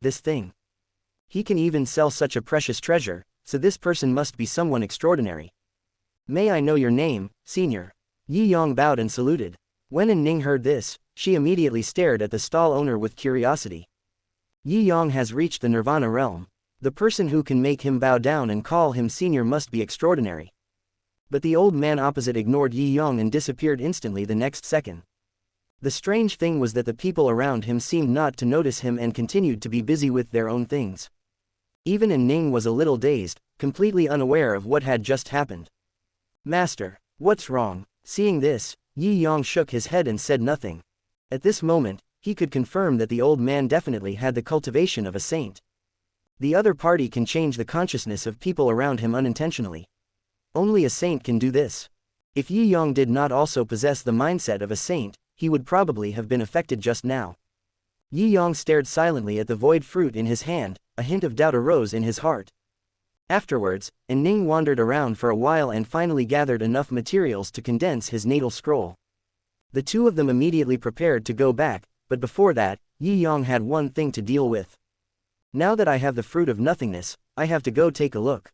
this thing. He can even sell such a precious treasure, so this person must be someone extraordinary. May I know your name, senior? Yi Yong bowed and saluted. When Ning heard this, she immediately stared at the stall owner with curiosity. Yi Yong has reached the Nirvana realm. The person who can make him bow down and call him senior must be extraordinary. But the old man opposite ignored Yi Yong and disappeared instantly the next second. The strange thing was that the people around him seemed not to notice him and continued to be busy with their own things. Even Ning was a little dazed, completely unaware of what had just happened. Master, what's wrong? Seeing this, Yi Yong shook his head and said nothing. At this moment, he could confirm that the old man definitely had the cultivation of a saint. The other party can change the consciousness of people around him unintentionally. Only a saint can do this. If Yi Yong did not also possess the mindset of a saint, he would probably have been affected just now. Yi Yong stared silently at the void fruit in his hand, a hint of doubt arose in his heart. Afterwards, Ning wandered around for a while and finally gathered enough materials to condense his natal scroll. The two of them immediately prepared to go back, but before that, Yi Yong had one thing to deal with. Now that I have the fruit of nothingness, I have to go take a look.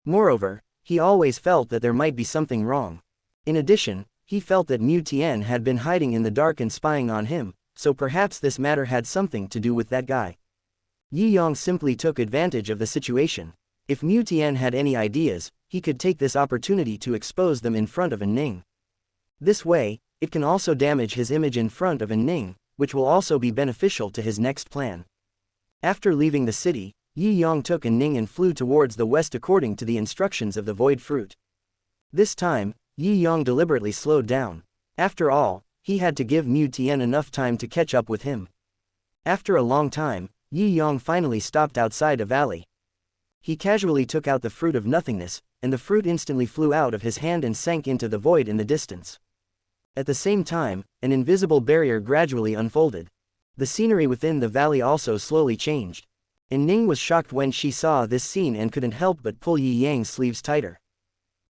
Moreover, he always felt that there might be something wrong. In addition, he felt that Mu Tian had been hiding in the dark and spying on him, so perhaps this matter had something to do with that guy. Yi Yong simply took advantage of the situation. If Mu Tian had any ideas, he could take this opportunity to expose them in front of Ning. This way, it can also damage his image in front of Ning, which will also be beneficial to his next plan. After leaving the city, Yi Yong took Ning and flew towards the west according to the instructions of the void fruit. This time, Yi Yong deliberately slowed down. After all, he had to give Mu Tian enough time to catch up with him. After a long time, Yi Yong finally stopped outside a valley. He casually took out the fruit of nothingness, and the fruit instantly flew out of his hand and sank into the void in the distance. At the same time, an invisible barrier gradually unfolded. The scenery within the valley also slowly changed. Ning was shocked when she saw this scene and couldn't help but pull Yi Yang's sleeves tighter.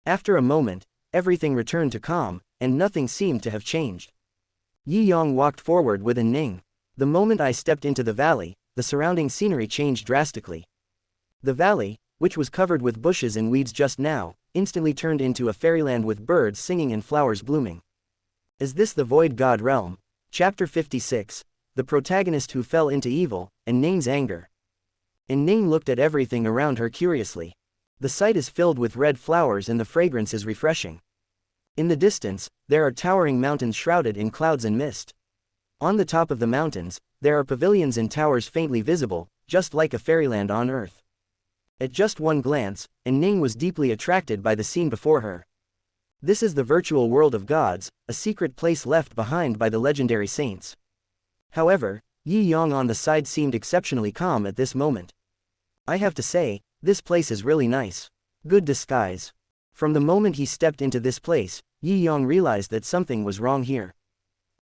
After a moment, everything returned to calm, and nothing seemed to have changed. Yi Yong walked forward with Ning. The moment I stepped into the valley, the surrounding scenery changed drastically. The valley, which was covered with bushes and weeds just now, instantly turned into a fairyland with birds singing and flowers blooming. Is this the Void God realm? Chapter 56. The protagonist who fell into evil, and Ning's anger. Ning looked at everything around her curiously. The sight is filled with red flowers and the fragrance is refreshing. In the distance, there are towering mountains shrouded in clouds and mist. On the top of the mountains, there are pavilions and towers faintly visible, just like a fairyland on earth. At just one glance, Ning was deeply attracted by the scene before her. This is the virtual world of gods, a secret place left behind by the legendary saints. However, Yi Yong on the side seemed exceptionally calm at this moment. I have to say, this place is really nice. Good disguise. From the moment he stepped into this place, Yi Yong realized that something was wrong here.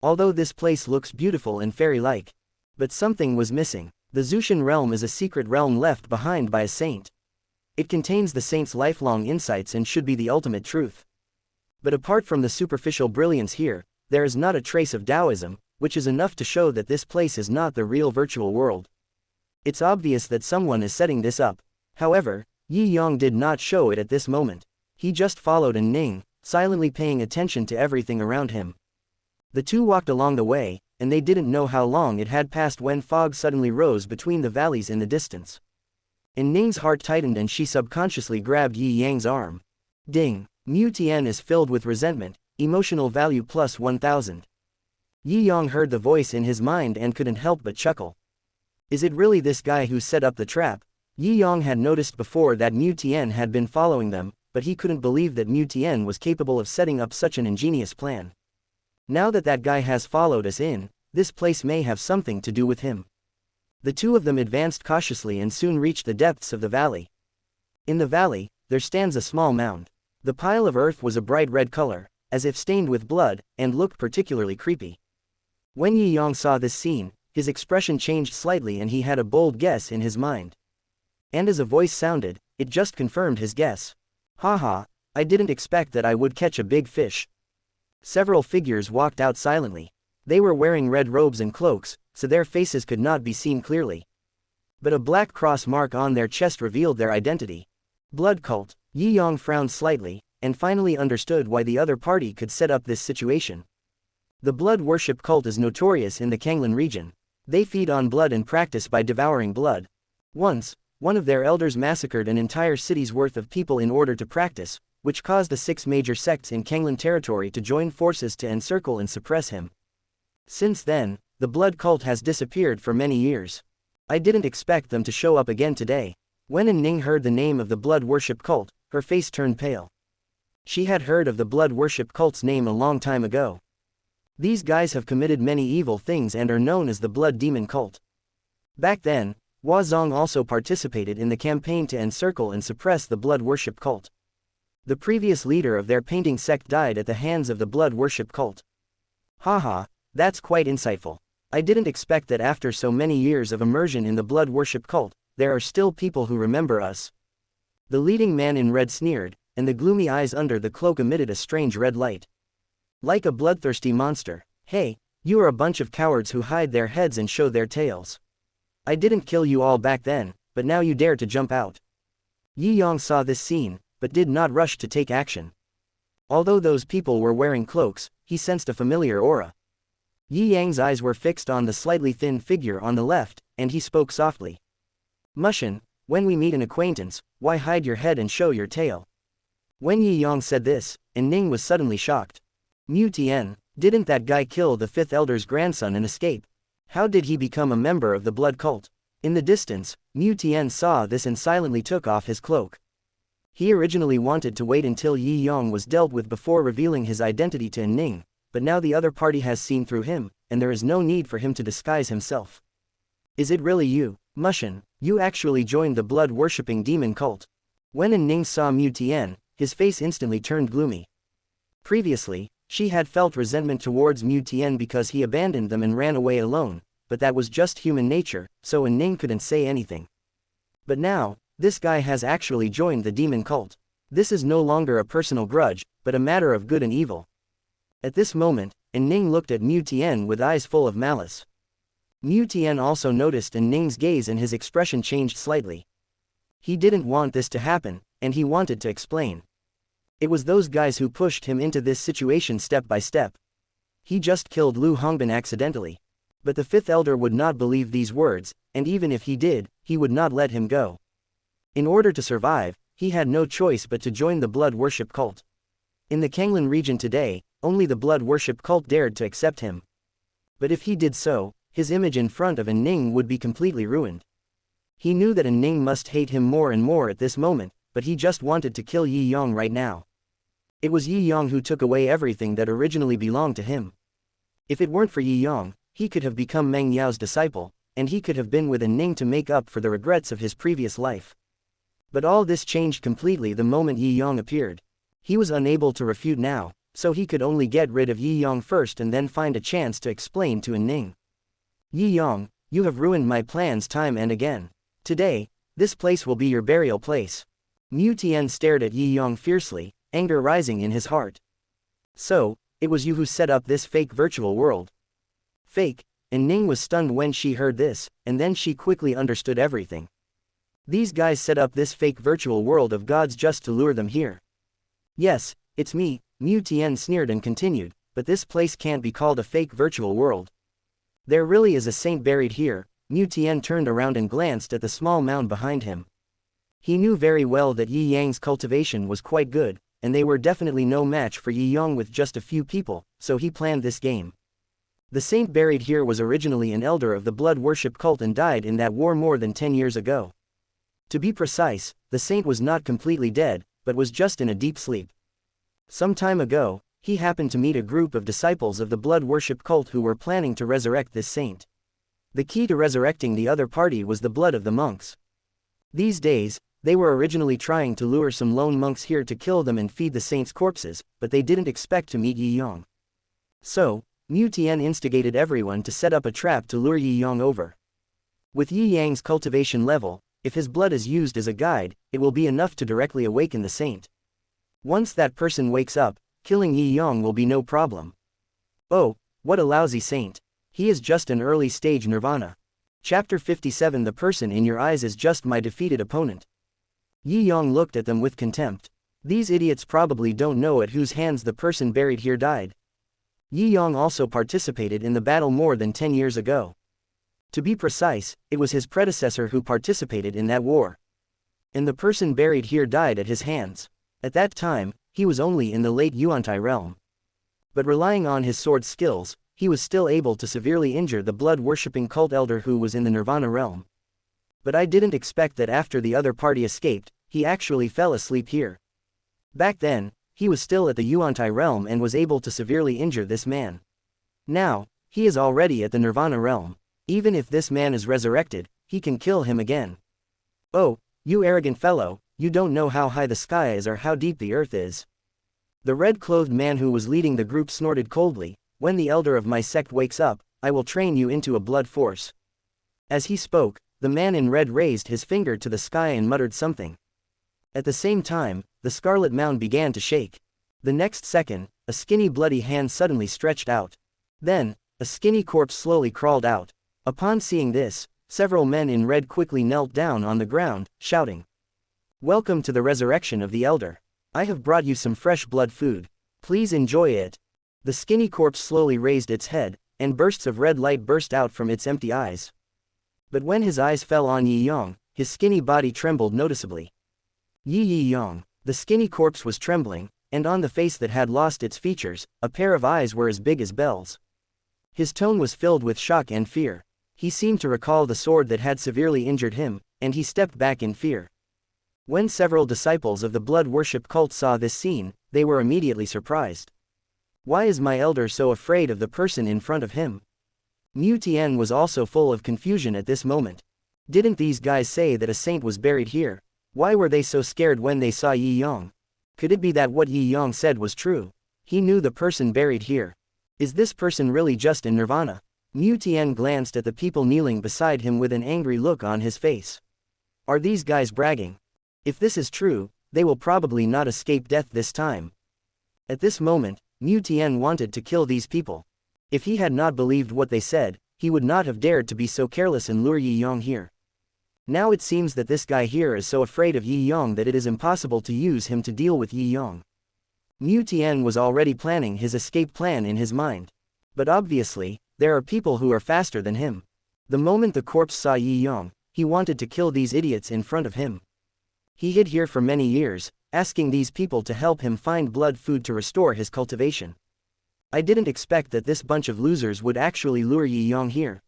Although this place looks beautiful and fairy-like, but something was missing. The Zushan realm is a secret realm left behind by a saint. It contains the saint's lifelong insights and should be the ultimate truth. But apart from the superficial brilliance here, there is not a trace of Taoism, which is enough to show that this place is not the real virtual world. It's obvious that someone is setting this up. However, Yi Yong did not show it at this moment. He just followed Ning, silently paying attention to everything around him. The two walked along the way, and they didn't know how long it had passed when fog suddenly rose between the valleys in the distance. Ning's heart tightened and she subconsciously grabbed Yi Yang's arm. Ding! Mu Tian is filled with resentment, emotional value plus 1000. Yi Yong heard the voice in his mind and couldn't help but chuckle. Is it really this guy who set up the trap? Yi Yong had noticed before that Mu Tian had been following them, but he couldn't believe that Mu Tian was capable of setting up such an ingenious plan. Now that that guy has followed us in, this place may have something to do with him. The two of them advanced cautiously and soon reached the depths of the valley. In the valley, there stands a small mound. The pile of earth was a bright red color, as if stained with blood, and looked particularly creepy. When Yi Yong saw this scene, his expression changed slightly and he had a bold guess in his mind. And as a voice sounded, it just confirmed his guess. Haha, I didn't expect that I would catch a big fish. Several figures walked out silently. They were wearing red robes and cloaks, so their faces could not be seen clearly. but a black cross mark on their chest revealed their identity. Blood cult. Yi Yang frowned slightly, and finally understood why the other party could set up this situation. The blood worship cult is notorious in the Kanglan region. They feed on blood and practice by devouring blood. Once, one of their elders massacred an entire city's worth of people in order to practice, which caused the 6 major sects in Kanglan territory to join forces to encircle and suppress him. Since then, the blood cult has disappeared for many years. I didn't expect them to show up again today. When Ning heard the name of the blood worship cult, her face turned pale. She had heard of the blood worship cult's name a long time ago. These guys have committed many evil things and are known as the blood demon cult. Back then, Hua Zong also participated in the campaign to encircle and suppress the blood worship cult. The previous leader of their painting sect died at the hands of the blood worship cult. Haha, that's quite insightful. I didn't expect that after so many years of immersion in the blood worship cult, there are still people who remember us. The leading man in red sneered, and the gloomy eyes under the cloak emitted a strange red light. Like a bloodthirsty monster. Hey, you are a bunch of cowards who hide their heads and show their tails. I didn't kill you all back then, but now you dare to jump out. Yi Yang saw this scene, but did not rush to take action. Although those people were wearing cloaks, he sensed a familiar aura. Yi Yang's eyes were fixed on the slightly thin figure on the left, and he spoke softly. Mushin, when we meet an acquaintance, why hide your head and show your tail? When Yi Yang said this, Ning was suddenly shocked. Mu Tian, didn't that guy kill the 5th elder's grandson and escape? How did he become a member of the blood cult? In the distance, Mu Tian saw this and silently took off his cloak. He originally wanted to wait until Yi Yang was dealt with before revealing his identity to Ning, but now the other party has seen through him, and there is no need for him to disguise himself. Is it really you, Mushin? You actually joined the blood-worshipping demon cult? When Ning saw Mu Tian, his face instantly turned gloomy. Previously, she had felt resentment towards Mu Tian because he abandoned them and ran away alone, but that was just human nature, so Ning couldn't say anything. But now, this guy has actually joined the demon cult. This is no longer a personal grudge, but a matter of good and evil. At this moment, Ning looked at Mu Tian with eyes full of malice. Mu Tian also noticed Ning's gaze and his expression changed slightly. He didn't want this to happen, and he wanted to explain. It was those guys who pushed him into this situation step by step. He just killed Lu Hongbin accidentally. But the 5th elder would not believe these words, and even if he did, he would not let him go. In order to survive, he had no choice but to join the blood worship cult. In the Kanglan region today, only the blood worship cult dared to accept him. But if he did so, his image in front of Ning would be completely ruined. He knew that Ning must hate him more and more at this moment, but he just wanted to kill Yi Yang right now. It was Yi Yang who took away everything that originally belonged to him. If it weren't for Yi Yang, he could have become Meng Yao's disciple, and he could have been with Ning to make up for the regrets of his previous life. But all this changed completely the moment Yi Yang appeared. He was unable to refute now, so he could only get rid of Yi Yang first and then find a chance to explain to Ning. Yi Yang, you have ruined my plans time and again. Today, this place will be your burial place. Mu Tian stared at Yi Yang fiercely, anger rising in his heart. So, it was you who set up this fake virtual world. Fake, and Ning was stunned when she heard this, and then she quickly understood everything. These guys set up this fake virtual world of gods just to lure them here. Yes, it's me, Mu Tian sneered and continued, but this place can't be called a fake virtual world. There really is a saint buried here. Mu Tian turned around and glanced at the small mound behind him. He knew very well that Yi Yang's cultivation was quite good, and they were definitely no match for Yi Yang with just a few people, so he planned this game. The saint buried here was originally an elder of the blood worship cult and died in that war more than 10 years ago. To be precise, the saint was not completely dead, but was just in a deep sleep. Some time ago, he happened to meet a group of disciples of the blood worship cult who were planning to resurrect this saint. The key to resurrecting the other party was the blood of the monks. These days, they were originally trying to lure some lone monks here to kill them and feed the saints' corpses, but they didn't expect to meet Yi Yang. So, Mu Tian instigated everyone to set up a trap to lure Yi Yang over. With Yi Yang's cultivation level, if his blood is used as a guide, it will be enough to directly awaken the saint. Once that person wakes up, killing Yi Yang will be no problem. Oh, what a lousy saint. He is just an early-stage nirvana. Chapter 57. The person in your eyes is just my defeated opponent. Yi Yong looked at them with contempt. These idiots probably don't know at whose hands the person buried here died. Yi Yong also participated in the battle more than 10 years ago. To be precise, it was his predecessor who participated in that war. And the person buried here died at his hands. At that time, he was only in the late Yuantai realm. But relying on his sword skills, he was still able to severely injure the blood-worshipping cult elder who was in the Nirvana realm. But I didn't expect that after the other party escaped, he actually fell asleep here. Back then, he was still at the Yuantai realm and was able to severely injure this man. Now, he is already at the Nirvana realm. Even if this man is resurrected, he can kill him again. Oh, you arrogant fellow, you don't know how high the sky is or how deep the earth is. The red-clothed man who was leading the group snorted coldly. When the elder of my sect wakes up, I will train you into a blood force. As he spoke, the man in red raised his finger to the sky and muttered something. At the same time, the scarlet mound began to shake. The next second, a skinny bloody hand suddenly stretched out. Then, a skinny corpse slowly crawled out. Upon seeing this, several men in red quickly knelt down on the ground, shouting, "Welcome to the resurrection of the elder. I have brought you some fresh blood food. Please enjoy it." The skinny corpse slowly raised its head, and bursts of red light burst out from its empty eyes. But when his eyes fell on Yi Yong, his skinny body trembled noticeably. Yi Yong. The skinny corpse was trembling, and on the face that had lost its features, a pair of eyes were as big as bells. His tone was filled with shock and fear. He seemed to recall the sword that had severely injured him, and he stepped back in fear. When several disciples of the blood worship cult saw this scene, they were immediately surprised. Why is my elder so afraid of the person in front of him? Mu Tian was also full of confusion at this moment. Didn't these guys say that a saint was buried here? Why were they so scared when they saw Yi Yong? Could it be that what Yi Yong said was true? He knew the person buried here. Is this person really just in Nirvana? Mu Tian glanced at the people kneeling beside him with an angry look on his face. Are these guys bragging? If this is true, they will probably not escape death this time. At this moment, Mu Tian wanted to kill these people. If he had not believed what they said, he would not have dared to be so careless and lure Yi Yong here. Now it seems that this guy here is so afraid of Yi Yong that it is impossible to use him to deal with Yi Yong. Mu Tian was already planning his escape plan in his mind. But obviously, there are people who are faster than him. The moment the corpse saw Yi Yong, he wanted to kill these idiots in front of him. He hid here for many years, asking these people to help him find blood food to restore his cultivation. I didn't expect that this bunch of losers would actually lure Yi Yong here.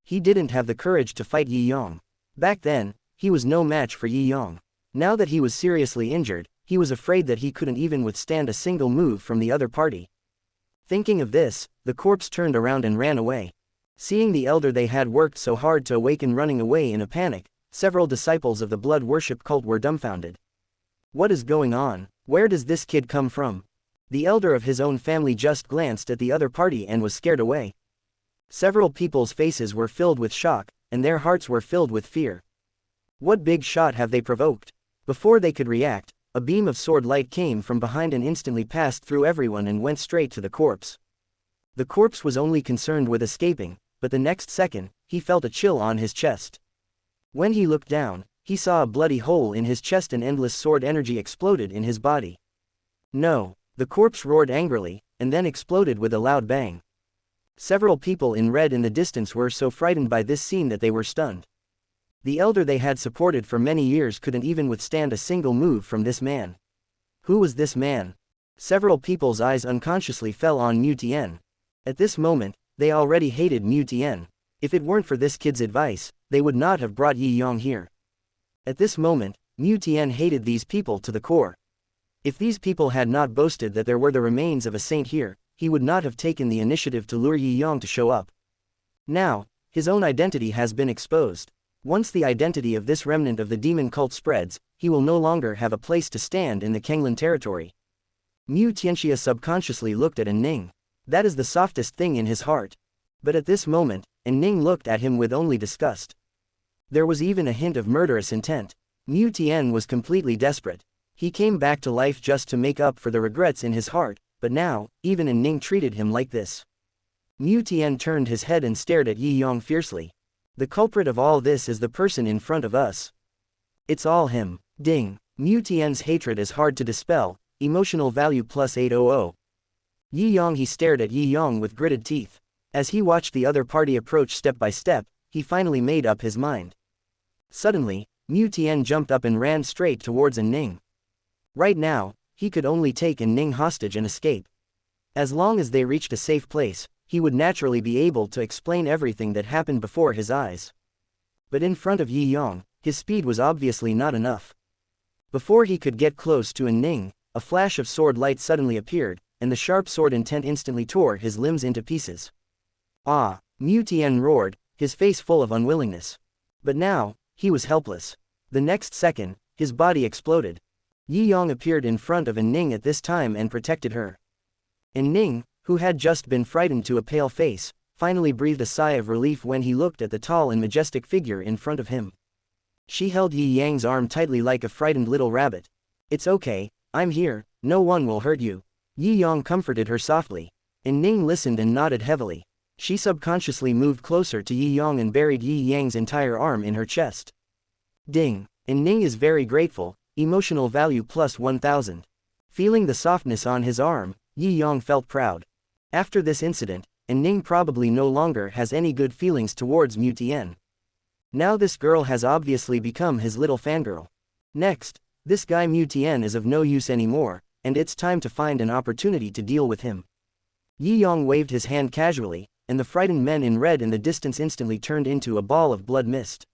He didn't have the courage to fight Yi Yong. Back then, he was no match for Yi Yong. Now that he was seriously injured, he was afraid that he couldn't even withstand a single move from the other party. Thinking of this, the corpse turned around and ran away. Seeing the elder they had worked so hard to awaken running away in a panic, several disciples of the blood worship cult were dumbfounded. What is going on? Where does this kid come from? The elder of his own family just glanced at the other party and was scared away. Several people's faces were filled with shock, and their hearts were filled with fear. What big shot have they provoked? Before they could react, a beam of sword light came from behind and instantly passed through everyone and went straight to the corpse. The corpse was only concerned with escaping, but the next second, he felt a chill on his chest. When he looked down, he saw a bloody hole in his chest and endless sword energy exploded in his body. No, the corpse roared angrily, and then exploded with a loud bang. Several people in red in the distance were so frightened by this scene that they were stunned. The elder they had supported for many years couldn't even withstand a single move from this man. Who was this man? Several people's eyes unconsciously fell on Mu Tian. At this moment, they already hated Mu Tian. If it weren't for this kid's advice, they would not have brought Yi Yong here. At this moment, Mu Tian hated these people to the core. If these people had not boasted that there were the remains of a saint here, he would not have taken the initiative to lure Yi Yong to show up. Now, his own identity has been exposed. Once the identity of this remnant of the demon cult spreads, he will no longer have a place to stand in the Kanglan territory. Mu Tianxia subconsciously looked at Ning. That is the softest thing in his heart. But at this moment, Ning looked at him with only disgust. There was even a hint of murderous intent. Mu Tian was completely desperate. He came back to life just to make up for the regrets in his heart, but now, even Ning treated him like this. Mu Tian turned his head and stared at Yi Yong fiercely. The culprit of all this is the person in front of us. It's all him. Ding. Mu Tian's hatred is hard to dispel, emotional value plus 800. Yi Yong. He stared at Yi Yong with gritted teeth. As he watched the other party approach step by step, he finally made up his mind. Suddenly, Mu Tian jumped up and ran straight towards Ning. Right now, he could only take Ning hostage and escape. As long as they reached a safe place, he would naturally be able to explain everything that happened before his eyes. But in front of Yi Yong, his speed was obviously not enough. Before he could get close to Ning, a flash of sword light suddenly appeared, and the sharp sword intent instantly tore his limbs into pieces. Ah! Mu Tian roared, his face full of unwillingness. But now, he was helpless. The next second, his body exploded. Yi Yong appeared in front of Ning at this time and protected her. Ning, who had just been frightened to a pale face, finally breathed a sigh of relief when he looked at the tall and majestic figure in front of him. She held Yi Yang's arm tightly like a frightened little rabbit. "It's okay, I'm here, no one will hurt you." Yi Yong comforted her softly. Ning listened and nodded heavily. She subconsciously moved closer to Yi Yong and buried Yi Yang's entire arm in her chest. Ding. Ning is very grateful, emotional value plus 1000. Feeling the softness on his arm, Yi Yong felt proud. After this incident, Ning probably no longer has any good feelings towards Mu Tian. Now this girl has obviously become his little fangirl. Next, this guy Mu Tian is of no use anymore, and it's time to find an opportunity to deal with him. Yi Yong waved his hand casually, and the frightened men in red in the distance instantly turned into a ball of blood mist.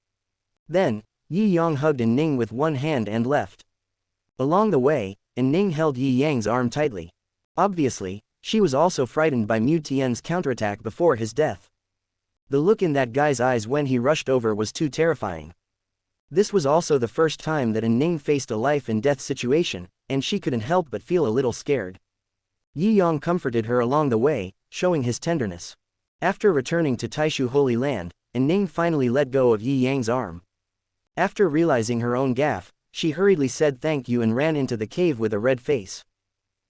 Then, Yi Yong hugged Ning with one hand and left. Along the way, Ning held Yi Yang's arm tightly. Obviously, she was also frightened by Mu Tian's counterattack before his death. The look in that guy's eyes when he rushed over was too terrifying. This was also the first time that Ning faced a life-and-death situation, and she couldn't help but feel a little scared. Yi Yong comforted her along the way, showing his tenderness. After returning to Taishu Holy Land, Ning finally let go of Yi Yang's arm. After realizing her own gaffe, she hurriedly said thank you and ran into the cave with a red face.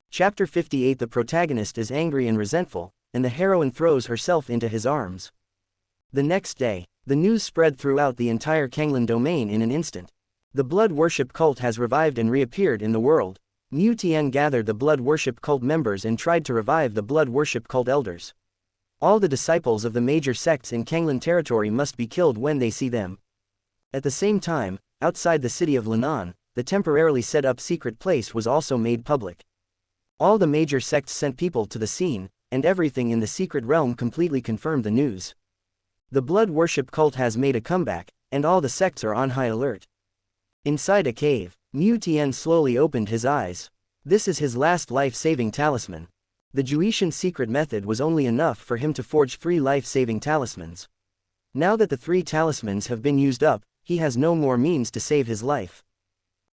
Chapter 58. The protagonist is angry and resentful, and the heroine throws herself into his arms. The next day, the news spread throughout the entire Kanglan domain in an instant. The blood worship cult has revived and reappeared in the world. Mu Tian gathered the blood worship cult members and tried to revive the blood worship cult elders. All the disciples of the major sects in Kanglan territory must be killed when they see them. At the same time, outside the city of Linan, the temporarily set up secret place was also made public. All the major sects sent people to the scene, and everything in the secret realm completely confirmed the news. The blood worship cult has made a comeback, and all the sects are on high alert. Inside a cave, Mu Tian slowly opened his eyes. This is his last life-saving talisman. The Juetian secret method was only enough for him to forge 3 life-saving talismans. Now that the 3 talismans have been used up, he has no more means to save his life.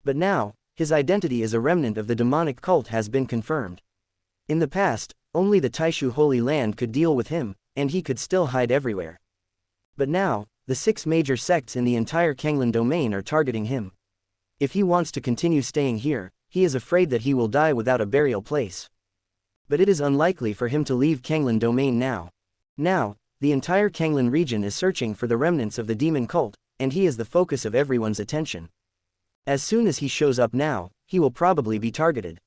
But now, his identity as a remnant of the demonic cult has been confirmed. In the past, only the Taishu Holy Land could deal with him, and he could still hide everywhere. But now, the 6 major sects in the entire Kanglan domain are targeting him. If he wants to continue staying here, he is afraid that he will die without a burial place. But it is unlikely for him to leave Kanglan domain now. Now, the entire Kanglan region is searching for the remnants of the demon cult, and he is the focus of everyone's attention. As soon as he shows up now, he will probably be targeted.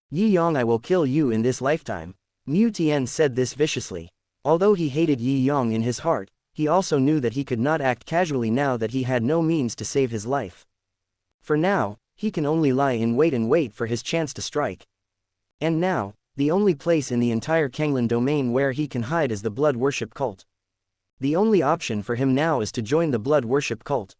Yi Yong, I will kill you in this lifetime. Mu Tian said this viciously. Although he hated Yi Yong in his heart, he also knew that he could not act casually now that he had no means to save his life. For now, he can only lie in wait and wait for his chance to strike. And now, the only place in the entire Kanglan domain where he can hide is the blood worship cult. The only option for him now is to join the blood worship cult.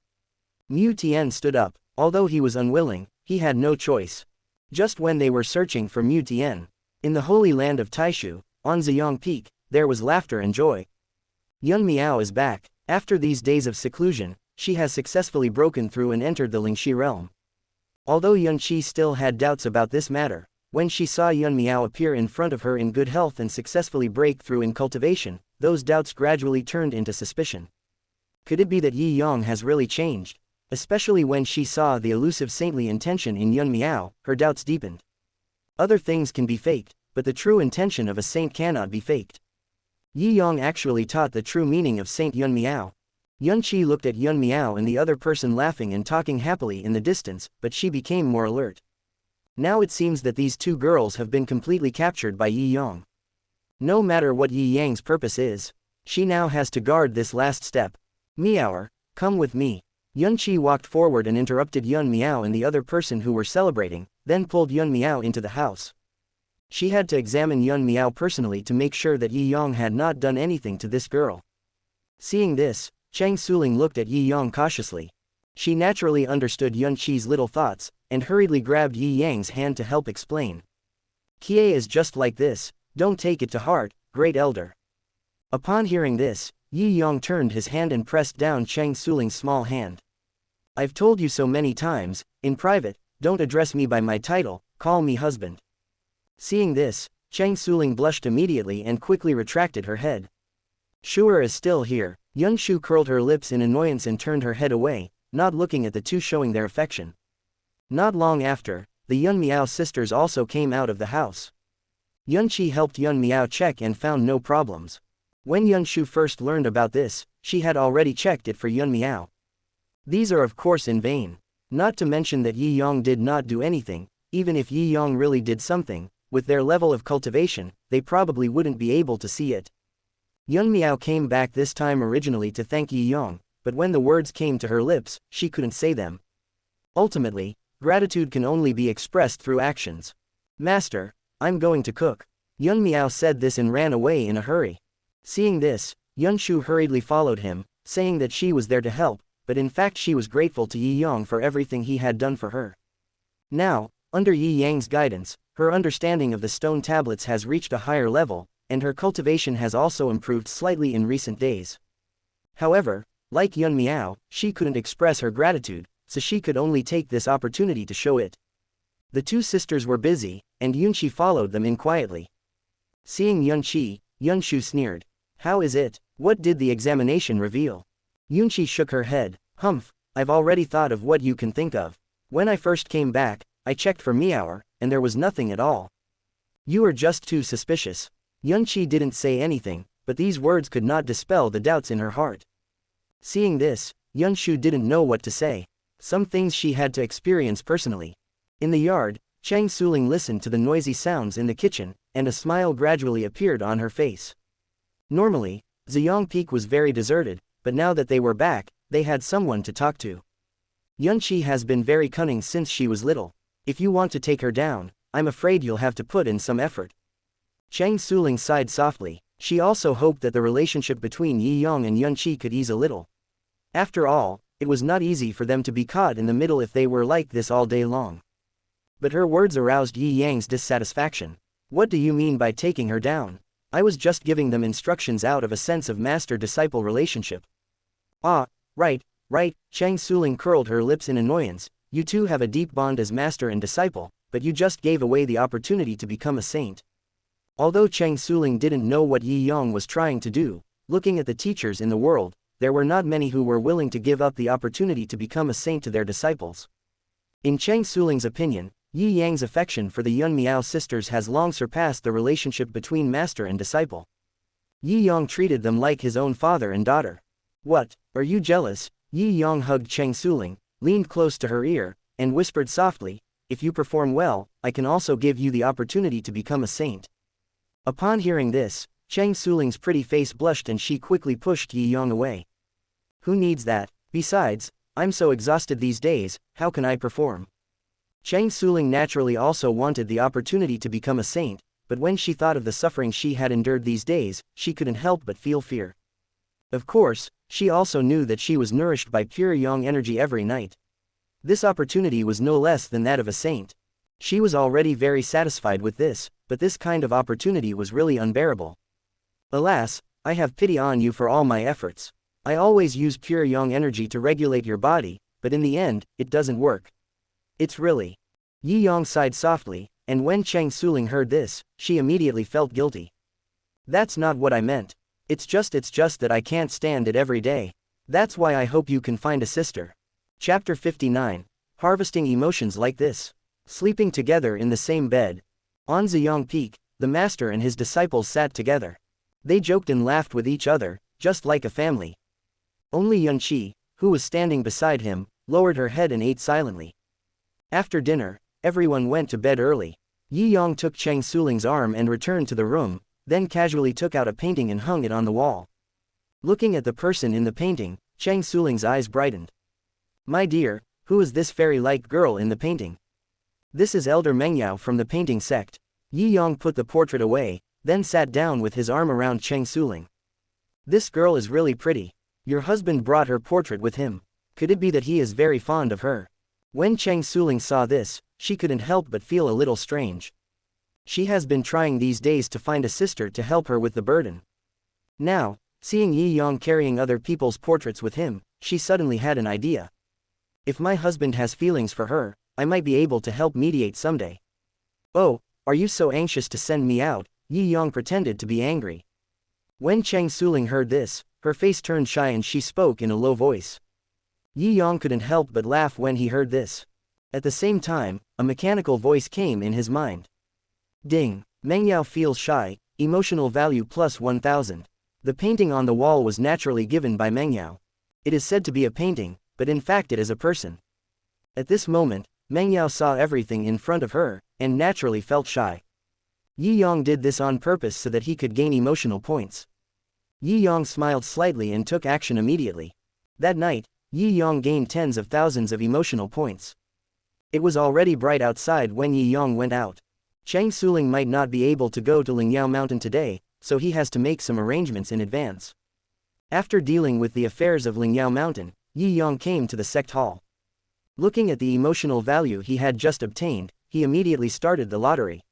Mu Tian stood up. Although he was unwilling, he had no choice. Just when they were searching for Mu Tian, in the holy land of Taishu, on Ziyang Peak, there was laughter and joy. Yun Miao is back. After these days of seclusion, she has successfully broken through and entered the Lingxi realm. Although Yun Qi still had doubts about this matter, when she saw Yun Miao appear in front of her in good health and successfully break through in cultivation, those doubts gradually turned into suspicion. Could it be that Yi Yong has really changed? Especially when she saw the elusive saintly intention in Yun Miao, her doubts deepened. Other things can be faked, but the true intention of a saint cannot be faked. Yi Yong actually taught the true meaning of Saint Yun Miao. Yunqi looked at Yun Miao and the other person laughing and talking happily in the distance, but she became more alert. Now it seems that these two girls have been completely captured by Yi Yang. No matter what Yi Yang's purpose is, she now has to guard this last step. Miaoer, come with me. Yunqi walked forward and interrupted Yun Miao and the other person who were celebrating, then pulled Yun Miao into the house. She had to examine Yun Miao personally to make sure that Yi Yang had not done anything to this girl. Seeing this, Chang Suling looked at Yi Yang cautiously. She naturally understood Yunqi's little thoughts, and hurriedly grabbed Yi Yang's hand to help explain. Kie is just like this, don't take it to heart, great elder. Upon hearing this, Yi Yang turned his hand and pressed down Chang Suling's small hand. I've told you so many times, in private, don't address me by my title, call me husband. Seeing this, Chang Suling blushed immediately and quickly retracted her head. Shuer is still here. Yun Shu curled her lips in annoyance and turned her head away, not looking at the two showing their affection. Not long after, the Yun Miao sisters also came out of the house. Yunqi helped Yun Miao check and found no problems. When Yun Shu first learned about this, she had already checked it for Yun Miao. These are of course in vain. Not to mention that Yi Yang did not do anything. Even if Yi Yang really did something, with their level of cultivation, they probably wouldn't be able to see it. Yun Miao came back this time originally to thank Yi Yang, but when the words came to her lips, she couldn't say them. Ultimately, gratitude can only be expressed through actions. Master, I'm going to cook. Yun Miao said this and ran away in a hurry. Seeing this, Yun Shu hurriedly followed him, saying that she was there to help, but in fact she was grateful to Yi Yang for everything he had done for her. Now, under Yi Yang's guidance, her understanding of the stone tablets has reached a higher level, and her cultivation has also improved slightly in recent days. However, like Yun Miao, she couldn't express her gratitude, so she could only take this opportunity to show it. The two sisters were busy, and Yunqi followed them in quietly. Seeing Yunqi, Yun Shu sneered. How is it? What did the examination reveal? Yunqi shook her head. Humph, I've already thought of what you can think of. When I first came back, I checked for Miaoer, and there was nothing at all. You are just too suspicious. Yunqi didn't say anything, but these words could not dispel the doubts in her heart. Seeing this, Yun Shu didn't know what to say. Some things she had to experience personally. In the yard, Chang Suling listened to the noisy sounds in the kitchen, and a smile gradually appeared on her face. Normally, Ziyang Peak was very deserted, but now that they were back, they had someone to talk to. Yunqi has been very cunning since she was little. If you want to take her down, I'm afraid you'll have to put in some effort. Chang Suling sighed softly. She also hoped that the relationship between Yi Yang and Yunqi could ease a little. After all, it was not easy for them to be caught in the middle if they were like this all day long. But her words aroused Yi Yang's dissatisfaction. What do you mean by taking her down? I was just giving them instructions out of a sense of master-disciple relationship. Ah, right, Chang Suling curled her lips in annoyance. You two have a deep bond as master and disciple, but you just gave away the opportunity to become a saint. Although Chang Suling didn't know what Yi Yang was trying to do, looking at the teachers in the world, there were not many who were willing to give up the opportunity to become a saint to their disciples. In Chang Suling's opinion, Yi Yang's affection for the Yun Miao sisters has long surpassed the relationship between master and disciple. Yi Yang treated them like his own father and daughter. What, are you jealous? Yi Yang hugged Chang Suling, leaned close to her ear, and whispered softly, if you perform well, I can also give you the opportunity to become a saint. Upon hearing this, Chang Suling's pretty face blushed and she quickly pushed Yi Yang away. Who needs that? Besides, I'm so exhausted these days, how can I perform? Chang Suling naturally also wanted the opportunity to become a saint, but when she thought of the suffering she had endured these days, she couldn't help but feel fear. Of course, she also knew that she was nourished by pure yang energy every night. This opportunity was no less than that of a saint. She was already very satisfied with this, but this kind of opportunity was really unbearable. Alas, I have pity on you for all my efforts. I always use pure yang energy to regulate your body, but in the end, it doesn't work. It's really. Yi Yang sighed softly, and when Chang Suling heard this, she immediately felt guilty. That's not what I meant. It's just that I can't stand it every day. That's why I hope you can find a sister. Chapter 59. Harvesting emotions like this. Sleeping together in the same bed. On Ziyang Peak, the master and his disciples sat together. They joked and laughed with each other, just like a family. Only Yunqi, who was standing beside him, lowered her head and ate silently. After dinner, everyone went to bed early. Yi Yong took Cheng Suling's arm and returned to the room, then casually took out a painting and hung it on the wall. Looking at the person in the painting, Cheng Suling's eyes brightened. "My dear, who is this fairy-like girl in the painting?" "This is Elder Mengyao from the painting sect." Yi Yong put the portrait away, then sat down with his arm around Cheng Suling. "This girl is really pretty. Your husband brought her portrait with him. Could it be that he is very fond of her?" When Cheng Suling saw this, she couldn't help but feel a little strange. She has been trying these days to find a sister to help her with the burden. Now, seeing Yi Yong carrying other people's portraits with him, she suddenly had an idea. "If my husband has feelings for her, I might be able to help mediate someday." "Oh, are you so anxious to send me out?" Yi Yong pretended to be angry. When Cheng Suling heard this, her face turned shy and she spoke in a low voice. Yi Yong couldn't help but laugh when he heard this. At the same time, a mechanical voice came in his mind. Ding! Mengyao feels shy, emotional value plus 1000. The painting on the wall was naturally given by Mengyao. It is said to be a painting, but in fact it is a person. At this moment, Mengyao saw everything in front of her, and naturally felt shy. Yi Yong did this on purpose so that he could gain emotional points. Yi Yong smiled slightly and took action immediately. That night, Yi Yong gained tens of thousands of emotional points. It was already bright outside when Yi Yong went out. Cheng Suling might not be able to go to Lingyao Mountain today, so he has to make some arrangements in advance. After dealing with the affairs of Lingyao Mountain, Yi Yong came to the sect hall. Looking at the emotional value he had just obtained, he immediately started the lottery.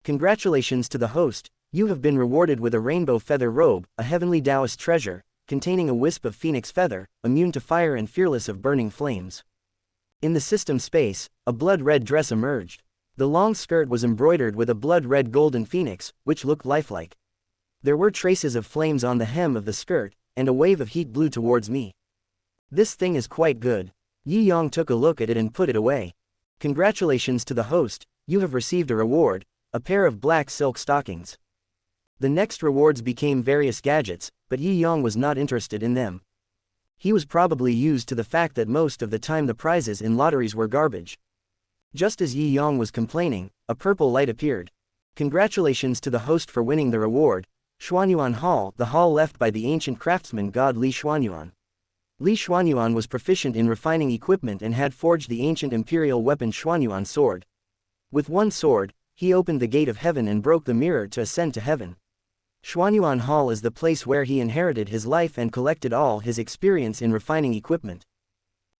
"Congratulations to the host, you have been rewarded with a rainbow feather robe, a heavenly Taoist treasure, containing a wisp of phoenix feather, immune to fire and fearless of burning flames." In the system space, a blood-red dress emerged. The long skirt was embroidered with a blood-red golden phoenix, which looked lifelike. There were traces of flames on the hem of the skirt, and a wave of heat blew towards me. "This thing is quite good." Yi Yong took a look at it and put it away. "Congratulations to the host, you have received a reward, a pair of black silk stockings." The next rewards became various gadgets, but Yi Yong was not interested in them. He was probably used to the fact that most of the time the prizes in lotteries were garbage. Just as Yi Yong was complaining, a purple light appeared. "Congratulations to the host for winning the reward, Xuanyuan Hall," the hall left by the ancient craftsman god Li Xuanyuan. Li Xuanyuan was proficient in refining equipment and had forged the ancient imperial weapon Xuanyuan sword. With one sword, he opened the gate of heaven and broke the mirror to ascend to heaven. Xuanyuan Hall is the place where he inherited his life and collected all his experience in refining equipment.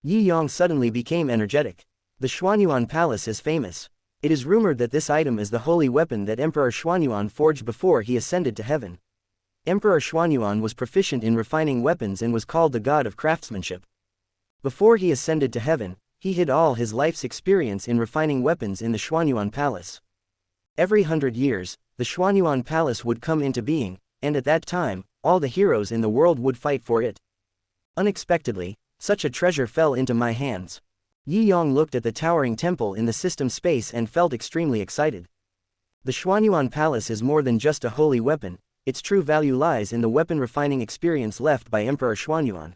Yi Yong suddenly became energetic. The Xuanyuan Palace is famous. It is rumored that this item is the holy weapon that Emperor Xuanyuan forged before he ascended to heaven. Emperor Xuanyuan was proficient in refining weapons and was called the god of craftsmanship. Before he ascended to heaven, he hid all his life's experience in refining weapons in the Xuanyuan Palace. Every 100 years, the Xuanyuan Palace would come into being, and at that time, all the heroes in the world would fight for it. Unexpectedly, such a treasure fell into my hands. Yi Yong looked at the towering temple in the system space and felt extremely excited. The Xuanyuan Palace is more than just a holy weapon, its true value lies in the weapon refining experience left by Emperor Xuanyuan.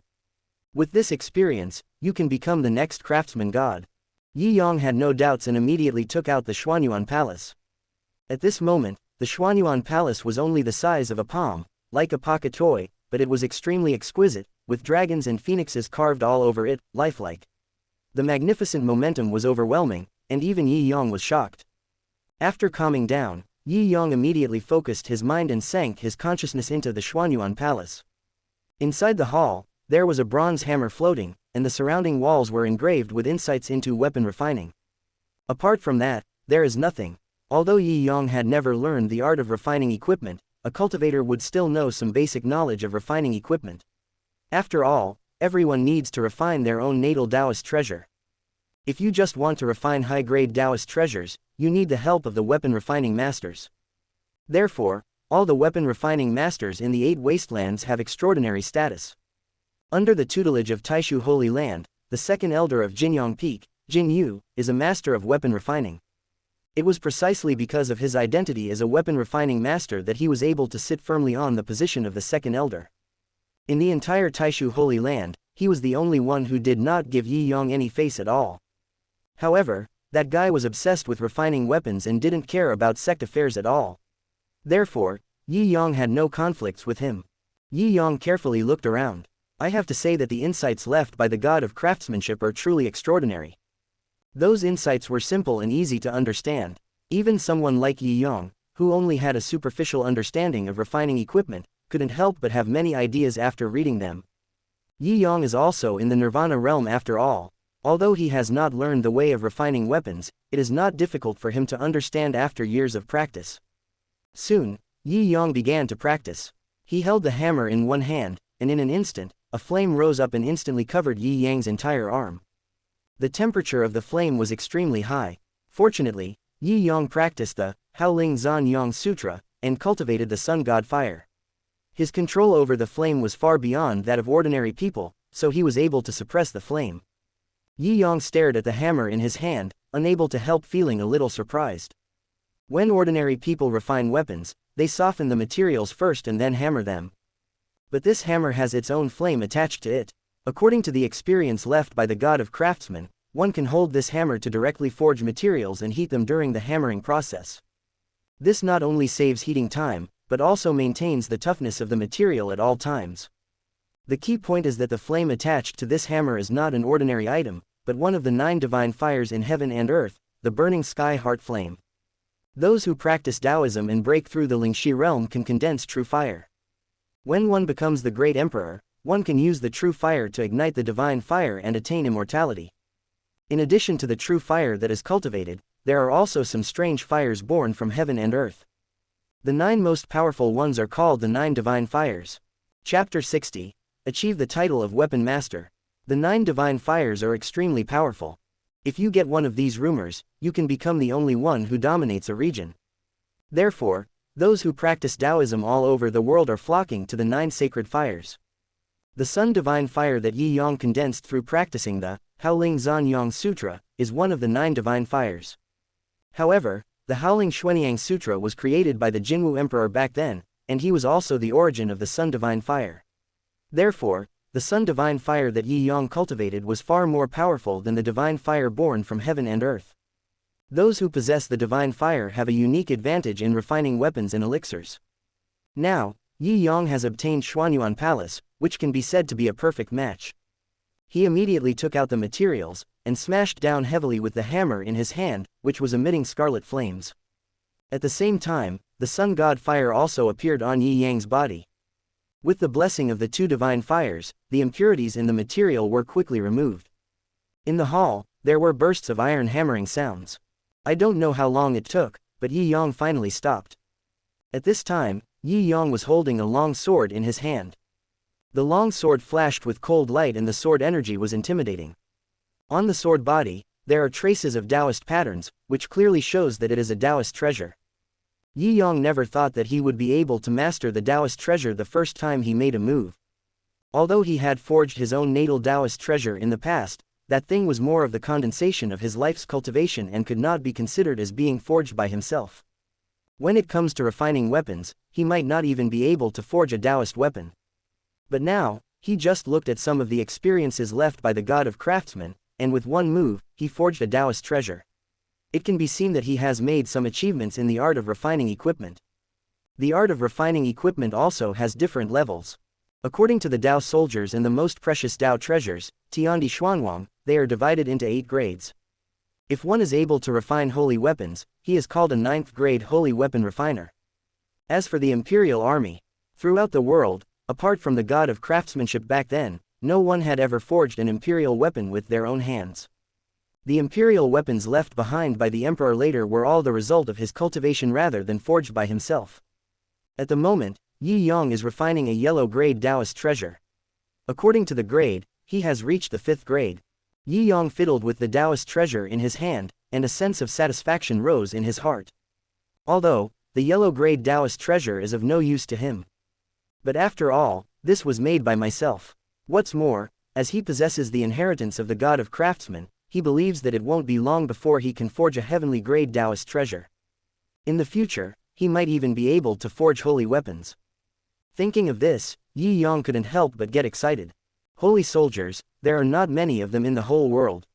With this experience, you can become the next craftsman god. Yi Yong had no doubts and immediately took out the Xuanyuan Palace. At this moment, the Xuanyuan Palace was only the size of a palm, like a pocket toy, but it was extremely exquisite, with dragons and phoenixes carved all over it, lifelike. The magnificent momentum was overwhelming, and even Yi Yong was shocked. After calming down, Yi Yong immediately focused his mind and sank his consciousness into the Xuanyuan Palace. Inside the hall, there was a bronze hammer floating, and the surrounding walls were engraved with insights into weapon refining. Apart from that, there is nothing. Although Yi Yong had never learned the art of refining equipment, a cultivator would still know some basic knowledge of refining equipment. After all, everyone needs to refine their own natal Taoist treasure. If you just want to refine high-grade Taoist treasures, you need the help of the weapon refining masters. Therefore, all the weapon refining masters in the 8 wastelands have extraordinary status. Under the tutelage of Taishu Holy Land, the second elder of Jinyang Peak, Jin Yu, is a master of weapon refining. It was precisely because of his identity as a weapon refining master that he was able to sit firmly on the position of the second elder. In the entire Taishu Holy Land, he was the only one who did not give Yi Yang any face at all. However, that guy was obsessed with refining weapons and didn't care about sect affairs at all. Therefore, Yi Yang had no conflicts with him. Yi Yang carefully looked around. I have to say that the insights left by the god of craftsmanship are truly extraordinary. Those insights were simple and easy to understand. Even someone like Yi Yang, who only had a superficial understanding of refining equipment, couldn't help but have many ideas after reading them. Yi Yang is also in the Nirvana realm after all. Although he has not learned the way of refining weapons, it is not difficult for him to understand after years of practice. Soon, Yi Yang began to practice. He held the hammer in one hand, and in an instant, a flame rose up and instantly covered Yi Yang's entire arm. The temperature of the flame was extremely high. Fortunately, Yi Yang practiced the Howling Zhan Yang Sutra, and cultivated the sun god fire. His control over the flame was far beyond that of ordinary people, so he was able to suppress the flame. Yi Yang stared at the hammer in his hand, unable to help feeling a little surprised. When ordinary people refine weapons, they soften the materials first and then hammer them. But this hammer has its own flame attached to it. According to the experience left by the god of craftsmen, one can hold this hammer to directly forge materials and heat them during the hammering process. This not only saves heating time, but also maintains the toughness of the material at all times. The key point is that the flame attached to this hammer is not an ordinary item, but one of the 9 divine fires in heaven and earth, the burning sky heart flame. Those who practice Taoism and break through the Lingxi realm can condense true fire. When one becomes the great emperor, one can use the true fire to ignite the divine fire and attain immortality. In addition to the true fire that is cultivated, there are also some strange fires born from heaven and earth. The 9 most powerful ones are called the 9 divine fires. Chapter 60. Achieve the title of Weapon Master. The 9 divine fires are extremely powerful. If you get one of these rumors, you can become the only one who dominates a region. Therefore, those who practice Taoism all over the world are flocking to the 9 sacred fires. The sun divine fire that Yi Yang condensed through practicing the Howling Zhan Yang Sutra is one of the 9 divine fires. However, the Howling Xuanyang Sutra was created by the Jinwu Emperor back then, and he was also the origin of the sun divine fire. Therefore, the sun divine fire that Yi Yang cultivated was far more powerful than the divine fire born from heaven and earth. Those who possess the divine fire have a unique advantage in refining weapons and elixirs. Now, Yi Yang has obtained Xuanyuan Palace, which can be said to be a perfect match. He immediately took out the materials, and smashed down heavily with the hammer in his hand, which was emitting scarlet flames. At the same time, the sun god fire also appeared on Yi Yang's body. With the blessing of the 2 divine fires, the impurities in the material were quickly removed. In the hall, there were bursts of iron hammering sounds. I don't know how long it took, but Yi Yang finally stopped. At this time, Yi Yang was holding a long sword in his hand. The long sword flashed with cold light and the sword energy was intimidating. On the sword body, there are traces of Taoist patterns, which clearly shows that it is a Taoist treasure. Yi Yang never thought that he would be able to master the Taoist treasure the first time he made a move. Although he had forged his own natal Taoist treasure in the past, that thing was more of the condensation of his life's cultivation and could not be considered as being forged by himself. When it comes to refining weapons, he might not even be able to forge a Taoist weapon. But now, he just looked at some of the experiences left by the god of craftsmen, and with one move, he forged a Taoist treasure. It can be seen that he has made some achievements in the art of refining equipment. The art of refining equipment also has different levels. According to the Tao soldiers and the most precious Tao treasures, Tiandi Xuanwang, they are divided into 8 grades. If one is able to refine holy weapons, he is called a 9th grade holy weapon refiner. As for the imperial army, throughout the world, apart from the god of craftsmanship back then, no one had ever forged an imperial weapon with their own hands. The imperial weapons left behind by the emperor later were all the result of his cultivation rather than forged by himself. At the moment, Yi Yang is refining a yellow grade Taoist treasure. According to the grade, he has reached the 5th grade. Yi Yang fiddled with the Taoist treasure in his hand, and a sense of satisfaction rose in his heart. Although, the yellow grade Taoist treasure is of no use to him. But after all, this was made by myself. What's more, as he possesses the inheritance of the god of craftsmen, he believes that it won't be long before he can forge a heavenly grade Taoist treasure. In the future, he might even be able to forge holy weapons. Thinking of this, Yi Yang couldn't help but get excited. Holy soldiers, there are not many of them in the whole world.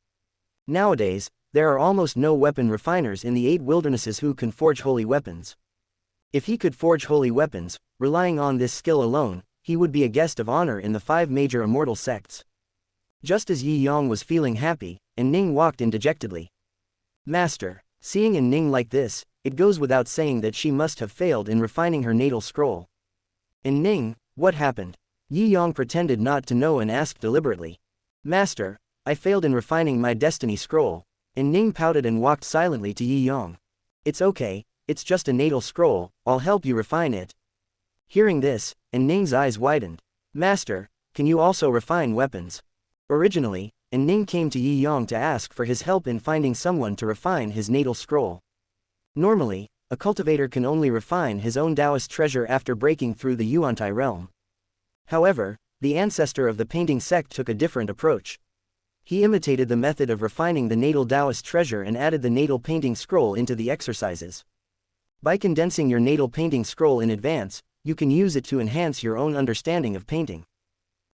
Nowadays, there are almost no weapon refiners in the 8 wildernesses who can forge holy weapons. If he could forge holy weapons, relying on this skill alone, he would be a guest of honor in the 5 major immortal sects. Just as Yi Yang was feeling happy, Ning walked in dejectedly. Master, seeing Ning like this, it goes without saying that she must have failed in refining her natal scroll. Ning, what happened? Yi Yang pretended not to know and asked deliberately. Master, I failed in refining my destiny scroll. Ning pouted and walked silently to Yi Yang. It's okay, it's just a natal scroll, I'll help you refine it. Hearing this, Ning's eyes widened. Master, can you also refine weapons? Originally, Ning came to Yi Yang to ask for his help in finding someone to refine his natal scroll. Normally, a cultivator can only refine his own Taoist treasure after breaking through the Yuantai realm. However, the ancestor of the painting sect took a different approach. He imitated the method of refining the natal Taoist treasure and added the natal painting scroll into the exercises. By condensing your natal painting scroll in advance, you can use it to enhance your own understanding of painting.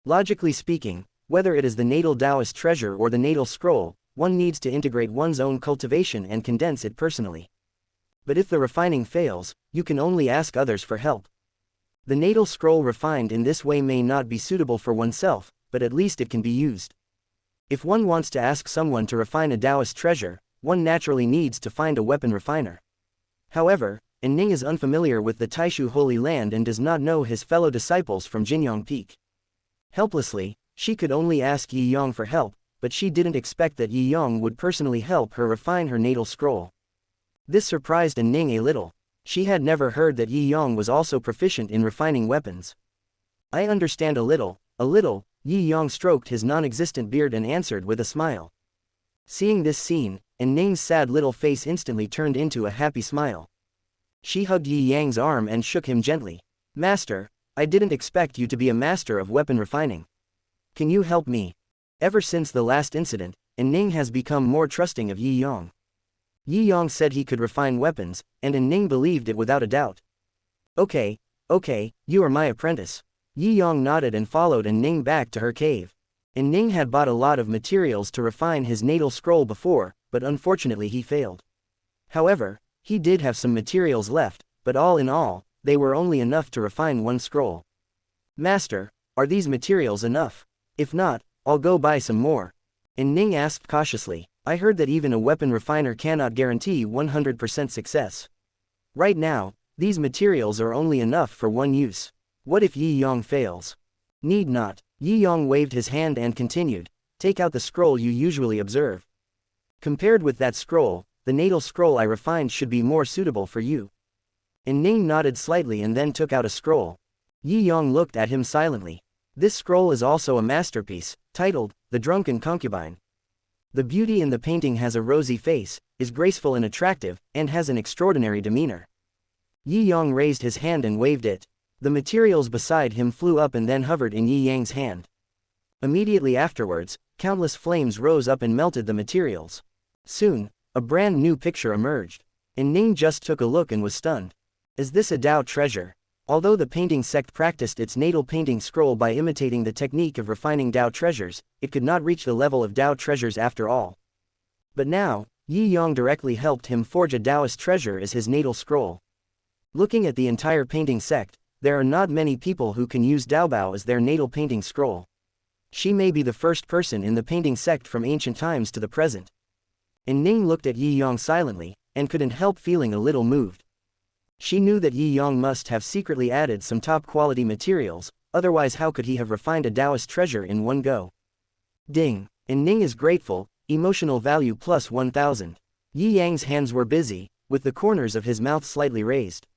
Logically speaking, whether it is the natal Taoist treasure or the natal scroll, one needs to integrate one's own cultivation and condense it personally. But if the refining fails, you can only ask others for help. The natal scroll refined in this way may not be suitable for oneself, but at least it can be used. If one wants to ask someone to refine a Taoist treasure, one naturally needs to find a weapon refiner. However, Ning is unfamiliar with the Taishu Holy Land and does not know his fellow disciples from Jinyang Peak. Helplessly, she could only ask Yi Yang for help, but she didn't expect that Yi Yang would personally help her refine her natal scroll. This surprised Ning a little. She had never heard that Yi Yang was also proficient in refining weapons. I understand a little, Yi Yang stroked his non-existent beard and answered with a smile. Seeing this scene, Ning's sad little face instantly turned into a happy smile. She hugged Yi Yang's arm and shook him gently. Master, I didn't expect you to be a master of weapon refining. Can you help me? Ever since the last incident, Ning has become more trusting of Yi Yang. Yi Yang said he could refine weapons, and Ning believed it without a doubt. Okay, you are my apprentice. Yi Yang nodded and followed Ning back to her cave. Ning had bought a lot of materials to refine his natal scroll before, but unfortunately he failed. However, he did have some materials left, but all in all, they were only enough to refine one scroll. Master, are these materials enough? If not, I'll go buy some more. Ning asked cautiously. I heard that even a weapon refiner cannot guarantee 100% success. Right now, these materials are only enough for one use. What if Yi Yang fails? Need not. Yi Yang waved his hand and continued. Take out the scroll you usually observe. Compared with that scroll, the natal scroll I refined should be more suitable for you. Ning nodded slightly and then took out a scroll. Yi Yang looked at him silently. This scroll is also a masterpiece, titled, The Drunken Concubine. The beauty in the painting has a rosy face, is graceful and attractive, and has an extraordinary demeanor. Yi Yang raised his hand and waved it. The materials beside him flew up and then hovered in Yi Yang's hand. Immediately afterwards, countless flames rose up and melted the materials. Soon, a brand new picture emerged. Ning just took a look and was stunned. Is this a Tao treasure? Although the painting sect practiced its natal painting scroll by imitating the technique of refining Tao treasures, it could not reach the level of Tao treasures after all. But now, Yi Yang directly helped him forge a Taoist treasure as his natal scroll. Looking at the entire painting sect, there are not many people who can use Daobao as their natal painting scroll. She may be the first person in the painting sect from ancient times to the present. Ning looked at Yi Yang silently, and couldn't help feeling a little moved. She knew that Yi Yang must have secretly added some top-quality materials, otherwise how could he have refined a Taoist treasure in one go? Ding! Ning is grateful, emotional value plus 1000. Yi Yang's hands were busy, with the corners of his mouth slightly raised.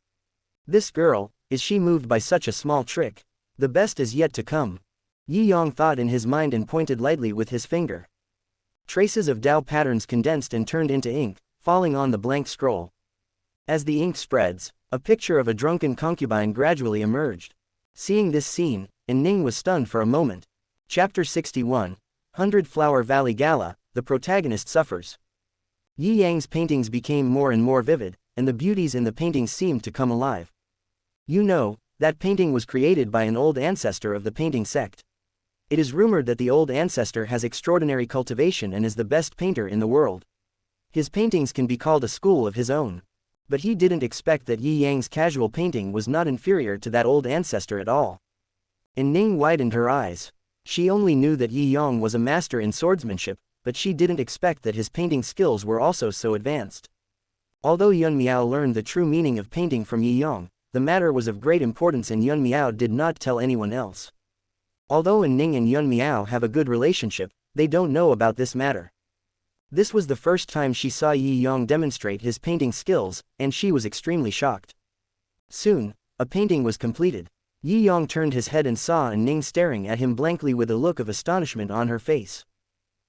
This girl, is she moved by such a small trick? The best is yet to come. Yi Yang thought in his mind and pointed lightly with his finger. Traces of Tao patterns condensed and turned into ink, falling on the blank scroll. As the ink spreads, a picture of a drunken concubine gradually emerged. Seeing this scene, Ning was stunned for a moment. Chapter 61, 100 Flower Valley Gala, the protagonist suffers. Yi Yang's paintings became more and more vivid, and the beauties in the paintings seemed to come alive. You know, That painting was created by an old ancestor of the painting sect. It is rumored that the old ancestor has extraordinary cultivation and is the best painter in the world. His paintings can be called a school of his own. But he didn't expect that Yi Yang's casual painting was not inferior to that old ancestor at all. And Ning widened her eyes. She only knew that Yi Yang was a master in swordsmanship, but she didn't expect that his painting skills were also so advanced. Although Yun Miao learned the true meaning of painting from Yi Yang, the matter was of great importance and Yun Miao did not tell anyone else. Although Ning and Yun Miao have a good relationship, they don't know about this matter. This was the first time she saw Yi Yang demonstrate his painting skills, and she was extremely shocked. Soon, a painting was completed. Yi Yang turned his head and saw Ning staring at him blankly with a look of astonishment on her face.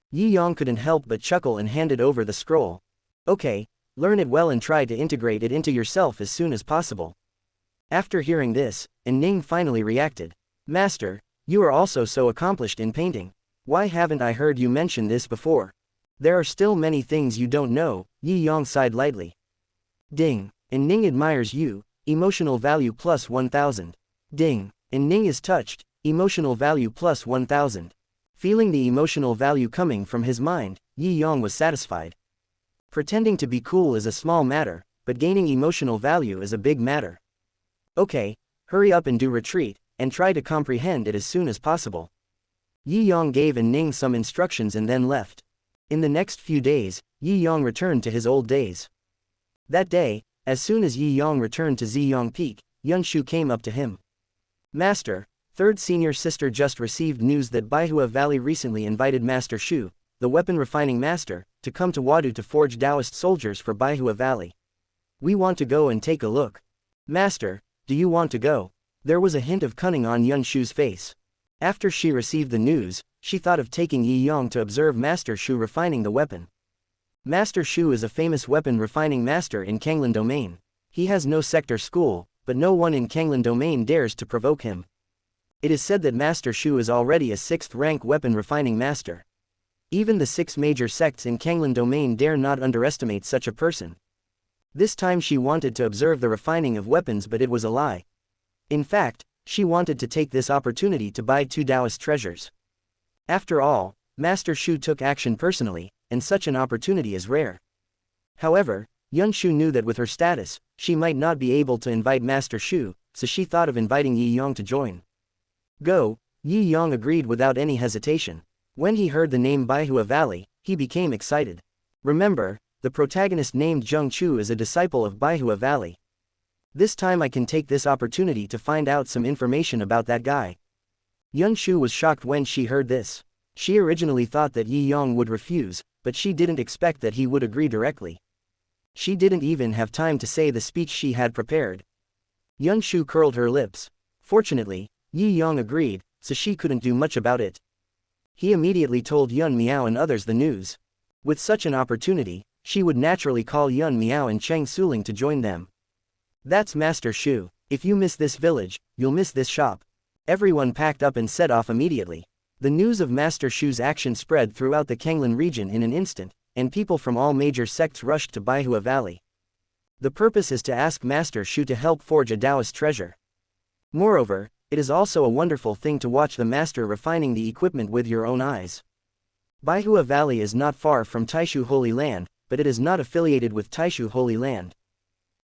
Yi Yang couldn't help but chuckle and handed over the scroll. Okay, learn it well and try to integrate it into yourself as soon as possible. After hearing this, Ning finally reacted. Master, you are also so accomplished in painting. Why haven't I heard you mention this before? There are still many things you don't know, Yi Yang sighed lightly. Ding, Ning admires you, emotional value plus 1000. Ding, Ning is touched, emotional value plus 1000. Feeling the emotional value coming from his mind, Yi Yang was satisfied. Pretending to be cool is a small matter, but gaining emotional value is a big matter. Okay, hurry up and do retreat, and try to comprehend it as soon as possible. Yi Yang gave Ning some instructions and then left. In the next few days, Yi Yang returned to his old days. That day, as soon as Yi Yang returned to Ziyang Peak, Yun Shu came up to him. Master, third senior sister just received news that Baihua Valley recently invited Master Shu, the weapon refining master, to come to Wadu to forge Taoist soldiers for Baihua Valley. We want to go and take a look. Master, do you want to go? There was a hint of cunning on Yun Shu's face. After she received the news, she thought of taking Yi Yang to observe Master Shu refining the weapon. Master Shu is a famous weapon refining master in Kanglan Domain. He has no sector school, but no one in Kanglan Domain dares to provoke him. It is said that Master Shu is already a 6th rank weapon refining master. Even the 6 major sects in Kanglan Domain dare not underestimate such a person. This time she wanted to observe the refining of weapons, but it was a lie. In fact, she wanted to take this opportunity to buy 2 Taoist treasures. After all, Master Shu took action personally, and such an opportunity is rare. However, Yun Shu knew that with her status, she might not be able to invite Master Shu, so she thought of inviting Yi Yang to join. Go, Yi Yang agreed without any hesitation. When he heard the name Baihua Valley, he became excited. Remember, the protagonist named Zheng Chu is a disciple of Baihua Valley. This time I can take this opportunity to find out some information about that guy. Yun Shu was shocked when she heard this. She originally thought that Yi Yang would refuse, but she didn't expect that he would agree directly. She didn't even have time to say the speech she had prepared. Yun Shu curled her lips. Fortunately, Yi Yang agreed, so she couldn't do much about it. He immediately told Yun Miao and others the news. With such an opportunity, she would naturally call Yun Miao and Cheng Suling to join them. That's Master Shu. If you miss this village, you'll miss this shop. Everyone packed up and set off immediately. The news of Master Shu's action spread throughout the Kanglan region in an instant, and people from all major sects rushed to Baihua Valley. The purpose is to ask Master Shu to help forge a Taoist treasure. Moreover, it is also a wonderful thing to watch the master refining the equipment with your own eyes. Baihua Valley is not far from Taishu Holy Land, but it is not affiliated with Taishu Holy Land.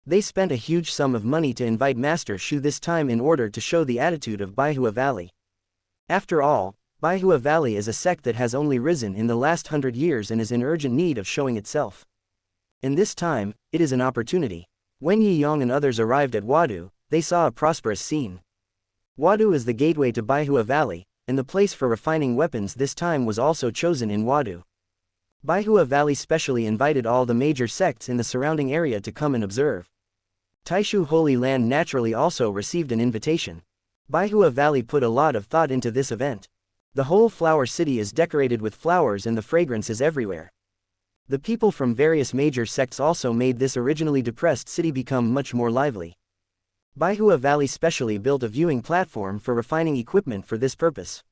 They spent a huge sum of money to invite Master Shu this time in order to show the attitude of Baihua Valley. After all, Baihua Valley is a sect that has only risen in the last 100 years and is in urgent need of showing itself. In this time, it is an opportunity. When Yi Yang and others arrived at Wadu, they saw a prosperous scene. Wadu is the gateway to Baihua Valley, and the place for refining weapons this time was also chosen in Wadu. Baihua Valley specially invited all the major sects in the surrounding area to come and observe. Taishu Holy Land naturally also received an invitation. Baihua Valley put a lot of thought into this event. The whole flower city is decorated with flowers and the fragrance is everywhere. The people from various major sects also made this originally depressed city become much more lively. Baihua Valley specially built a viewing platform for refining equipment for this purpose.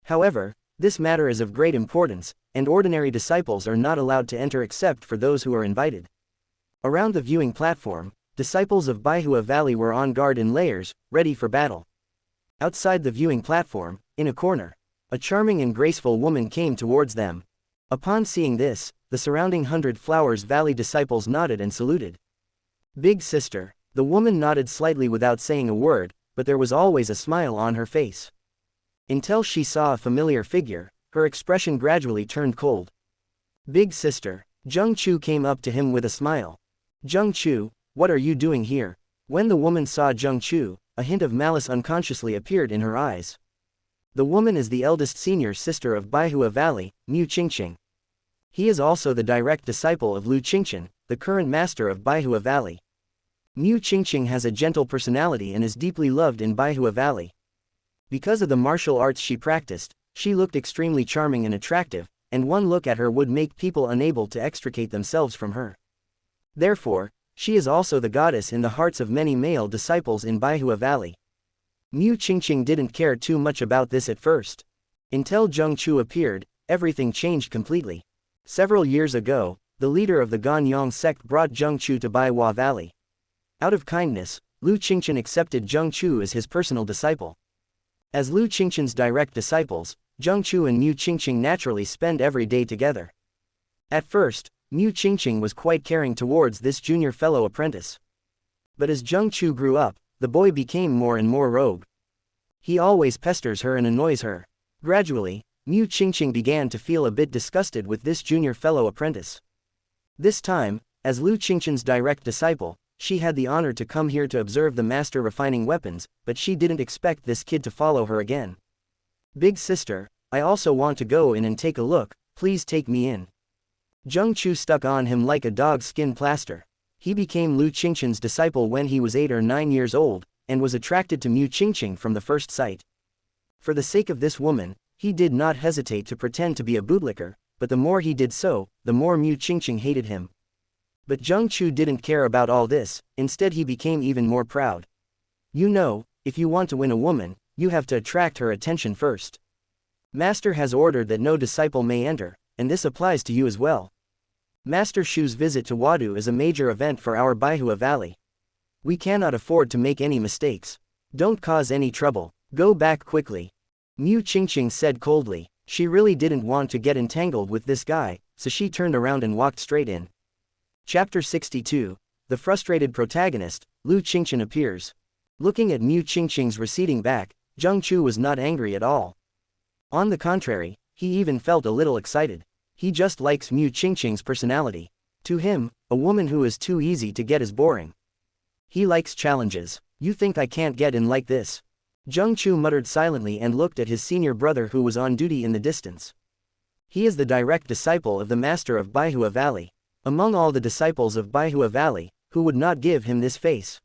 However, this matter is of great importance, and ordinary disciples are not allowed to enter except for those who are invited. Around the viewing platform, Disciples of Baihua Valley were on guard in layers, ready for battle. Outside the viewing platform, in a corner, a charming and graceful woman came towards them. Upon seeing this, the surrounding 100 Flowers Valley disciples nodded and saluted. Big sister. The woman nodded slightly without saying a word, but there was always a smile on her face. Until she saw a familiar figure, her expression gradually turned cold. Big sister. Zheng Chu came up to him with a smile. Zheng Chu, what are you doing here? When the woman saw Zheng Chu, a hint of malice unconsciously appeared in her eyes. The woman is the eldest senior sister of Baihua Valley, Mu Qingqing. He is also the direct disciple of Lu Qingqian, the current master of Baihua Valley. Mu Qingqing has a gentle personality and is deeply loved in Baihua Valley. Because of the martial arts she practiced, she looked extremely charming and attractive, and one look at her would make people unable to extricate themselves from her. Therefore, she is also the goddess in the hearts of many male disciples in Baihua Valley. Mu Qingqing didn't care too much about this at first. Until Zheng Chu appeared, everything changed completely. Several years ago, the leader of the Ganyang sect brought Zheng Chu to Baihua Valley. Out of kindness, Lu Qingqian accepted Zheng Chu as his personal disciple. As Lu Qingqian's direct disciples, Zheng Chu and Mu Qingqing naturally spend every day together. At first, Mu Qingqing was quite caring towards this junior fellow apprentice. But as Zheng Chu grew up, the boy became more and more rogue. He always pesters her and annoys her. Gradually, Mu Qingqing began to feel a bit disgusted with this junior fellow apprentice. This time, as Lu Qingqian's direct disciple, she had the honor to come here to observe the master refining weapons, but she didn't expect this kid to follow her again. Big sister, I also want to go in and take a look, please take me in. Zheng Chu stuck on him like a dog's skin plaster. He became Lu Qingqian's disciple when he was 8 or 9 years old, and was attracted to Mu Qingqing from the first sight. For the sake of this woman, he did not hesitate to pretend to be a bootlicker, but the more he did so, the more Mu Qingqing hated him. But Zheng Chu didn't care about all this, instead he became even more proud. You know, if you want to win a woman, you have to attract her attention first. Master has ordered that no disciple may enter, and this applies to you as well. Master Shu's visit to Wadu is a major event for our Baihua Valley. We cannot afford to make any mistakes. Don't cause any trouble, go back quickly. Mu Qingqing said coldly. She really didn't want to get entangled with this guy, so she turned around and walked straight in. Chapter 62. The frustrated protagonist, Lu Qingqian appears. Looking at Mu Qingqing's receding back, Zheng Chu was not angry at all. On the contrary, he even felt a little excited. He just likes Mu Qingqing's personality. To him, a woman who is too easy to get is boring. He likes challenges. You think I can't get in like this? Zheng Chu muttered silently and looked at his senior brother who was on duty in the distance. He is the direct disciple of the master of Baihua Valley. Among all the disciples of Baihua Valley, who would not give him this face?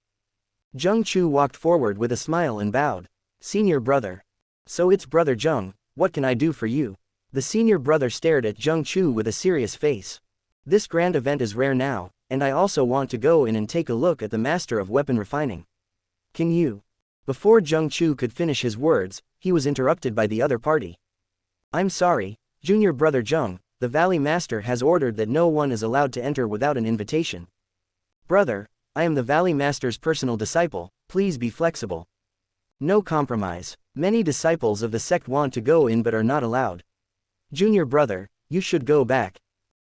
Zheng Chu walked forward with a smile and bowed. Senior brother. So it's brother Zheng, what can I do for you? The senior brother stared at Zheng Chu with a serious face. This grand event is rare now, and I also want to go in and take a look at the master of weapon refining. Can you? Before Zheng Chu could finish his words, he was interrupted by the other party. I'm sorry, junior brother Zheng, the Valley Master has ordered that no one is allowed to enter without an invitation. Brother, I am the Valley Master's personal disciple, please be flexible. No compromise. Many disciples of the sect want to go in but are not allowed. Junior brother, you should go back.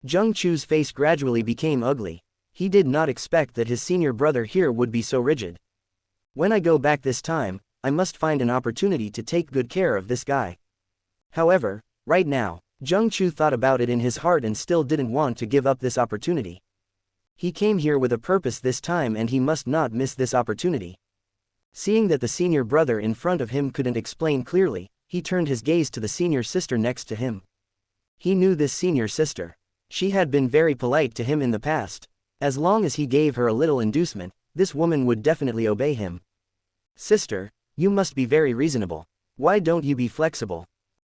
Zheng Chu's face gradually became ugly. He did not expect that his senior brother here would be so rigid. When I go back this time, I must find an opportunity to take good care of this guy. However, right now, Zheng Chu thought about it in his heart and still didn't want to give up this opportunity. He came here with a purpose this time and he must not miss this opportunity. Seeing that the senior brother in front of him couldn't explain clearly, he turned his gaze to the senior sister next to him. He knew this senior sister. She had been very polite to him in the past. As long as he gave her a little inducement, this woman would definitely obey him. Sister, you must be very reasonable. Why don't you be flexible?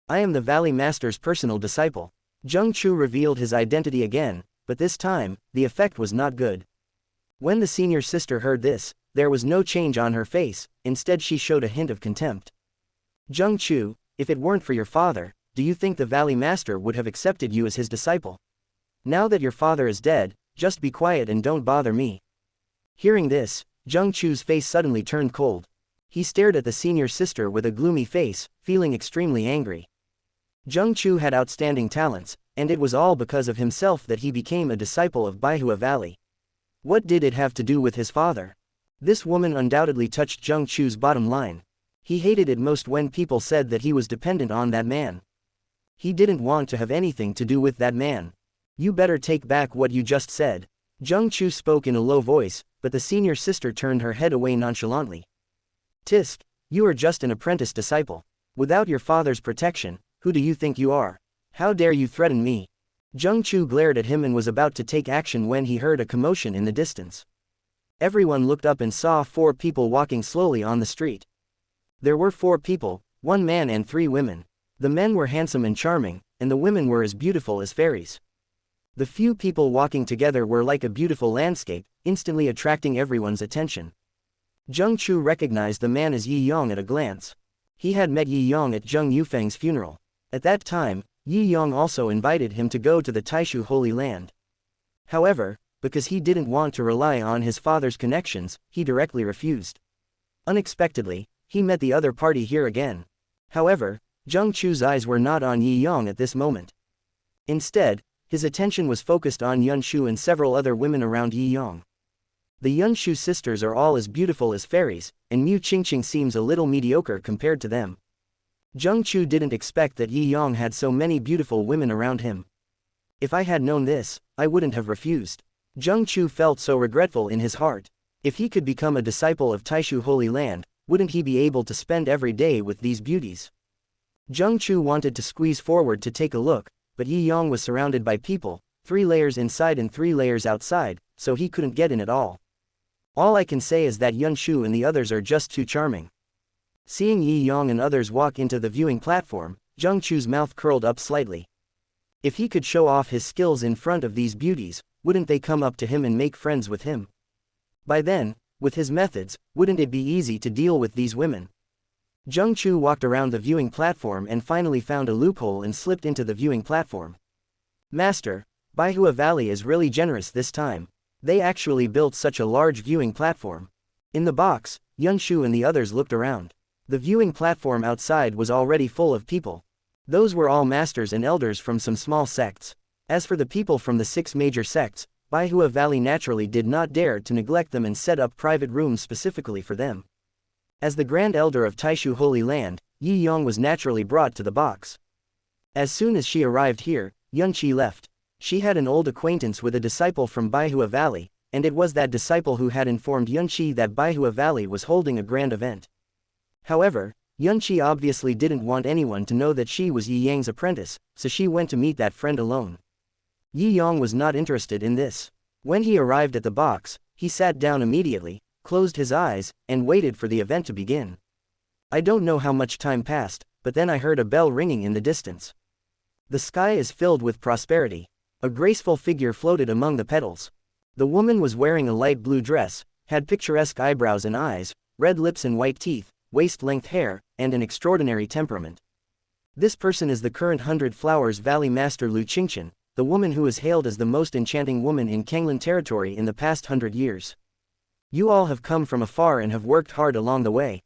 I am the Valley Master's personal disciple. Zheng Chu revealed his identity again, but this time, the effect was not good. When the senior sister heard this, there was no change on her face, instead she showed a hint of contempt. Zheng Chu, if it weren't for your father, do you think the Valley Master would have accepted you as his disciple? Now that your father is dead, just be quiet and don't bother me. Hearing this, Zheng Chu's face suddenly turned cold. He stared at the senior sister with a gloomy face, feeling extremely angry. Zheng Chu had outstanding talents, and it was all because of himself that he became a disciple of Baihua Valley. What did it have to do with his father? This woman undoubtedly touched Zheng Chu's bottom line. He hated it most when people said that he was dependent on that man. He didn't want to have anything to do with that man. You better take back what you just said. Zheng Chu spoke in a low voice, but the senior sister turned her head away nonchalantly. Tisk, you are just an apprentice disciple. Without your father's protection, who do you think you are? How dare you threaten me? Zheng Chu glared at him and was about to take action when he heard a commotion in the distance. Everyone looked up and saw 4 people walking slowly on the street. There were 4 people, 1 man and 3 women. The men were handsome and charming, and the women were as beautiful as fairies. The few people walking together were like a beautiful landscape, instantly attracting everyone's attention. Zheng Chu recognized the man as Yi Yong at a glance. He had met Yi Yong at Zheng Yufeng's funeral. At that time, Yi Yong also invited him to go to the Taishu Holy Land. However, because he didn't want to rely on his father's connections, he directly refused. Unexpectedly, he met the other party here again. However, Zheng Chu's eyes were not on Yi Yong at this moment. Instead, his attention was focused on Yun Shu and several other women around Yi Yong. The Yun Shu sisters are all as beautiful as fairies, and Mu Qingqing seems a little mediocre compared to them. Zheng Chu didn't expect that Yi Yong had so many beautiful women around him. If I had known this, I wouldn't have refused. Zheng Chu felt so regretful in his heart. If he could become a disciple of Taishu Holy Land, wouldn't he be able to spend every day with these beauties? Zheng Chu wanted to squeeze forward to take a look, but Yi Yong was surrounded by people, 3 layers inside and 3 layers outside, so he couldn't get in at all. All I can say is that Yun Shu and the others are just too charming. Seeing Yi Yong and others walk into the viewing platform, Zheng Chu's mouth curled up slightly. If he could show off his skills in front of these beauties, wouldn't they come up to him and make friends with him? By then, with his methods, wouldn't it be easy to deal with these women? Zheng Chu walked around the viewing platform and finally found a loophole and slipped into the viewing platform. Master, Baihua Valley is really generous this time. They actually built such a large viewing platform. In the box, Yun Shu and the others looked around. The viewing platform outside was already full of people. Those were all masters and elders from some small sects. As for the people from the 6 major sects, Baihua Valley naturally did not dare to neglect them and set up private rooms specifically for them. As the Grand Elder of Taishu Holy Land, Yi Yong was naturally brought to the box. As soon as she arrived here, Yun Qi left. She had an old acquaintance with a disciple from Baihua Valley, and it was that disciple who had informed Yun Qi that Baihua Valley was holding a grand event. However, Yun Qi obviously didn't want anyone to know that she was Yi Yang's apprentice, so she went to meet that friend alone. Yi Yong was not interested in this. When he arrived at the box, he sat down immediately, closed his eyes, and waited for the event to begin. I don't know how much time passed, but then I heard a bell ringing in the distance. The sky is filled with prosperity. A graceful figure floated among the petals. The woman was wearing a light blue dress, had picturesque eyebrows and eyes, red lips and white teeth, waist-length hair, and an extraordinary temperament. This person is the current 100 Flowers Valley Master Lu Qingqian, the woman who is hailed as the most enchanting woman in Kanglan territory in the past 100 years. You all have come from afar and have worked hard along the way.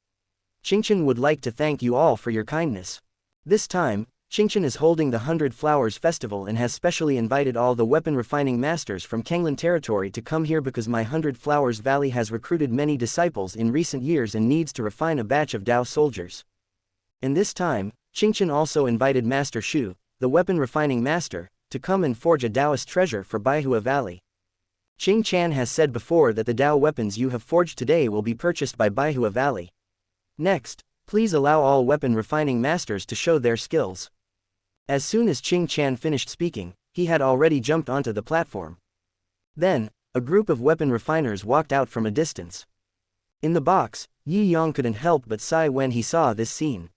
Qingqian would like to thank you all for your kindness. This time, Qingqian is holding the 100 Flowers Festival and has specially invited all the weapon refining masters from Kanglan territory to come here because my 100 Flowers Valley has recruited many disciples in recent years and needs to refine a batch of Dao soldiers. In this time, Qingqian also invited Master Shu, the weapon refining master, to come and forge a Daoist treasure for Baihua Valley. Qing Chan has said before that the Dao weapons you have forged today will be purchased by Baihua Valley. Next, please allow all weapon refining masters to show their skills. As soon as Qing Chan finished speaking, he had already jumped onto the platform. Then, a group of weapon refiners walked out from a distance. In the box, Yi Yong couldn't help but sigh when he saw this scene.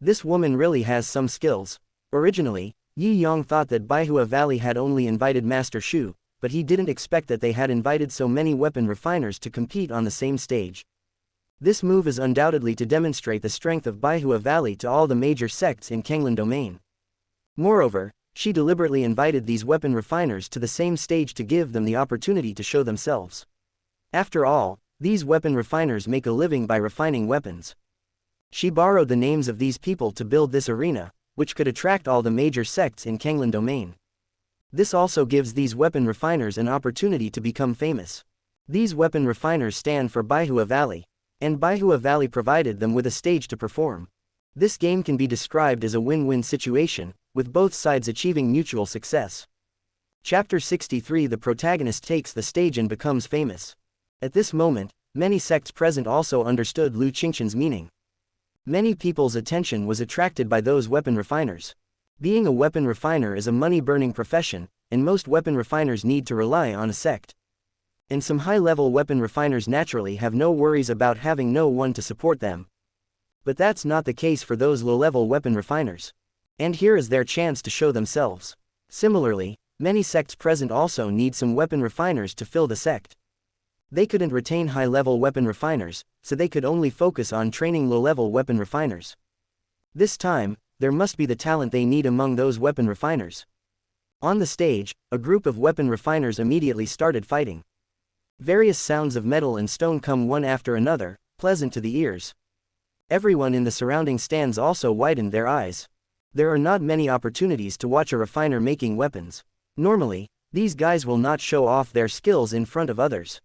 This woman really has some skills. Originally, Yi Yong thought that Baihua Valley had only invited Master Shu, but he didn't expect that they had invited so many weapon refiners to compete on the same stage. This move is undoubtedly to demonstrate the strength of Baihua Valley to all the major sects in Kanglan domain. Moreover, she deliberately invited these weapon refiners to the same stage to give them the opportunity to show themselves. After all, these weapon refiners make a living by refining weapons. She borrowed the names of these people to build this arena, which could attract all the major sects in Kanglan domain. This also gives these weapon refiners an opportunity to become famous. These weapon refiners stand for Baihua Valley, and Baihua Valley provided them with a stage to perform. This game can be described as a win-win situation, with both sides achieving mutual success. Chapter 63. The protagonist takes the stage and becomes famous. At this moment, many sects present also understood Lu Qingqian's meaning. Many people's attention was attracted by those weapon refiners. Being a weapon refiner is a money-burning profession, and most weapon refiners need to rely on a sect. And some high-level weapon refiners naturally have no worries about having no one to support them. But that's not the case for those low-level weapon refiners. And here is their chance to show themselves. Similarly, many sects present also need some weapon refiners to fill the sect. They couldn't retain high-level weapon refiners, so they could only focus on training low-level weapon refiners. This time, there must be the talent they need among those weapon refiners. On the stage, a group of weapon refiners immediately started fighting. Various sounds of metal and stone come one after another, pleasant to the ears. Everyone in the surrounding stands also widened their eyes. There are not many opportunities to watch a refiner making weapons. Normally, these guys will not show off their skills in front of others.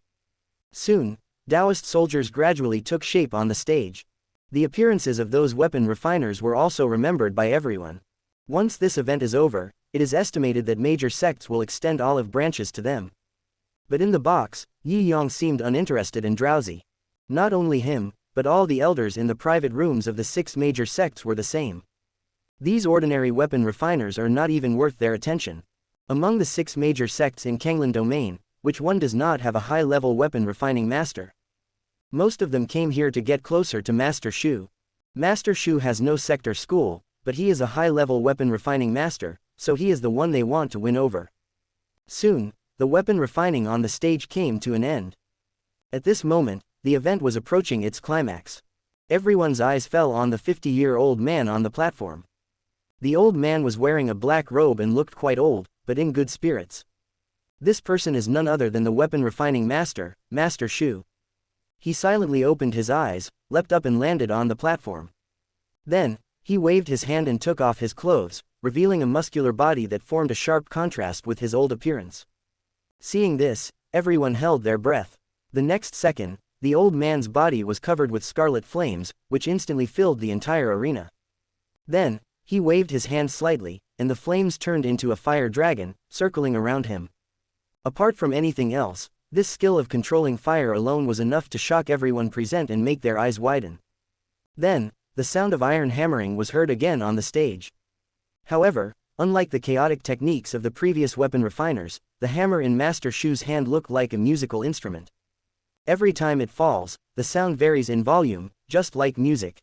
Soon, Taoist soldiers gradually took shape on the stage. The appearances of those weapon refiners were also remembered by everyone. Once this event is over, it is estimated that major sects will extend olive branches to them. But in the box, Yi Yang seemed uninterested and drowsy. Not only him, but all the elders in the private rooms of the 6 major sects were the same. These ordinary weapon refiners are not even worth their attention. Among the 6 major sects in Kanglan domain, which one does not have a high-level weapon refining master? Most of them came here to get closer to Master Shu. Master Shu has no sect or school, but he is a high-level weapon refining master, so he is the one they want to win over. Soon, the weapon refining on the stage came to an end. At this moment, the event was approaching its climax. Everyone's eyes fell on the 50-year-old man on the platform. The old man was wearing a black robe and looked quite old, but in good spirits. This person is none other than the weapon refining master, Master Shu. He silently opened his eyes, leapt up and landed on the platform. Then, he waved his hand and took off his clothes, revealing a muscular body that formed a sharp contrast with his old appearance. Seeing this, everyone held their breath. The next second, the old man's body was covered with scarlet flames, which instantly filled the entire arena. Then, he waved his hand slightly, and the flames turned into a fire dragon, circling around him. Apart from anything else, this skill of controlling fire alone was enough to shock everyone present and make their eyes widen. Then, the sound of iron hammering was heard again on the stage. However, unlike the chaotic techniques of the previous weapon refiners, the hammer in Master Shu's hand looked like a musical instrument. Every time it falls, the sound varies in volume, just like music.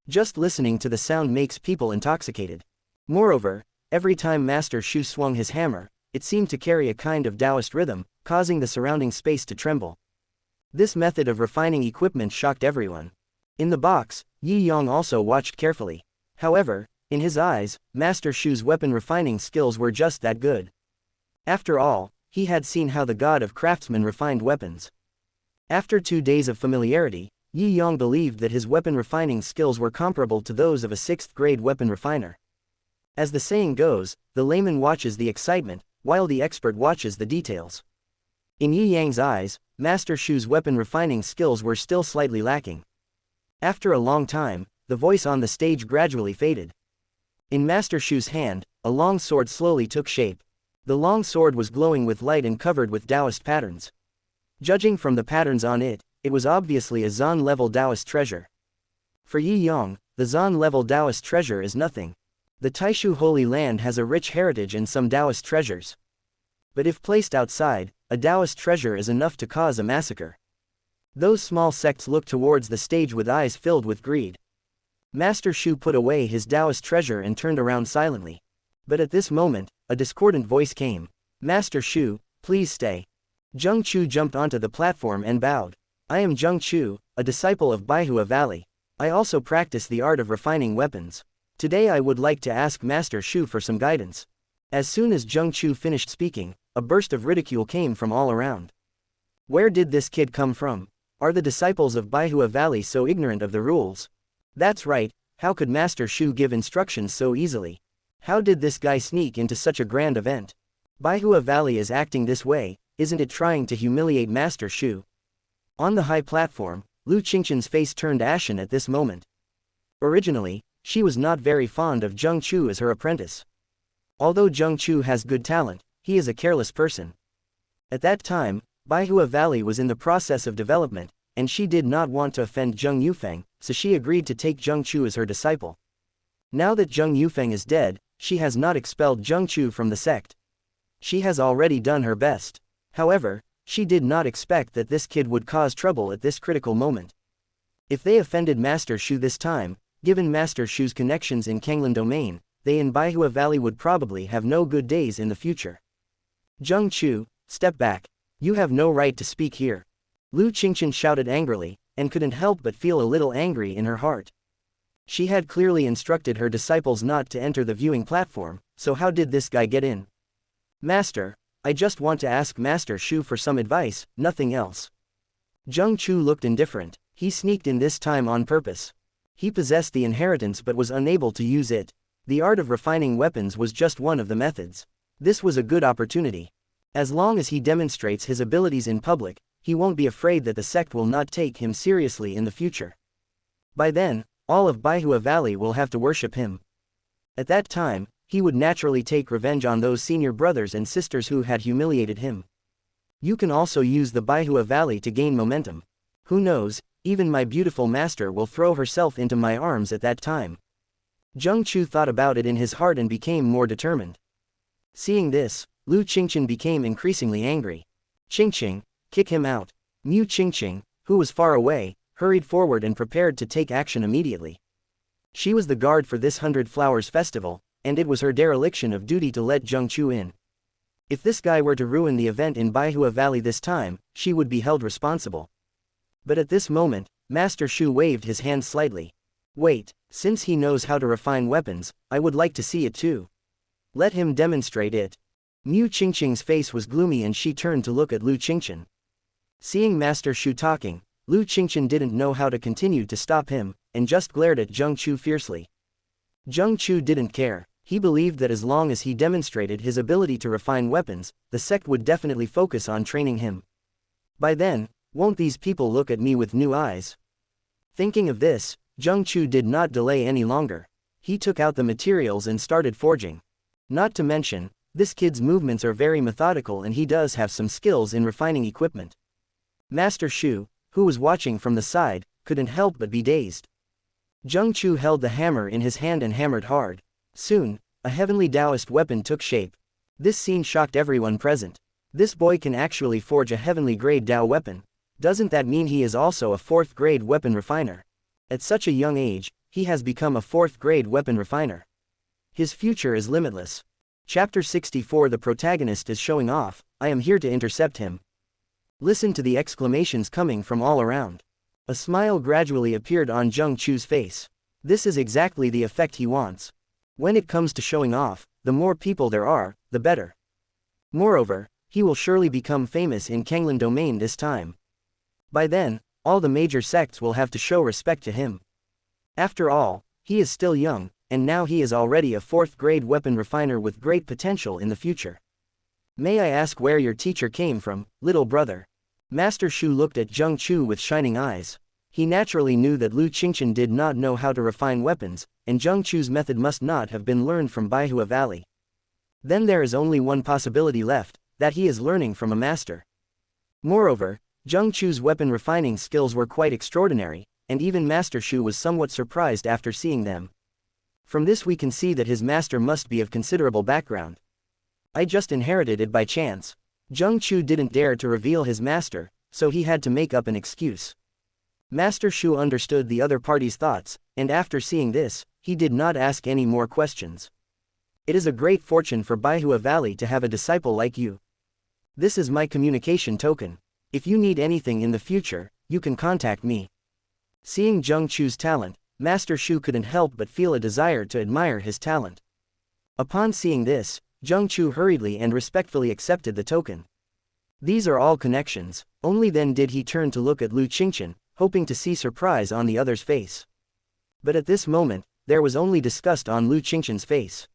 Just listening to the sound makes people intoxicated. Moreover, every time Master Shu swung his hammer, it seemed to carry a kind of Taoist rhythm, causing the surrounding space to tremble. This method of refining equipment shocked everyone. In the box, Yi Yang also watched carefully. However, in his eyes, Master Shu's weapon refining skills were just that good. After all, he had seen how the god of craftsmen refined weapons. After 2 days of familiarity, Yi Yang believed that his weapon refining skills were comparable to those of a 6th-grade weapon refiner. As the saying goes, the layman watches the excitement, while the expert watches the details. In Yi Yang's eyes, Master Shu's weapon refining skills were still slightly lacking. After a long time, the voice on the stage gradually faded. In Master Shu's hand, a long sword slowly took shape. The long sword was glowing with light and covered with Taoist patterns. Judging from the patterns on it, it was obviously a Zan-level Taoist treasure. For Yi Yang, the Zan-level Taoist treasure is nothing. The Taishu Holy Land has a rich heritage and some Taoist treasures. But if placed outside, a Taoist treasure is enough to cause a massacre. Those small sects looked towards the stage with eyes filled with greed. Master Shu put away his Taoist treasure and turned around silently. But at this moment, a discordant voice came. "Master Shu, please stay." Zheng Chu jumped onto the platform and bowed. "I am Zheng Chu, a disciple of Baihua Valley. I also practice the art of refining weapons. Today I would like to ask Master Shu for some guidance." As soon as Zheng Chu finished speaking, a burst of ridicule came from all around. Where did this kid come from? Are the disciples of Baihua Valley so ignorant of the rules? That's right, how could Master Shu give instructions so easily? How did this guy sneak into such a grand event? Baihua Valley is acting this way, isn't it trying to humiliate Master Shu? On the high platform, Lu Qingqian's face turned ashen at this moment. Originally, she was not very fond of Zheng Chu as her apprentice. Although Zheng Chu has good talent, he is a careless person. At that time, Baihua Valley was in the process of development, and she did not want to offend Zheng Yufeng, so she agreed to take Zheng Chu as her disciple. Now that Zheng Yufeng is dead, she has not expelled Zheng Chu from the sect. She has already done her best. However, she did not expect that this kid would cause trouble at this critical moment. If they offended Master Shu this time, given Master Shu's connections in Kanglan domain, they in Baihua Valley would probably have no good days in the future. Zheng Chu, step back. You have no right to speak here. Lu Qingqian shouted angrily, and couldn't help but feel a little angry in her heart. She had clearly instructed her disciples not to enter the viewing platform, so how did this guy get in? Master, I just want to ask Master Shu for some advice, nothing else. Zheng Chu looked indifferent. He sneaked in this time on purpose. He possessed the inheritance but was unable to use it. The art of refining weapons was just one of the methods. This was a good opportunity. As long as he demonstrates his abilities in public, he won't be afraid that the sect will not take him seriously in the future. By then, all of Baihua Valley will have to worship him. At that time, he would naturally take revenge on those senior brothers and sisters who had humiliated him. You can also use the Baihua Valley to gain momentum. Who knows, even my beautiful master will throw herself into my arms at that time. Zheng Chu thought about it in his heart and became more determined. Seeing this, Lu Qingqian became increasingly angry. Qingqing, kick him out. Mu Qingqing, who was far away, hurried forward and prepared to take action immediately. She was the guard for this 100 Flowers festival, and it was her dereliction of duty to let Zheng Chu in. If this guy were to ruin the event in Baihua Valley this time, she would be held responsible. But at this moment, Master Shu waved his hand slightly. Wait, since he knows how to refine weapons, I would like to see it too. Let him demonstrate it. Mu Qingqing's face was gloomy and she turned to look at Lu Qingqian. Seeing Master Shu talking, Lu Qingqian didn't know how to continue to stop him, and just glared at Zheng Chu fiercely. Zheng Chu didn't care. He believed that as long as he demonstrated his ability to refine weapons, the sect would definitely focus on training him. By then, won't these people look at me with new eyes? Thinking of this, Zheng Chu did not delay any longer. He took out the materials and started forging. Not to mention, this kid's movements are very methodical and he does have some skills in refining equipment. Master Shu, who was watching from the side, couldn't help but be dazed. Zheng Chu held the hammer in his hand and hammered hard. Soon, a heavenly Taoist weapon took shape. This scene shocked everyone present. This boy can actually forge a heavenly grade Tao weapon. Doesn't that mean he is also a 4th grade weapon refiner? At such a young age, he has become a 4th grade weapon refiner. His future is limitless. Chapter 64. The protagonist is showing off. I am here to intercept him. Listen to the exclamations coming from all around. A smile gradually appeared on Zheng Chu's face. This is exactly the effect he wants. When it comes to showing off, the more people there are, the better. Moreover, he will surely become famous in Kanglan domain this time. By then, all the major sects will have to show respect to him. After all, he is still young, and now he is already a 4th grade weapon refiner with great potential in the future. May I ask where your teacher came from, little brother? Master Shu looked at Zheng Chu with shining eyes. He naturally knew that Lu Qingqian did not know how to refine weapons, and Zheng Chu's method must not have been learned from Baihua Valley. Then there is only one possibility left, that he is learning from a master. Moreover, Zheng Chu's weapon refining skills were quite extraordinary, and even Master Shu was somewhat surprised after seeing them. From this we can see that his master must be of considerable background. I just inherited it by chance. Zheng Chu didn't dare to reveal his master, so he had to make up an excuse. Master Shu understood the other party's thoughts, and after seeing this, he did not ask any more questions. It is a great fortune for Baihua Valley to have a disciple like you. This is my communication token. If you need anything in the future, you can contact me. Seeing Zheng Chu's talent, Master Shu couldn't help but feel a desire to admire his talent. Upon seeing this, Zheng Chu hurriedly and respectfully accepted the token. These are all connections. Only then did he turn to look at Lu Qingchen, hoping to see surprise on the other's face. But at this moment, there was only disgust on Lu Qingchen's face.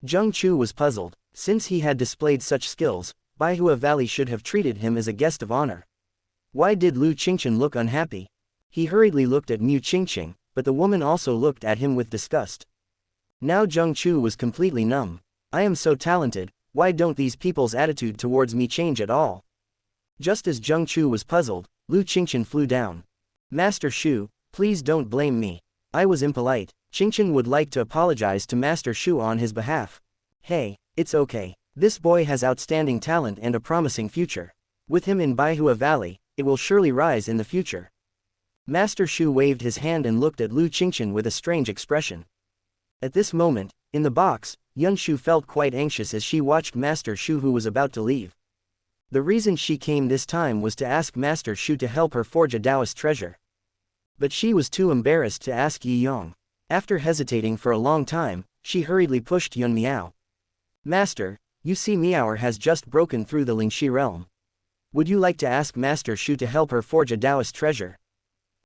Zheng Chu was puzzled. Since he had displayed such skills, Baihua Valley should have treated him as a guest of honor. Why did Lu Qingchen look unhappy? He hurriedly looked at Mu Qingqing, but the woman also looked at him with disgust. Now Zheng Chu was completely numb. I am so talented, why don't these people's attitude towards me change at all? Just as Zheng Chu was puzzled, Lu Qingchen flew down. Master Shu, please don't blame me. I was impolite. Qingchen would like to apologize to Master Shu on his behalf. Hey, it's okay. This boy has outstanding talent and a promising future. With him in Baihua Valley, it will surely rise in the future. Master Shu waved his hand and looked at Lu Qingchen with a strange expression. At this moment, in the box, Yun Shu felt quite anxious as she watched Master Shu, who was about to leave. The reason she came this time was to ask Master Shu to help her forge a Taoist treasure. But she was too embarrassed to ask Yi Yong. After hesitating for a long time, she hurriedly pushed Yun Miao. Master, you see Miao has just broken through the Lingxi realm. Would you like to ask Master Shu to help her forge a Taoist treasure?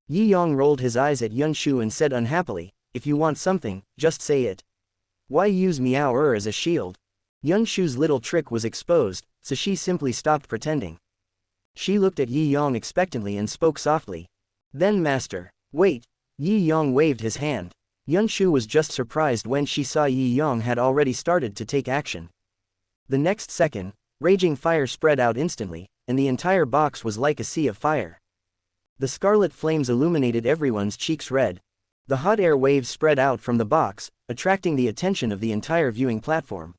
Yi Yong rolled his eyes at Yun Shu and said unhappily, if you want something, just say it. Why use Miao as a shield? Yun Shu's little trick was exposed, so she simply stopped pretending. She looked at Yi Yong expectantly and spoke softly. Then Master, wait. Yi Yong waved his hand. Yun Shu was just surprised when she saw Yi Yong had already started to take action. The next second, raging fire spread out instantly, and the entire box was like a sea of fire. The scarlet flames illuminated everyone's cheeks red. The hot air waves spread out from the box, attracting the attention of the entire viewing platform.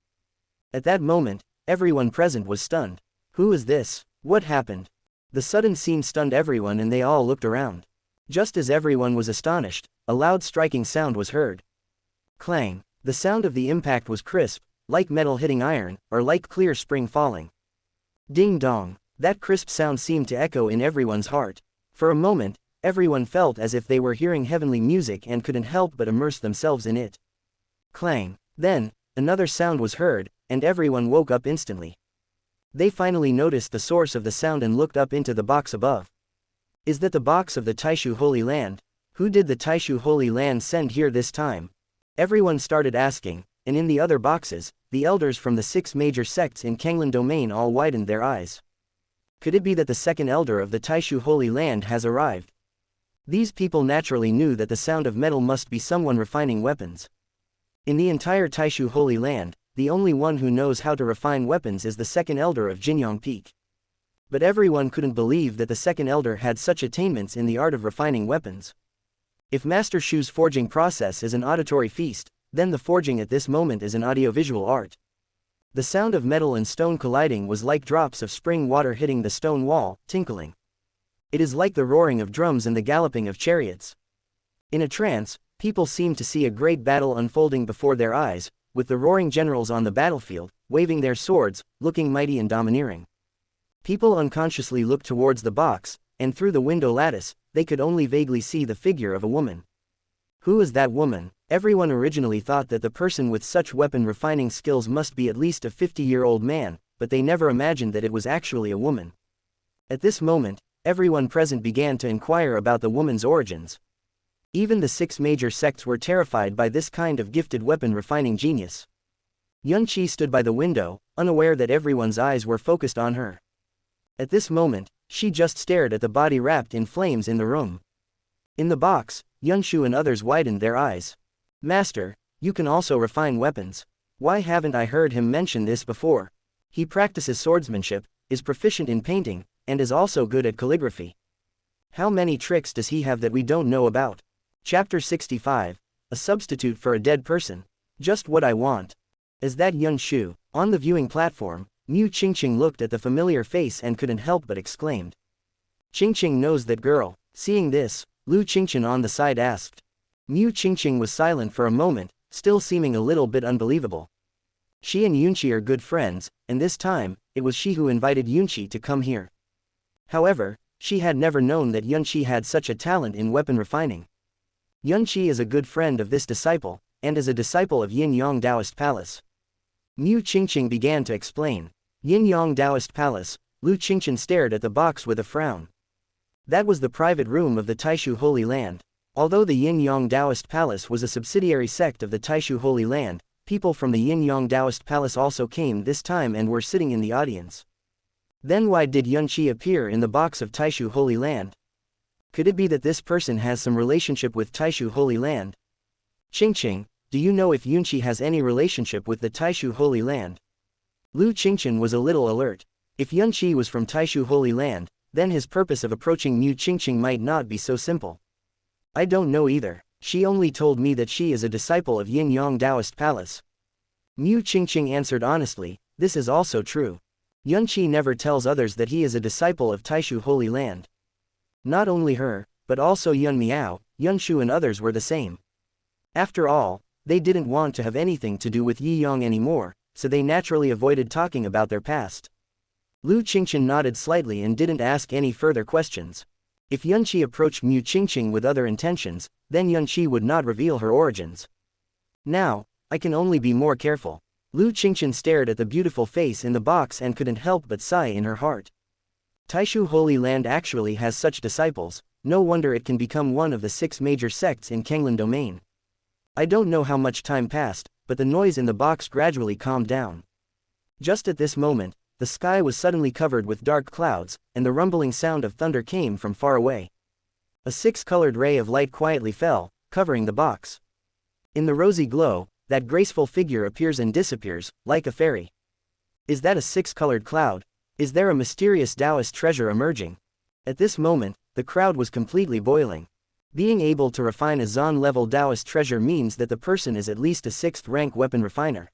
At that moment, everyone present was stunned. Who is this? What happened? The sudden scene stunned everyone and they all looked around. Just as everyone was astonished, a loud striking sound was heard. Clang! The sound of the impact was crisp, like metal hitting iron, or like clear spring falling. Ding dong! That crisp sound seemed to echo in everyone's heart. For a moment, everyone felt as if they were hearing heavenly music and couldn't help but immerse themselves in it. Clang! Then, another sound was heard, and everyone woke up instantly. They finally noticed the source of the sound and looked up into the box above. Is that the box of the Taishu Holy Land? Who did the Taishu Holy Land send here this time? Everyone started asking, and in the other boxes, the elders from the 6 major sects in Kanglan domain all widened their eyes. Could it be that the second elder of the Taishu Holy Land has arrived? These people naturally knew that the sound of metal must be someone refining weapons. In the entire Taishu Holy Land, the only one who knows how to refine weapons is the second elder of Jinyang Peak. But everyone couldn't believe that the second elder had such attainments in the art of refining weapons. If Master Shu's forging process is an auditory feast, then the forging at this moment is an audiovisual art. The sound of metal and stone colliding was like drops of spring water hitting the stone wall, tinkling. It is like the roaring of drums and the galloping of chariots. In a trance, people seemed to see a great battle unfolding before their eyes, with the roaring generals on the battlefield, waving their swords, looking mighty and domineering. People unconsciously looked towards the box, and through the window lattice, they could only vaguely see the figure of a woman. Who is that woman? Everyone originally thought that the person with such weapon refining skills must be at least a 50-year-old man, but they never imagined that it was actually a woman. At this moment, everyone present began to inquire about the woman's origins. Even the 6 major sects were terrified by this kind of gifted weapon refining genius. Yun Qi stood by the window, unaware that everyone's eyes were focused on her. At this moment, she just stared at the body wrapped in flames in the room. In the box, Yun Shu and others widened their eyes. Master, you can also refine weapons. Why haven't I heard him mention this before? He practices swordsmanship, is proficient in painting, and is also good at calligraphy. How many tricks does he have that we don't know about? Chapter 65, a substitute for a dead person. Just what I want. As that Yun Shu, on the viewing platform, Mu Qingqing looked at the familiar face and couldn't help but exclaimed. Qingqing knows that girl. Seeing this, Lu Qingqing on the side asked. Mu Qingqing was silent for a moment, still seeming a little bit unbelievable. She and Yunqi are good friends, and this time, it was she who invited Yunqi to come here. However, she had never known that Yunqi had such a talent in weapon refining. Yunqi is a good friend of this disciple, and is a disciple of Yin Yang Taoist Palace. Mu Qingqing began to explain. Yin Yang Taoist Palace, Lu Qingchen stared at the box with a frown. That was the private room of the Taishu Holy Land. Although the Yin-Yang Taoist Palace was a subsidiary sect of the Taishu Holy Land, people from the Yin-Yang Taoist Palace also came this time and were sitting in the audience. Then why did Yunqi appear in the box of Taishu Holy Land? Could it be that this person has some relationship with Taishu Holy Land? Qingqing, do you know if Yunqi has any relationship with the Taishu Holy Land? Lu Qingchen was a little alert. If Yunqi was from Taishu Holy Land, then his purpose of approaching Mu Qingqing might not be so simple. I don't know either. She only told me that she is a disciple of Yin-Yang Taoist Palace. Mu Qingqing answered honestly, this is also true. Yunqi never tells others that he is a disciple of Taishu Holy Land. Not only her, but also Yun Miao, Yunshu and others were the same. After all, they didn't want to have anything to do with Yi Yang anymore, so they naturally avoided talking about their past. Lu Qingchen nodded slightly and didn't ask any further questions. If Yunqi approached Mu Qingqing with other intentions, then Yunqi would not reveal her origins. Now, I can only be more careful. Lu Qingchen stared at the beautiful face in the box and couldn't help but sigh in her heart. Taishu Holy Land actually has such disciples, no wonder it can become one of the 6 major sects in Kanglan domain. I don't know how much time passed, but the noise in the box gradually calmed down. Just at this moment, the sky was suddenly covered with dark clouds, and the rumbling sound of thunder came from far away. A 6-colored ray of light quietly fell, covering the box. In the rosy glow, that graceful figure appears and disappears, like a fairy. Is that a 6-colored cloud? Is there a mysterious Taoist treasure emerging? At this moment, the crowd was completely boiling. Being able to refine a Zan-level Taoist treasure means that the person is at least a 6th-rank weapon refiner.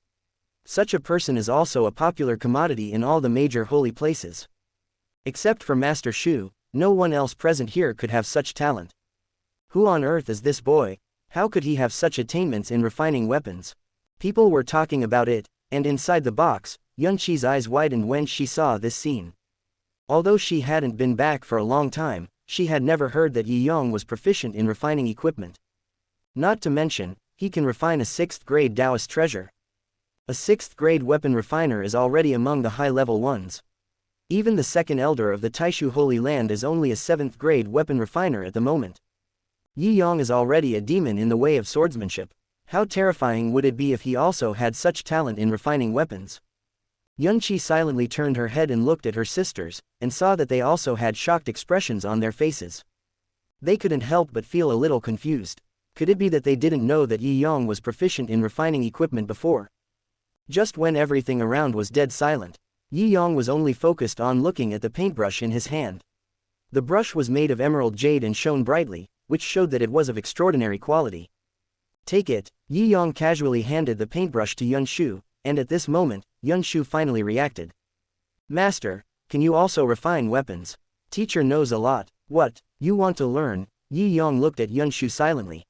Such a person is also a popular commodity in all the major holy places. Except for Master Shu, no one else present here could have such talent. Who on earth is this boy? How could he have such attainments in refining weapons? People were talking about it, and inside the box, Yunqi's eyes widened when she saw this scene. Although she hadn't been back for a long time, she had never heard that Yi Yang was proficient in refining equipment. Not to mention, he can refine a 6th-grade Taoist treasure. A 6th-grade weapon refiner is already among the high-level ones. Even the second elder of the Taishu Holy Land is only a 7th-grade weapon refiner at the moment. Yi Yang is already a demon in the way of swordsmanship. How terrifying would it be if he also had such talent in refining weapons? Yunqi silently turned her head and looked at her sisters, and saw that they also had shocked expressions on their faces. They couldn't help but feel a little confused. Could it be that they didn't know that Yi Yang was proficient in refining equipment before? Just when everything around was dead silent, Yi Yang was only focused on looking at the paintbrush in his hand. The brush was made of emerald jade and shone brightly, which showed that it was of extraordinary quality. Take it, Yi Yang casually handed the paintbrush to Yunshu, and at this moment, Yunshu finally reacted. Master, can you also refine weapons? Teacher knows a lot. What, you want to learn? Yi Yang looked at Yunshu silently.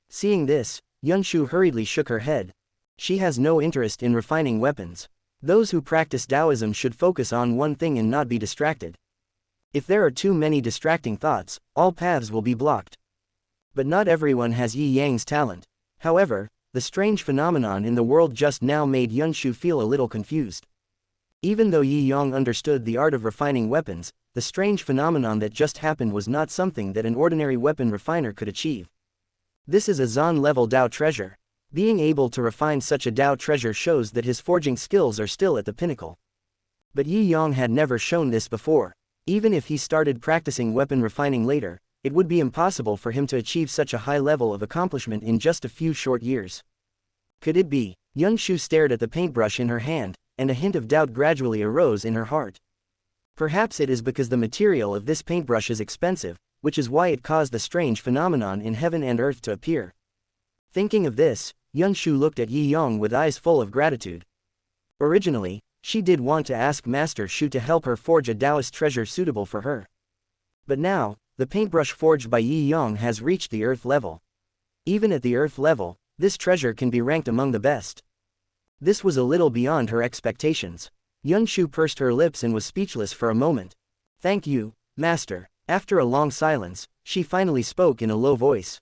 Seeing this, Yunshu hurriedly shook her head. She has no interest in refining weapons. Those who practice Taoism should focus on one thing and not be distracted. If there are too many distracting thoughts, all paths will be blocked. But not everyone has Yi Yang's talent. However, the strange phenomenon in the world just now made Yunshu feel a little confused. Even though Yi Yang understood the art of refining weapons, the strange phenomenon that just happened was not something that an ordinary weapon refiner could achieve. This is a Zan-level Dao treasure. Being able to refine such a Dao treasure shows that his forging skills are still at the pinnacle. But Yi Yang had never shown this before. Even if he started practicing weapon refining later, it would be impossible for him to achieve such a high level of accomplishment in just a few short years. Could it be? Yunshu stared at the paintbrush in her hand, and a hint of doubt gradually arose in her heart. Perhaps it is because the material of this paintbrush is expensive, which is why it caused the strange phenomenon in heaven and earth to appear. Thinking of this, Yunshu looked at Yi Yang with eyes full of gratitude. Originally, she did want to ask Master Shu to help her forge a Taoist treasure suitable for her. But now, the paintbrush forged by Yi Yang has reached the earth level. Even at the earth level, this treasure can be ranked among the best. This was a little beyond her expectations. Yunshu pursed her lips and was speechless for a moment. Thank you, Master. After a long silence, she finally spoke in a low voice.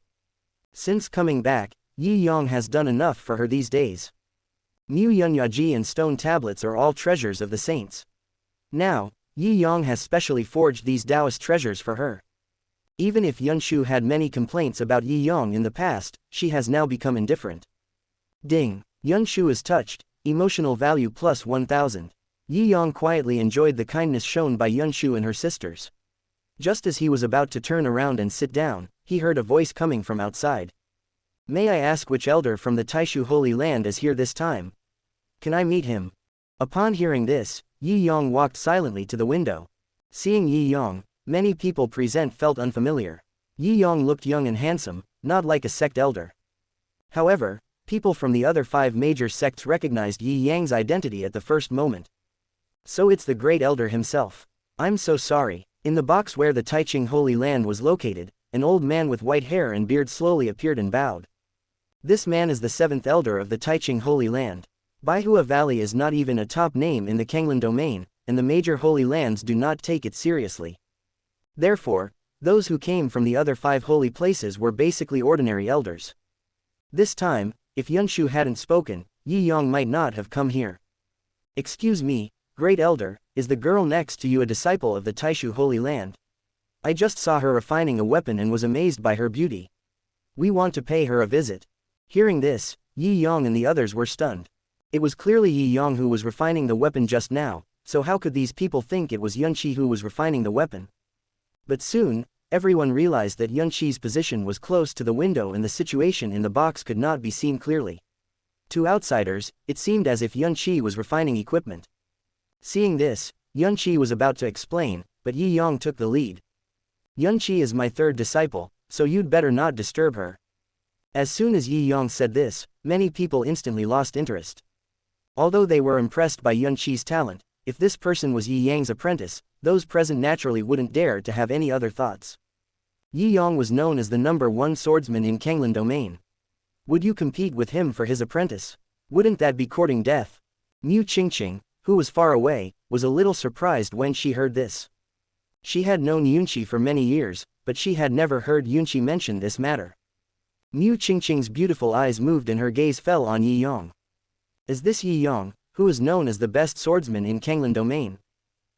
Since coming back, Yi Yang has done enough for her these days. Mu Yunyaji and stone tablets are all treasures of the saints. Now, Yi Yang has specially forged these Taoist treasures for her. Even if Yunshu had many complaints about Yi Yang in the past, she has now become indifferent. Ding. Yunshu is touched, emotional value plus 1000. Yi Yang quietly enjoyed the kindness shown by Yunshu and her sisters. Just as he was about to turn around and sit down, he heard a voice coming from outside. May I ask which elder from the Taishu Holy Land is here this time? Can I meet him? Upon hearing this, Yi Yang walked silently to the window. Seeing Yi Yang, many people present felt unfamiliar. Yi Yang looked young and handsome, not like a sect elder. However, people from the other 5 major sects recognized Yi Yang's identity at the first moment. So it's the great elder himself. I'm so sorry. In the box where the Taiching Holy Land was located, an old man with white hair and beard slowly appeared and bowed. This man is the 7th elder of the Taiching Holy Land. Baihua Valley is not even a top name in the Kanglan domain, and the major holy lands do not take it seriously. Therefore, those who came from the other 5 holy places were basically ordinary elders. This time, if Yunshu hadn't spoken, Yi Yang might not have come here. Excuse me, Great Elder, is the girl next to you a disciple of the Taishu Holy Land? I just saw her refining a weapon and was amazed by her beauty. We want to pay her a visit. Hearing this, Yi Yang and the others were stunned. It was clearly Yi Yang who was refining the weapon just now, so how could these people think it was Yunqi who was refining the weapon? But soon, everyone realized that Yunqi's position was close to the window and the situation in the box could not be seen clearly. To outsiders, it seemed as if Yunqi was refining equipment. Seeing this, Yunqi was about to explain, but Yi Yang took the lead. Yunqi is my 3rd disciple, so you'd better not disturb her. As soon as Yi Yang said this, many people instantly lost interest. Although they were impressed by Yunqi's talent, if this person was Yi Yang's apprentice, those present naturally wouldn't dare to have any other thoughts. Yi Yang was known as the #1 swordsman in Kanglan domain. Would you compete with him for his apprentice? Wouldn't that be courting death? Mu Qingqing, who was far away, was a little surprised when she heard this. She had known Yunqi for many years, but she had never heard Yunqi mention this matter. Mu Qingqing's beautiful eyes moved and her gaze fell on Yi Yang. Is this Yi Yang, who is known as the best swordsman in Kanglan domain?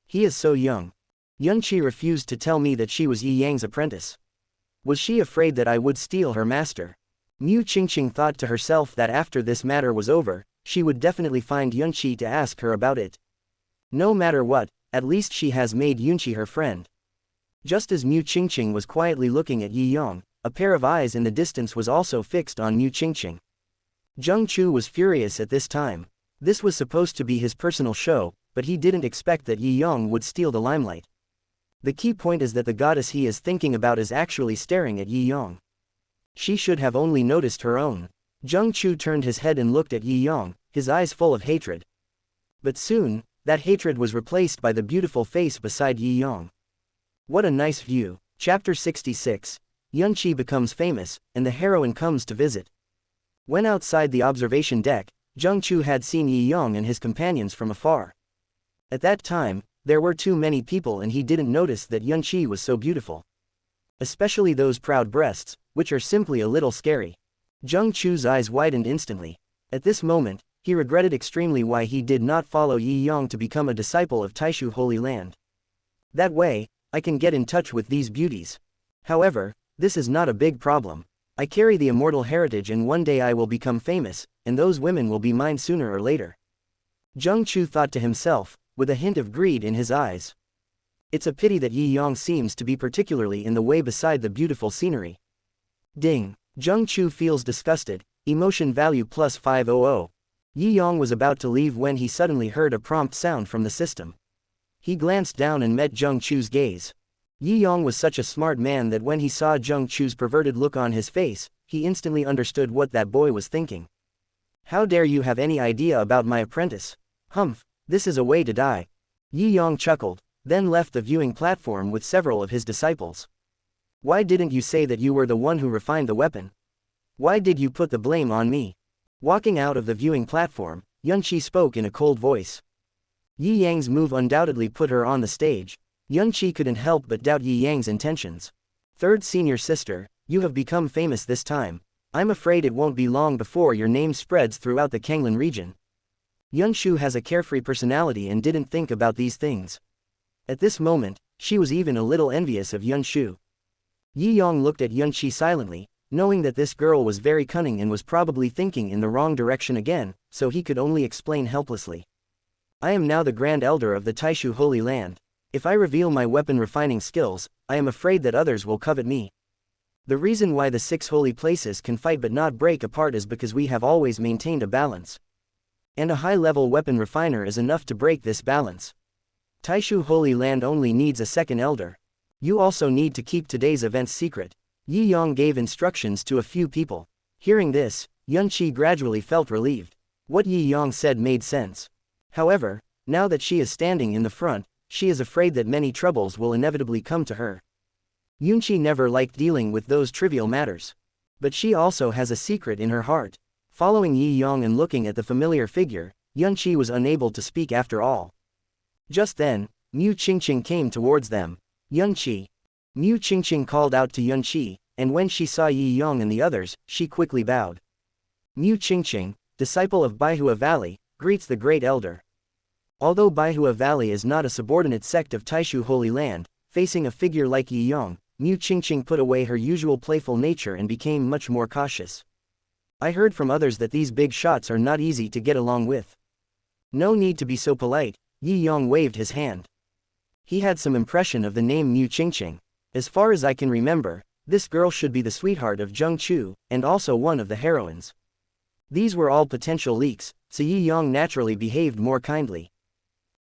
He is so young. Yunqi refused to tell me that she was Yi Yang's apprentice. Was she afraid that I would steal her master? Mu Qingqing thought to herself that after this matter was over, she would definitely find Yunqi to ask her about it. No matter what, at least she has made Yunqi her friend. Just as Mu Qingqing was quietly looking at Yi Yang, a pair of eyes in the distance was also fixed on Mu Qingqing. Zheng Chu was furious at this time. This was supposed to be his personal show, but he didn't expect that Yi Yang would steal the limelight. The key point is that the goddess he is thinking about is actually staring at Yi Yang. She should have only noticed her own. Zheng Chu turned his head and looked at Yi Yang, his eyes full of hatred. But soon, that hatred was replaced by the beautiful face beside Yi Yang. What a nice view. Chapter 66. Yunqi becomes famous, and the heroine comes to visit. When outside the observation deck, Zheng Chu had seen Yi Yang and his companions from afar. At that time, there were too many people and he didn't notice that Yunqi was so beautiful. Especially those proud breasts, which are simply a little scary. Zheng Chu's eyes widened instantly. At this moment, he regretted extremely why he did not follow Yi Yang to become a disciple of Taishu Holy Land. That way, I can get in touch with these beauties. However, this is not a big problem. I carry the immortal heritage and one day I will become famous, and those women will be mine sooner or later. Zheng Chu thought to himself, with a hint of greed in his eyes. It's a pity that Yi Yang seems to be particularly in the way beside the beautiful scenery. Ding. Zheng Chu feels disgusted, emotion value plus 500. Yi Yang was about to leave when he suddenly heard a prompt sound from the system. He glanced down and met Zheng Chu's gaze. Yi Yang was such a smart man that when he saw Zheng Chu's perverted look on his face, he instantly understood what that boy was thinking. How dare you have any idea about my apprentice? Humph, this is a way to die. Yi Yang chuckled, then left the viewing platform with several of his disciples. Why didn't you say that you were the one who refined the weapon? Why did you put the blame on me? Walking out of the viewing platform, Yunqi spoke in a cold voice. Yi Yang's move undoubtedly put her on the stage. Yunqi couldn't help but doubt Yi Yang's intentions. Third senior sister, you have become famous this time. I'm afraid it won't be long before your name spreads throughout the Kanglan region. Yunshu has a carefree personality and didn't think about these things. At this moment, she was even a little envious of Yun Shu. Yi Yong looked at Yun Qi silently, knowing that this girl was very cunning and was probably thinking in the wrong direction again, so he could only explain helplessly. I am now the Grand Elder of the Taishu Holy Land. If I reveal my weapon refining skills, I am afraid that others will covet me. The reason why the 6 holy places can fight but not break apart is because we have always maintained a balance. And a high-level weapon refiner is enough to break this balance. Taishu Holy Land only needs a second elder. You also need to keep today's events secret. Yi Yong gave instructions to a few people. Hearing this, Yun Qi gradually felt relieved. What Yi Yong said made sense. However, now that she is standing in the front, she is afraid that many troubles will inevitably come to her. Yun Qi never liked dealing with those trivial matters. But she also has a secret in her heart. Following Yi Yong and looking at the familiar figure, Yun Qi was unable to speak after all. Just then, Mu Qingqing came towards them. Yun Qi. Mu Qingqing called out to Yun Qi, and when she saw Yi Yong and the others, she quickly bowed. Mu Qingqing, disciple of Baihua Valley, greets the Great Elder. Although Baihua Valley is not a subordinate sect of Taishu Holy Land, facing a figure like Yi Yong, Mu Qingqing put away her usual playful nature and became much more cautious. I heard from others that these big shots are not easy to get along with. No need to be so polite, Yi Yong waved his hand. He had some impression of the name Mu Qingqing. As far as I can remember, this girl should be the sweetheart of Zheng Chu, and also one of the heroines. These were all potential leaks, so Yi Yong naturally behaved more kindly.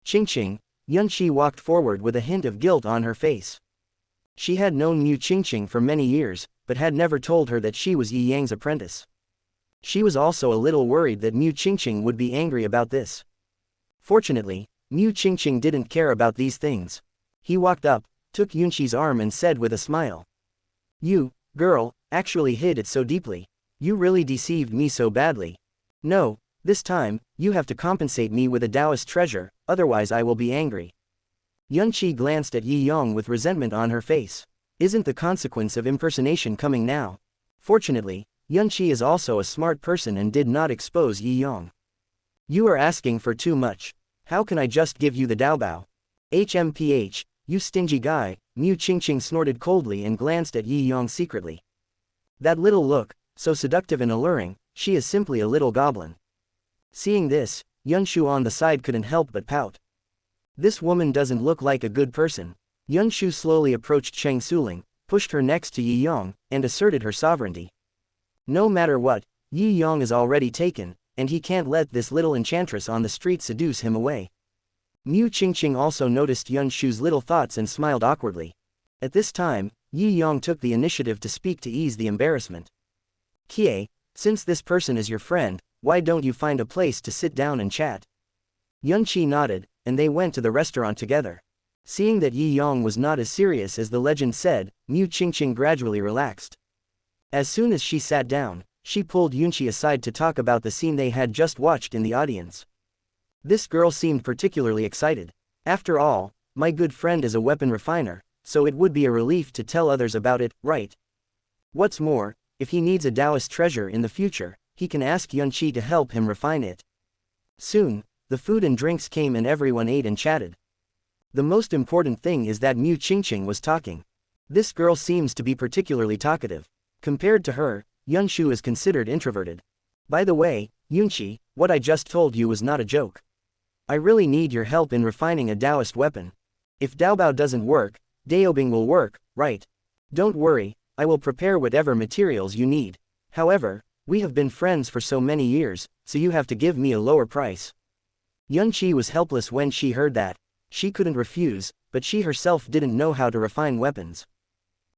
Qingqing, Yun Qi walked forward with a hint of guilt on her face. She had known Mu Qingqing for many years, but had never told her that she was Yi Yang's apprentice. She was also a little worried that Mu Qingqing would be angry about this. Fortunately, Mu Qingqing didn't care about these things. He walked up, took Yun Qi's arm and said with a smile. You, girl, actually hid it so deeply. You really deceived me so badly. No, this time, you have to compensate me with a Taoist treasure, otherwise I will be angry. Yun Qi glanced at Yi Yong with resentment on her face. Isn't the consequence of impersonation coming now? Fortunately, Yun Qi is also a smart person and did not expose Yi Yong. You are asking for too much. How can I just give you the Daobao? HMPH, you stingy guy, Mu Qingqing snorted coldly and glanced at Yi Yong secretly. That little look, so seductive and alluring, she is simply a little goblin. Seeing this, Yun Shu on the side couldn't help but pout. This woman doesn't look like a good person. Yun Shu slowly approached Cheng Suling, pushed her next to Yi Yong, and asserted her sovereignty. No matter what, Yi Yong is already taken, and he can't let this little enchantress on the street seduce him away. Mu Qingqing also noticed Yun Shu's little thoughts and smiled awkwardly. At this time, Yi Yong took the initiative to speak to ease the embarrassment. Kie, since this person is your friend, why don't you find a place to sit down and chat? Yun Qi nodded, and they went to the restaurant together. Seeing that Yi Yong was not as serious as the legend said, Mu Qingqing gradually relaxed. As soon as she sat down, she pulled Yun Qi aside to talk about the scene they had just watched in the audience. This girl seemed particularly excited. After all, my good friend is a weapon refiner, so it would be a relief to tell others about it, right? What's more, if he needs a Taoist treasure in the future, he can ask Yun Qi to help him refine it. Soon, the food and drinks came and everyone ate and chatted. The most important thing is that Mu Qingqing was talking. This girl seems to be particularly talkative. Compared to her, Yun Shu is considered introverted. By the way, Yun Qi, what I just told you was not a joke. I really need your help in refining a Taoist weapon. If Daobao doesn't work, Daobing will work, right? Don't worry, I will prepare whatever materials you need. However, we have been friends for so many years, so you have to give me a lower price. Yun Qi was helpless when she heard that. She couldn't refuse, but she herself didn't know how to refine weapons.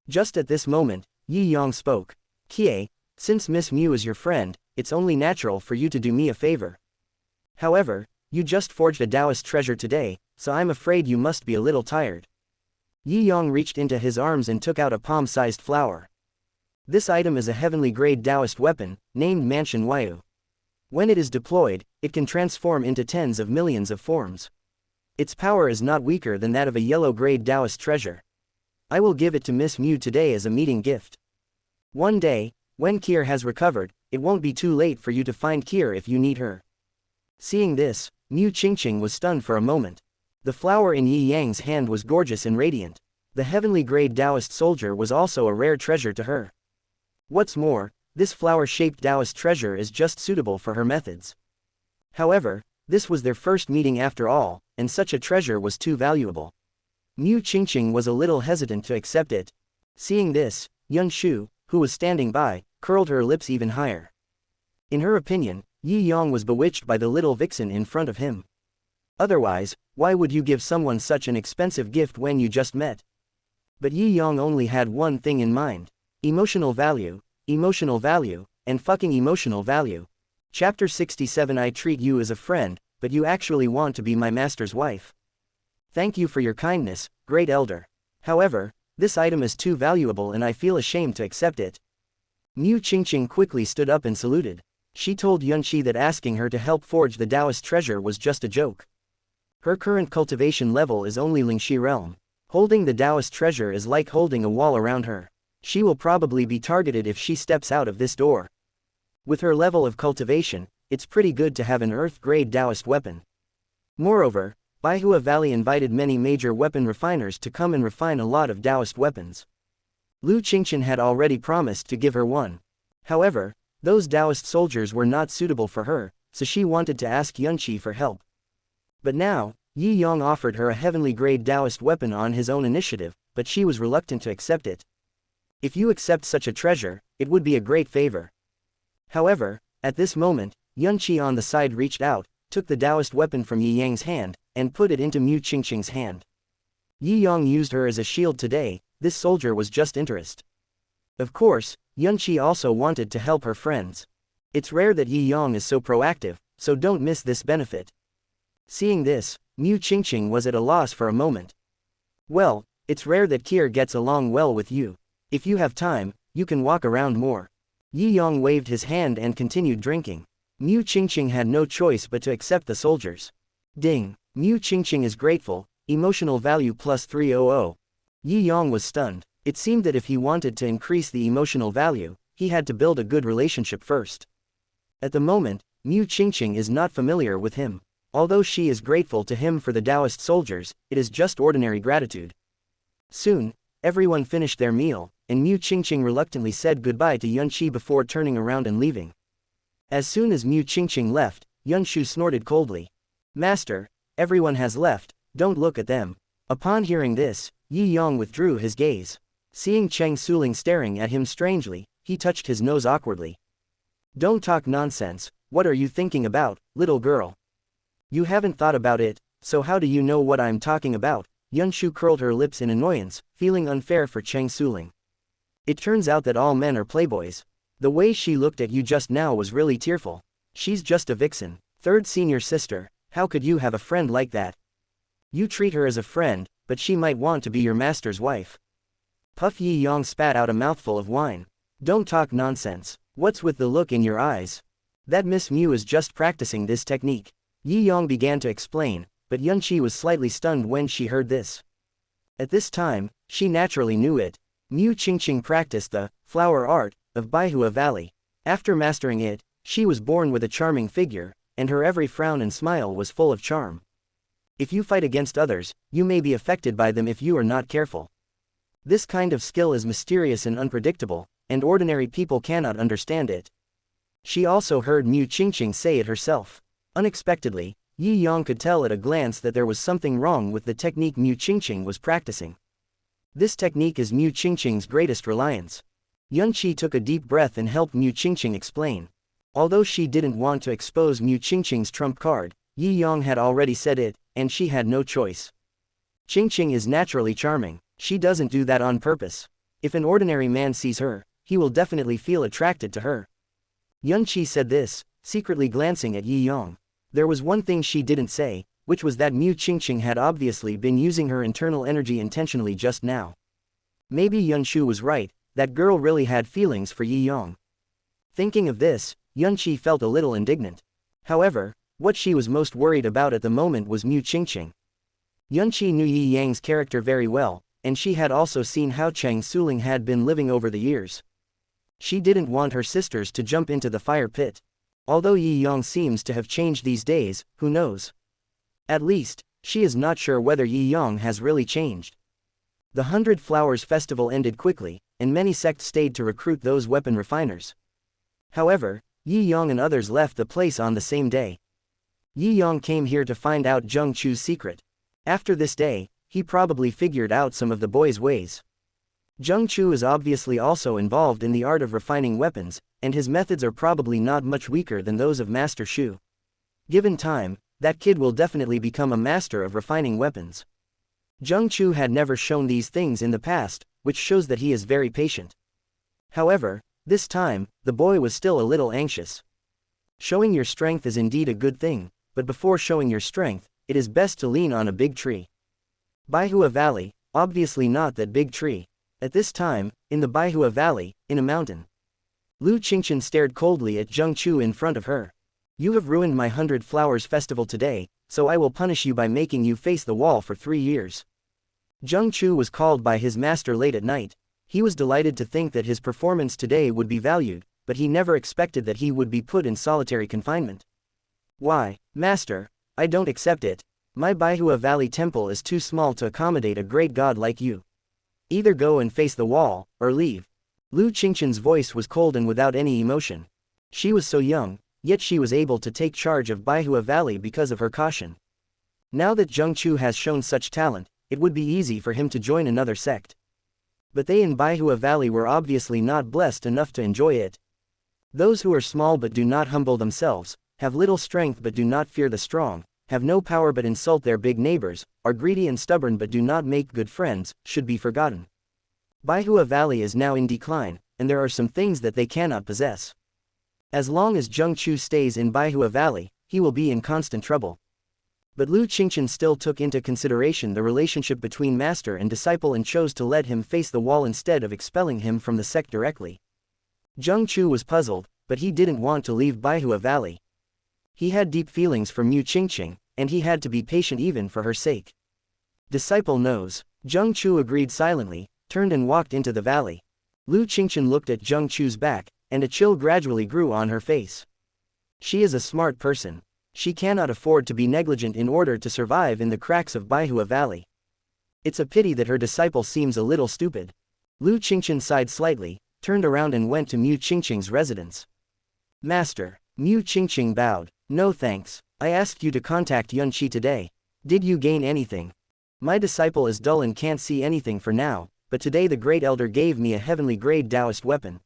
Just at this moment, Yi Yong spoke. Kie, since Miss Mu is your friend, it's only natural for you to do me a favor. However, you just forged a Taoist treasure today, so I'm afraid you must be a little tired. Yi Yong reached into his arms and took out a palm-sized flower. This item is a heavenly grade Taoist weapon, named Mansion Wyu. When it is deployed, it can transform into tens of millions of forms. Its power is not weaker than that of a yellow-grade Taoist treasure. I will give it to Miss Mu today as a meeting gift. One day, when Kier has recovered, it won't be too late for you to find Kier if you need her. Seeing this, Mu Qingqing was stunned for a moment. The flower in Yi Yang's hand was gorgeous and radiant. The heavenly-grade Taoist soldier was also a rare treasure to her. What's more, this flower-shaped Taoist treasure is just suitable for her methods. However, this was their first meeting after all, and such a treasure was too valuable. Mu Qingqing was a little hesitant to accept it. Seeing this, Yun Shu, who was standing by, curled her lips even higher. In her opinion, Yi Yang was bewitched by the little vixen in front of him. Otherwise, why would you give someone such an expensive gift when you just met? But Yi Yang only had one thing in mind. Emotional value, and fucking emotional value. Chapter 67. I treat you as a friend, but you actually want to be my master's wife. Thank you for your kindness, great elder. However, this item is too valuable and I feel ashamed to accept it. Mu Qingqing quickly stood up and saluted. She told Yunqi that asking her to help forge the Taoist treasure was just a joke. Her current cultivation level is only Lingxi realm. Holding the Taoist treasure is like holding a wall around her. She will probably be targeted if she steps out of this door. With her level of cultivation, it's pretty good to have an earth-grade Taoist weapon. Moreover, Baihua Valley invited many major weapon refiners to come and refine a lot of Taoist weapons. Lu Qingqian had already promised to give her one. However, those Taoist soldiers were not suitable for her, so she wanted to ask Yunqi for help. But now, Yi Yang offered her a heavenly-grade Taoist weapon on his own initiative, but she was reluctant to accept it. If you accept such a treasure, it would be a great favor. However, at this moment, Yunqi on the side reached out, took the Taoist weapon from Yi Yang's hand, and put it into Mu Qingqing's hand. Yi Yang used her as a shield today. This soldier was just interested. Of course, Yunqi also wanted to help her friends. It's rare that Yi Yang is so proactive, so don't miss this benefit. Seeing this, Mu Qingqing was at a loss for a moment. Well, it's rare that Kier gets along well with you. If you have time, you can walk around more. Yi Yang waved his hand and continued drinking. Mu Qingqing had no choice but to accept the soldiers. Ding! Mu Qingqing is grateful, emotional value plus 300. Yi Yang was stunned. It seemed that if he wanted to increase the emotional value, he had to build a good relationship first. At the moment, Mu Qingqing is not familiar with him. Although she is grateful to him for the Taoist soldiers, it is just ordinary gratitude. Soon, everyone finished their meal, and Mu Qingqing reluctantly said goodbye to Yunqi before turning around and leaving. As soon as Mu Qingqing left, Yunshu snorted coldly. Master, everyone has left, don't look at them. Upon hearing this, Yi Yang withdrew his gaze. Seeing Cheng Suling staring at him strangely, he touched his nose awkwardly. Don't talk nonsense, what are you thinking about, little girl? You haven't thought about it, so how do you know what I'm talking about? Yunshu curled her lips in annoyance, feeling unfair for Cheng Suling. It turns out that all men are playboys. The way she looked at you just now was really tearful. She's just a vixen, third senior sister, how could you have a friend like that? You treat her as a friend, but she might want to be your master's wife. Puff Yi Yang spat out a mouthful of wine. Don't talk nonsense, what's with the look in your eyes? That Miss Mu is just practicing this technique. Yi Yang began to explain, but Yunqi was slightly stunned when she heard this. At this time, she naturally knew it. Mu Qingqing practiced the flower art of Baihua Valley. After mastering it, she was born with a charming figure, and her every frown and smile was full of charm. If you fight against others, you may be affected by them if you are not careful. This kind of skill is mysterious and unpredictable, and ordinary people cannot understand it. She also heard Mu Qingqing say it herself. Unexpectedly, Yi Yang could tell at a glance that there was something wrong with the technique Mu Qingqing was practicing. This technique is Mu Qingqing's greatest reliance. Yunqi took a deep breath and helped Mu Qingqing explain. Although she didn't want to expose Mu Qingqing's trump card, Yi Yang had already said it, and she had no choice. Qingqing is naturally charming, she doesn't do that on purpose. If an ordinary man sees her, he will definitely feel attracted to her. Yunqi said this, secretly glancing at Yi Yang. There was one thing she didn't say, which was that Mu Qingqing had obviously been using her internal energy intentionally just now. Maybe Yunshu was right, that girl really had feelings for Yi Yang. Thinking of this, Yunqi felt a little indignant. However, what she was most worried about at the moment was Mu Qingqing. Yunqi knew Yi Yang's character very well, and she had also seen how Cheng Suling had been living over the years. She didn't want her sisters to jump into the fire pit. Although Yi Yang seems to have changed these days, who knows? At least, She is not sure whether Yi Yang has really changed. The 100 Flowers Festival ended quickly, and many sects stayed to recruit those weapon refiners. However, Yi Yang and others left the place on the same day. Yi Yang came here to find out Zheng Chu's secret. After this day, he probably figured out some of the boy's ways. Zheng Chu is obviously also involved in the art of refining weapons, and his methods are probably not much weaker than those of Master Shu. Given time, that kid will definitely become a master of refining weapons. Zheng Chu had never shown these things in the past, which shows that he is very patient. However, this time, the boy was still a little anxious. Showing your strength is indeed a good thing, but before showing your strength, it is best to lean on a big tree. Baihua Valley, obviously not that big tree. At this time, in the Baihua Valley, in a mountain. Lu Qingqian stared coldly at Zheng Chu in front of her. You have ruined my 100 Flowers Festival today, so I will punish you by making you face the wall for 3 years. Zheng Chu was called by his master late at night. He was delighted to think that his performance today would be valued, but he never expected that he would be put in solitary confinement. Why, master, I don't accept it. My Baihua Valley temple is too small to accommodate a great god like you. Either go and face the wall, or leave. Lu Qingqian's voice was cold and without any emotion. She was so young, yet she was able to take charge of Baihua Valley because of her caution. Now that Zheng Chu has shown such talent, it would be easy for him to join another sect. But they in Baihua Valley were obviously not blessed enough to enjoy it. Those who are small but do not humble themselves, have little strength but do not fear the strong, have no power but insult their big neighbors, are greedy and stubborn but do not make good friends, should be forgotten. Baihua Valley is now in decline, and there are some things that they cannot possess. As long as Zheng Chu stays in Baihua Valley, he will be in constant trouble. But Lu Qingqian still took into consideration the relationship between master and disciple and chose to let him face the wall instead of expelling him from the sect directly. Zheng Chu was puzzled, but he didn't want to leave Baihua Valley. He had deep feelings for Mu Qingqing, and he had to be patient even for her sake. Disciple knows. Zheng Chu agreed silently, turned and walked into the valley. Lu Qingqian looked at Zheng Chu's back, and a chill gradually grew on her face. She is a smart person. She cannot afford to be negligent in order to survive in the cracks of Baihua Valley. It's a pity that her disciple seems a little stupid. Lu Qingqian sighed slightly, turned around and went to Mu Qingqing's residence. Master. Mu Qingqing bowed. No thanks. I asked you to contact Yun Qi today. Did you gain anything? My disciple is dull and can't see anything for now, but today the Great Elder gave me a heavenly grade Taoist weapon.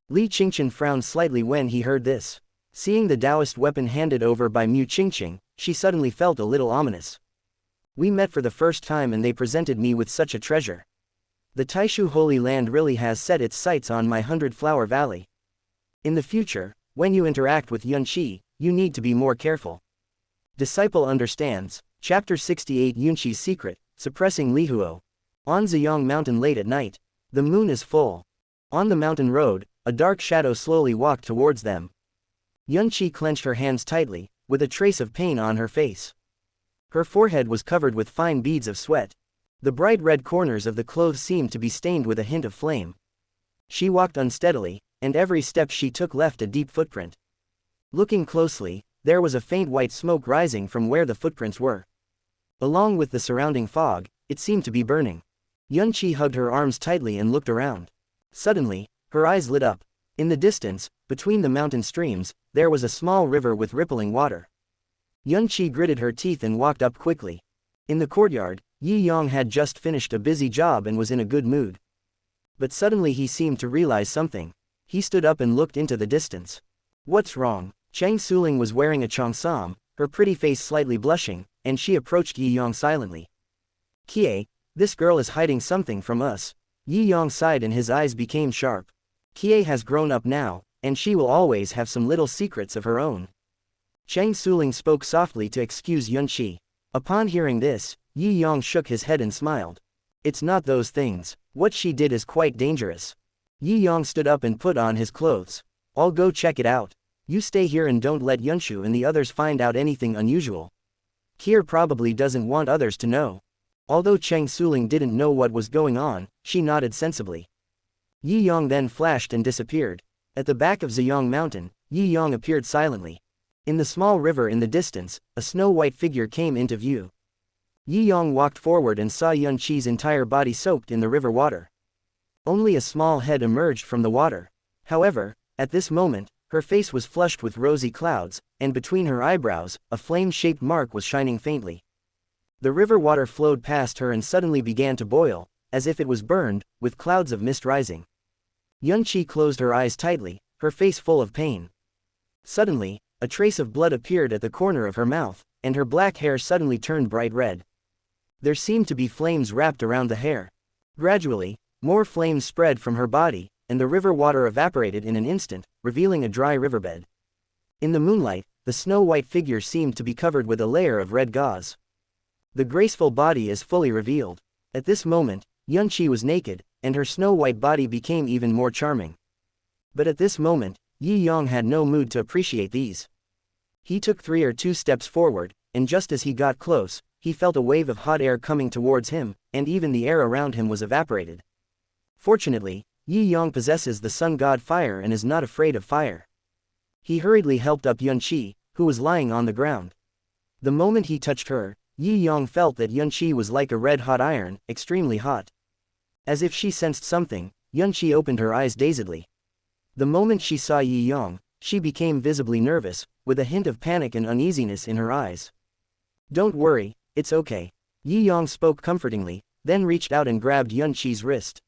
Li Qingqian frowned slightly when he heard this. Seeing the Taoist weapon handed over by Mu Qingqing, she suddenly felt a little ominous. We met for the first time and they presented me with such a treasure. The Taishu Holy Land really has set its sights on my 100-Flower Valley. In the future, when you interact with Yun Qi, you need to be more careful. Disciple understands. Chapter 68 Yun Qi's Secret, Suppressing Lihuo. On Ziyang Mountain late at night. The moon is full. On the mountain road, a dark shadow slowly walked towards them. Yun Qi clenched her hands tightly, with a trace of pain on her face. Her forehead was covered with fine beads of sweat. The bright red corners of the clothes seemed to be stained with a hint of flame. She walked unsteadily, and every step she took left a deep footprint. Looking closely, there was a faint white smoke rising from where the footprints were. Along with the surrounding fog, it seemed to be burning. Yun Qi hugged her arms tightly and looked around. Suddenly, her eyes lit up. In the distance, between the mountain streams, there was a small river with rippling water. Yun Qi gritted her teeth and walked up quickly. In the courtyard, Yi Yang had just finished a busy job and was in a good mood. But suddenly he seemed to realize something. He stood up and looked into the distance. What's wrong? Chang Suling was wearing a cheongsam, her pretty face slightly blushing, and she approached Yi Yang silently. Kie, this girl is hiding something from us. Yi Yang sighed and his eyes became sharp. Kie has grown up now, and she will always have some little secrets of her own. Chang Suling spoke softly to excuse Yun Qi. Upon hearing this, Yi Yang shook his head and smiled. It's not those things. What she did is quite dangerous. Yi Yang stood up and put on his clothes. I'll go check it out. You stay here and don't let Yunshu and the others find out anything unusual. Kier probably doesn't want others to know. Although Cheng Suling didn't know what was going on, she nodded sensibly. Yi Yang then flashed and disappeared. At the back of Ziyang Mountain, Yi Yang appeared silently. In the small river in the distance, a snow-white figure came into view. Yi Yong walked forward and saw Yun Qi's entire body soaked in the river water. Only a small head emerged from the water. However, at this moment, her face was flushed with rosy clouds, and between her eyebrows, a flame-shaped mark was shining faintly. The river water flowed past her and suddenly began to boil, as if it was burned, with clouds of mist rising. Yun Qi closed her eyes tightly, her face full of pain. Suddenly, a trace of blood appeared at the corner of her mouth, and her black hair suddenly turned bright red. There seemed to be flames wrapped around the hair. Gradually, more flames spread from her body, and the river water evaporated in an instant, revealing a dry riverbed. In the moonlight, the snow-white figure seemed to be covered with a layer of red gauze. The graceful body is fully revealed. At this moment, Yun Qi was naked, and her snow-white body became even more charming. But at this moment, Yi Yong had no mood to appreciate these. He took 3 or 2 steps forward, and just as he got close, he felt a wave of hot air coming towards him, and even the air around him was evaporated. Fortunately, Yi Yong possesses the sun god fire and is not afraid of fire. He hurriedly helped up Yun Qi, who was lying on the ground. The moment he touched her, Yi Yong felt that Yun Qi was like a red-hot iron, extremely hot. As if she sensed something, Yun Qi opened her eyes dazedly. The moment she saw Yi Yong, she became visibly nervous, with a hint of panic and uneasiness in her eyes. "Don't worry, it's okay." Yi Yong spoke comfortingly, then reached out and grabbed Yun Qi's wrist.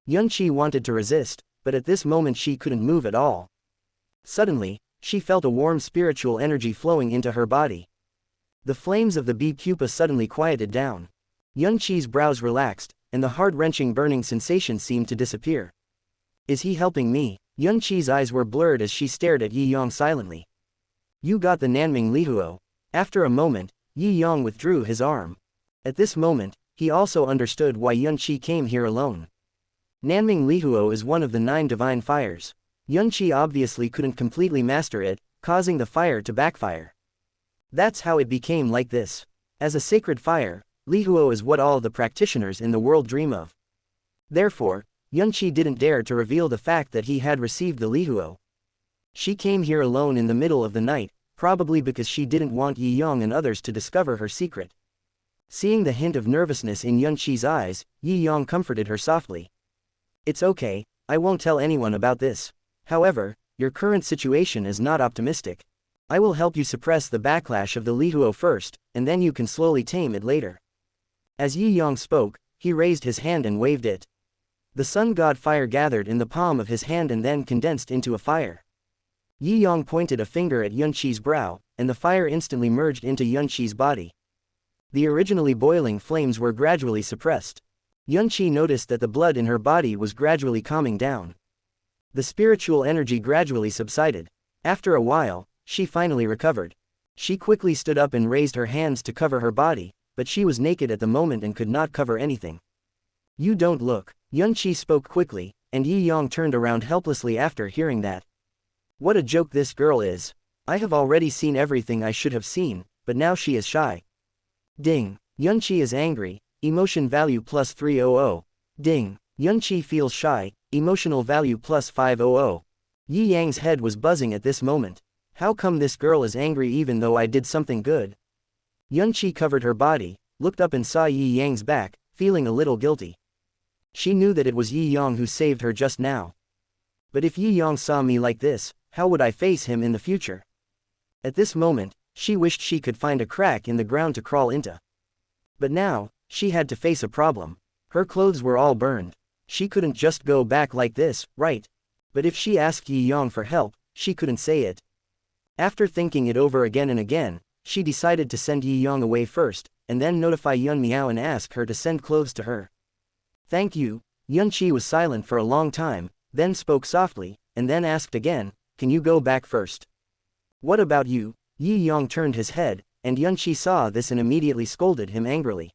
Yun Qi wanted to resist, but at this moment she couldn't move at all. Suddenly, she felt a warm spiritual energy flowing into her body. The flames of the bee pupa suddenly quieted down. Yun Qi's brows relaxed, and the heart-wrenching burning sensation seemed to disappear. "Is he helping me?" Yun Qi's eyes were blurred as she stared at Yi Yong silently. "You got the Nanming Lihuo." After a moment, Yi Yong withdrew his arm. At this moment, he also understood why Yun Qi came here alone. Nanming Lihuo is one of the 9 divine fires. Yun Qi obviously couldn't completely master it, causing the fire to backfire. That's how it became like this. As a sacred fire, Lihuo is what all the practitioners in the world dream of. Therefore, Yun Qi didn't dare to reveal the fact that he had received the Lihuo. She came here alone in the middle of the night, probably because she didn't want Yi Yong and others to discover her secret. Seeing the hint of nervousness in Yun Qi's eyes, Yi Yong comforted her softly. "It's okay, I won't tell anyone about this. However, your current situation is not optimistic. I will help you suppress the backlash of the Lihuo first, and then you can slowly tame it later." As Yi Yong spoke, he raised his hand and waved it. The sun god fire gathered in the palm of his hand and then condensed into a fire. Yi Yong pointed a finger at Yun Qi's brow, and the fire instantly merged into Yun Qi's body. The originally boiling flames were gradually suppressed. Yun Qi noticed that the blood in her body was gradually calming down. The spiritual energy gradually subsided. After a while, she finally recovered. She quickly stood up and raised her hands to cover her body, but she was naked at the moment and could not cover anything. "You don't look." Yun Qi spoke quickly, and Yi Yong turned around helplessly after hearing that. What a joke this girl is. I have already seen everything I should have seen, but now she is shy. Ding. Yun Qi is angry, emotion value plus 300. Ding. Yun Qi feels shy, emotional value plus 500. Yi Yang's head was buzzing at this moment. How come this girl is angry even though I did something good? Yun Qi covered her body, looked up and saw Yi Yang's back, feeling a little guilty. She knew that it was Yi Yong who saved her just now. But if Yi Yong saw me like this, how would I face him in the future? At this moment, she wished she could find a crack in the ground to crawl into. But now, she had to face a problem. Her clothes were all burned. She couldn't just go back like this, right? But if she asked Yi Yong for help, she couldn't say it. After thinking it over again and again, she decided to send Yi Yong away first, and then notify Yun Miao and ask her to send clothes to her. "Thank you." Yun Qi was silent for a long time, then spoke softly, and then asked again, "Can you go back first?" "What about you?" Yi Yong turned his head, and Yun Qi saw this and immediately scolded him angrily.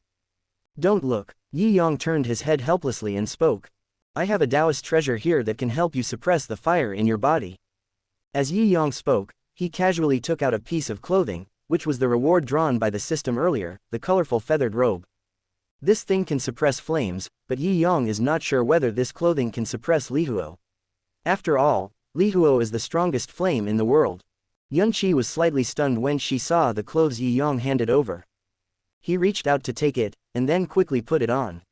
"Don't look." Yi Yong turned his head helplessly and spoke. "I have a Taoist treasure here that can help you suppress the fire in your body." As Yi Yong spoke, he casually took out a piece of clothing, which was the reward drawn by the system earlier, the colorful feathered robe. This thing can suppress flames, but Yi Yong is not sure whether this clothing can suppress Lihuo. After all, Lihuo is the strongest flame in the world. Yun Qi was slightly stunned when she saw the clothes Yi Yong handed over. He reached out to take it, and then quickly put it on.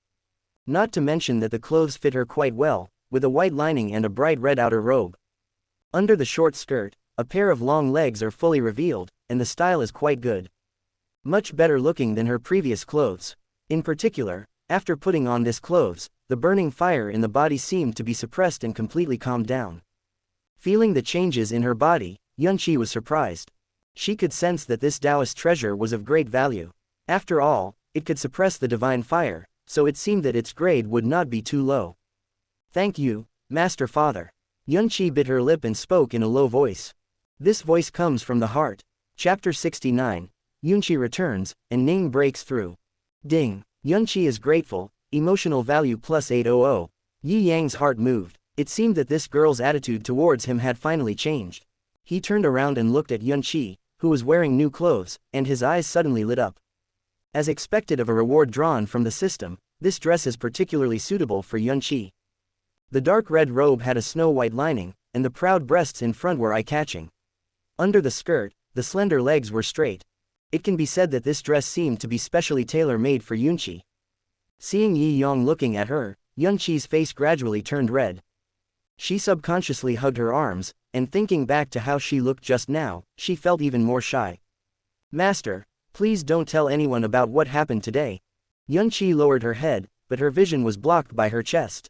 Not to mention that the clothes fit her quite well, with a white lining and a bright red outer robe. Under the short skirt, a pair of long legs are fully revealed, and the style is quite good. Much better looking than her previous clothes. In particular, after putting on this clothes, the burning fire in the body seemed to be suppressed and completely calmed down. Feeling the changes in her body, Yunqi was surprised. She could sense that this Taoist treasure was of great value. After all, it could suppress the divine fire, so it seemed that its grade would not be too low. "Thank you, Master Father." Yunqi bit her lip and spoke in a low voice. This voice comes from the heart. Chapter 69. Yunqi returns, and Ning breaks through. Ding. Yunqi is grateful, emotional value plus 800. Yi Yang's heart moved. It seemed that this girl's attitude towards him had finally changed. He turned around and looked at Yunqi, who was wearing new clothes, and his eyes suddenly lit up. As expected of a reward drawn from the system, this dress is particularly suitable for Yunqi. The dark red robe had a snow-white lining, and the proud breasts in front were eye-catching. Under the skirt, the slender legs were straight. It can be said that this dress seemed to be specially tailor-made for Yunqi. Seeing Yi Yang looking at her, Yunqi's face gradually turned red. She subconsciously hugged her arms, and thinking back to how she looked just now, she felt even more shy. "Master, please don't tell anyone about what happened today." Yunqi lowered her head, but her vision was blocked by her chest.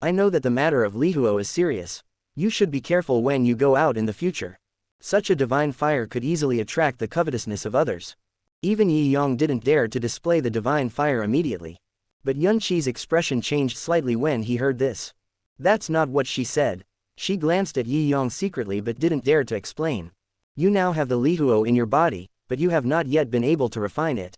"I know that the matter of Lihuo is serious. You should be careful when you go out in the future. Such a divine fire could easily attract the covetousness of others." Even Yi Yang didn't dare to display the divine fire immediately. But Yunqi's expression changed slightly when he heard this. That's not what she said. She glanced at Yi Yang secretly but didn't dare to explain. "You now have the Lihuo in your body, but you have not yet been able to refine it.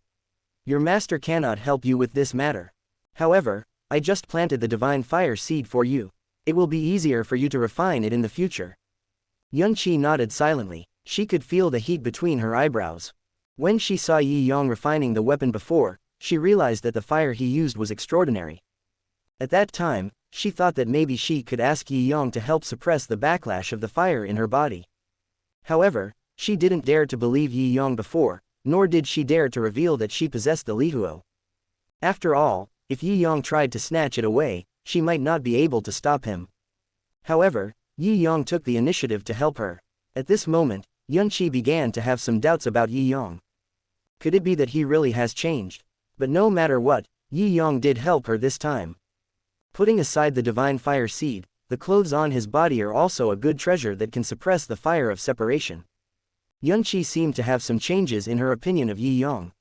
Your master cannot help you with this matter. However, I just planted the divine fire seed for you. It will be easier for you to refine it in the future." Yunqi nodded silently. She could feel the heat between her eyebrows. When she saw Yi Yang refining the weapon before, she realized that the fire he used was extraordinary. At that time, she thought that maybe she could ask Yi Yang to help suppress the backlash of the fire in her body. However, she didn't dare to believe Yi Yang before, nor did she dare to reveal that she possessed the Lihuo. After all, if Yi Yang tried to snatch it away, she might not be able to stop him. However, Yi Yang took the initiative to help her. At this moment, Yunqi began to have some doubts about Yi Yang. Could it be that he really has changed? But no matter what, Yi Yang did help her this time. Putting aside the divine fire seed, the clothes on his body are also a good treasure that can suppress the fire of separation. Yunqi seemed to have some changes in her opinion of Yi Yang.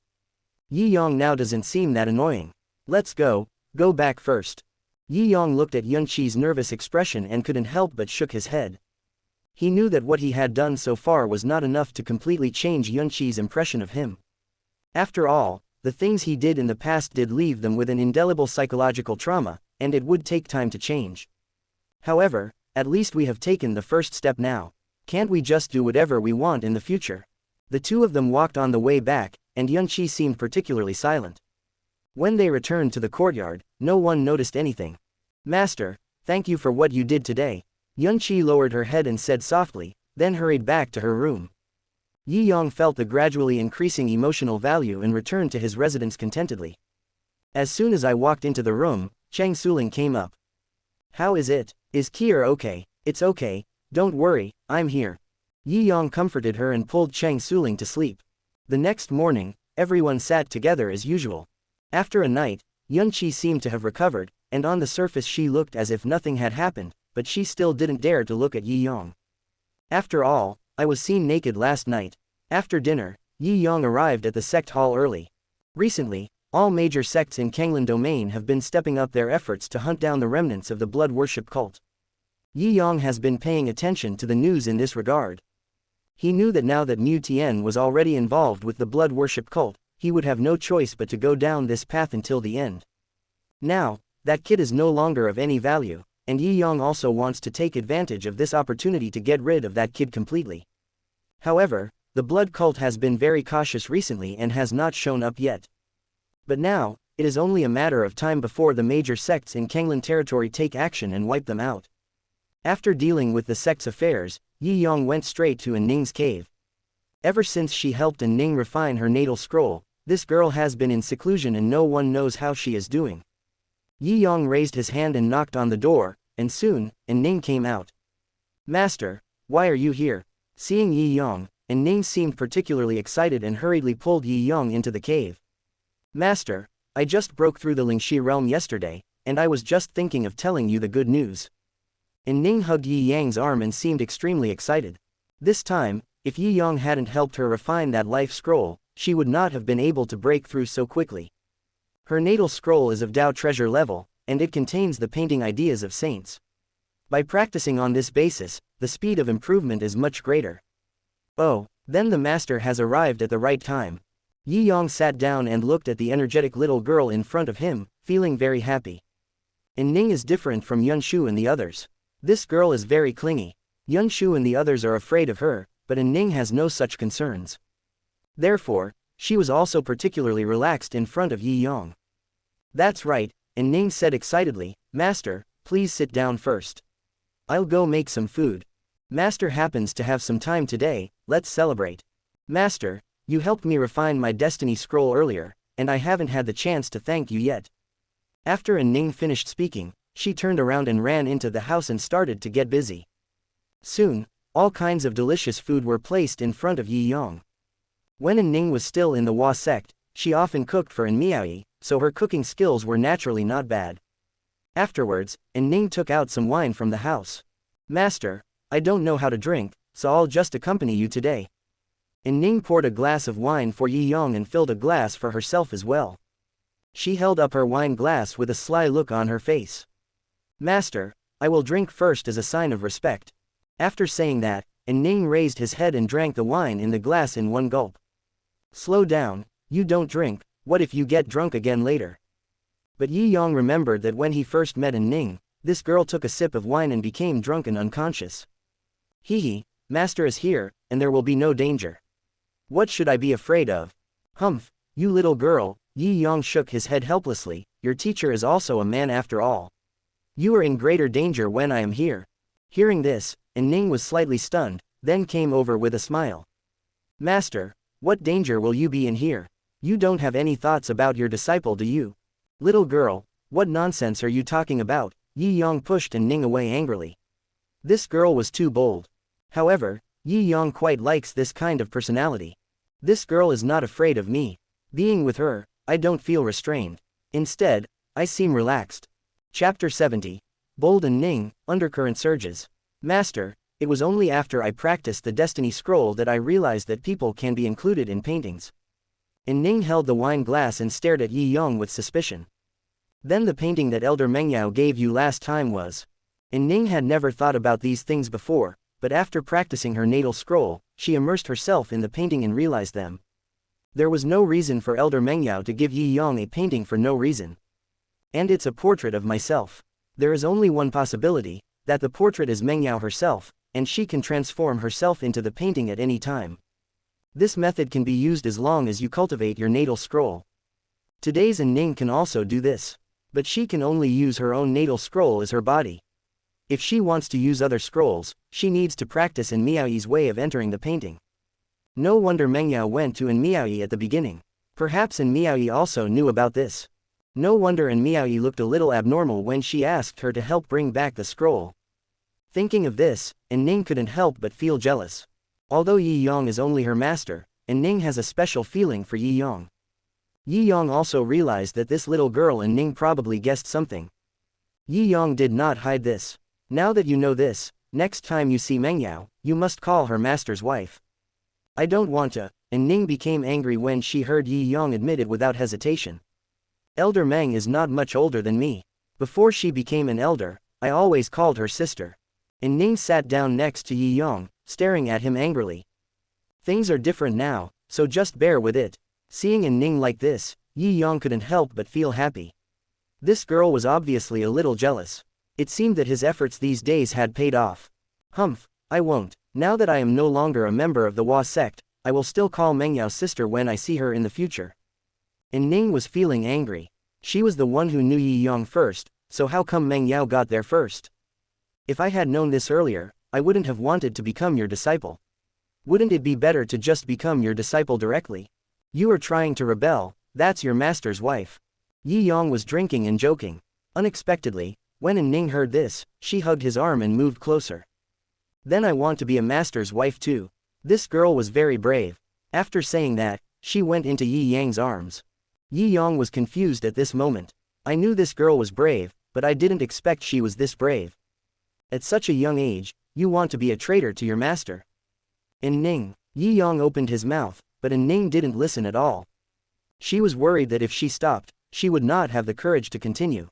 Yi Yang now doesn't seem that annoying. "Let's go back first." Yi Yang looked at Yunqi's nervous expression and couldn't help but shook his head. He knew that what he had done so far was not enough to completely change Yunqi's impression of him. After all, the things he did in the past did leave them with an indelible psychological trauma, and it would take time to change. However, at least we have taken the first step now. Can't we just do whatever we want in the future? The two of them walked on the way back, and Yunqi seemed particularly silent. When they returned to the courtyard, no one noticed anything. "Master, thank you for what you did today." Yunqi lowered her head and said softly, then hurried back to her room. Yi Yang felt the gradually increasing emotional value and returned to his residence contentedly. "As soon as I walked into the room, Cheng Suling came up. 'How is it? Is Kier okay?' 'It's okay, don't worry, I'm here.' Yi Yang comforted her and pulled Cheng Suling to sleep. The next morning, everyone sat together as usual. After a night, Yunqi seemed to have recovered, and on the surface she looked as if nothing had happened, but she still didn't dare to look at Yi Yang. "After all, I was seen naked last night." After dinner, Yi Yang arrived at the sect hall early. Recently, all major sects in Kanglan domain have been stepping up their efforts to hunt down the remnants of the blood worship cult. Yi Yang has been paying attention to the news in this regard. He knew that now that Mu Tian was already involved with the blood worship cult, he would have no choice but to go down this path until the end. Now, that kid is no longer of any value, and Yi Yang also wants to take advantage of this opportunity to get rid of that kid completely. However, the blood cult has been very cautious recently and has not shown up yet. But now, it is only a matter of time before the major sects in Kanglan territory take action and wipe them out. After dealing with the sect's affairs, Yi Yang went straight to Ning's cave. Ever since she helped Ning refine her natal scroll, This girl has been in seclusion and no one knows how she is doing. Yi Yang raised his hand and knocked on the door, and soon, Ning came out. Master, why are you here? Seeing Yi Yang, Ning seemed particularly excited and hurriedly pulled Yi Yang into the cave. Master, I just broke through the Lingxi realm yesterday, and I was just thinking of telling you the good news. Ning hugged Yi Yang's arm and seemed extremely excited. This time, if Yi Yang hadn't helped her refine that life scroll, she would not have been able to break through so quickly. Her natal scroll is of Tao treasure level, and it contains the painting ideas of saints. By practicing on this basis, the speed of improvement is much greater. Oh, then the master has arrived at the right time. Yi Yang sat down and looked at the energetic little girl in front of him, feeling very happy. Ning is different from Yunshu and the others. This girl is very clingy. Yunshu and the others are afraid of her, but Ning has no such concerns. Therefore, she was also particularly relaxed in front of Yi Yang. That's right, Ning said excitedly, Master, please sit down first. I'll go make some food. Master happens to have some time today, let's celebrate. Master, you helped me refine my destiny scroll earlier, and I haven't had the chance to thank you yet. After Ning finished speaking, she turned around and ran into the house and started to get busy. Soon, all kinds of delicious food were placed in front of Yi Yang. When Ning was still in the Hua sect, she often cooked for Miaoyi, so her cooking skills were naturally not bad. Afterwards, Ning took out some wine from the house. Master, I don't know how to drink, so I'll just accompany you today. Ning poured a glass of wine for Yi Yang and filled a glass for herself as well. She held up her wine glass with a sly look on her face. Master, I will drink first as a sign of respect. After saying that, Ning raised his head and drank the wine in the glass in one gulp. Slow down, you don't drink, what if you get drunk again later? But Yi Yang remembered that when he first met Ning, this girl took a sip of wine and became drunk and unconscious. Hee, Master is here, and there will be no danger. What should I be afraid of? Humph, you little girl, Yi Yang shook his head helplessly, your teacher is also a man after all. You are in greater danger when I am here. Hearing this, Ning was slightly stunned, then came over with a smile. Master, what danger will you be in here? You don't have any thoughts about your disciple, do you? Little girl, what nonsense are you talking about? Yi Yang pushed Ning away angrily. This girl was too bold. However, Yi Yang quite likes this kind of personality. This girl is not afraid of me. Being with her, I don't feel restrained. Instead, I seem relaxed. Chapter 70. Bold Ning, Undercurrent Surges. Master, it was only after I practiced the destiny scroll that I realized that people can be included in paintings. Ning held the wine glass and stared at Yi Yang with suspicion. Then the painting that Elder Mengyao gave you last time was. Ning had never thought about these things before, but after practicing her natal scroll, she immersed herself in the painting and realized them. There was no reason for Elder Mengyao to give Yi Yang a painting for no reason. And it's a portrait of myself. There is only one possibility, that the portrait is Mengyao herself, and she can transform herself into the painting at any time. This method can be used as long as you cultivate your natal scroll. Today's Ning can also do this. But she can only use her own natal scroll as her body. If she wants to use other scrolls, she needs to practice Miaoyi's way of entering the painting. No wonder Mengyao went to Miaoyi at the beginning. Perhaps Miaoyi also knew about this. No wonder Miaoyi looked a little abnormal when she asked her to help bring back the scroll. Thinking of this, Ning couldn't help but feel jealous. Although Yi Yang is only her master, Ning has a special feeling for Yi Yang. Yi Yang also realized that this little girl and Ning probably guessed something. Yi Yang did not hide this. Now that you know this, next time you see Mengyao, you must call her master's wife. I don't want to, and Ning became angry when she heard Yi Yang admit it without hesitation. Elder Meng is not much older than me. Before she became an elder, I always called her sister. And Ning sat down next to Yi Yang, staring at him angrily. Things are different now, so just bear with it. Seeing Ning like this, Yi Yang couldn't help but feel happy. This girl was obviously a little jealous. It seemed that his efforts these days had paid off. Humph, I won't. Now that I am no longer a member of the Hua sect, I will still call Mengyao sister when I see her in the future. And Ning was feeling angry. She was the one who knew Yi Yang first, so how come Mengyao got there first? If I had known this earlier, I wouldn't have wanted to become your disciple. Wouldn't it be better to just become your disciple directly? You are trying to rebel, that's your master's wife. Yi Yong was drinking and joking. Unexpectedly, when Ning heard this, she hugged his arm and moved closer. Then I want to be a master's wife too. This girl was very brave. After saying that, she went into Yi Yang's arms. Yi Yong was confused at this moment. I knew this girl was brave, but I didn't expect she was this brave. At such a young age, you want to be a traitor to your master. Ning. Yi Yong opened his mouth, but Ning didn't listen at all. She was worried that if she stopped, she would not have the courage to continue.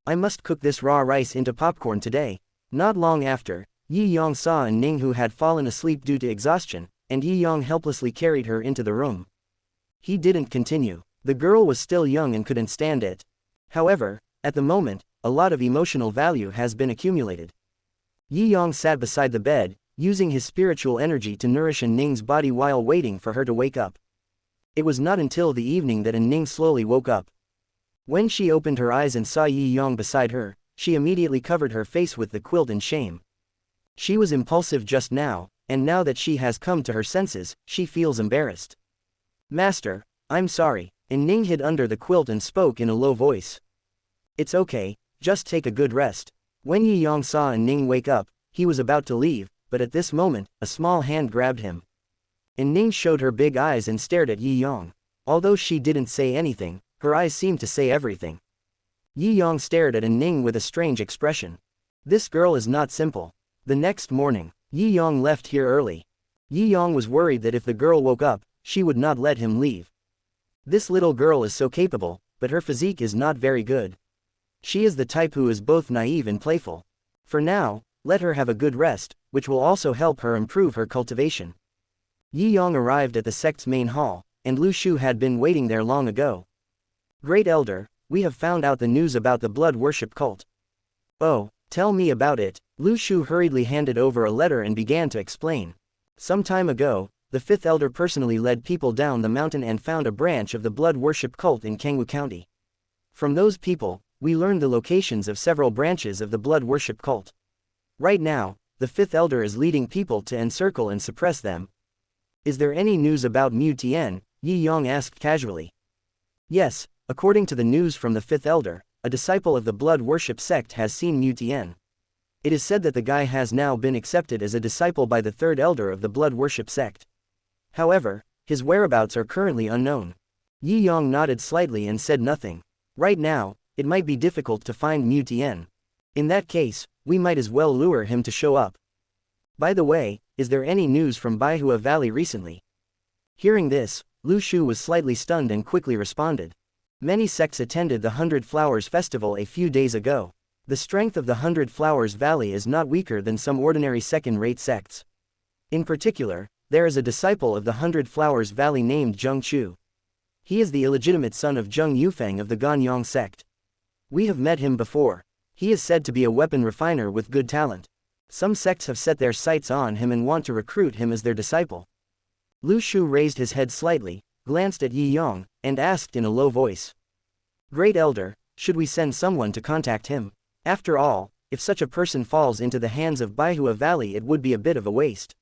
I must cook this raw rice into popcorn today. Not long after, Yi Yong saw Ning who had fallen asleep due to exhaustion, and Yi Yong helplessly carried her into the room. He didn't continue. The girl was still young and couldn't stand it. However, at the moment, a lot of emotional value has been accumulated. Yi Yong sat beside the bed, using his spiritual energy to nourish Ning's body while waiting for her to wake up. It was not until the evening that Ning slowly woke up. When she opened her eyes and saw Yi Yong beside her, she immediately covered her face with the quilt in shame. She was impulsive just now, and now that she has come to her senses, she feels embarrassed. Master, I'm sorry. Ning hid under the quilt and spoke in a low voice. It's okay, just take a good rest. When Yi Yong saw Ning wake up, he was about to leave, but at this moment, a small hand grabbed him. Ning showed her big eyes and stared at Yi Yong. Although she didn't say anything, her eyes seemed to say everything. Yi Yong stared at Ning with a strange expression. This girl is not simple. The next morning, Yi Yong left here early. Yi Yong was worried that if the girl woke up, she would not let him leave. This little girl is so capable, but her physique is not very good. She is the type who is both naive and playful. For now, let her have a good rest, which will also help her improve her cultivation. Yi Yong arrived at the sect's main hall, and Lu Shu had been waiting there long ago. Great Elder, we have found out the news about the blood worship cult. Oh, tell me about it. Lu Shu hurriedly handed over a letter and began to explain. Some time ago, the fifth elder personally led people down the mountain and found a branch of the blood worship cult in Kangwoo County. From those people, we learned the locations of several branches of the blood worship cult. Right now, the fifth elder is leading people to encircle and suppress them. Is there any news about Mu Tian? Yi Yong asked casually. Yes, according to the news from the fifth elder, a disciple of the blood worship sect has seen Mu Tian. It is said that the guy has now been accepted as a disciple by the third elder of the blood worship sect. However, his whereabouts are currently unknown. Yi Yong nodded slightly and said nothing. Right now, it might be difficult to find Mu Tian. In that case, we might as well lure him to show up. By the way, is there any news from Baihua Valley recently? Hearing this, Lu Shu was slightly stunned and quickly responded. Many sects attended the 100 Flowers Festival a few days ago. The strength of the 100 Flowers Valley is not weaker than some ordinary second-rate sects. In particular, there is a disciple of the 100 Flowers Valley named Zheng Chu. He is the illegitimate son of Zheng Yufeng of the Ganyang sect. We have met him before. He is said to be a weapon refiner with good talent. Some sects have set their sights on him and want to recruit him as their disciple. Lu Shu raised his head slightly, glanced at Yi Yong, and asked in a low voice. Great Elder, should we send someone to contact him? After all, if such a person falls into the hands of Baihua Valley, it would be a bit of a waste.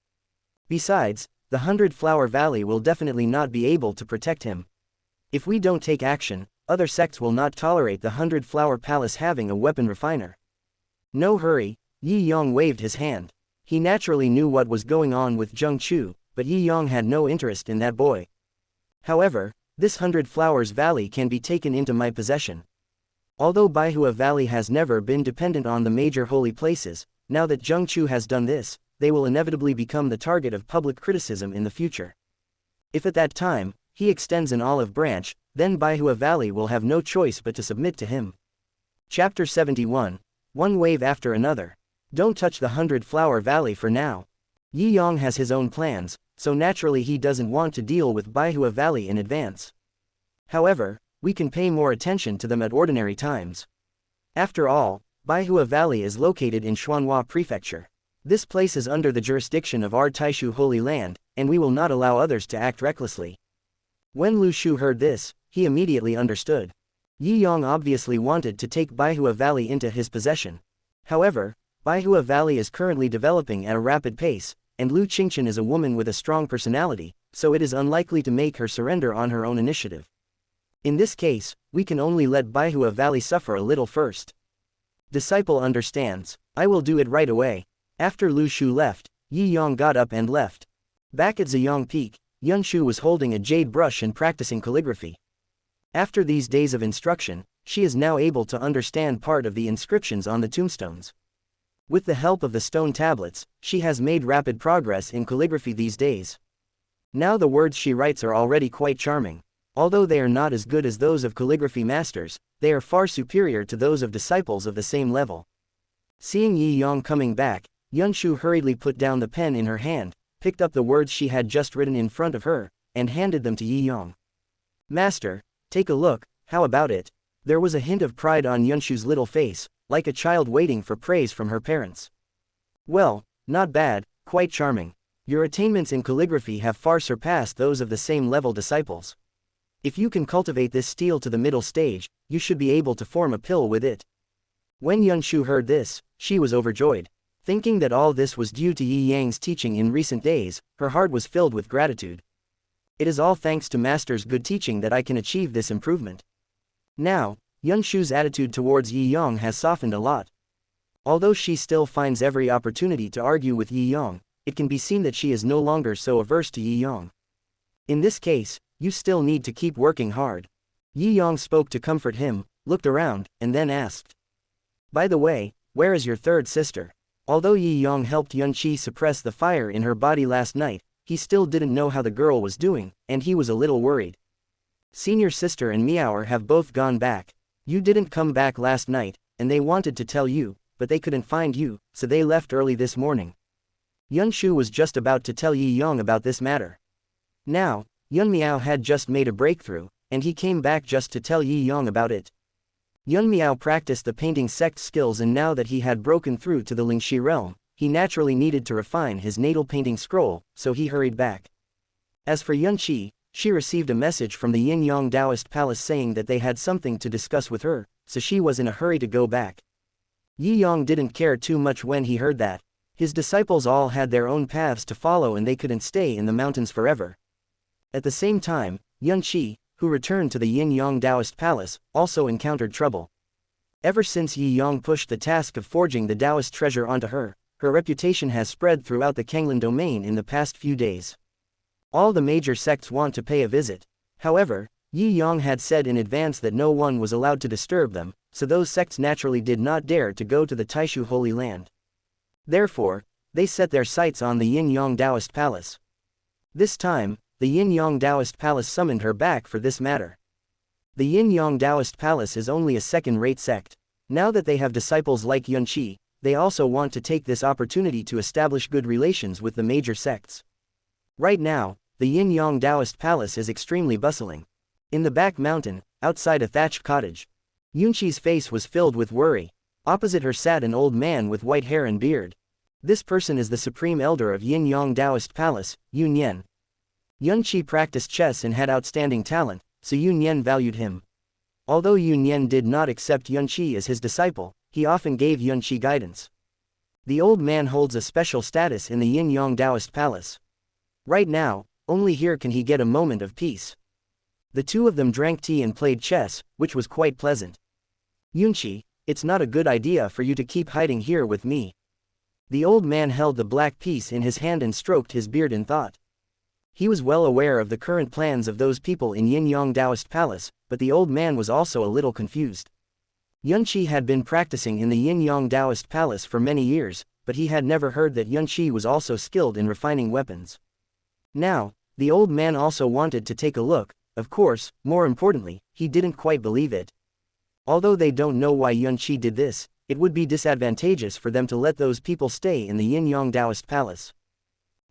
Besides, the 100 Flower Valley will definitely not be able to protect him. If we don't take action, other sects will not tolerate the 100 Flower Palace having a weapon refiner. No hurry, Yi Yong waved his hand. He naturally knew what was going on with Zheng Chu, but Yi Yong had no interest in that boy. However, this 100 Flowers Valley can be taken into my possession. Although Baihua Valley has never been dependent on the major holy places, now that Zheng Chu has done this, they will inevitably become the target of public criticism in the future. If at that time, he extends an olive branch, then Baihua Valley will have no choice but to submit to him. Chapter 71. One wave after another. Don't touch the 100 Flower Valley for now. Yi Yong has his own plans, so naturally he doesn't want to deal with Baihua Valley in advance. However, we can pay more attention to them at ordinary times. After all, Baihua Valley is located in Xuanhua Prefecture. This place is under the jurisdiction of our Taishu Holy Land, and we will not allow others to act recklessly. When Lu Shu heard this, he immediately understood. Yi Yong obviously wanted to take Baihua Valley into his possession. However, Baihua Valley is currently developing at a rapid pace, and Lu Qingchen is a woman with a strong personality, so it is unlikely to make her surrender on her own initiative. In this case, we can only let Baihua Valley suffer a little first. Disciple understands. I will do it right away. After Lu Shu left, Yi Yong got up and left. Back at Ziyang Peak, Yun Shu was holding a jade brush and practicing calligraphy. After these days of instruction, she is now able to understand part of the inscriptions on the tombstones. With the help of the stone tablets, she has made rapid progress in calligraphy these days. Now the words she writes are already quite charming. Although they are not as good as those of calligraphy masters, they are far superior to those of disciples of the same level. Seeing Yi Yong coming back, Yun Shu hurriedly put down the pen in her hand, picked up the words she had just written in front of her, and handed them to Yi Yong. Master, take a look, how about it? There was a hint of pride on Yun Shu's little face, like a child waiting for praise from her parents. Well, not bad, quite charming. Your attainments in calligraphy have far surpassed those of the same level disciples. If you can cultivate this steel to the middle stage, you should be able to form a pill with it. When Yun Shu heard this, she was overjoyed. Thinking that all this was due to Yi Yang's teaching in recent days, her heart was filled with gratitude. It is all thanks to Master's good teaching that I can achieve this improvement. Now, Yun Shu's attitude towards Yi Yong has softened a lot. Although she still finds every opportunity to argue with Yi Yong, it can be seen that she is no longer so averse to Yi Yong. In this case, you still need to keep working hard. Yi Yong spoke to comfort him, looked around, and then asked. By the way, where is your third sister? Although Yi Yong helped Yun Qi suppress the fire in her body last night, he still didn't know how the girl was doing, and he was a little worried. Senior sister and Miaoer have both gone back. You didn't come back last night, and they wanted to tell you, but they couldn't find you, so they left early this morning. Yun Shu was just about to tell Yi Yong about this matter. Now, Yun Miao had just made a breakthrough, and he came back just to tell Yi Yong about it. Yun Miao practiced the painting sect skills, and now that he had broken through to the Lingxi realm, he naturally needed to refine his natal painting scroll, so he hurried back. As for Yun Qi, she received a message from the Yin Yang Taoist Palace saying that they had something to discuss with her, so she was in a hurry to go back. Yi Yong didn't care too much when he heard that. His disciples all had their own paths to follow and they couldn't stay in the mountains forever. At the same time, Yun Qi, who returned to the Yin Yang Taoist Palace, also encountered trouble. Ever since Yi Yong pushed the task of forging the Taoist treasure onto her, her reputation has spread throughout the Kenglin domain in the past few days. All the major sects want to pay a visit. However, Yi Yong had said in advance that no one was allowed to disturb them, so those sects naturally did not dare to go to the Taishu Holy Land. Therefore, they set their sights on the Yin Yang Taoist Palace. This time, the Yin Yang Taoist Palace summoned her back for this matter. The Yin Yang Taoist Palace is only a second-rate sect. Now that they have disciples like Yun Qi, they also want to take this opportunity to establish good relations with the major sects. Right now, the Yin Yang Taoist Palace is extremely bustling. In the back mountain, outside a thatched cottage, Yun Qi's face was filled with worry. Opposite her sat an old man with white hair and beard. This person is the supreme elder of Yin Yang Taoist Palace, Yun Yan. Yun Qi practiced chess and had outstanding talent, so Yun Yan valued him. Although Yun Yan did not accept Yun Qi as his disciple, he often gave Yun Qi guidance. The old man holds a special status in the Yin Yang Taoist Palace. Right now, only here can he get a moment of peace. The two of them drank tea and played chess, which was quite pleasant. Yun Qi, it's not a good idea for you to keep hiding here with me. The old man held the black piece in his hand and stroked his beard in thought. He was well aware of the current plans of those people in Yin Yang Taoist Palace, but the old man was also a little confused. Yun Qi had been practicing in the Yin Yang Taoist Palace for many years, but he had never heard that Yun Qi was also skilled in refining weapons. Now, the old man also wanted to take a look. Of course, more importantly, he didn't quite believe it. Although they don't know why Yun Qi did this, it would be disadvantageous for them to let those people stay in the Yin Yang Taoist Palace.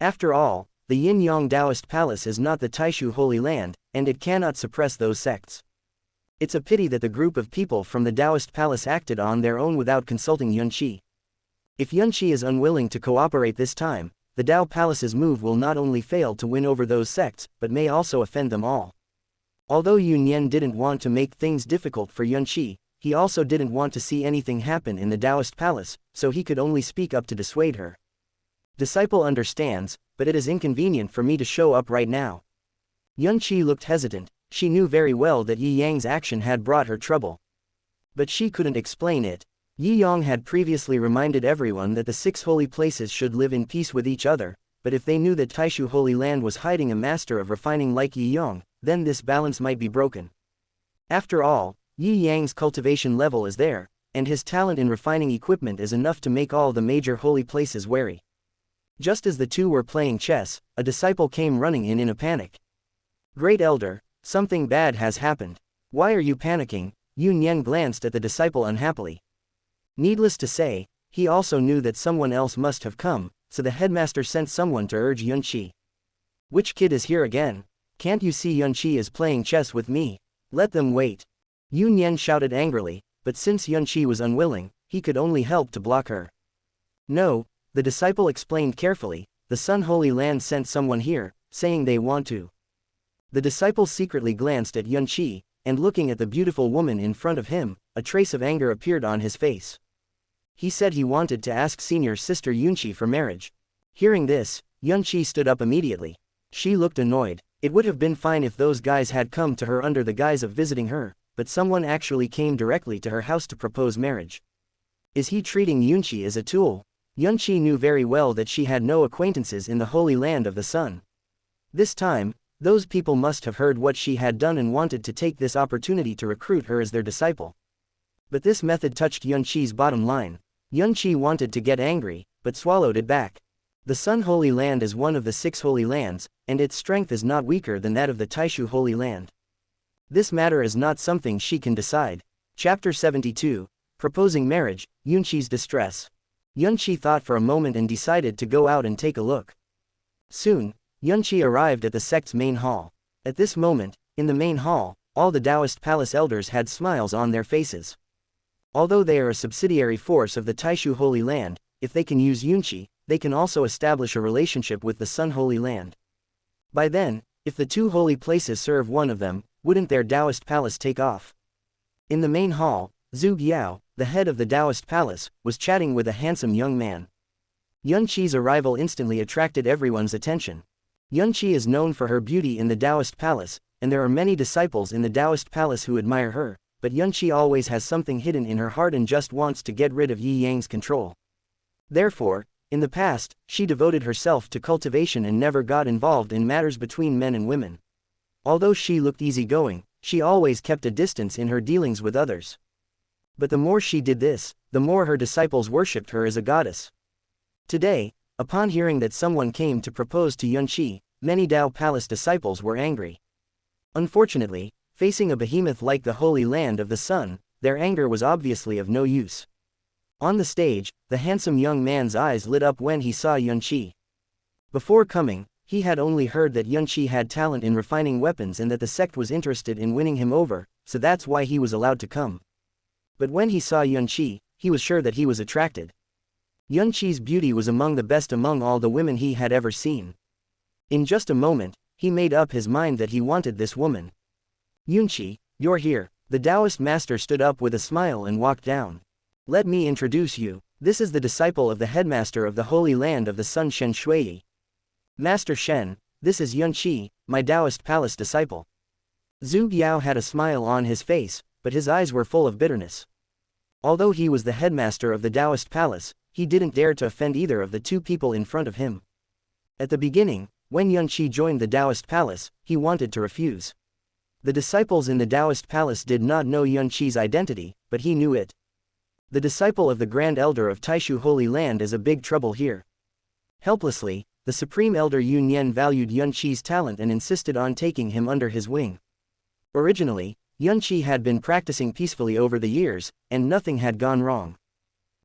After all, the Yin Yang Taoist Palace is not the Taishu Holy Land, and it cannot suppress those sects. It's a pity that the group of people from the Taoist Palace acted on their own without consulting Yun Qi. If Yun Qi is unwilling to cooperate this time, the Tao Palace's move will not only fail to win over those sects, but may also offend them all. Although Yun Yan didn't want to make things difficult for Yun Qi, he also didn't want to see anything happen in the Taoist Palace, so he could only speak up to dissuade her. Disciple understands. but it is inconvenient for me to show up right now. Yunqi looked hesitant. She knew very well that Yi Yang's action had brought her trouble. But she couldn't explain it. Yi Yang had previously reminded everyone that the 6 holy places should live in peace with each other, but if they knew that Taishu Holy Land was hiding a master of refining like Yi Yang, then this balance might be broken. After all, Yi Yang's cultivation level is there, and his talent in refining equipment is enough to make all the major holy places wary. Just as the two were playing chess, a disciple came running in a panic. "Great Elder, something bad has happened. Why are you panicking?" Yun Yan glanced at the disciple unhappily. Needless to say, he also knew that someone else must have come, so the headmaster sent someone to urge Yunqi. "Which kid is here again? Can't you see Yunqi is playing chess with me? Let them wait." Yun Yan shouted angrily, but since Yunqi was unwilling, he could only help to block her. "No," the disciple explained carefully, "the Sun Holy Land sent someone here, saying they want to." The disciple secretly glanced at Yunqi, and looking at the beautiful woman in front of him, a trace of anger appeared on his face. He said he wanted to ask senior sister Yunqi for marriage. Hearing this, Yunqi stood up immediately. She looked annoyed. It would have been fine if those guys had come to her under the guise of visiting her, but someone actually came directly to her house to propose marriage. Is he treating Yunqi as a tool? Yunqi knew very well that she had no acquaintances in the Holy Land of the Sun. This time, those people must have heard what she had done and wanted to take this opportunity to recruit her as their disciple. But this method touched Yunqi's bottom line. Yunqi wanted to get angry, but swallowed it back. The Sun Holy Land is one of the 6 holy lands, and its strength is not weaker than that of the Taishu Holy Land. This matter is not something she can decide. Chapter 72, Proposing Marriage, Yunqi's Distress. Yunqi thought for a moment and decided to go out and take a look. Soon, Yunqi arrived at the sect's main hall. At this moment, in the main hall, all the Taoist palace elders had smiles on their faces. Although they are a subsidiary force of the Taishu Holy Land, if they can use Yunqi, they can also establish a relationship with the Sun Holy Land. By then, if the 2 holy places serve one of them, wouldn't their Taoist palace take off? In the main hall, Zhu Yao, the head of the Taoist palace, was chatting with a handsome young man. Yunqi's arrival instantly attracted everyone's attention. Yunqi is known for her beauty in the Taoist palace, and there are many disciples in the Taoist palace who admire her, but Yunqi always has something hidden in her heart and just wants to get rid of Yi Yang's control. Therefore, in the past, she devoted herself to cultivation and never got involved in matters between men and women. Although she looked easygoing, she always kept a distance in her dealings with others. But the more she did this, the more her disciples worshipped her as a goddess. Today, upon hearing that someone came to propose to Yunqi, many Tao Palace disciples were angry. Unfortunately, facing a behemoth like the Holy Land of the Sun, their anger was obviously of no use. On the stage, the handsome young man's eyes lit up when he saw Yunqi. Before coming, he had only heard that Yunqi had talent in refining weapons and that the sect was interested in winning him over, so that's why he was allowed to come. But when he saw Yunqi, he was sure that he was attracted. Yunqi's beauty was among the best among all the women he had ever seen. In just a moment, he made up his mind that he wanted this woman. "Yunqi, you're here." The Taoist master stood up with a smile and walked down. "Let me introduce you. This is the disciple of the headmaster of the Holy Land of the Sun, Shen Shui. Master Shen, this is Yunqi, my Taoist palace disciple." Zhu Yao had a smile on his face, but his eyes were full of bitterness. Although he was the headmaster of the Taoist palace, he didn't dare to offend either of the 2 people in front of him. At the beginning, when Yunqi joined the Taoist palace, he wanted to refuse. The disciples in the Taoist palace did not know Yunqi's identity, but he knew it. The disciple of the Grand Elder of Taishu Holy Land is a big trouble here. Helplessly, the Supreme Elder Yun Yan valued Yunqi's talent and insisted on taking him under his wing. Originally, Yunqi had been practicing peacefully over the years, and nothing had gone wrong.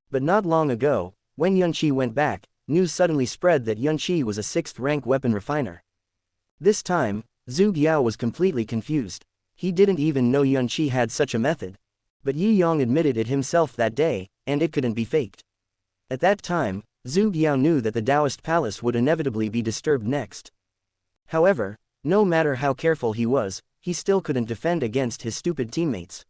But not long ago, when Yunqi went back, news suddenly spread that Yunqi was a 6th-rank weapon refiner. This time, Zhu Yao was completely confused. He didn't even know Yunqi had such a method. But Yi Yang admitted it himself that day, and it couldn't be faked. At that time, Zhu Yao knew that the Taoist palace would inevitably be disturbed next. However, no matter how careful he was, he still couldn't defend against his stupid teammates.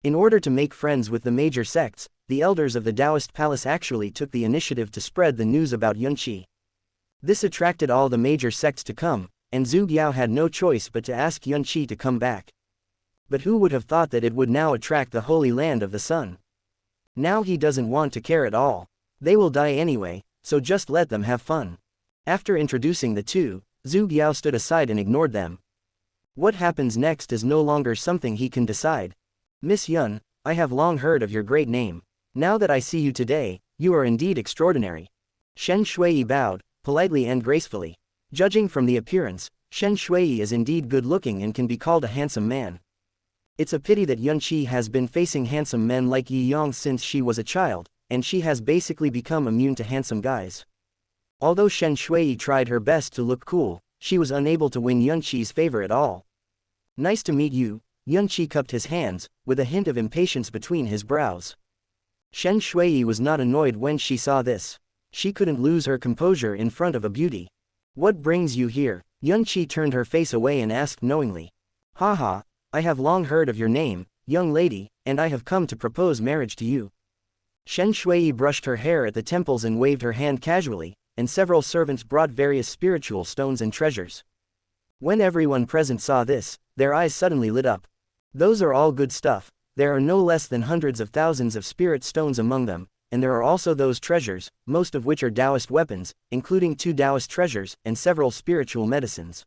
In order to make friends with the major sects, the elders of the Taoist palace actually took the initiative to spread the news about Yunqi. This attracted all the major sects to come, and Zhu Yao had no choice but to ask Yunqi to come back. But who would have thought that it would now attract the Holy Land of the Sun? Now he doesn't want to care at all. They will die anyway, so just let them have fun. After introducing the two, Zhu Yao stood aside and ignored them. What happens next is no longer something he can decide. Miss Yun, I have long heard of your great name. Now that I see you today, you are indeed extraordinary. Shen Shui bowed, politely and gracefully. Judging from the appearance, Shen Shui is indeed good-looking and can be called a handsome man. It's a pity that Yunqi has been facing handsome men like Yi Yang since she was a child, and she has basically become immune to handsome guys. Although Shen Shui tried her best to look cool, she was unable to win Yunqi's favor at all. Nice to meet you, Yunqi cupped his hands, with a hint of impatience between his brows. Shen Shui was not annoyed when she saw this. She couldn't lose her composure in front of a beauty. What brings you here? Yunqi turned her face away and asked knowingly. Haha, I have long heard of your name, young lady, and I have come to propose marriage to you. Shen Shui brushed her hair at the temples and waved her hand casually, and several servants brought various spiritual stones and treasures. When everyone present saw this, their eyes suddenly lit up. Those are all good stuff. There are no less than hundreds of thousands of spirit stones among them, and there are also those treasures, most of which are Taoist weapons, including 2 Taoist treasures, and several spiritual medicines.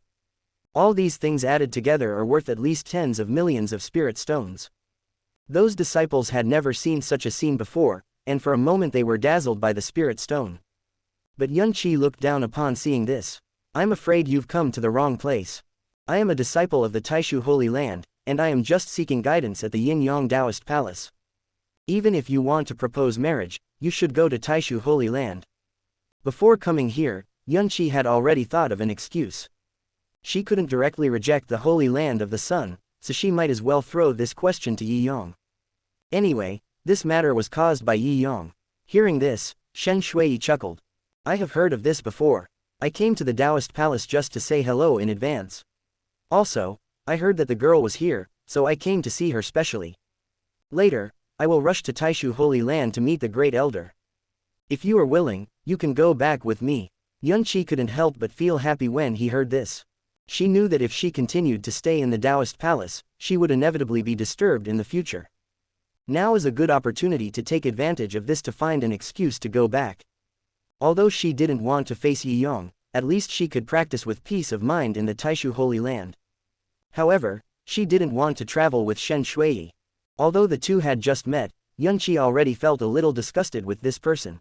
All these things added together are worth at least tens of millions of spirit stones. Those disciples had never seen such a scene before, and for a moment they were dazzled by the spirit stone. But Yunqi looked down upon seeing this. I'm afraid you've come to the wrong place. I am a disciple of the Taishu Holy Land, and I am just seeking guidance at the Yin-Yang Taoist Palace. Even if you want to propose marriage, you should go to Taishu Holy Land. Before coming here, Yunqi had already thought of an excuse. She couldn't directly reject the Holy Land of the Sun, so she might as well throw this question to Yi Yang. Anyway, this matter was caused by Yi Yang. Hearing this, Shen Shui chuckled. I have heard of this before. I came to the Taoist Palace just to say hello in advance. Also, I heard that the girl was here, so I came to see her specially. Later, I will rush to Taishu Holy Land to meet the Great Elder. If you are willing, you can go back with me. Yunqi couldn't help but feel happy when he heard this. She knew that if she continued to stay in the Taoist Palace, she would inevitably be disturbed in the future. Now is a good opportunity to take advantage of this to find an excuse to go back. Although she didn't want to face Yi Yang, at least she could practice with peace of mind in the Taishu Holy Land. However, she didn't want to travel with Shen Shui. Although the two had just met, Yunqi already felt a little disgusted with this person.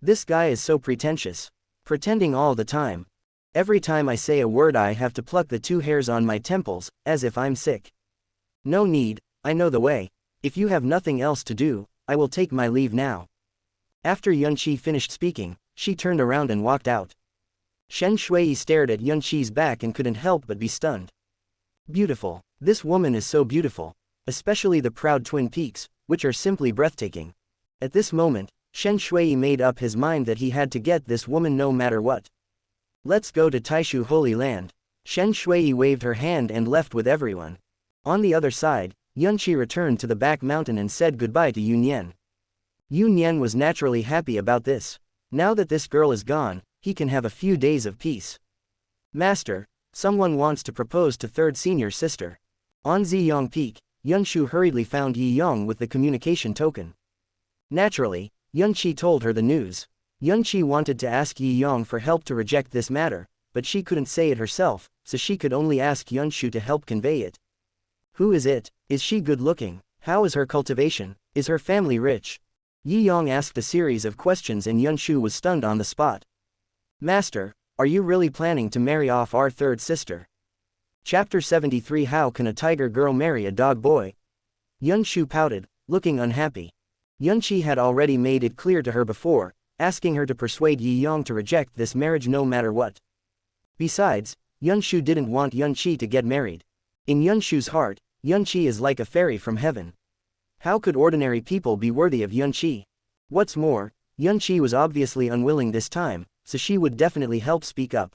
This guy is so pretentious. Pretending all the time. Every time I say a word I have to pluck the 2 hairs on my temples, as if I'm sick. No need, I know the way. If you have nothing else to do, I will take my leave now. After Yunqi finished speaking, she turned around and walked out. Shen Shui stared at Yunqi's back and couldn't help but be stunned. Beautiful. This woman is so beautiful. Especially the proud twin peaks, which are simply breathtaking. At this moment, Shen Shui made up his mind that he had to get this woman no matter what. Let's go to Taishu Holy Land. Shen Shui waved her hand and left with everyone. On the other side, Yunqi returned to the back mountain and said goodbye to Yun Yan. Yun Yan was naturally happy about this. Now that this girl is gone, he can have a few days of peace. Master, someone wants to propose to 3rd senior sister. On Ziyang Peak, Yunshu hurriedly found Yi Yang with the communication token. Naturally, Yunqi told her the news. Yunqi wanted to ask Yi Yang for help to reject this matter, but she couldn't say it herself, so she could only ask Yunshu to help convey it. Who is it? Is she good-looking? How is her cultivation? Is her family rich? Yi Yang asked a series of questions and Yunshu was stunned on the spot. Master, are you really planning to marry off our 3rd sister? Chapter 73 How can a tiger girl marry a dog boy? Yunshu pouted, looking unhappy. Yunqi had already made it clear to her before, asking her to persuade Yi Yang to reject this marriage no matter what. Besides, Yunshu didn't want Yunqi to get married. In Yunshu's heart, Yunqi is like a fairy from heaven. How could ordinary people be worthy of Yunqi? What's more, Yunqi was obviously unwilling this time, so she would definitely help speak up.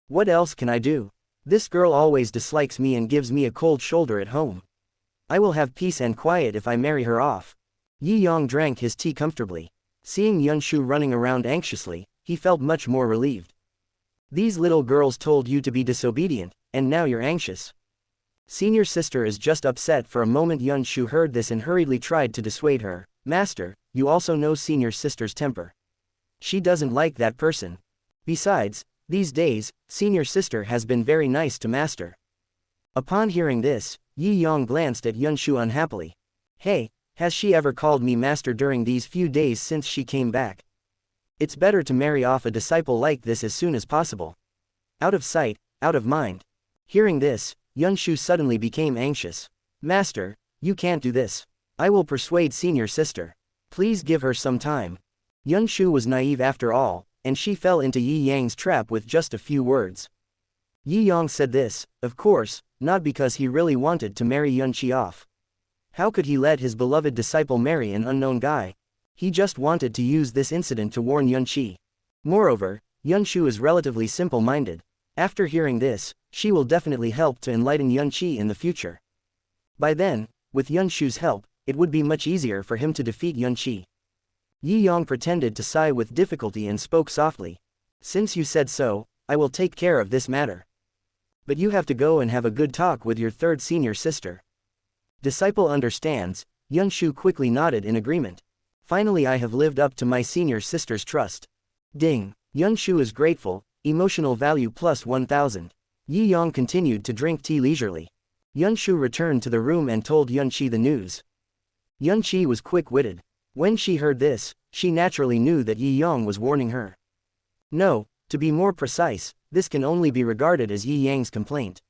What else can I do? This girl always dislikes me and gives me a cold shoulder at home. I will have peace and quiet if I marry her off. Yi Yang drank his tea comfortably. Seeing Yunshu running around anxiously, he felt much more relieved. These little girls told you to be disobedient, and now you're anxious. Senior sister is just upset for a moment. Yunshu heard this and hurriedly tried to dissuade her. Master, you also know senior sister's temper. She doesn't like that person. Besides, these days, senior sister has been very nice to master. Upon hearing this, Yi Yang glanced at Yunshu unhappily. Hey, has she ever called me master during these few days since she came back? It's better to marry off a disciple like this as soon as possible. Out of sight, out of mind. Hearing this, Yunshu suddenly became anxious. Master, you can't do this. I will persuade senior sister. Please give her some time. Yunshu was naive after all, and she fell into Yi Yang's trap with just a few words. Yi Yang said this, of course, not because he really wanted to marry Yunqi off. How could he let his beloved disciple marry an unknown guy? He just wanted to use this incident to warn Yunqi. Moreover, Yunshu is relatively simple-minded. After hearing this, she will definitely help to enlighten Yunqi in the future. By then, with Yunshu's help, it would be much easier for him to defeat Yunqi. Yi Yang pretended to sigh with difficulty and spoke softly. Since you said so, I will take care of this matter. But you have to go and have a good talk with your third senior sister. Disciple understands. Yunshu quickly nodded in agreement. Finally, I have lived up to my senior sister's trust. Ding. Yunshu is grateful, emotional value plus 1000. Yi Yang continued to drink tea leisurely. Yunshu returned to the room and told Yunqi the news. Yunqi was quick-witted. When she heard this, she naturally knew that Yi Yang was warning her. No, to be more precise, this can only be regarded as Yi Yang's complaint.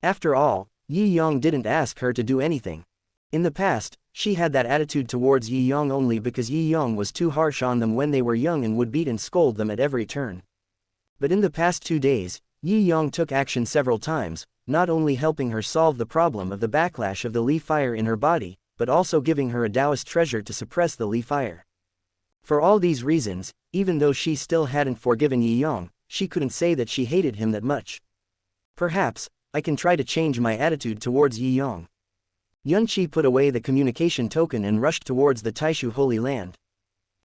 After all, Yi Yang didn't ask her to do anything. In the past, she had that attitude towards Yi Yang only because Yi Yang was too harsh on them when they were young and would beat and scold them at every turn. But in the past 2 days, Yi Yang took action several times, not only helping her solve the problem of the backlash of the Li fire in her body, but also giving her a Taoist treasure to suppress the Li fire. For all these reasons, even though she still hadn't forgiven Yi Yang, she couldn't say that she hated him that much. Perhaps, I can try to change my attitude towards Yi Yang. Yunqi put away the communication token and rushed towards the Taishu Holy Land.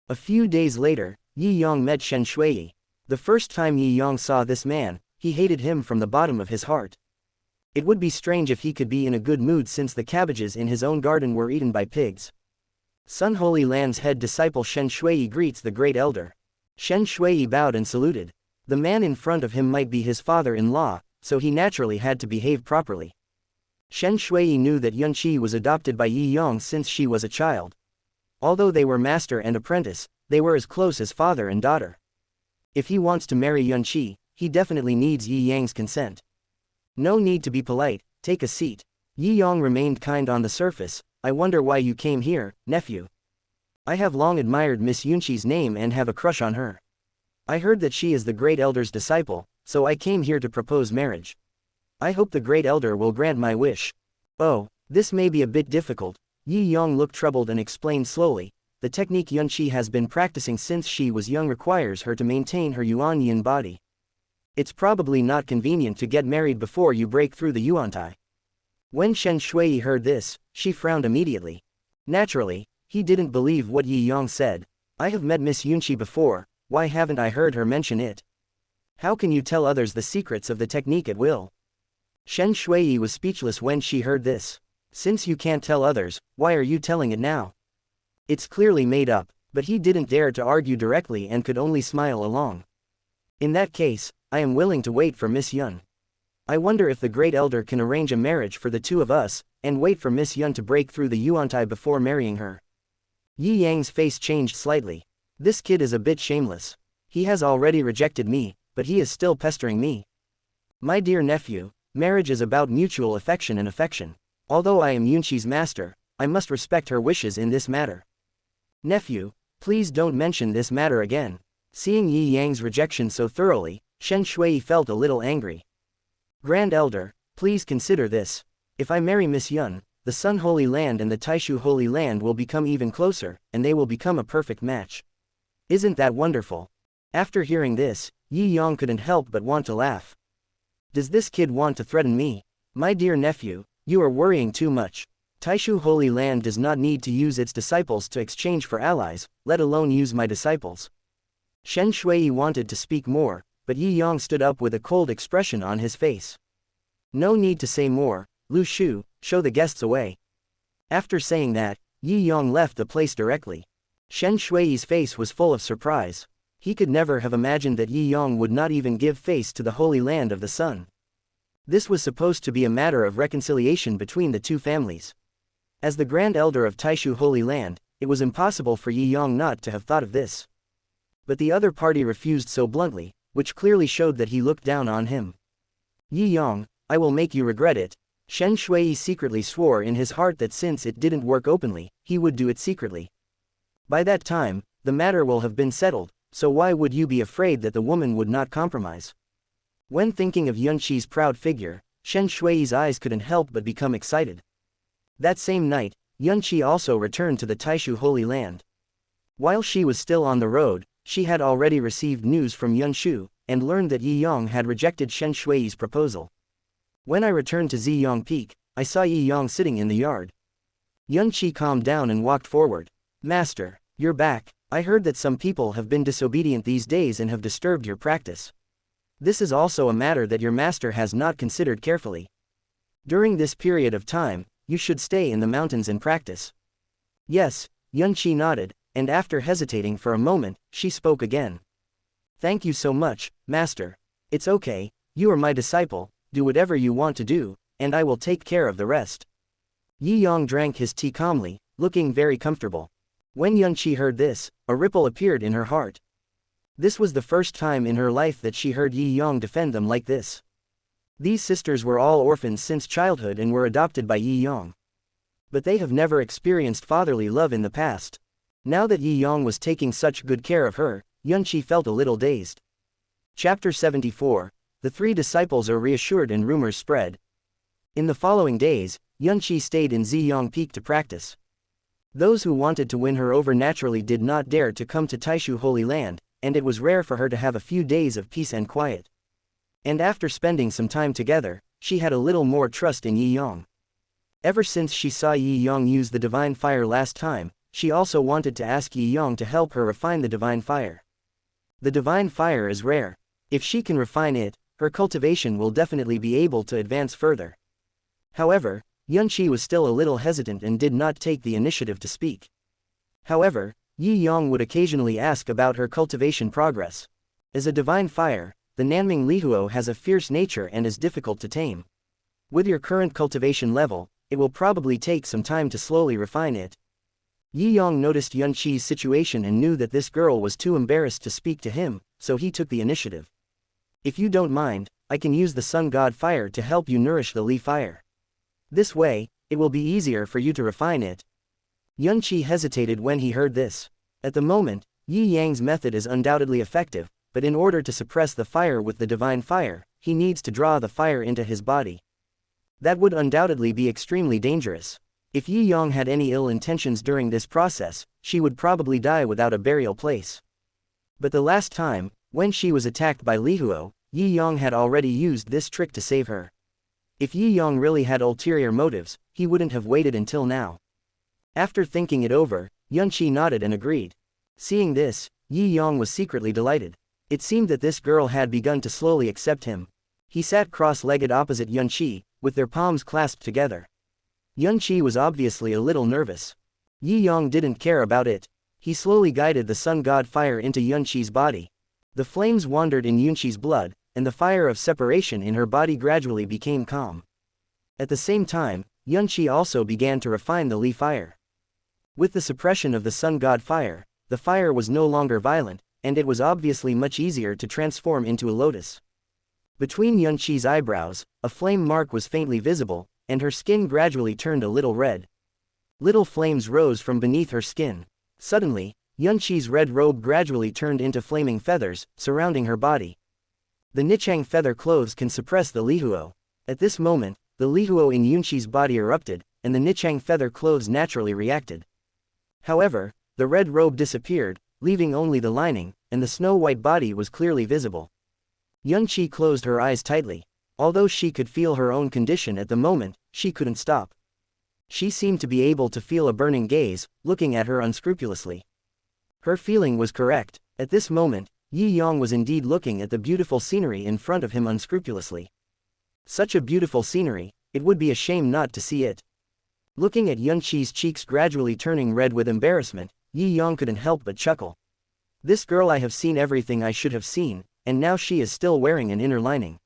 A few days later, Yi Yang met Shen Shui. The first time Yi Yang saw this man, he hated him from the bottom of his heart. It would be strange if he could be in a good mood since the cabbages in his own garden were eaten by pigs. Sun Holy Land's head disciple Shen Shui greets the great elder. Shen Shui bowed and saluted. The man in front of him might be his father-in-law, so he naturally had to behave properly. Shen Shui knew that Yunqi was adopted by Yi Yang since she was a child. Although they were master and apprentice, they were as close as father and daughter. If he wants to marry Yunqi, he definitely needs Yi Yang's consent. No need to be polite, take a seat. Yi Yang remained kind on the surface. I wonder why you came here, nephew. I have long admired Miss Yunqi's name and have a crush on her. I heard that she is the great elder's disciple, so I came here to propose marriage. I hope the great elder will grant my wish. Oh, this may be a bit difficult. Yi Yang looked troubled and explained slowly. The technique Yunqi has been practicing since she was young requires her to maintain her Yuan Yin body. It's probably not convenient to get married before you break through the Yuan Tai. When Shen Shui heard this, she frowned immediately. Naturally, he didn't believe what Yi Yang said. I have met Miss Yunqi before, why haven't I heard her mention it? How can you tell others the secrets of the technique at will? Shen Shui was speechless when she heard this. Since you can't tell others, why are you telling it now? It's clearly made up, but he didn't dare to argue directly and could only smile along. In that case, I am willing to wait for Miss Yun. I wonder if the great elder can arrange a marriage for the two of us, and wait for Miss Yun to break through the Yuan Tai before marrying her. Yi Yang's face changed slightly. This kid is a bit shameless. He has already rejected me, but he is still pestering me. My dear nephew, marriage is about mutual affection and affection. Although I am Yunqi's master, I must respect her wishes in this matter. Nephew, please don't mention this matter again. Seeing Yi Yang's rejection so thoroughly, Shen Shui felt a little angry. Grand Elder, please consider this. If I marry Miss Yun, the Sun Holy Land and the Taishu Holy Land will become even closer, and they will become a perfect match. Isn't that wonderful? After hearing this, Yi Yang couldn't help but want to laugh. Does this kid want to threaten me? My dear nephew, you are worrying too much. Taishu Holy Land does not need to use its disciples to exchange for allies, let alone use my disciples. Shen Shui wanted to speak more, but Yi Yang stood up with a cold expression on his face. No need to say more, Lu Shu, show the guests away. After saying that, Yi Yang left the place directly. Shen Shui's face was full of surprise. He could never have imagined that Yi Yang would not even give face to the Holy Land of the Sun. This was supposed to be a matter of reconciliation between the two families. As the Grand Elder of Taishu Holy Land, it was impossible for Yi Yang not to have thought of this. But the other party refused so bluntly, which clearly showed that he looked down on him. Yi Yang, I will make you regret it. Shen Shui secretly swore in his heart that since it didn't work openly, he would do it secretly. By that time, the matter will have been settled, so why would you be afraid that the woman would not compromise? When thinking of Yunqi's proud figure, Shen Shui's eyes couldn't help but become excited. That same night, Yunqi also returned to the Taishu Holy Land. While she was still on the road, she had already received news from Yunshu, and learned that Yi Yang had rejected Shen Shui's proposal. When I returned to Ziyang Peak, I saw Yi Yang sitting in the yard. Yunqi calmed down and walked forward. Master, you're back. I heard that some people have been disobedient these days and have disturbed your practice. This is also a matter that your master has not considered carefully. During this period of time, you should stay in the mountains and practice. Yes, Yunqi nodded, and after hesitating for a moment, she spoke again. Thank you so much, Master. It's okay, you are my disciple, do whatever you want to do, and I will take care of the rest. Yi Yang drank his tea calmly, looking very comfortable. When Yunqi heard this, a ripple appeared in her heart. This was the first time in her life that she heard Yi Yang defend them like this. These sisters were all orphans since childhood and were adopted by Yi Yang. But they have never experienced fatherly love in the past. Now that Yi Yang was taking such good care of her, Yunqi felt a little dazed. Chapter 74. The three disciples are reassured and rumors spread. In the following days, Yunqi stayed in Ziyang Peak to practice. Those who wanted to win her over naturally did not dare to come to Taishu Holy Land, and it was rare for her to have a few days of peace and quiet. And after spending some time together, she had a little more trust in Yi Yang. Ever since she saw Yi Yang use the divine fire last time, she also wanted to ask Yi Yang to help her refine the divine fire. The divine fire is rare. If she can refine it, her cultivation will definitely be able to advance further. However, Yunqi was still a little hesitant and did not take the initiative to speak. However, Yi Yang would occasionally ask about her cultivation progress. As a divine fire, the Nanming Lihuo has a fierce nature and is difficult to tame. With your current cultivation level, it will probably take some time to slowly refine it. Yi Yang noticed Yunqi's situation and knew that this girl was too embarrassed to speak to him, so he took the initiative. If you don't mind, I can use the Sun God Fire to help you nourish the Li Fire. This way, it will be easier for you to refine it. Yunqi hesitated when he heard this. At the moment, Yi Yang's method is undoubtedly effective, but in order to suppress the fire with the divine fire, he needs to draw the fire into his body. That would undoubtedly be extremely dangerous. If Yi Yang had any ill intentions during this process, she would probably die without a burial place. But the last time, when she was attacked by Lihuo, Yi Yang had already used this trick to save her. If Yi Yang really had ulterior motives, he wouldn't have waited until now. After thinking it over, Yunqi nodded and agreed. Seeing this, Yi Yang was secretly delighted. It seemed that this girl had begun to slowly accept him. He sat cross-legged opposite Yunqi, with their palms clasped together. Yunqi was obviously a little nervous. Yi Yang didn't care about it. He slowly guided the Sun God Fire into Yunqi's body. The flames wandered in Yunqi's blood, and the fire of separation in her body gradually became calm. At the same time, Yunqi also began to refine the Li Fire. With the suppression of the Sun God Fire, the fire was no longer violent, and it was obviously much easier to transform into a lotus. Between Yunqi's eyebrows, a flame mark was faintly visible, and her skin gradually turned a little red. Little flames rose from beneath her skin. Suddenly, Yunqi's red robe gradually turned into flaming feathers, surrounding her body. The Nichang feather clothes can suppress the Lihuo. At this moment, the Lihuo in Yunqi's body erupted, and the Nichang feather clothes naturally reacted. However, the red robe disappeared, leaving only the lining, and the snow-white body was clearly visible. Yunqi closed her eyes tightly. Although she could feel her own condition at the moment, she couldn't stop. She seemed to be able to feel a burning gaze, looking at her unscrupulously. Her feeling was correct. At this moment, Yi Yang was indeed looking at the beautiful scenery in front of him unscrupulously. Such a beautiful scenery, it would be a shame not to see it. Looking at Yunqi's cheeks gradually turning red with embarrassment, Yi Yang couldn't help but chuckle. This girl, I have seen everything I should have seen, and now she is still wearing an inner lining.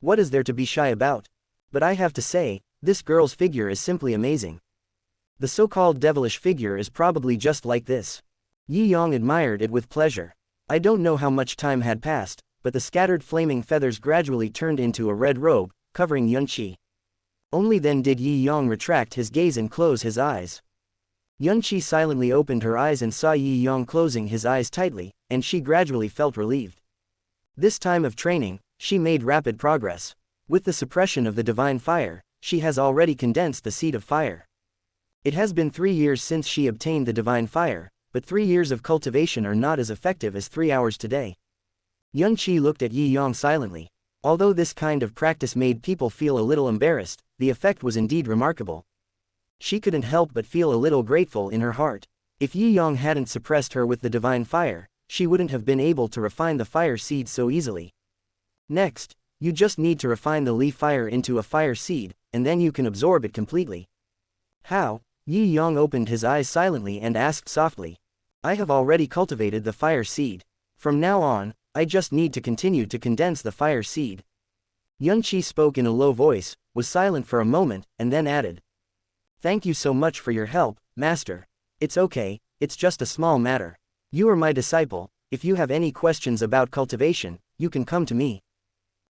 What is there to be shy about? But I have to say, this girl's figure is simply amazing. The so-called devilish figure is probably just like this. Yi Yang admired it with pleasure. I don't know how much time had passed, but the scattered flaming feathers gradually turned into a red robe, covering Yunqi. Only then did Yi Yang retract his gaze and close his eyes. Yunqi silently opened her eyes and saw Yi Yang closing his eyes tightly, and she gradually felt relieved. This time of training, she made rapid progress. With the suppression of the divine fire, she has already condensed the seed of fire. It has been 3 years since she obtained the divine fire, but 3 years of cultivation are not as effective as 3 hours today. Yunqi looked at Yi Yang silently. Although this kind of practice made people feel a little embarrassed, the effect was indeed remarkable. She couldn't help but feel a little grateful in her heart. If Yi Yang hadn't suppressed her with the divine fire, she wouldn't have been able to refine the fire seed so easily. Next, you just need to refine the leaf fire into a fire seed, and then you can absorb it completely. How? Yi Yang opened his eyes silently and asked softly. I have already cultivated the fire seed. From now on, I just need to continue to condense the fire seed. Yunqi spoke in a low voice, was silent for a moment, and then added. Thank you so much for your help, Master. It's okay, it's just a small matter. You are my disciple. If you have any questions about cultivation, you can come to me.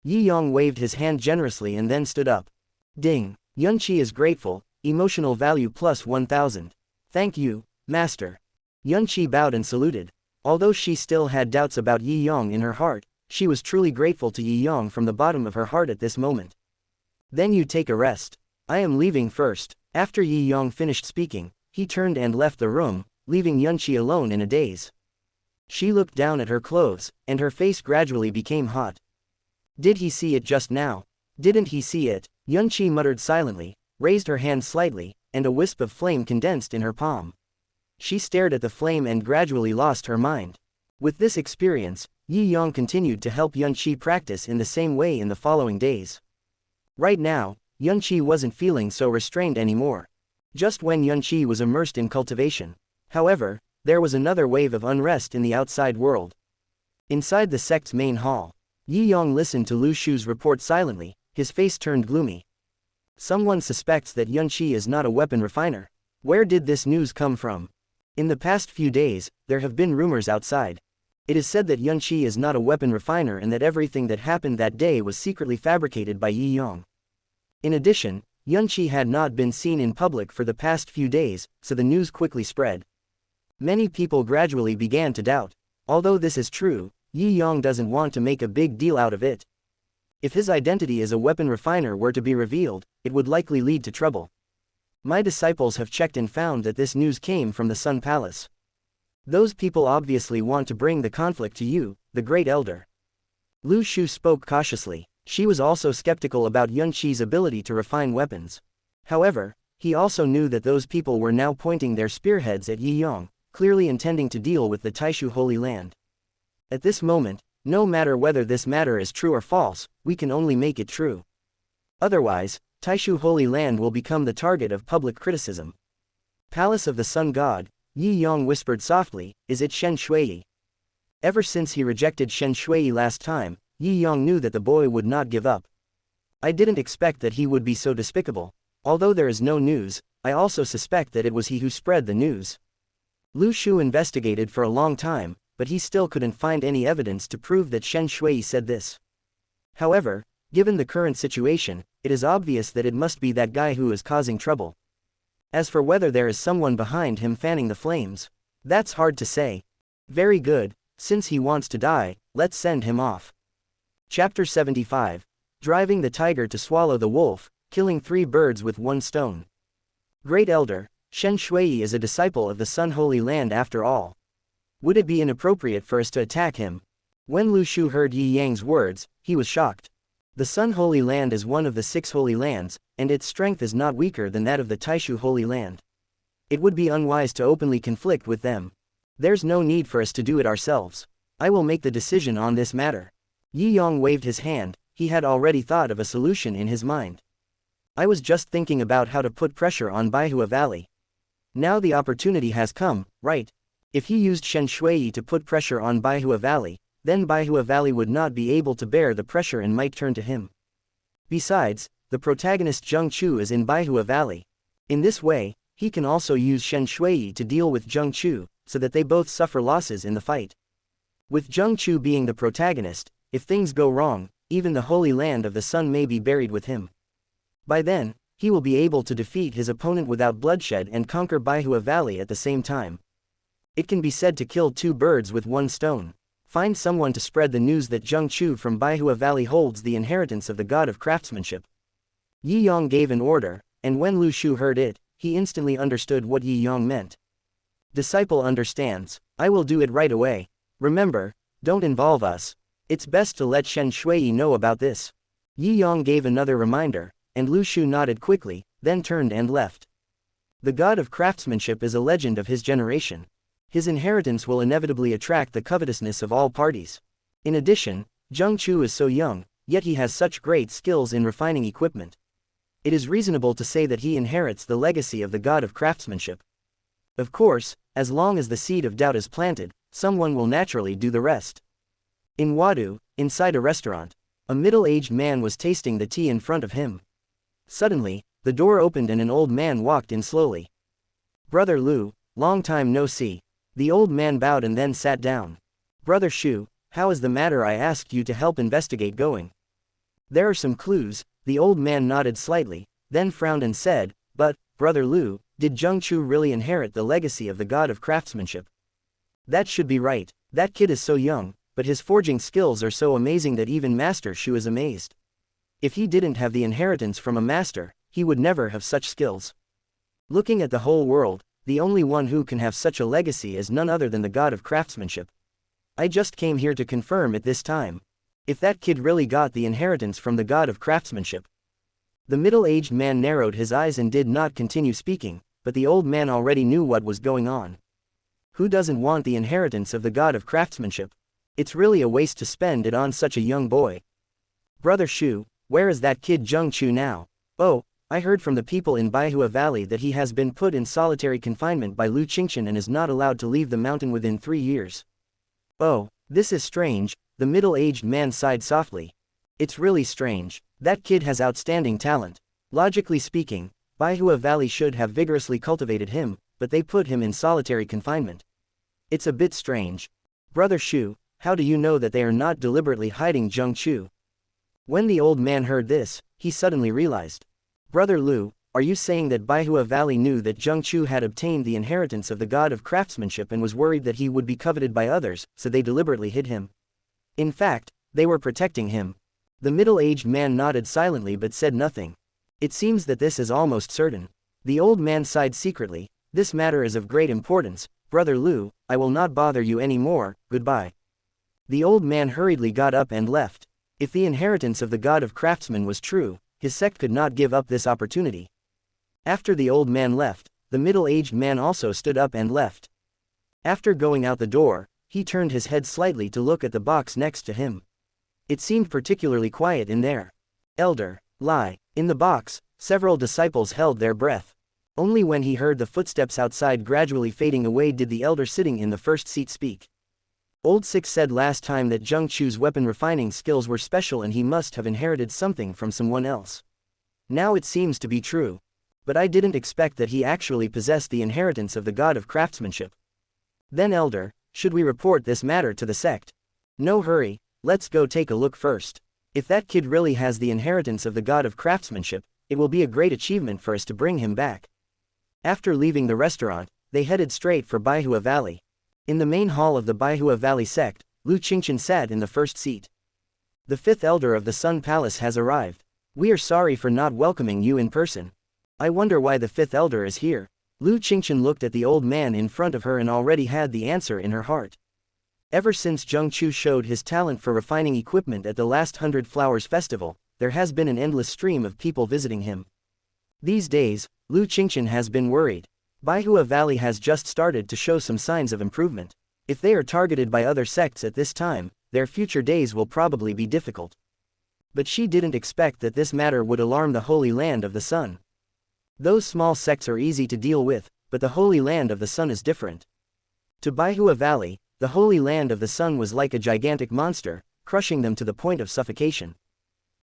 Yi Yang waved his hand generously and then stood up. Ding. Yunqi is grateful, emotional value plus 1000. Thank you, Master. Yunqi bowed and saluted. Although she still had doubts about Yi Yang in her heart, she was truly grateful to Yi Yang from the bottom of her heart at this moment. Then you take a rest. I am leaving first. After Yi Yang finished speaking, he turned and left the room, leaving Yunqi alone in a daze. She looked down at her clothes, and her face gradually became hot. Did he see it just now? Didn't he see it? Yunqi muttered silently, raised her hand slightly, and a wisp of flame condensed in her palm. She stared at the flame and gradually lost her mind. With this experience, Yi Yang continued to help Yunqi practice in the same way in the following days. Right now, Yunqi wasn't feeling so restrained anymore. Just when Yunqi was immersed in cultivation. However, there was another wave of unrest in the outside world. Inside the sect's main hall, Yi Yang listened to Lu Shu's report silently, his face turned gloomy. Someone suspects that Yunqi is not a weapon refiner. Where did this news come from? In the past few days, there have been rumors outside. It is said that Yunqi is not a weapon refiner and that everything that happened that day was secretly fabricated by Yi Yang. In addition, Yunqi had not been seen in public for the past few days, so the news quickly spread. Many people gradually began to doubt. Although this is true, Yi Yang doesn't want to make a big deal out of it. If his identity as a weapon refiner were to be revealed, it would likely lead to trouble. My disciples have checked and found that this news came from the Sun Palace. Those people obviously want to bring the conflict to you, the Great Elder. Lu Shu spoke cautiously. She was also skeptical about Yunqi's ability to refine weapons. However, he also knew that those people were now pointing their spearheads at Yi Yang, clearly intending to deal with the Taishu Holy Land. At this moment, no matter whether this matter is true or false, we can only make it true. Otherwise, Taishu Holy Land will become the target of public criticism. Palace of the Sun God, Yi Yang whispered softly, is it Shen Shui? Ever since he rejected Shen Shui last time, Yi Yang knew that the boy would not give up. I didn't expect that he would be so despicable. Although there is no news, I also suspect that it was he who spread the news. Lu Shu investigated for a long time, but he still couldn't find any evidence to prove that Shen Shui said this. However, given the current situation, it is obvious that it must be that guy who is causing trouble. As for whether there is someone behind him fanning the flames, that's hard to say. Very good, since he wants to die, let's send him off. Chapter 75. Driving the tiger to swallow the wolf, killing 3 birds with 1 stone. Great Elder, Shen Shui is a disciple of the Sun Holy Land after all. Would it be inappropriate for us to attack him? When Lu Shu heard Yi Yang's words, he was shocked. The Sun Holy Land is one of the 6 holy lands, and its strength is not weaker than that of the Taishu Holy Land. It would be unwise to openly conflict with them. There's no need for us to do it ourselves. I will make the decision on this matter. Yi Yong waved his hand, he had already thought of a solution in his mind. I was just thinking about how to put pressure on Baihua Valley. Now the opportunity has come, right? If he used Shen Shui to put pressure on Baihua Valley, then Baihua Valley would not be able to bear the pressure and might turn to him. Besides, the protagonist Zheng Chu is in Baihua Valley. In this way, he can also use Shen Shui to deal with Zheng Chu, so that they both suffer losses in the fight. With Zheng Chu being the protagonist, if things go wrong, even the Holy Land of the Sun may be buried with him. By then, he will be able to defeat his opponent without bloodshed and conquer Baihua Valley at the same time. It can be said to kill two birds with one stone. Find someone to spread the news that Zheng Chu from Baihua Valley holds the inheritance of the god of craftsmanship. Yi Yong gave an order, and when Lu Shu heard it, he instantly understood what Yi Yong meant. Disciple understands. I will do it right away. Remember, don't involve us. It's best to let Shen Shui know about this. Yi Yong gave another reminder, and Lu Shu nodded quickly, then turned and left. The god of craftsmanship is a legend of his generation. His inheritance will inevitably attract the covetousness of all parties. In addition, Zheng Chu is so young, yet he has such great skills in refining equipment. It is reasonable to say that he inherits the legacy of the god of craftsmanship. Of course, as long as the seed of doubt is planted, someone will naturally do the rest. In Wadu, inside a restaurant, a middle-aged man was tasting the tea in front of him. Suddenly, the door opened and an old man walked in slowly. Brother Lu, long time no see. The old man bowed and then sat down. Brother Shu, how is the matter I asked you to help investigate going? There are some clues. The old man nodded slightly, then frowned and said, but, Brother Lu, did Zheng Chu really inherit the legacy of the god of craftsmanship? That should be right. That kid is so young, but his forging skills are so amazing that even Master Shu is amazed. If he didn't have the inheritance from a master, he would never have such skills. Looking at the whole world, the only one who can have such a legacy is none other than the god of craftsmanship. I just came here to confirm it this time. If that kid really got the inheritance from the god of craftsmanship. The middle-aged man narrowed his eyes and did not continue speaking, but the old man already knew what was going on. Who doesn't want the inheritance of the god of craftsmanship? It's really a waste to spend it on such a young boy. Brother Shu, where is that kid Zheng Chu now? Oh, I heard from the people in Baihua Valley that he has been put in solitary confinement by Lu Qingchen and is not allowed to leave the mountain within 3 years. Oh, this is strange, the middle-aged man sighed softly. It's really strange. That kid has outstanding talent. Logically speaking, Baihua Valley should have vigorously cultivated him, but they put him in solitary confinement. It's a bit strange. Brother Shu, how do you know that they are not deliberately hiding Zheng Chu? When the old man heard this, he suddenly realized. Brother Lu, are you saying that Baihua Valley knew that Zheng Chu had obtained the inheritance of the god of craftsmanship and was worried that he would be coveted by others, so they deliberately hid him? In fact, they were protecting him. The middle-aged man nodded silently but said nothing. It seems that this is almost certain. The old man sighed secretly. This matter is of great importance. Brother Lu, I will not bother you any more, goodbye. The old man hurriedly got up and left. If the inheritance of the god of craftsmen was true, his sect could not give up this opportunity. After the old man left, the middle-aged man also stood up and left. After going out the door, he turned his head slightly to look at the box next to him. It seemed particularly quiet in there. Elder, lie. In the box, several disciples held their breath. Only when he heard the footsteps outside gradually fading away did the elder sitting in the first seat speak. Old Six said last time that Zheng Chu's weapon refining skills were special and he must have inherited something from someone else. Now it seems to be true. But I didn't expect that he actually possessed the inheritance of the god of craftsmanship. Then Elder, should we report this matter to the sect? No hurry, let's go take a look first. If that kid really has the inheritance of the god of craftsmanship, it will be a great achievement for us to bring him back. After leaving the restaurant, they headed straight for Baihua Valley. In the main hall of the Baihua Valley sect, Lu Qingchen sat in the first seat. The fifth elder of the Sun Palace has arrived. We are sorry for not welcoming you in person. I wonder why the fifth elder is here. Lu Qingchen looked at the old man in front of her and already had the answer in her heart. Ever since Zheng Chu showed his talent for refining equipment at the last 100 Flowers Festival, there has been an endless stream of people visiting him. These days, Lu Qingchen has been worried. Baihua Valley has just started to show some signs of improvement. If they are targeted by other sects at this time, their future days will probably be difficult. But she didn't expect that this matter would alarm the Holy Land of the Sun. Those small sects are easy to deal with, but the Holy Land of the Sun is different. To Baihua Valley, the Holy Land of the Sun was like a gigantic monster, crushing them to the point of suffocation.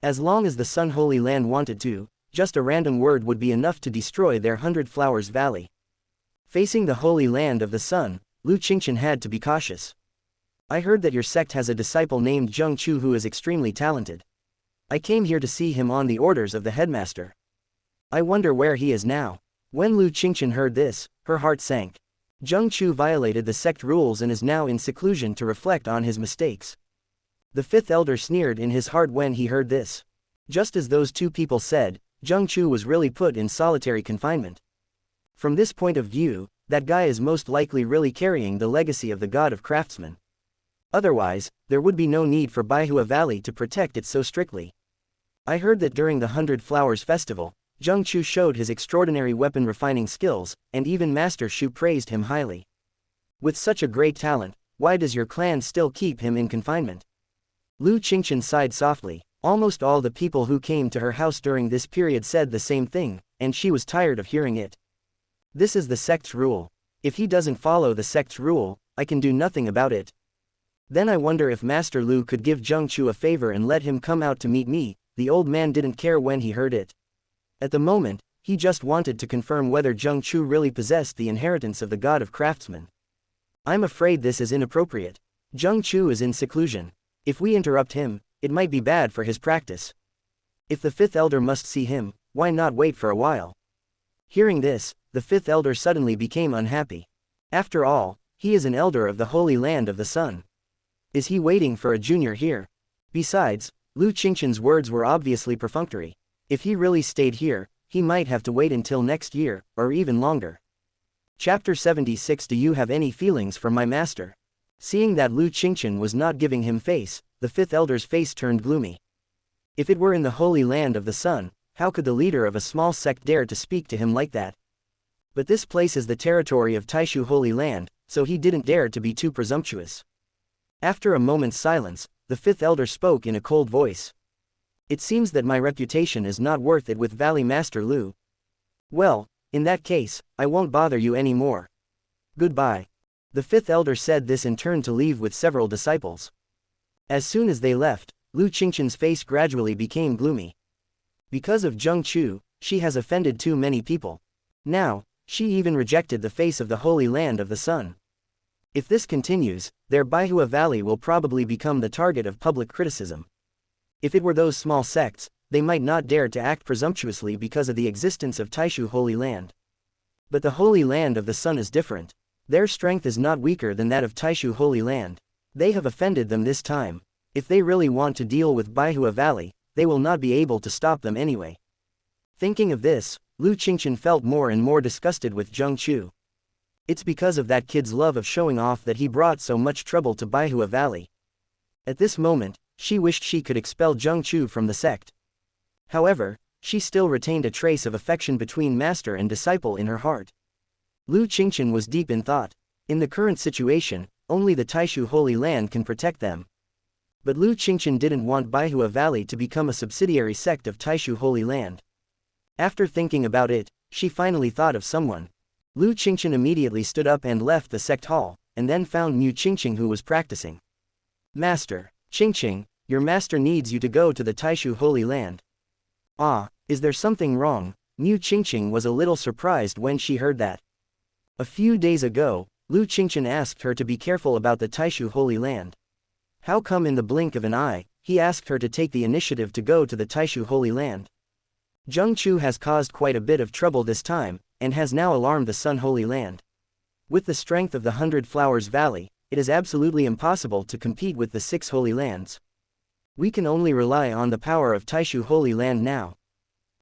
As long as the Sun Holy Land wanted to, just a random word would be enough to destroy their 100 Flowers Valley. Facing the Holy Land of the Sun, Lu Qingchen had to be cautious. I heard that your sect has a disciple named Zheng Chu who is extremely talented. I came here to see him on the orders of the headmaster. I wonder where he is now. When Lu Qingchen heard this, her heart sank. Zheng Chu violated the sect rules and is now in seclusion to reflect on his mistakes. The fifth elder sneered in his heart when he heard this. Just as those two people said, Zheng Chu was really put in solitary confinement. From this point of view, that guy is most likely really carrying the legacy of the god of craftsmen. Otherwise, there would be no need for Baihua Valley to protect it so strictly. I heard that during the 100 Flowers Festival, Zheng Chu showed his extraordinary weapon refining skills, and even Master Shu praised him highly. With such a great talent, why does your clan still keep him in confinement? Lu Qingchen sighed softly. Almost all the people who came to her house during this period said the same thing, and she was tired of hearing it. This is the sect's rule. If he doesn't follow the sect's rule, I can do nothing about it. Then I wonder if Master Lu could give Zheng Chu a favor and let him come out to meet me. The old man didn't care when he heard it. At the moment, he just wanted to confirm whether Zheng Chu really possessed the inheritance of the god of craftsmen. I'm afraid this is inappropriate. Zheng Chu is in seclusion. If we interrupt him, it might be bad for his practice. If the fifth elder must see him, why not wait for a while? Hearing this, the fifth elder suddenly became unhappy. After all, he is an elder of the Holy Land of the Sun. Is he waiting for a junior here? Besides, Lu Qingchen's words were obviously perfunctory. If he really stayed here, he might have to wait until next year, or even longer. Chapter 76. Do you have any feelings for my master? Seeing that Lu Qingchen was not giving him face, the fifth elder's face turned gloomy. If it were in the Holy Land of the Sun, how could the leader of a small sect dare to speak to him like that? But this place is the territory of Taishu Holy Land, so he didn't dare to be too presumptuous. After a moment's silence, the fifth elder spoke in a cold voice. It seems that my reputation is not worth it with Valley Master Lu. Well, in that case, I won't bother you anymore. Goodbye. The fifth elder said this and turned to leave with several disciples. As soon as they left, Lu Qingchen's face gradually became gloomy. Because of Zheng Chu, she has offended too many people. Now, she even rejected the face of the Holy Land of the Sun. If this continues, their Baihua Valley will probably become the target of public criticism. If it were those small sects, they might not dare to act presumptuously because of the existence of Taishu Holy Land. But the Holy Land of the Sun is different. Their strength is not weaker than that of Taishu Holy Land. They have offended them this time. If they really want to deal with Baihua Valley, they will not be able to stop them anyway. Thinking of this, Lu Qingchen felt more and more disgusted with Zheng Chu. It's because of that kid's love of showing off that he brought so much trouble to Baihua Valley. At this moment, she wished she could expel Zheng Chu from the sect. However, she still retained a trace of affection between master and disciple in her heart. Lu Qingchen was deep in thought. In the current situation, only the Taishu Holy Land can protect them. But Lu Qingchen didn't want Baihua Valley to become a subsidiary sect of Taishu Holy Land. After thinking about it, she finally thought of someone. Lu Qingchen immediately stood up and left the sect hall, and then found Mu Qingqing who was practicing. Master, Qingqing, your master needs you to go to the Taishu Holy Land. Ah, is there something wrong? Mu Qingqing was a little surprised when she heard that. A few days ago, Lu Qingchen asked her to be careful about the Taishu Holy Land. How come in the blink of an eye, he asked her to take the initiative to go to the Taishu Holy Land? Zheng Chu has caused quite a bit of trouble this time, and has now alarmed the Sun Holy Land. With the strength of the 100 Flowers Valley, it is absolutely impossible to compete with the 6 Holy Lands. We can only rely on the power of Taishu Holy Land now.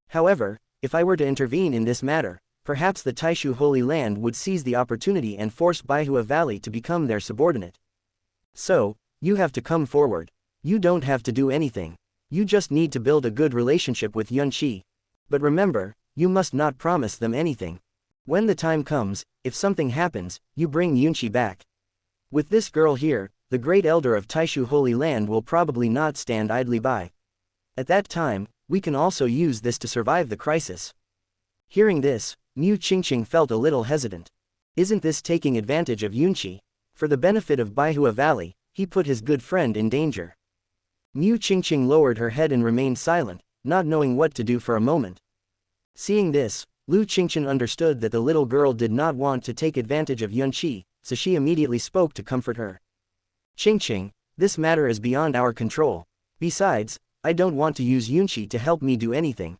However, if I were to intervene in this matter, perhaps the Taishu Holy Land would seize the opportunity and force Baihua Valley to become their subordinate. So, you have to come forward. You don't have to do anything. You just need to build a good relationship with Yunqi. But remember, you must not promise them anything. When the time comes, if something happens, you bring Yunqi back. With this girl here, the great elder of Taishu Holy Land will probably not stand idly by. At that time, we can also use this to survive the crisis. Hearing this, Mu Qingqing felt a little hesitant. Isn't this taking advantage of Yunqi? For the benefit of Baihua Valley, he put his good friend in danger. Mu Qingqing lowered her head and remained silent, not knowing what to do for a moment. Seeing this, Lu Qingqian understood that the little girl did not want to take advantage of Yunqi, so she immediately spoke to comfort her. Qingqing, this matter is beyond our control. Besides, I don't want to use Yunqi to help me do anything.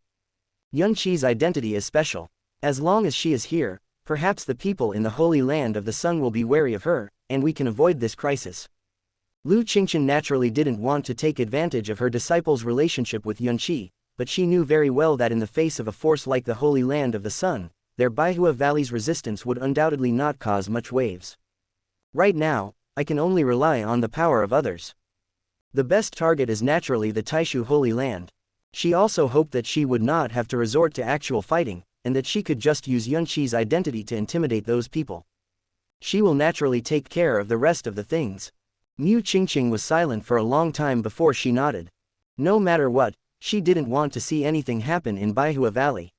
Yunqi's identity is special. As long as she is here, perhaps the people in the Holy Land of the Sun will be wary of her, and we can avoid this crisis. Lu Qingqian naturally didn't want to take advantage of her disciple's relationship with Yunqi, but she knew very well that in the face of a force like the Holy Land of the Sun, their Baihua Valley's resistance would undoubtedly not cause much waves. Right now, I can only rely on the power of others. The best target is naturally the Taishu Holy Land. She also hoped that she would not have to resort to actual fighting, and that she could just use Yunqi's identity to intimidate those people. She will naturally take care of the rest of the things. Mu Qingqing was silent for a long time before she nodded. No matter what, she didn't want to see anything happen in Baihua Valley.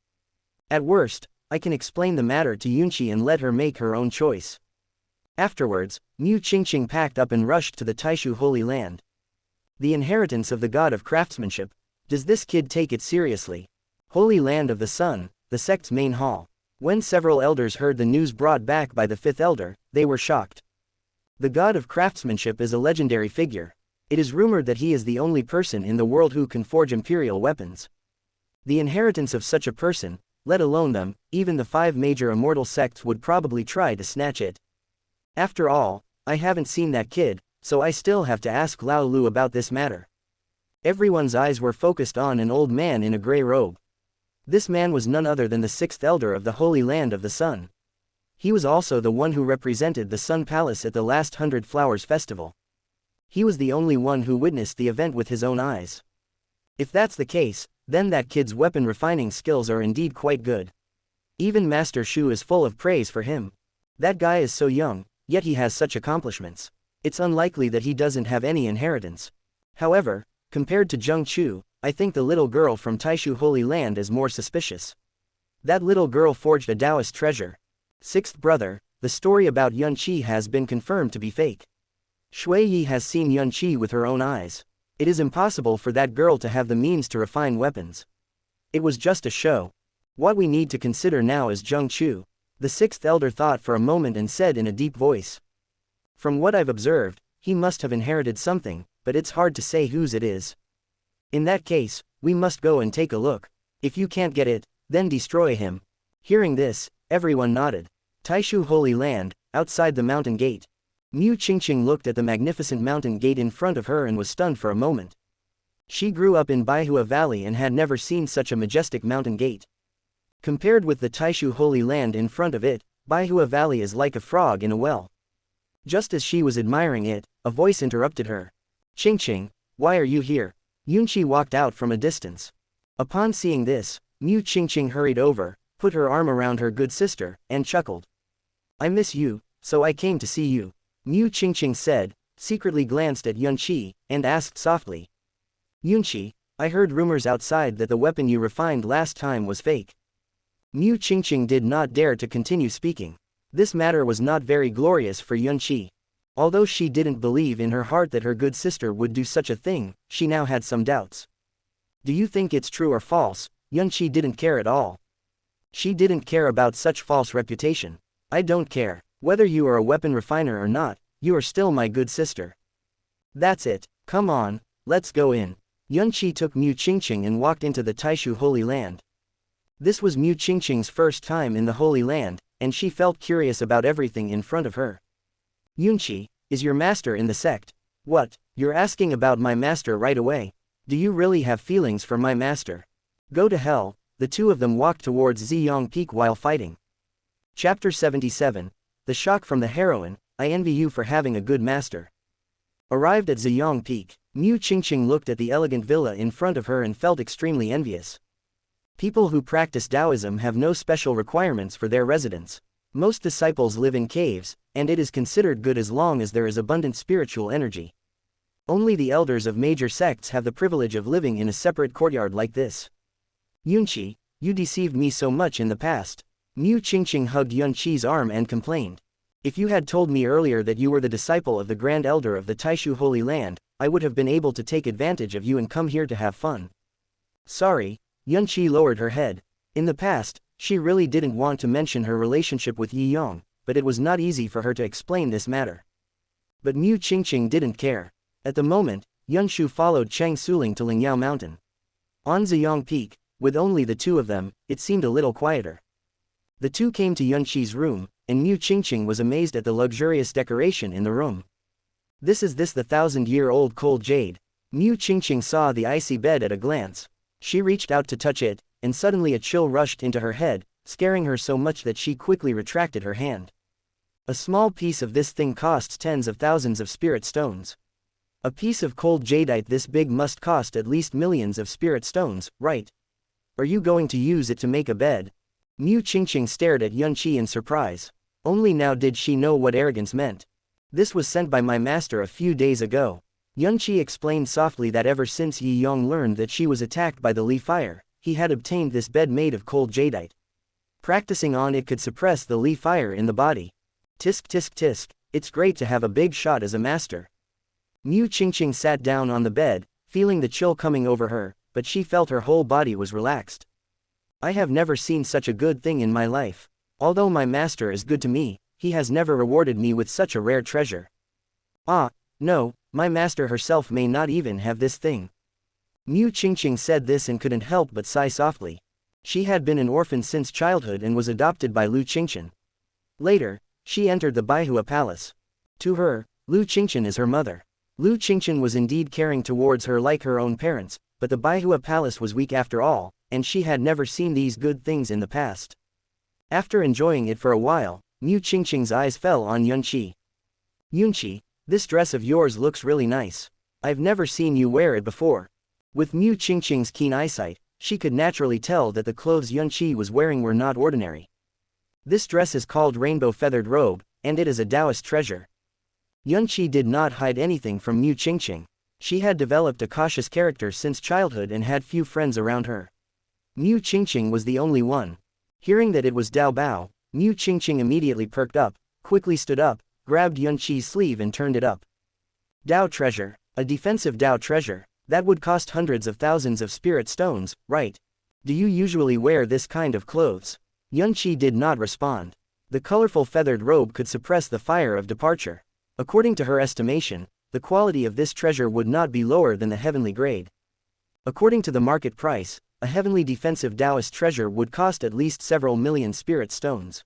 At worst, I can explain the matter to Yunqi and let her make her own choice. Afterwards, Mu Qingqing packed up and rushed to the Taishu Holy Land. The inheritance of the god of craftsmanship. Does this kid take it seriously? Holy Land of the Sun, the sect's main hall. When several elders heard the news brought back by the fifth elder, they were shocked. The god of craftsmanship is a legendary figure. It is rumored that he is the only person in the world who can forge imperial weapons. The inheritance of such a person, let alone them, even the 5 major immortal sects would probably try to snatch it. After all, I haven't seen that kid, so I still have to ask Lao Lu about this matter. Everyone's eyes were focused on an old man in a gray robe. This man was none other than the 6th elder of the Holy Land of the Sun. He was also the one who represented the Sun Palace at the last 100 Flowers Festival. He was the only one who witnessed the event with his own eyes. If that's the case, then that kid's weapon refining skills are indeed quite good. Even Master Shu is full of praise for him. That guy is so young, yet he has such accomplishments. It's unlikely that he doesn't have any inheritance. However, compared to Zheng Chu, I think the little girl from Taishu Holy Land is more suspicious. That little girl forged a Taoist treasure. 6th brother, the story about Yunqi has been confirmed to be fake. Shui Yi has seen Yunqi with her own eyes. It is impossible for that girl to have the means to refine weapons. It was just a show. What we need to consider now is Zheng Chu. The 6th elder thought for a moment and said in a deep voice. From what I've observed, he must have inherited something, but it's hard to say whose it is. In that case, we must go and take a look. If you can't get it, then destroy him. Hearing this, everyone nodded. Taishu Holy Land, outside the mountain gate. Mu Qingqing looked at the magnificent mountain gate in front of her and was stunned for a moment. She grew up in Baihua Valley and had never seen such a majestic mountain gate. Compared with the Taishu Holy Land in front of it, Baihua Valley is like a frog in a well. Just as she was admiring it, a voice interrupted her. Qingqing, why are you here? Yunqi walked out from a distance. Upon seeing this, Mu Qingqing hurried over, put her arm around her good sister, and chuckled. I miss you, so I came to see you. Mu Qingqing said, secretly glanced at Yunqi, and asked softly. Yunqi, I heard rumors outside that the weapon you refined last time was fake. Mu Qingqing did not dare to continue speaking. This matter was not very glorious for Yunqi. Although she didn't believe in her heart that her good sister would do such a thing, she now had some doubts. Do you think it's true or false? Yunqi didn't care at all. She didn't care about such false reputation. I don't care. Whether you are a weapon refiner or not, you are still my good sister. That's it. Come on, let's go in. Yunqi took Mu Qingqing and walked into the Taishu Holy Land. This was Mu Qingqing's first time in the Holy Land, and she felt curious about everything in front of her. Yunqi, is your master in the sect? What, you're asking about my master right away? Do you really have feelings for my master? Go to hell. The two of them walked towards Ziyang Peak while fighting. Chapter 77. The shock from the heroine. I envy you for having a good master. Arrived at Ziyang Peak, Mu Qingqing looked at the elegant villa in front of her and felt extremely envious. People who practice Taoism have no special requirements for their residence. Most disciples live in caves, and it is considered good as long as there is abundant spiritual energy. Only the elders of major sects have the privilege of living in a separate courtyard like this. Yunqi, you deceived me so much in the past. Mu Qingqing hugged Yunqi's arm and complained. If you had told me earlier that you were the disciple of the Grand Elder of the Taishu Holy Land, I would have been able to take advantage of you and come here to have fun. Sorry, Yunqi lowered her head. In the past, she really didn't want to mention her relationship with Yi Yong, but it was not easy for her to explain this matter. But Mu Qingqing didn't care. At the moment, Yunshu followed Chang Suling to Lingyao Mountain. On Ziyang Peak, with only the two of them, it seemed a little quieter. The two came to Yunqi's room, and Mu Qingqing was amazed at the luxurious decoration in the room. This the 1,000-year-old cold jade. Mu Qingqing saw the icy bed at a glance. She reached out to touch it, and suddenly a chill rushed into her head, scaring her so much that she quickly retracted her hand. A small piece of this thing costs tens of thousands of spirit stones. A piece of cold jadeite this big must cost at least millions of spirit stones, right? Are you going to use it to make a bed? Mu Qingqing stared at Yunqi in surprise. Only now did she know what arrogance meant. This was sent by my master a few days ago. Yunqi explained softly that ever since Yi Yong learned that she was attacked by the Li fire, he had obtained this bed made of cold jadeite. Practicing on it could suppress the Li fire in the body. Tisk tisk tisk, it's great to have a big shot as a master. Mu Qingqing sat down on the bed, feeling the chill coming over her, but she felt her whole body was relaxed. I have never seen such a good thing in my life. Although my master is good to me, he has never rewarded me with such a rare treasure. Ah, no, my master herself may not even have this thing. Mu Qingqing said this and couldn't help but sigh softly. She had been an orphan since childhood and was adopted by Lu Qingqian. Later, she entered the Baihua Palace. To her, Lu Qingqian is her mother. Lu Qingqian was indeed caring towards her like her own parents, but the Baihua Palace was weak after all, and she had never seen these good things in the past. After enjoying it for a while, Mu Qingqing's eyes fell on Yunqi. Yunqi, this dress of yours looks really nice. I've never seen you wear it before. With Mu Qingqing's keen eyesight, she could naturally tell that the clothes Yunqi was wearing were not ordinary. This dress is called Rainbow Feathered Robe, and it is a Taoist treasure. Yunqi did not hide anything from Mu Qingqing. She had developed a cautious character since childhood and had few friends around her. Mu Qingqing was the only one. Hearing that it was Dao Bao, Mu Qingqing immediately perked up, quickly stood up, grabbed Yunqi's sleeve and turned it up. Dao treasure, a defensive Dao treasure, that would cost hundreds of thousands of spirit stones, right? Do you usually wear this kind of clothes? Yunqi did not respond. The colorful feathered robe could suppress the fire of departure. According to her estimation, the quality of this treasure would not be lower than the heavenly grade. According to the market price, a heavenly defensive Taoist treasure would cost at least several million spirit stones.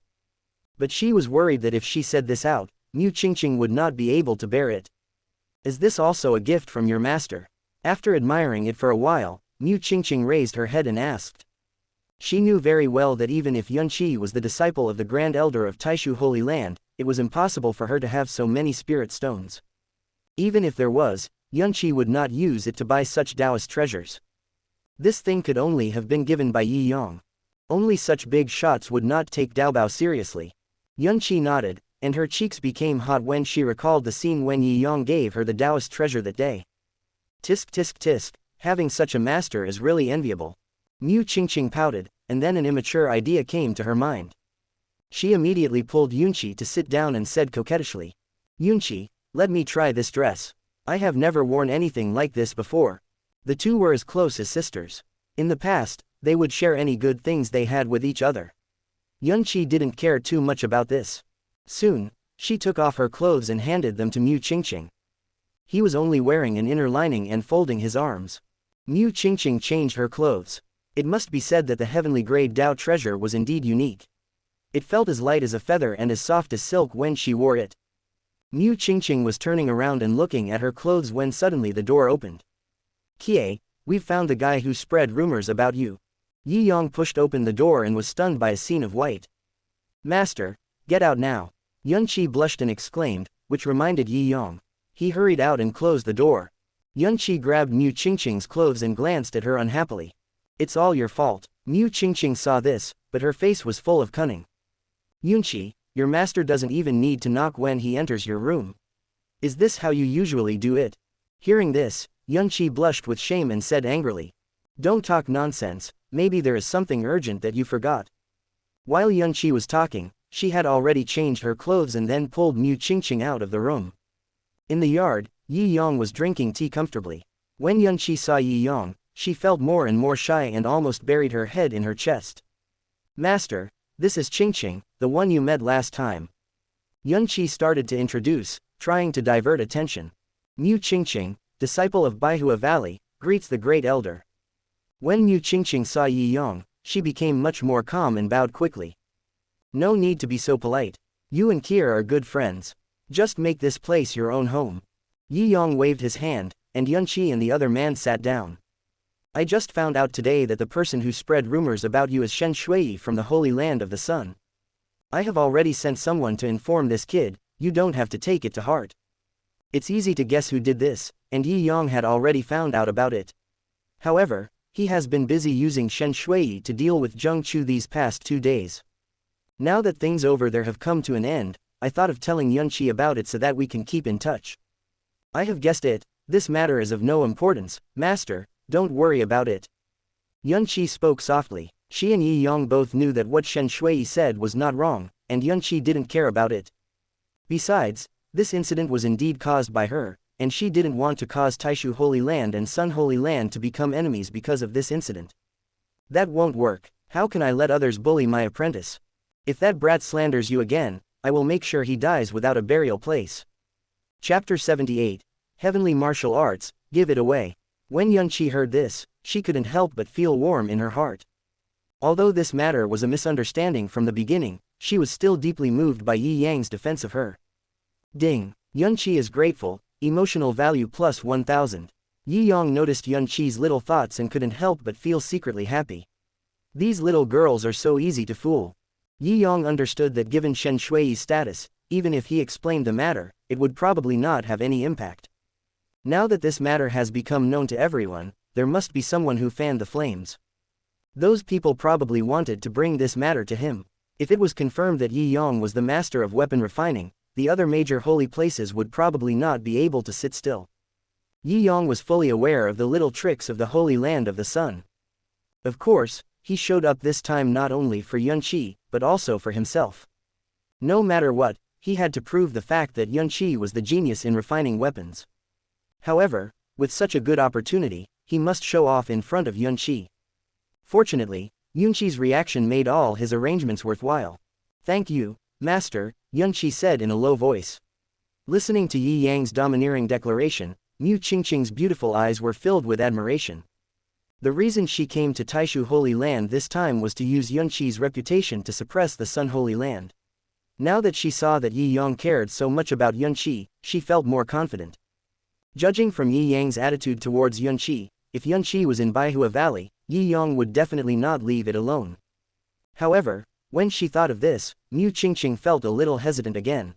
But she was worried that if she said this out, Mu Qingqing would not be able to bear it. Is this also a gift from your master? After admiring it for a while, Mu Qingqing raised her head and asked. She knew very well that even if Yunqi was the disciple of the Grand Elder of Taishu Holy Land, it was impossible for her to have so many spirit stones. Even if there was, Yunqi would not use it to buy such Taoist treasures. This thing could only have been given by Yi Yong. Only such big shots would not take Dao Bao seriously. Yunqi nodded, and her cheeks became hot when she recalled the scene when Yi Yong gave her the Taoist treasure that day. Tisk tisk tisk, having such a master is really enviable. Mu Qingqing pouted, and then an immature idea came to her mind. She immediately pulled Yunqi to sit down and said coquettishly, Yunqi, let me try this dress. I have never worn anything like this before. The two were as close as sisters. In the past, they would share any good things they had with each other. Yunqi didn't care too much about this. Soon, she took off her clothes and handed them to Mu Qingqing. He was only wearing an inner lining and folding his arms. Mu Qingqing changed her clothes. It must be said that the heavenly grade Dao treasure was indeed unique. It felt as light as a feather and as soft as silk when she wore it. Mu Qingqing was turning around and looking at her clothes when suddenly the door opened. Kie, we've found the guy who spread rumors about you. Yi Yong pushed open the door and was stunned by a scene of white. Master, get out now. Yunqi blushed and exclaimed, which reminded Yi Yong. He hurried out and closed the door. Yunqi grabbed Mu Qingqing's clothes and glanced at her unhappily. It's all your fault. Mu Qingqing saw this, but her face was full of cunning. Yunqi, Your master doesn't even need to knock when he enters your room. Is this how you usually do it? Hearing this, Yunqi blushed with shame and said angrily. Don't talk nonsense, maybe there is something urgent that you forgot. While Yunqi was talking, she had already changed her clothes and then pulled Mu Qingqing out of the room. In the yard, Yi Yang was drinking tea comfortably. When Yunqi saw Yi Yang, she felt more and more shy and almost buried her head in her chest. Master, this is Qingqing, the one you met last time. Yunqi started to introduce, trying to divert attention. Mu Qingqing, disciple of Baihua Valley, greets the great elder. When Mu Qingqing saw Yi Yang, she became much more calm and bowed quickly. No need to be so polite. You and Kier are good friends. Just make this place your own home. Yi Yang waved his hand, and Yunqi and the other man sat down. I just found out today that the person who spread rumors about you is Shen Shui from the Holy Land of the Sun. I have already sent someone to inform this kid, you don't have to take it to heart. It's easy to guess who did this, and Yi Yang had already found out about it. However, he has been busy using Shen Shui to deal with Zheng Chu these past 2 days. Now that things over there have come to an end, I thought of telling Yunqi about it so that we can keep in touch. I have guessed it, this matter is of no importance, master, don't worry about it. Yunqi spoke softly. She and Yi Yang both knew that what Shen Shui said was not wrong, and Yunqi didn't care about it. Besides, this incident was indeed caused by her, and she didn't want to cause Taishu Holy Land and Sun Holy Land to become enemies because of this incident. That won't work. How can I let others bully my apprentice? If that brat slanders you again, I will make sure he dies without a burial place. Chapter 78. Heavenly Martial Arts, Give It Away. When Yunqi heard this, she couldn't help but feel warm in her heart. Although this matter was a misunderstanding from the beginning, she was still deeply moved by Yi Yang's defense of her. Ding. Yunqi is grateful, emotional value plus 1000. Yi Yang noticed Yunqi's little thoughts and couldn't help but feel secretly happy. These little girls are so easy to fool. Yi Yang understood that given Shen Shui's status, even if he explained the matter, it would probably not have any impact. Now that this matter has become known to everyone, there must be someone who fanned the flames. Those people probably wanted to bring this matter to him. If it was confirmed that Yi Yang was the master of weapon refining, the other major holy places would probably not be able to sit still. Yi Yang was fully aware of the little tricks of the Holy Land of the Sun. Of course, he showed up this time not only for Yunqi, but also for himself. No matter what, he had to prove the fact that Yunqi was the genius in refining weapons. However, with such a good opportunity, he must show off in front of Yunqi. Fortunately, Yunqi's reaction made all his arrangements worthwhile. Thank you, master, Yunqi said in a low voice. Listening to Yi Yang's domineering declaration, Mu Qingqing's beautiful eyes were filled with admiration. The reason she came to Taishu Holy Land this time was to use Yunqi's reputation to suppress the Sun Holy Land. Now that she saw that Yi Yang cared so much about Yunqi, she felt more confident. Judging from Yi Yang's attitude towards Yunqi, if Yunqi was in Baihua Valley, Yi Yang would definitely not leave it alone. However, when she thought of this, Mu Qingqing felt a little hesitant again.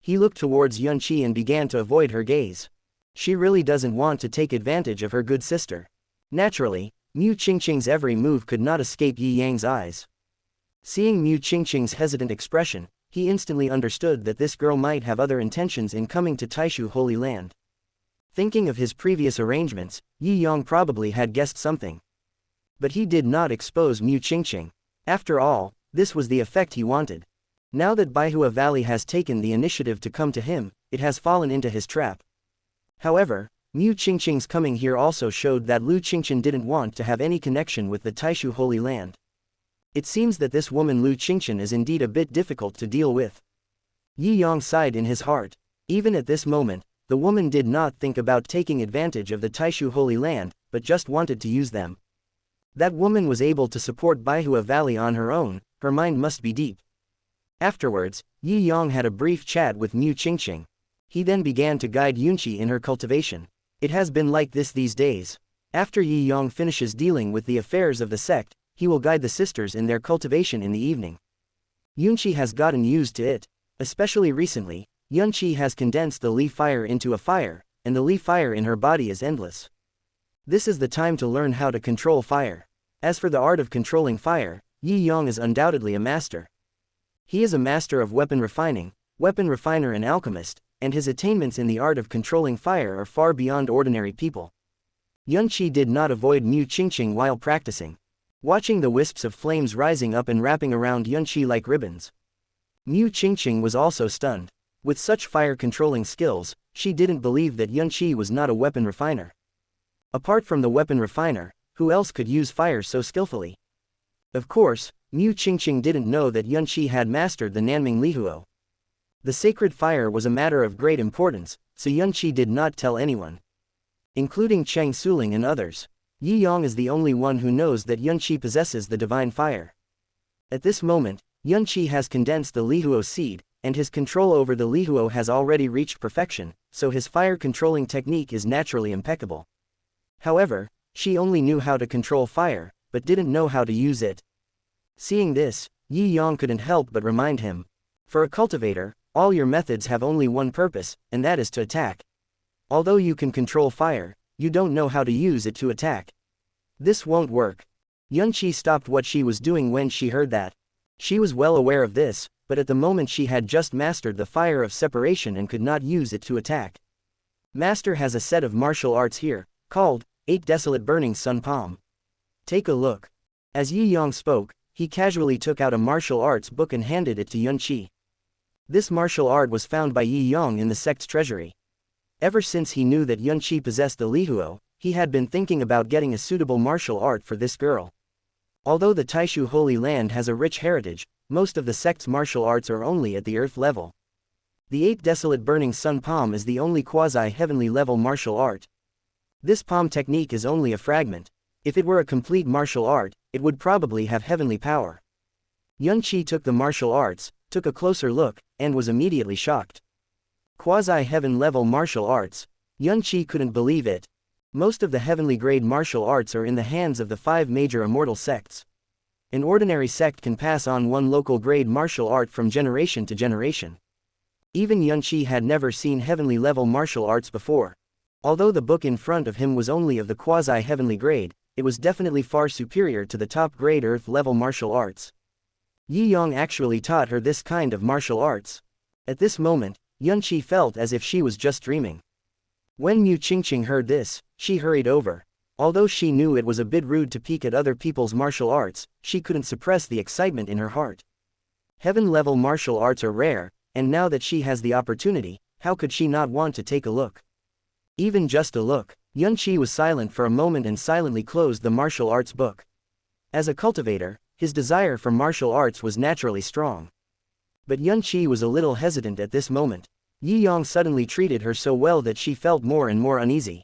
He looked towards Yunqi and began to avoid her gaze. She really doesn't want to take advantage of her good sister. Naturally, Mu Qingqing's every move could not escape Yi Yang's eyes. Seeing Mu Qingqing's hesitant expression, he instantly understood that this girl might have other intentions in coming to Taishu Holy Land. Thinking of his previous arrangements, Yi Yang probably had guessed something. But he did not expose Mu Qingqing. After all, this was the effect he wanted. Now that Baihua Valley has taken the initiative to come to him, it has fallen into his trap. However, Mu Qingqing's coming here also showed that Lu Qingqin didn't want to have any connection with the Taishu Holy Land. It seems that this woman Lu Qingqin is indeed a bit difficult to deal with. Yi Yang sighed in his heart. Even at this moment, the woman did not think about taking advantage of the Taishu Holy Land, but just wanted to use them. That woman was able to support Baihua Valley on her own, her mind must be deep. Afterwards, Yi Yang had a brief chat with Mu Qingqing. He then began to guide Yunqi in her cultivation. It has been like this these days. After Yi Yang finishes dealing with the affairs of the sect, he will guide the sisters in their cultivation in the evening. Yunqi has gotten used to it. Especially recently, Yunqi has condensed the Li fire into a fire, and the Li fire in her body is endless. This is the time to learn how to control fire. As for the art of controlling fire, Yi Yang is undoubtedly a master. He is a master of weapon refining, weapon refiner and alchemist, and his attainments in the art of controlling fire are far beyond ordinary people. Yunqi did not avoid Mu Qingqing while practicing, watching the wisps of flames rising up and wrapping around Yunqi like ribbons. Mu Qingqing was also stunned. With such fire-controlling skills, she didn't believe that Yunqi was not a weapon refiner. Apart from the weapon refiner, who else could use fire so skillfully? Of course, Mu Qingqing didn't know that Yunqi had mastered the Nanming Lihuo. The sacred fire was a matter of great importance, so Yunqi did not tell anyone, including Cheng Suling and others. Yi Yang is the only one who knows that Yunqi possesses the divine fire. At this moment, Yunqi has condensed the Lihuo seed, and his control over the Lihuo has already reached perfection, so his fire-controlling technique is naturally impeccable. However, she only knew how to control fire, but didn't know how to use it. Seeing this, Yi Yang couldn't help but remind him. For a cultivator, all your methods have only one purpose, and that is to attack. Although you can control fire, you don't know how to use it to attack. This won't work. Yunqi stopped what she was doing when she heard that. She was well aware of this, but at the moment she had just mastered the fire of separation and could not use it to attack. Master has a set of martial arts here, called 8 Desolate Burning Sun Palm. Take a look. As Yi Yang spoke, he casually took out a martial arts book and handed it to Yunqi. This martial art was found by Yi Yang in the sect's treasury. Ever since he knew that Yunqi possessed the Lihuo, he had been thinking about getting a suitable martial art for this girl. Although the Taishu Holy Land has a rich heritage, most of the sect's martial arts are only at the earth level. The 8 Desolate Burning Sun Palm is the only quasi-heavenly level martial art. This palm technique is only a fragment. If it were a complete martial art, it would probably have heavenly power. Yunqi took the martial arts, took a closer look, and was immediately shocked. Quasi-heaven level martial arts. Yunqi couldn't believe it. Most of the heavenly grade martial arts are in the hands of the 5 major immortal sects. An ordinary sect can pass on one local grade martial art from generation to generation. Even Yunqi had never seen heavenly level martial arts before. Although the book in front of him was only of the quasi-heavenly grade, it was definitely far superior to the top grade earth level martial arts. Yi Yang actually taught her this kind of martial arts. At this moment, Yunqi felt as if she was just dreaming. When Mu Qingqing heard this, she hurried over. Although she knew it was a bit rude to peek at other people's martial arts, she couldn't suppress the excitement in her heart. Heaven-level martial arts are rare, and now that she has the opportunity, how could she not want to take a look? Even just a look. Yunqi was silent for a moment and silently closed the martial arts book. As a cultivator, his desire for martial arts was naturally strong. But Yunqi was a little hesitant at this moment. Yi Yang suddenly treated her so well that she felt more and more uneasy.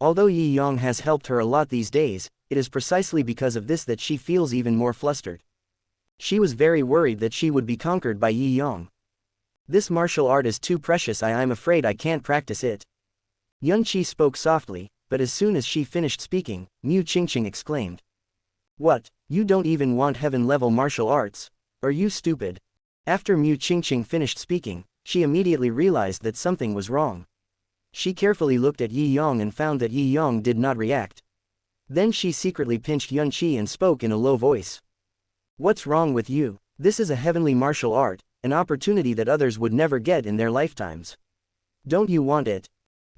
Although Yi Yang has helped her a lot these days, it is precisely because of this that she feels even more flustered. She was very worried that she would be conquered by Yi Yang. This martial art is too precious. I'm afraid I can't practice it. Yunqi spoke softly, but as soon as she finished speaking, Mu Qingqing exclaimed. What, you don't even want heaven-level martial arts? Are you stupid? After Mu Qingqing finished speaking, she immediately realized that something was wrong. She carefully looked at Yi Yang and found that Yi Yang did not react. Then she secretly pinched Yunqi and spoke in a low voice. What's wrong with you? This is a heavenly martial art, an opportunity that others would never get in their lifetimes. Don't you want it?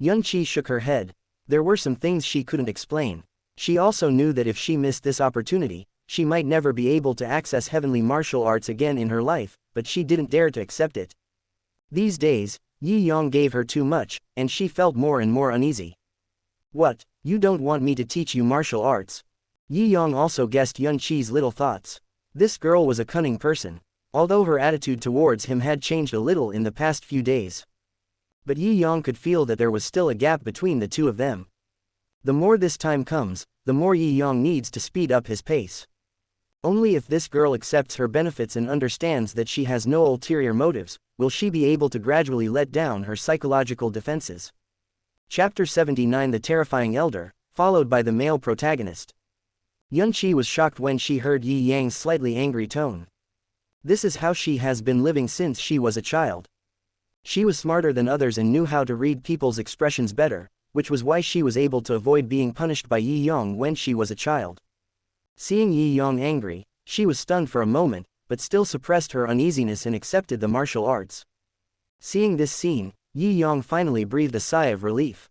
Yunqi shook her head. There were some things she couldn't explain. She also knew that if she missed this opportunity, she might never be able to access heavenly martial arts again in her life, but she didn't dare to accept it. These days, Yi Yang gave her too much, and she felt more and more uneasy. What, you don't want me to teach you martial arts? Yi Yang also guessed Yunqi's little thoughts. This girl was a cunning person, although her attitude towards him had changed a little in the past few days. But Yi Yang could feel that there was still a gap between the two of them. The more this time comes, the more Yi Yang needs to speed up his pace. Only if this girl accepts her benefits and understands that she has no ulterior motives, will she be able to gradually let down her psychological defenses. Chapter 79 The Terrifying Elder, followed by the male protagonist. Yunqi was shocked when she heard Yi Yang's slightly angry tone. This is how she has been living since she was a child. She was smarter than others and knew how to read people's expressions better, which was why she was able to avoid being punished by Yi Yang when she was a child. Seeing Yi Yang angry, she was stunned for a moment, but still suppressed her uneasiness and accepted the martial arts. Seeing this scene, Yi Yang finally breathed a sigh of relief.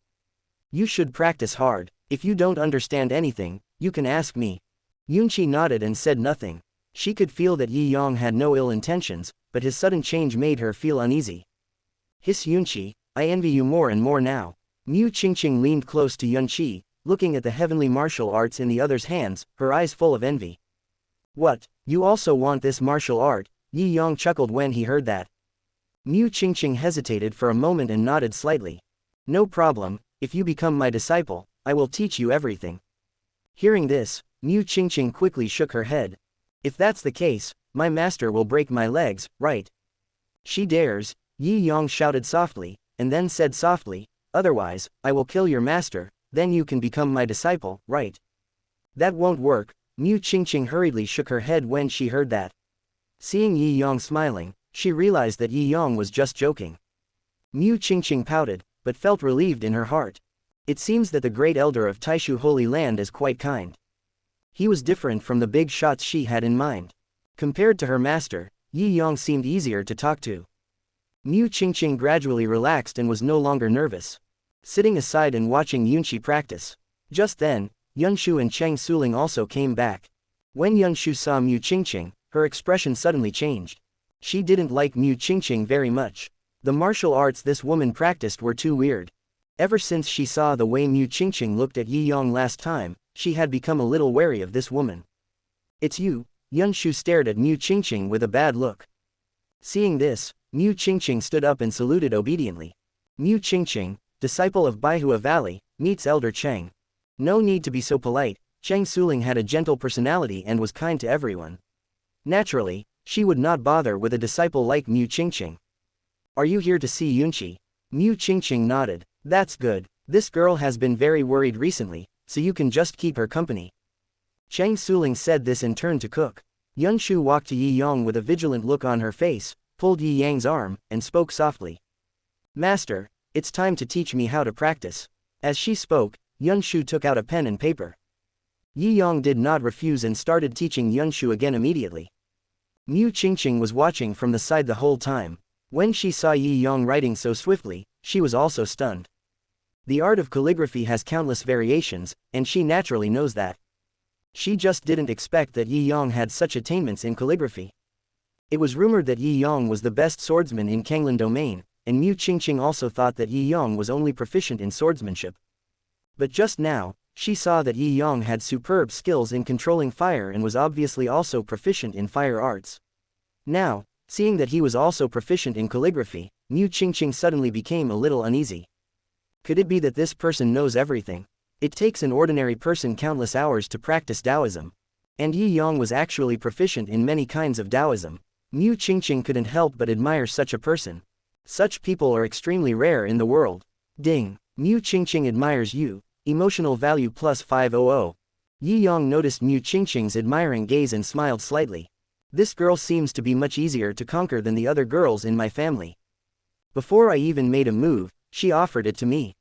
You should practice hard. If you don't understand anything, you can ask me. Yunqi nodded and said nothing. She could feel that Yi Yang had no ill intentions, but his sudden change made her feel uneasy. Hiss Yunqi, I envy you more and more now. Mu Qingqing leaned close to Yunqi, looking at the heavenly martial arts in the other's hands, her eyes full of envy. What, you also want this martial art? Yi Yang chuckled when he heard that. Mu Qingqing hesitated for a moment and nodded slightly. No problem, if you become my disciple, I will teach you everything. Hearing this, Mu Qingqing quickly shook her head. If that's the case, my master will break my legs, right? She dares, Yi Yang shouted softly, and then said softly, otherwise, I will kill your master, then you can become my disciple, right? That won't work. Mu Qingqing hurriedly shook her head when she heard that. Seeing Yi Yang smiling, she realized that Yi Yang was just joking. Mu Qingqing pouted, but felt relieved in her heart. It seems that the great elder of Taishu Holy Land is quite kind. He was different from the big shots she had in mind. Compared to her master, Yi Yang seemed easier to talk to. Mu Qingqing gradually relaxed and was no longer nervous. Sitting aside and watching Yunqi practice. Just then, Yunshu and Cheng Suling also came back. When Yunshu saw Mu Qingqing, her expression suddenly changed. She didn't like Mu Qingqing very much. The martial arts this woman practiced were too weird. Ever since she saw the way Mu Qingqing looked at Yi Yang last time, she had become a little wary of this woman. It's you, Yunshu stared at Mu Qingqing with a bad look. Seeing this, Mu Qingqing stood up and saluted obediently. Mu Qingqing, disciple of Baihua Valley, meets Elder Cheng. No need to be so polite, Cheng Suling had a gentle personality and was kind to everyone. Naturally, she would not bother with a disciple like Mu Qingqing. Are you here to see Yunqi? Mu Qingqing nodded. That's good, this girl has been very worried recently, so you can just keep her company. Cheng Suling said this and turned to cook. Yunshu walked to Yi Yang with a vigilant look on her face, pulled Yi Yang's arm, and spoke softly. Master, it's time to teach me how to practice. As she spoke, Yunshu took out a pen and paper. Yi Yang did not refuse and started teaching Yunshu again immediately. Mu Qingqing was watching from the side the whole time. When she saw Yi Yang writing so swiftly, she was also stunned. The art of calligraphy has countless variations, and she naturally knows that. She just didn't expect that Yi Yang had such attainments in calligraphy. It was rumored that Yi Yang was the best swordsman in Kanglan domain, and Mu Qingqing also thought that Yi Yang was only proficient in swordsmanship. But just now, she saw that Yi Yang had superb skills in controlling fire and was obviously also proficient in fire arts. Now, seeing that he was also proficient in calligraphy, Mu Qingqing suddenly became a little uneasy. Could it be that this person knows everything? It takes an ordinary person countless hours to practice Taoism. And Yi Yang was actually proficient in many kinds of Taoism. Mu Qingqing couldn't help but admire such a person. Such people are extremely rare in the world. Ding. Mu Qingqing admires you. Emotional value plus 500. Yi Yang noticed Mu Qingqing's admiring gaze and smiled slightly. This girl seems to be much easier to conquer than the other girls in my family. Before I even made a move, she offered it to me.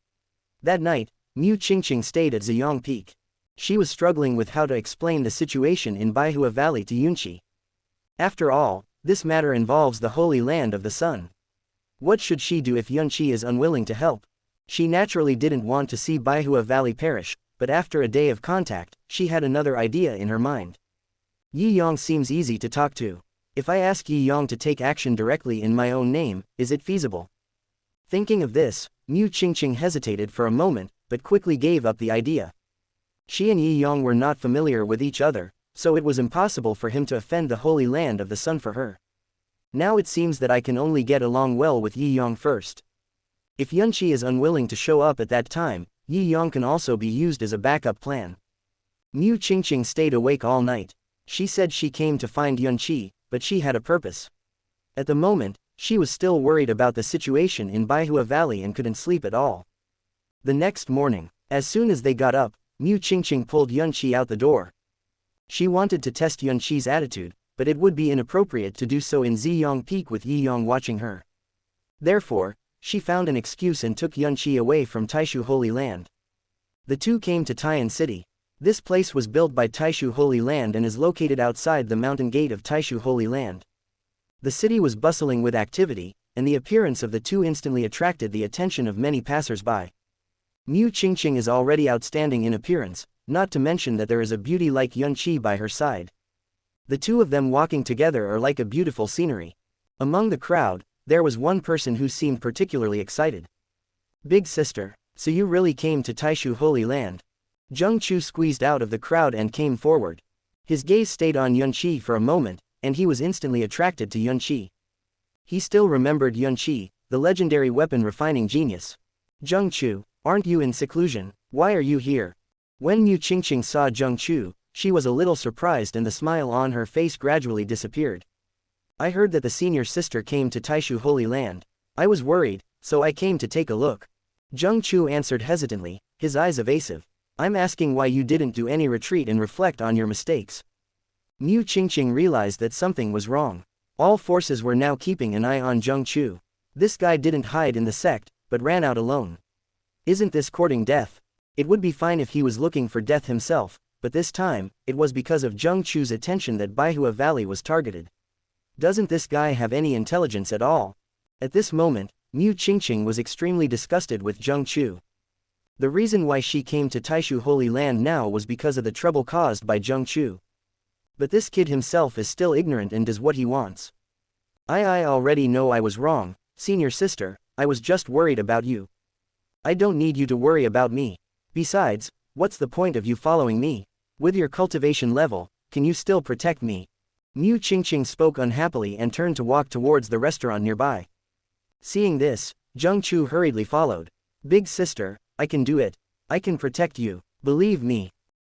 That night, Mu Qingqing stayed at Ziyang Peak. She was struggling with how to explain the situation in Baihua Valley to Yunqi. After all, this matter involves the Holy Land of the Sun. What should she do if Yunqi is unwilling to help? She naturally didn't want to see Baihua Valley perish, but after a day of contact, she had another idea in her mind. Yi Yang seems easy to talk to. If I ask Yi Yang to take action directly in my own name, is it feasible? Thinking of this, Mu Qingqing hesitated for a moment, but quickly gave up the idea. She and Yi Yang were not familiar with each other, so it was impossible for him to offend the Holy Land of the Sun for her. Now it seems that I can only get along well with Yi Yang first. If Yunqi is unwilling to show up at that time, Yi Yang can also be used as a backup plan. Mu Qingqing stayed awake all night. She said she came to find Yunqi, but she had a purpose. At the moment, she was still worried about the situation in Baihua Valley and couldn't sleep at all. The next morning, as soon as they got up, Mu Qingqing pulled Yunqi out the door. She wanted to test Yunqi's attitude, but it would be inappropriate to do so in Ziyang Peak with Yi Yang watching her. Therefore, she found an excuse and took Yunqi away from Taishu Holy Land. The two came to Taiyan City. This place was built by Taishu Holy Land and is located outside the mountain gate of Taishu Holy Land. The city was bustling with activity, and the appearance of the two instantly attracted the attention of many passers-by. Mu Qingqing is already outstanding in appearance, not to mention that there is a beauty like Yunqi by her side. The two of them walking together are like a beautiful scenery. Among the crowd, there was one person who seemed particularly excited. Big sister, so you really came to Taishu Holy Land? Zheng Chu squeezed out of the crowd and came forward. His gaze stayed on Yunqi for a moment, and he was instantly attracted to Yunqi. He still remembered Yunqi, the legendary weapon refining genius. Zheng Chu, aren't you in seclusion? Why are you here? When Mu Qingqing saw Zheng Chu, she was a little surprised and the smile on her face gradually disappeared. I heard that the senior sister came to Taishu Holy Land. I was worried, so I came to take a look. Zheng Chu answered hesitantly, his eyes evasive. I'm asking why you didn't do any retreat and reflect on your mistakes. Mu Qingqing realized that something was wrong. All forces were now keeping an eye on Zheng Chu. This guy didn't hide in the sect, but ran out alone. Isn't this courting death? It would be fine if he was looking for death himself, but this time, it was because of Zheng Chu's attention that Baihua Valley was targeted. Doesn't this guy have any intelligence at all? At this moment, Mu Qingqing was extremely disgusted with Zheng Chu. The reason why she came to Taishu Holy Land now was because of the trouble caused by Zheng Chu. But this kid himself is still ignorant and does what he wants. I already know I was wrong, senior sister, I was just worried about you. I don't need you to worry about me. Besides, what's the point of you following me? With your cultivation level, can you still protect me? Mu Qingqing spoke unhappily and turned to walk towards the restaurant nearby. Seeing this, Zheng Chu hurriedly followed. Big sister, I can do it. I can protect you, believe me.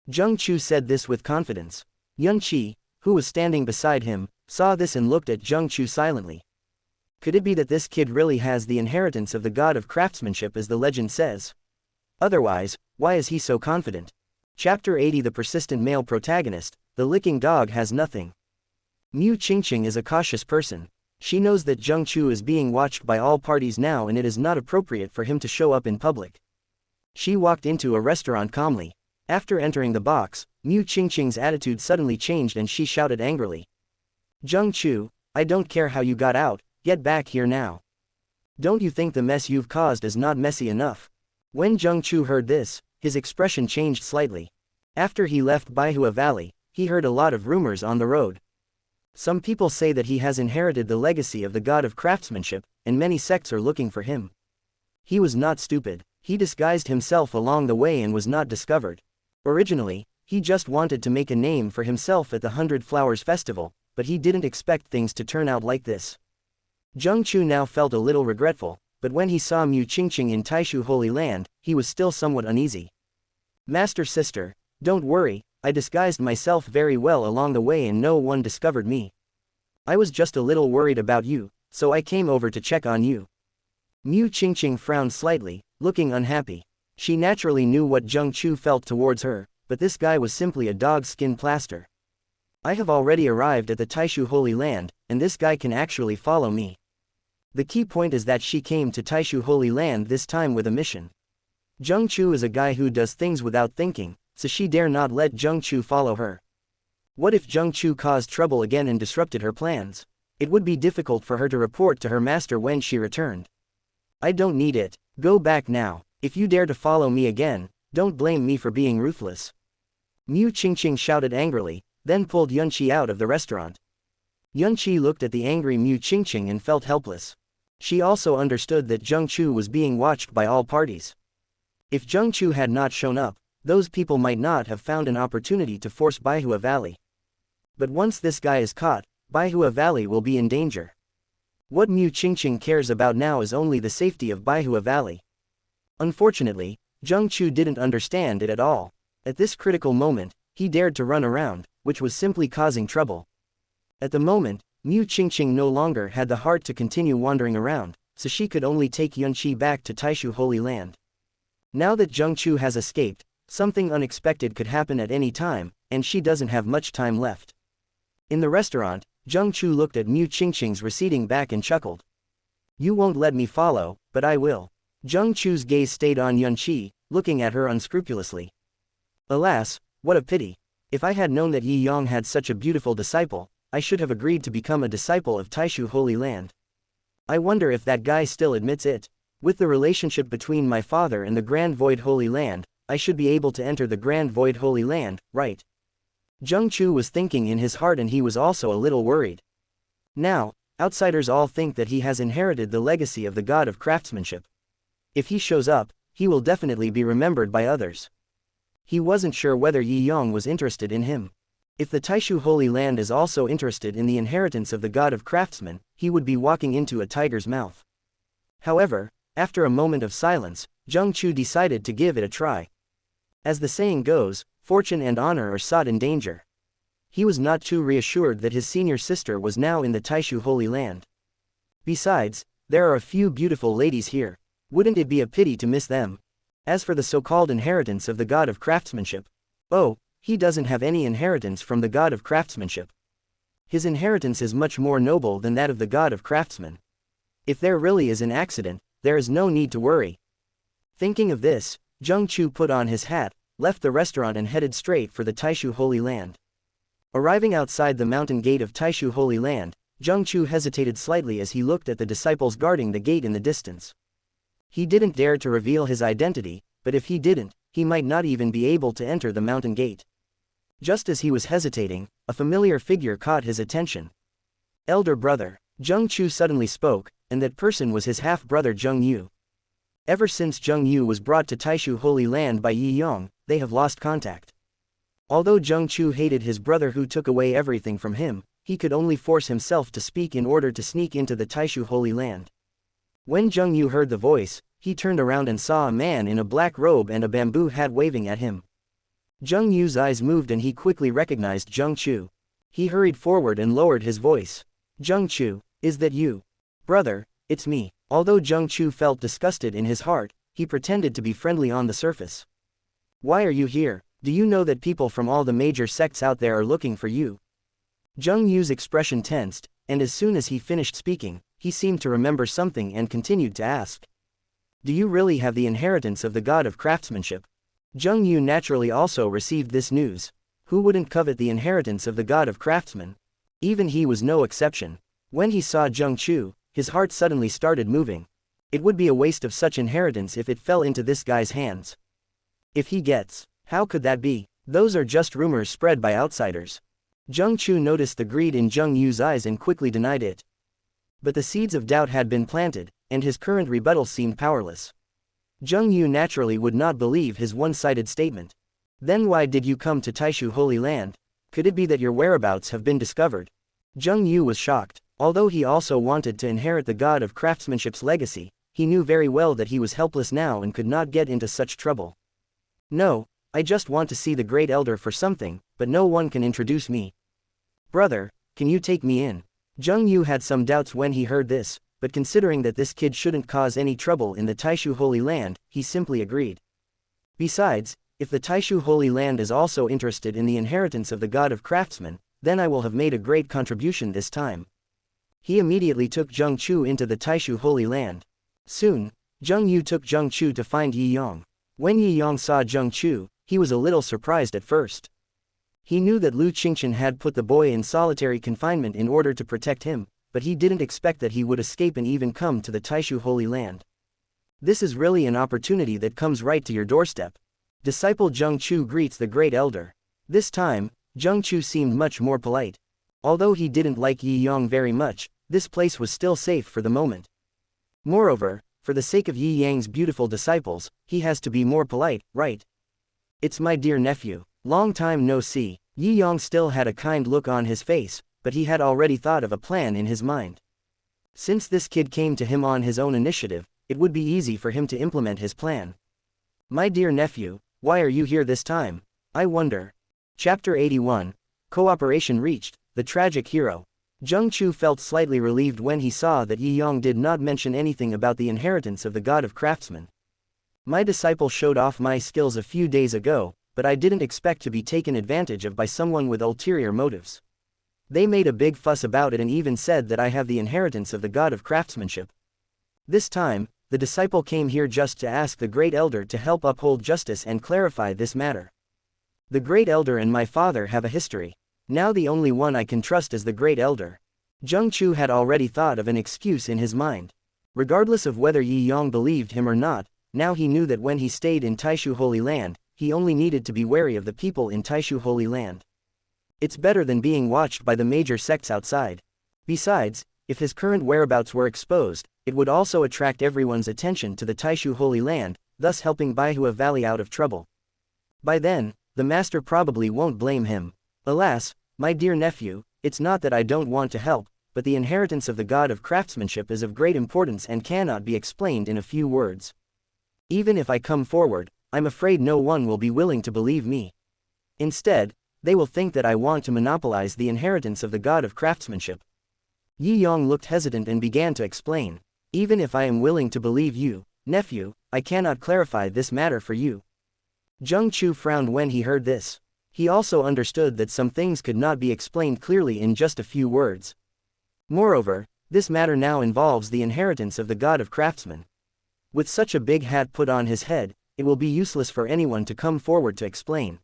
Zheng Chu said this with confidence. Yunqi, who was standing beside him, saw this and looked at Zheng Chu silently. Could it be that this kid really has the inheritance of the god of craftsmanship as the legend says? Otherwise, why is he so confident? Chapter 80 The persistent male protagonist, the licking dog has nothing. Mu Qingqing is a cautious person. She knows that Zheng Chu is being watched by all parties now and it is not appropriate for him to show up in public. She walked into a restaurant calmly. After entering the box, Mu Qingqing's attitude suddenly changed and she shouted angrily. Zheng Chu, I don't care how you got out, get back here now. Don't you think the mess you've caused is not messy enough? When Zheng Chu heard this, his expression changed slightly. After he left Baihua Valley, he heard a lot of rumors on the road. Some people say that he has inherited the legacy of the god of craftsmanship, and many sects are looking for him. He was not stupid. He disguised himself along the way and was not discovered. Originally, he just wanted to make a name for himself at the 100 Flowers Festival, but he didn't expect things to turn out like this. Zheng Chu now felt a little regretful, but when he saw Mu Qingqing in Taishu Holy Land, he was still somewhat uneasy. Master sister, don't worry, I disguised myself very well along the way and no one discovered me. I was just a little worried about you, so I came over to check on you. Mu Qingqing frowned slightly, looking unhappy. She naturally knew what Zheng Chu felt towards her, but this guy was simply a dog's skin plaster. I have already arrived at the Taishu Holy Land, and this guy can actually follow me. The key point is that she came to Taishu Holy Land this time with a mission. Zheng Chu is a guy who does things without thinking, so she dare not let Zheng Chu follow her. What if Zheng Chu caused trouble again and disrupted her plans? It would be difficult for her to report to her master when she returned. I don't need it, go back now. If you dare to follow me again, don't blame me for being ruthless. Mu Qingqing shouted angrily, then pulled Yunqi out of the restaurant. Yunqi looked at the angry Mu Qingqing and felt helpless. She also understood that Zheng Chu was being watched by all parties. If Zheng Chu had not shown up, those people might not have found an opportunity to force Baihua Valley. But once this guy is caught, Baihua Valley will be in danger. What Mu Qingqing cares about now is only the safety of Baihua Valley. Unfortunately, Zheng Chu didn't understand it at all. At this critical moment, he dared to run around, which was simply causing trouble. At the moment, Mu Qingqing no longer had the heart to continue wandering around, so she could only take Yunqi back to Taishu Holy Land. Now that Zheng Chu has escaped, something unexpected could happen at any time, and she doesn't have much time left. In the restaurant, Zheng Chu looked at Mu Qingqing's receding back and chuckled. You won't let me follow, but I will. Zheng Chu's gaze stayed on Yunqi, looking at her unscrupulously. Alas, What a pity. If I had known that Yi Yang had such a beautiful disciple, I should have agreed to become a disciple of Taishu Holy Land. I wonder if that guy still admits it. With the relationship between my father and the Grand Void Holy Land, I should be able to enter the Grand Void Holy Land, right? Zheng Chu was thinking in his heart, and he was also a little worried. Now, outsiders all think that he has inherited the legacy of the god of craftsmanship. If he shows up, he will definitely be remembered by others. He wasn't sure whether Yi Yang was interested in him. If the Taishu Holy Land is also interested in the inheritance of the god of craftsmen, he would be walking into a tiger's mouth. However, after a moment of silence, Zheng Chu decided to give it a try. As the saying goes, fortune and honor are sought in danger. He was not too reassured that his senior sister was now in the Taishu Holy Land. Besides, there are a few beautiful ladies here. Wouldn't it be a pity to miss them? As for the so-called inheritance of the god of craftsmanship, oh, he doesn't have any inheritance from the god of craftsmanship. His inheritance is much more noble than that of the god of craftsmen. If there really is an accident, there is no need to worry. Thinking of this, Zheng Chu put on his hat, left the restaurant and headed straight for the Taishu Holy Land. Arriving outside the mountain gate of Taishu Holy Land, Zheng Chu hesitated slightly as he looked at the disciples guarding the gate in the distance. He didn't dare to reveal his identity, but if he didn't, he might not even be able to enter the mountain gate. Just as he was hesitating, a familiar figure caught his attention. Elder brother, Zheng Chu suddenly spoke, and that person was his half-brother Zheng Yu. Ever since Zheng Yu was brought to Taishu Holy Land by Yi Yang, they have lost contact. Although Zheng Chu hated his brother who took away everything from him, he could only force himself to speak in order to sneak into the Taishu Holy Land. When Zheng Yu heard the voice, he turned around and saw a man in a black robe and a bamboo hat waving at him. Zheng Yu's eyes moved and he quickly recognized Zheng Chu. He hurried forward and lowered his voice. Zheng Chu, is that you? Brother, it's me. Although Zheng Chu felt disgusted in his heart, he pretended to be friendly on the surface. Why are you here? Do you know that people from all the major sects out there are looking for you? Zheng Yu's expression tensed, and as soon as he finished speaking, he seemed to remember something and continued to ask. Do you really have the inheritance of the god of craftsmanship? Zheng Yu naturally also received this news. Who wouldn't covet the inheritance of the god of craftsmen? Even he was no exception. When he saw Zheng Chu, his heart suddenly started moving. It would be a waste of such inheritance if it fell into this guy's hands. If he gets, how could that be? Those are just rumors spread by outsiders. Zheng Chu noticed the greed in Zheng Yu's eyes and quickly denied it. But the seeds of doubt had been planted, and his current rebuttal seemed powerless. Zheng Yu naturally would not believe his one-sided statement. Then why did you come to Taishu Holy Land? Could it be that your whereabouts have been discovered? Zheng Yu was shocked. Although he also wanted to inherit the god of craftsmanship's legacy, he knew very well that he was helpless now and could not get into such trouble. No, I just want to see the great elder for something, but no one can introduce me. Brother, can you take me in? Zheng Yu had some doubts when he heard this, but considering that this kid shouldn't cause any trouble in the Taishu Holy Land, he simply agreed. Besides, if the Taishu Holy Land is also interested in the inheritance of the god of craftsmen, then I will have made a great contribution this time. He immediately took Zheng Chu into the Taishu Holy Land. Soon, Zheng Yu took Zheng Chu to find Yi Yang. When Yi Yang saw Zheng Chu, he was a little surprised at first. He knew that Lu Qingchen had put the boy in solitary confinement in order to protect him, but he didn't expect that he would escape and even come to the Taishu Holy Land. This is really an opportunity that comes right to your doorstep. Disciple Zheng Chu greets the great elder. This time, Zheng Chu seemed much more polite. Although he didn't like Yi Yang very much, this place was still safe for the moment. Moreover, for the sake of Yi Yang's beautiful disciples, he has to be more polite, right? It's my dear nephew. Long time no see. Yi Yang still had a kind look on his face, but he had already thought of a plan in his mind. Since this kid came to him on his own initiative, it would be easy for him to implement his plan. My dear nephew, why are you here this time? I wonder. Chapter 81. Cooperation reached. The tragic hero. Zheng Chu felt slightly relieved when he saw that Yi Yang did not mention anything about the inheritance of the god of craftsmen. My disciple showed off my skills a few days ago, but I didn't expect to be taken advantage of by someone with ulterior motives. They made a big fuss about it and even said that I have the inheritance of the god of craftsmanship. This time, the disciple came here just to ask the great elder to help uphold justice and clarify this matter. The Great Elder and my father have a history. Now the only one I can trust is the Great Elder. Zheng Chu had already thought of an excuse in his mind. Regardless of whether Yi Yong believed him or not, now he knew that when he stayed in Taishu Holy Land, he only needed to be wary of the people in Taishu Holy Land. It's better than being watched by the major sects outside. Besides, if his current whereabouts were exposed, it would also attract everyone's attention to the Taishu Holy Land, thus helping Baihua Valley out of trouble. By then, the master probably won't blame him. Alas, my dear nephew, it's not that I don't want to help, but the inheritance of the god of craftsmanship is of great importance and cannot be explained in a few words. Even if I come forward, I'm afraid no one will be willing to believe me. Instead, they will think that I want to monopolize the inheritance of the god of craftsmanship. Yi Yong looked hesitant and began to explain. Even if I am willing to believe you, nephew, I cannot clarify this matter for you. Zheng Chu frowned when he heard this. He also understood that some things could not be explained clearly in just a few words. Moreover, this matter now involves the inheritance of the god of craftsmen. With such a big hat put on his head, it will be useless for anyone to come forward to explain.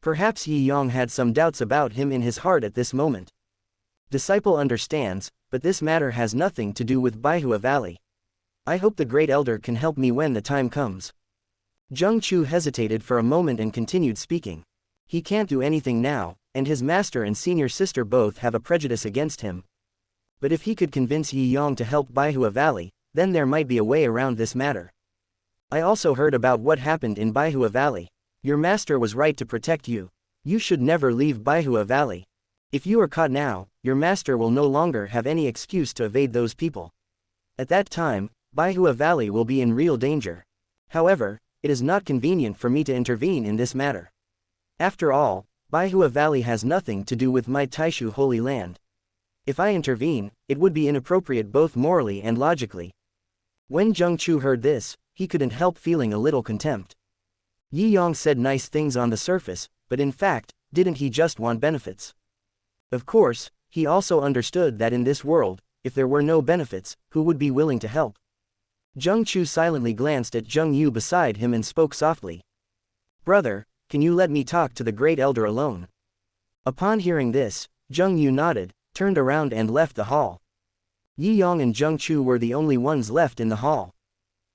Perhaps Yi Yong had some doubts about him in his heart at this moment. Disciple understands, but this matter has nothing to do with Baihua Valley. I hope the Great Elder can help me when the time comes. Zheng Chu hesitated for a moment and continued speaking. He can't do anything now, and his master and senior sister both have a prejudice against him. But if he could convince Yi Yong to help Baihua Valley, then there might be a way around this matter. I also heard about what happened in Baihua Valley. Your master was right to protect you. You should never leave Baihua Valley. If you are caught now, your master will no longer have any excuse to evade those people. At that time, Baihua Valley will be in real danger. However, it is not convenient for me to intervene in this matter. After all, Baihua Valley has nothing to do with my Taishu Holy Land. If I intervene, it would be inappropriate both morally and logically. When Zheng Chu heard this, he couldn't help feeling a little contempt. Yi Yong said nice things on the surface, but in fact, didn't he just want benefits? Of course, he also understood that in this world, if there were no benefits, who would be willing to help? Zheng Chu silently glanced at Zheng Yu beside him and spoke softly. Brother, can you let me talk to the Great Elder alone? Upon hearing this, Zheng Yu nodded, turned around and left the hall. Yi Yong and Zheng Chu were the only ones left in the hall.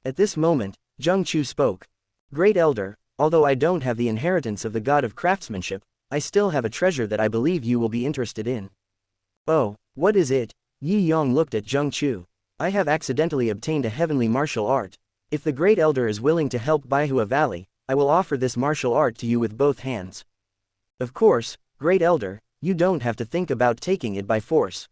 At this moment, Zheng Chu spoke. Great Elder, although I don't have the inheritance of the god of craftsmanship, I still have a treasure that I believe you will be interested in. Oh, what is it? Yi Yong looked at Zheng Chu. I have accidentally obtained a heavenly martial art. If the Great Elder is willing to help Baihua Valley, I will offer this martial art to you with both hands. Of course, Great Elder, you don't have to think about taking it by force.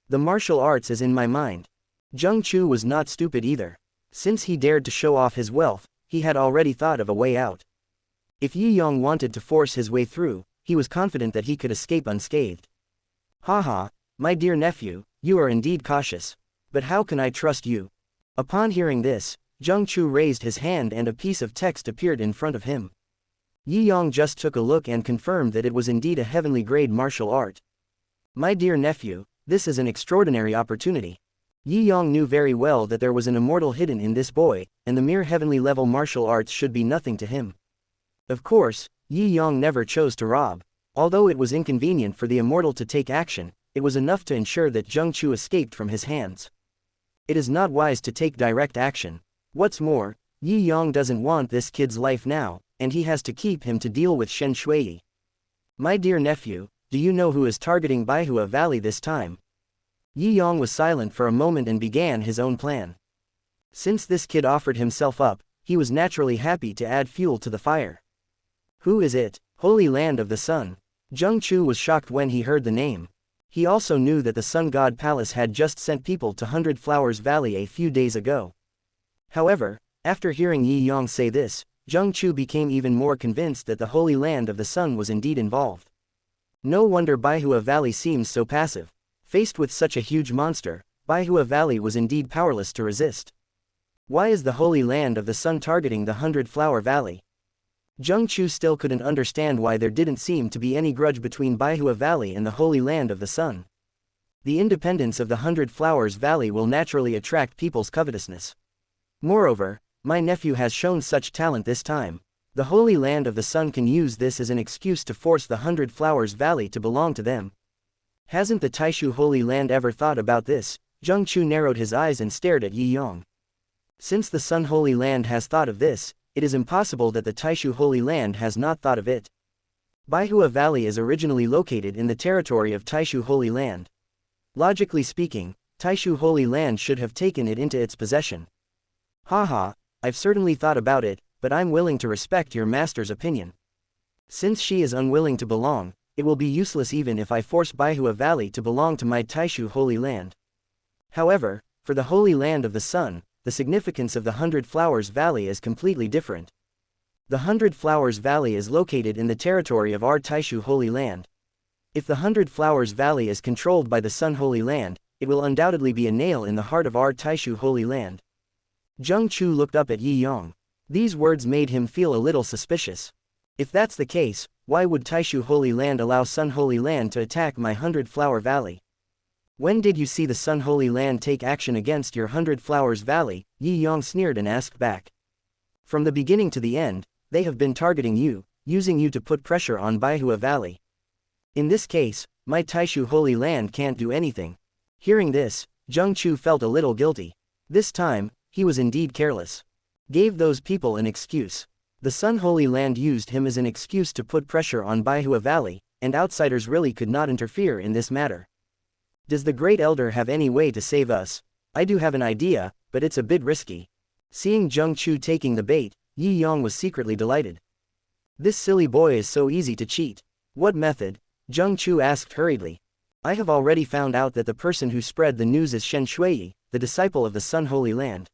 The martial arts is in my mind. Zheng Chu was not stupid either. Since he dared to show off his wealth, he had already thought of a way out. If Yi Yong wanted to force his way through, he was confident that he could escape unscathed. Haha, my dear nephew, you are indeed cautious. But how can I trust you? Upon hearing this, Zheng Chu raised his hand and a piece of text appeared in front of him. Yi Yong just took a look and confirmed that it was indeed a heavenly grade martial art. My dear nephew, this is an extraordinary opportunity. Yi Yong knew very well that there was an immortal hidden in this boy, and the mere heavenly level martial arts should be nothing to him. Of course, Yi Yong never chose to rob. Although it was inconvenient for the immortal to take action, it was enough to ensure that Zheng Chu escaped from his hands. It is not wise to take direct action. What's more, Yi Yong doesn't want this kid's life now, and he has to keep him to deal with Shen Shuiyi. My dear nephew, do you know who is targeting Baihua Valley this time? Yi Yong was silent for a moment and began his own plan. Since this kid offered himself up, he was naturally happy to add fuel to the fire. Who is it? Holy Land of the Sun. Zheng Chu was shocked when he heard the name. He also knew that the Sun God Palace had just sent people to Hundred Flowers Valley a few days ago. However, after hearing Yi Yong say this, Zheng Chu became even more convinced that the Holy Land of the Sun was indeed involved. No wonder Baihua Valley seems so passive. Faced with such a huge monster, Baihua Valley was indeed powerless to resist. Why is the Holy Land of the Sun targeting the Hundred Flower Valley? Zheng Chu still couldn't understand why there didn't seem to be any grudge between Baihua Valley and the Holy Land of the Sun. The independence of the Hundred Flowers Valley will naturally attract people's covetousness. Moreover, my nephew has shown such talent this time. The Holy Land of the Sun can use this as an excuse to force the 100 Flowers Valley to belong to them. Hasn't the Taishu Holy Land ever thought about this? Zheng Chu narrowed his eyes and stared at Yi Yong. Since the Sun Holy Land has thought of this, it is impossible that the Taishu Holy Land has not thought of it. Baihua Valley is originally located in the territory of Taishu Holy Land. Logically speaking, Taishu Holy Land should have taken it into its possession. Haha, I've certainly thought about it, but I'm willing to respect your master's opinion. Since she is unwilling to belong, it will be useless even if I force Baihua Valley to belong to my Taishu Holy Land. However, for the Holy Land of the Sun, the significance of the 100 Flowers Valley is completely different. The 100 Flowers Valley is located in the territory of our Taishu Holy Land. If the 100 Flowers Valley is controlled by the Sun Holy Land, it will undoubtedly be a nail in the heart of our Taishu Holy Land. Zheng Chu looked up at Yi Yong. These words made him feel a little suspicious. If that's the case, why would Taishu Holy Land allow Sun Holy Land to attack my 100 Flower Valley? When did you see the Sun Holy Land take action against your 100 Flowers Valley? Yi Yong sneered and asked back. From the beginning to the end, they have been targeting you, using you to put pressure on Baihua Valley. In this case, my Taishu Holy Land can't do anything. Hearing this, Zheng Chu felt a little guilty. This time, he was indeed careless. Gave those people an excuse. The Sun Holy Land used him as an excuse to put pressure on Baihua Valley, and outsiders really could not interfere in this matter. Does the Great Elder have any way to save us? I do have an idea, but it's a bit risky. Seeing Zheng Chu taking the bait, Yi Yong was secretly delighted. This silly boy is so easy to cheat. What method? Zheng Chu asked hurriedly. I have already found out that the person who spread the news is Shen Shuiyi, the disciple of the Sun Holy Land.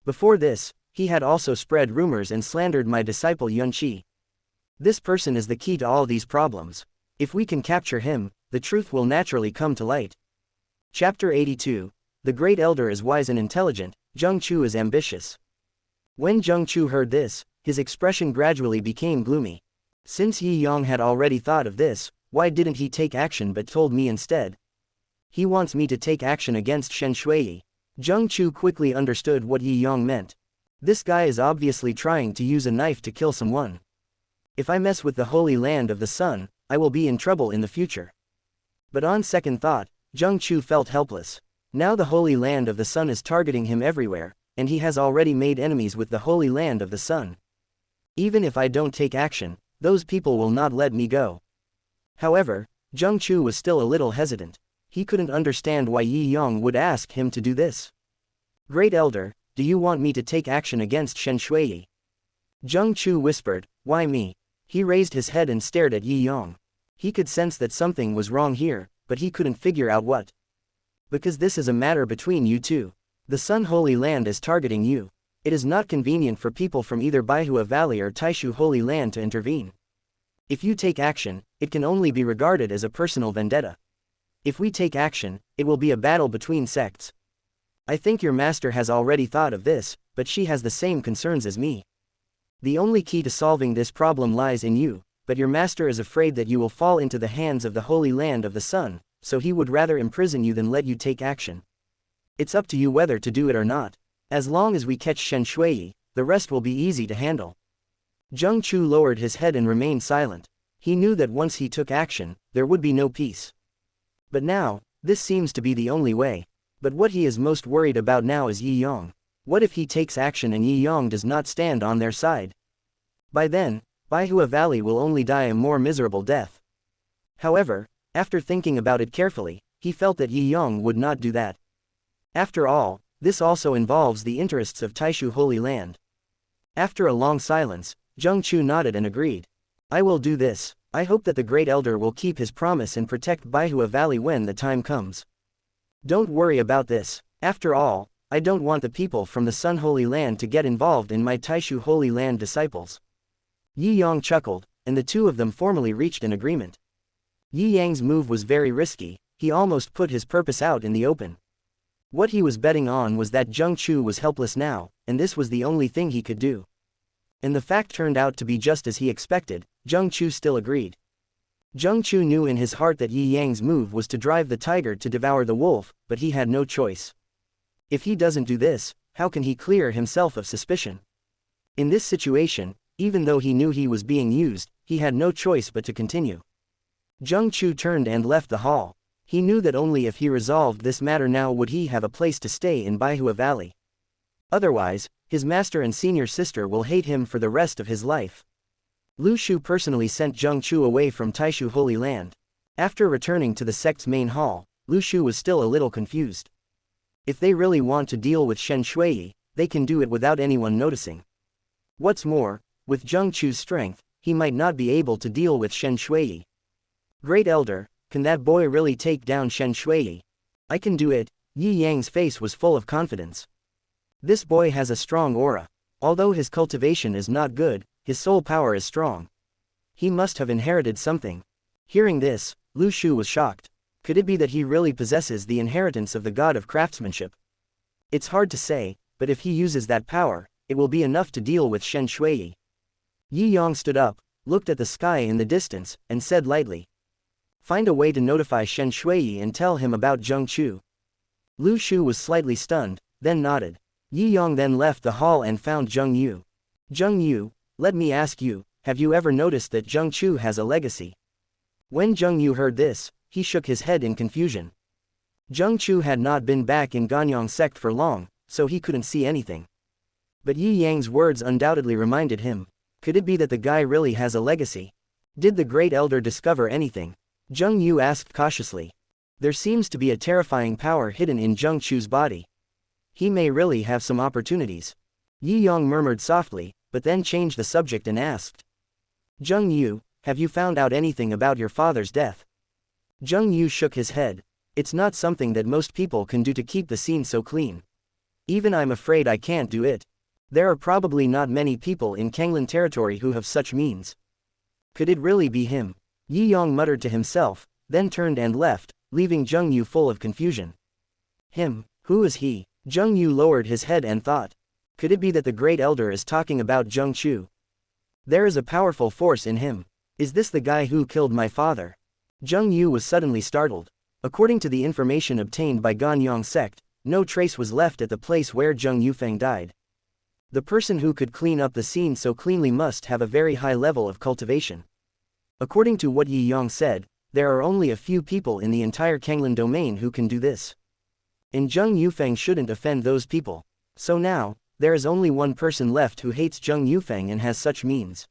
Before this, he had also spread rumors and slandered my disciple Yun Qi. This person is the key to all these problems. If we can capture him, the truth will naturally come to light. Chapter 82. The Great Elder is wise and intelligent, Zheng Chu is ambitious. When Zheng Chu heard this, his expression gradually became gloomy. Since Yi Yong had already thought of this, why didn't he take action but told me instead? He wants me to take action against Shen Shuiyi. Zheng Chu quickly understood what Yi Yong meant. This guy is obviously trying to use a knife to kill someone. If I mess with the Holy Land of the Sun, I will be in trouble in the future. But on second thought, Zheng Chu felt helpless. Now the Holy Land of the Sun is targeting him everywhere, and he has already made enemies with the Holy Land of the Sun. Even if I don't take action, those people will not let me go. However, Zheng Chu was still a little hesitant. He couldn't understand why Yi Yong would ask him to do this. Great Elder, do you want me to take action against Shen Shuiyi? Zheng Chu whispered, why me? He raised his head and stared at Yi Yong. He could sense that something was wrong here, but he couldn't figure out what. Because this is a matter between you two. The Sun Holy Land is targeting you. It is not convenient for people from either Baihua Valley or Taishu Holy Land to intervene. If you take action, it can only be regarded as a personal vendetta. If we take action, it will be a battle between sects. I think your master has already thought of this, but she has the same concerns as me. The only key to solving this problem lies in you, but your master is afraid that you will fall into the hands of the Holy Land of the Sun, so he would rather imprison you than let you take action. It's up to you whether to do it or not. As long as we catch Shen Shuiyi, the rest will be easy to handle. Zheng Chu lowered his head and remained silent. He knew that once he took action, there would be no peace. But now, this seems to be the only way. But what he is most worried about now is Yi Yong. What if he takes action and Yi Yong does not stand on their side? By then, Baihua Valley will only die a more miserable death. However, after thinking about it carefully, he felt that Yi Yong would not do that. After all, this also involves the interests of Taishu Holy Land. After a long silence, Zheng Chu nodded and agreed. I will do this. I hope that the Great Elder will keep his promise and protect Baihua Valley when the time comes. Don't worry about this. After all, I don't want the people from the Sun Holy Land to get involved in my Taishu Holy Land disciples. Yi Yong chuckled, and the two of them formally reached an agreement. Yi Yang's move was very risky. He almost put his purpose out in the open. What he was betting on was that Zheng Chu was helpless now, and this was the only thing he could do. And the fact turned out to be just as he expected. Zheng Chu still agreed. Zheng Chu knew in his heart that Yi Yang's move was to drive the tiger to devour the wolf, but he had no choice. If he doesn't do this, how can he clear himself of suspicion? In this situation, Even though he knew he was being used, he had no choice but to continue. Zheng Chu turned and left the hall. He knew that only if he resolved this matter now would he have a place to stay in Baihua Valley. Otherwise, his master and senior sister will hate him for the rest of his life. Lu Shu personally sent Zheng Chu away from Taishu Holy Land. After returning to the sect's main hall, Lu Shu was still a little confused. If they really want to deal with Shen Shuiyi, they can do it without anyone noticing. What's more, with Zheng Chu's strength, he might not be able to deal with Shen Shuiyi. Great Elder, can that boy really take down Shen Shuiyi? I can do it. Yi Yang's face was full of confidence. This boy has a strong aura. Although his cultivation is not good, his soul power is strong. He must have inherited something. Hearing this, Lu Shu was shocked. Could it be that he really possesses the inheritance of the god of craftsmanship? It's hard to say, but if he uses that power, it will be enough to deal with Shen Shuiyi. Yi Yang stood up, looked at the sky in the distance, and said lightly, "Find a way to notify Shen Shuiyi and tell him about Zheng Chu." Lu Shu was slightly stunned, then nodded. Yi Yang then left the hall and found Zheng Yu. "Zheng Yu, let me ask you, have you ever noticed that Zheng Chu has a legacy?" When Zheng Yu heard this, he shook his head in confusion. Zheng Chu had not been back in Ganyang sect for long, so he couldn't see anything. But Yi Yang's words undoubtedly reminded him. Could it be that the guy really has a legacy? Did the Great Elder discover anything? Zheng Yu asked cautiously. There seems to be a terrifying power hidden in Zheng Chu's body. He may really have some opportunities. Yi Yang murmured softly, but then changed the subject and asked. "Zheng Yu, have you found out anything about your father's death?" Zheng Yu shook his head. It's not something that most people can do to keep the scene so clean. Even I'm afraid I can't do it. There are probably not many people in Kanglan territory who have such means. Could it really be him? Yi Yang muttered to himself, then turned and left, leaving Zheng Yu full of confusion. Him, who is he? Zheng Yu lowered his head and thought. Could it be that the Great Elder is talking about Zheng Chu? There is a powerful force in him. Is this the guy who killed my father? Zheng Yu was suddenly startled. According to the information obtained by Ganyang sect, no trace was left at the place where Zheng Yufeng died. The person who could clean up the scene so cleanly must have a very high level of cultivation. According to what Yi Yang said, there are only a few people in the entire Kanglan domain who can do this. And Zheng Yufeng shouldn't offend those people. So now, there is only one person left who hates Zheng Yufeng and has such means.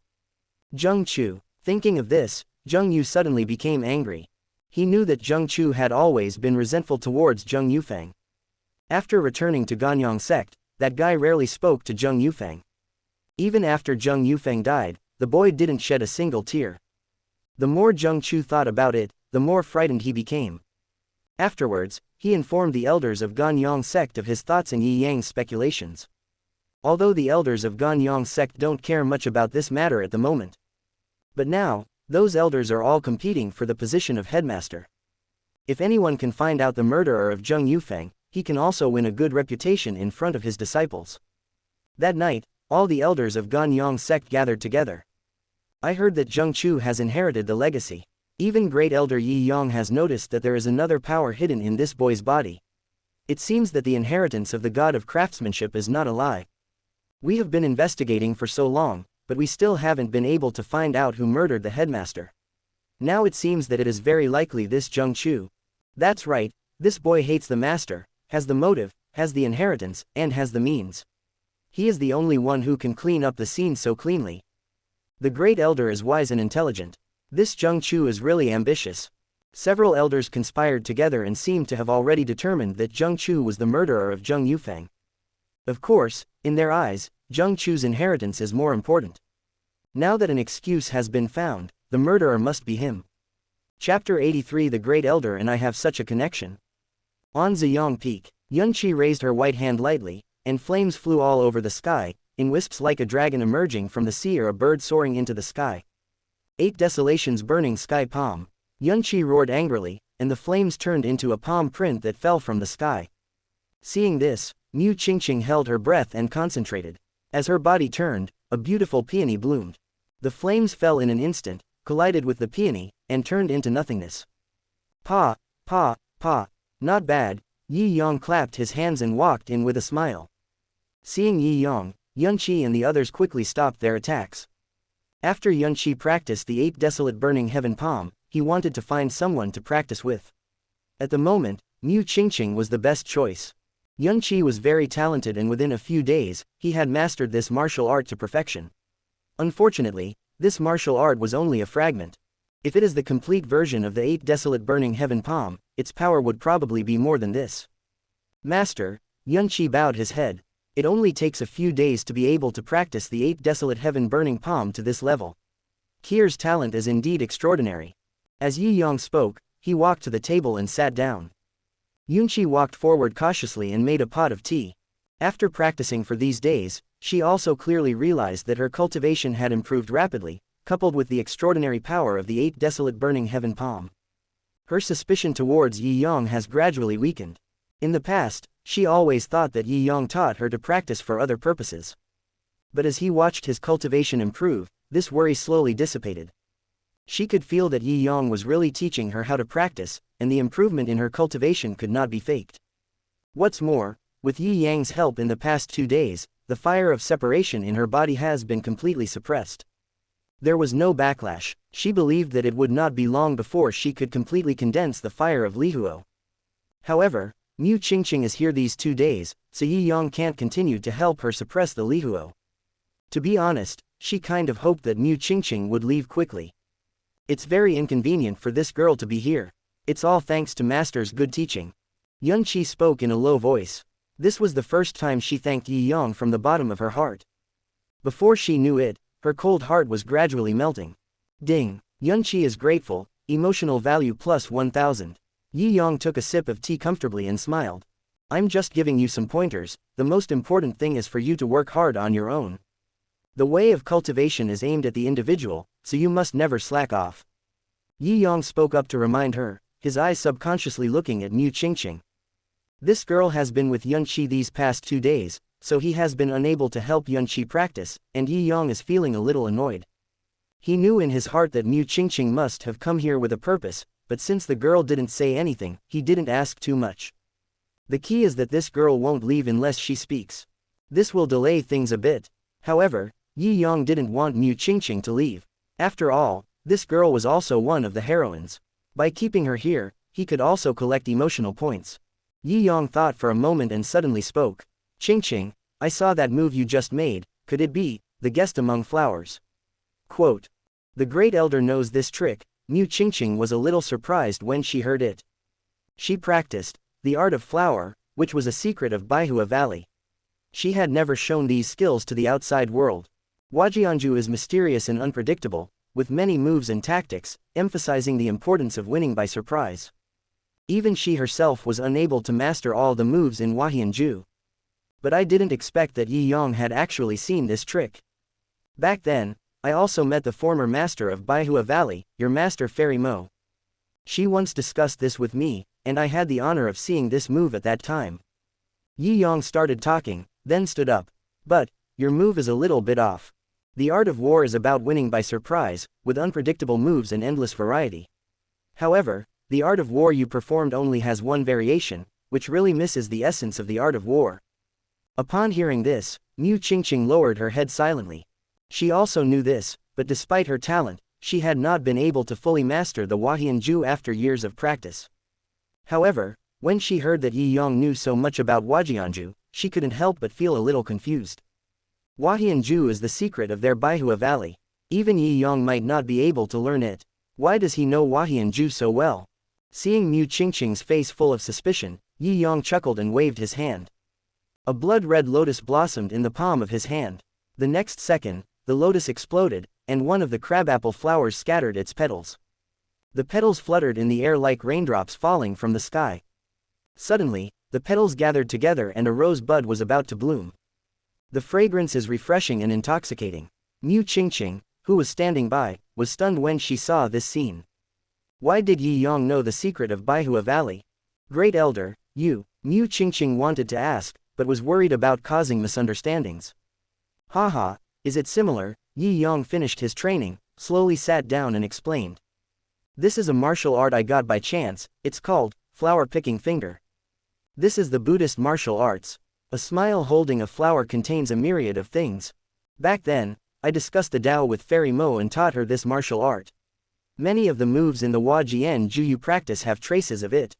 Zheng Chu. Thinking of this, Zheng Yu suddenly became angry. He knew that Zheng Chu had always been resentful towards Zheng Yufeng. After returning to Ganyang sect, that guy rarely spoke to Zheng Yufeng. Even after Zheng Yufeng died, the boy didn't shed a single tear. The more Zheng Chu thought about it, the more frightened he became. Afterwards, he informed the elders of Ganyang sect of his thoughts and Yi Yang's speculations. Although the elders of Ganyang sect don't care much about this matter at the moment. But now, those elders are all competing for the position of headmaster. If anyone can find out the murderer of Zheng Yufeng, he can also win a good reputation in front of his disciples. That night, all the elders of Ganyang sect gathered together. I heard that Zheng Chu has inherited the legacy. Even Great Elder Yi Yang has noticed that there is another power hidden in this boy's body. It seems that the inheritance of the god of craftsmanship is not a lie. We have been investigating for so long, but we still haven't been able to find out who murdered the headmaster. Now it seems that it is very likely this Zheng Chu. That's right, this boy hates the master, has the motive, has the inheritance, and has the means. He is the only one who can clean up the scene so cleanly. The Great Elder is wise and intelligent. This Zheng Chu is really ambitious. Several elders conspired together and seemed to have already determined that Zheng Chu was the murderer of Zheng Yufeng. Of course, in their eyes, Zheng Chu's inheritance is more important. Now that an excuse has been found, the murderer must be him. Chapter 83 The Great Elder and I have such a connection. On Ziyang Peak, Yunqi raised her white hand lightly, and flames flew all over the sky, in wisps like a dragon emerging from the sea or a bird soaring into the sky. 8 Desolations burning sky palm. Yunqi roared angrily, and the flames turned into a palm print that fell from the sky. Seeing this, Mu Qingqing held her breath and concentrated. As her body turned, a beautiful peony bloomed. The flames fell in an instant, collided with the peony, and turned into nothingness. Pa, pa, pa. Not bad. Yi Yang clapped his hands and walked in with a smile. Seeing Yi Yang, Yunqi and the others quickly stopped their attacks. After Yunqi practiced the 8 desolate burning heaven palm, he wanted to find someone to practice with. At the moment, Mu Qingqing was the best choice. Yunqi was very talented and within a few days, he had mastered this martial art to perfection. Unfortunately, this martial art was only a fragment. If it is the complete version of the 8 desolate burning heaven palm, its power would probably be more than this. Master, Yunqi bowed his head. It only takes a few days to be able to practice the 8 desolate heaven burning palm to this level. Kier's talent is indeed extraordinary. As Yi Yang spoke, he walked to the table and sat down. Yunqi walked forward cautiously and made a pot of tea. After practicing for these days, she also clearly realized that her cultivation had improved rapidly, coupled with the extraordinary power of the 8 desolate burning heaven palm. Her suspicion towards Yi Yang has gradually weakened. In the past, she always thought that Yi Yang taught her to practice for other purposes. But as he watched his cultivation improve, this worry slowly dissipated. She could feel that Yi Yang was really teaching her how to practice, and the improvement in her cultivation could not be faked. What's more, with Yi Yang's help in the past 2 days, the fire of separation in her body has been completely suppressed. There was no backlash. She believed that it would not be long before she could completely condense the fire of Lihuo. However, Mu Qingqing is here these 2 days, so Yi Yang can't continue to help her suppress the Lihuo. To be honest, she kind of hoped that Mu Qingqing would leave quickly. It's very inconvenient for this girl to be here. It's all thanks to Master's good teaching. Yunqi spoke in a low voice. This was the first time she thanked Yi Yang from the bottom of her heart. Before she knew it, her cold heart was gradually melting. Ding! Yunqi is grateful, emotional value plus 1000. Yi Yang took a sip of tea comfortably and smiled. I'm just giving you some pointers, the most important thing is for you to work hard on your own. The way of cultivation is aimed at the individual, so you must never slack off. Yi Yang spoke up to remind her, his eyes subconsciously looking at Mu Qingqing. This girl has been with Yunqi these past 2 days, so he has been unable to help Yunqi practice, and Yi Yang is feeling a little annoyed. He knew in his heart that Mu Qingqing must have come here with a purpose, but since the girl didn't say anything, he didn't ask too much. The key is that this girl won't leave unless she speaks. This will delay things a bit. However, Yi Yang didn't want Mu Qingqing to leave. After all, this girl was also one of the heroines. By keeping her here, he could also collect emotional points. Yi Yang thought for a moment and suddenly spoke. Qingqing, I saw that move you just made, could it be, the guest among flowers? Quote. The great elder knows this trick. Mu Qingqing was a little surprised when she heard it. She practiced the art of flower, which was a secret of Baihua Valley. She had never shown these skills to the outside world. Wajianju is mysterious and unpredictable, with many moves and tactics, emphasizing the importance of winning by surprise. Even she herself was unable to master all the moves in Wajianju. But I didn't expect that Yi Yang had actually seen this trick. Back then, I also met the former master of Baihua Valley, your master Fairy Mo. She once discussed this with me, and I had the honor of seeing this move at that time. Yi Yang started talking, then stood up. But, your move is a little bit off. The art of war is about winning by surprise, with unpredictable moves and endless variety. However, the art of war you performed only has one variation, which really misses the essence of the art of war. Upon hearing this, Mu Qingqing lowered her head silently. She also knew this, but despite her talent, she had not been able to fully master the Wajianju after years of practice. However, when she heard that Yi Yang knew so much about Wajianju, she couldn't help but feel a little confused. Wajianju is the secret of their Baihua Valley. Even Yi Yang might not be able to learn it. Why does he know Wajianju so well? Seeing Mu Qingqing's face full of suspicion, Yi Yang chuckled and waved his hand. A blood-red lotus blossomed in the palm of his hand. The next second, the lotus exploded, and one of the crabapple flowers scattered its petals. The petals fluttered in the air like raindrops falling from the sky. Suddenly, the petals gathered together and a rose bud was about to bloom. The fragrance is refreshing and intoxicating. Mu Qingqing, who was standing by, was stunned when she saw this scene. Why did Yi Yang know the secret of Baihua Valley? Great Elder, you, Mu Qingqing wanted to ask, but was worried about causing misunderstandings. Haha, is it similar? Yi Yang finished his training, slowly sat down and explained. This is a martial art I got by chance, it's called flower picking finger. This is the Buddhist martial arts. A smile holding a flower contains a myriad of things. Back then, I discussed the Tao with Fairy Mo and taught her this martial art. Many of the moves in the Huajian Ju you practice have traces of it.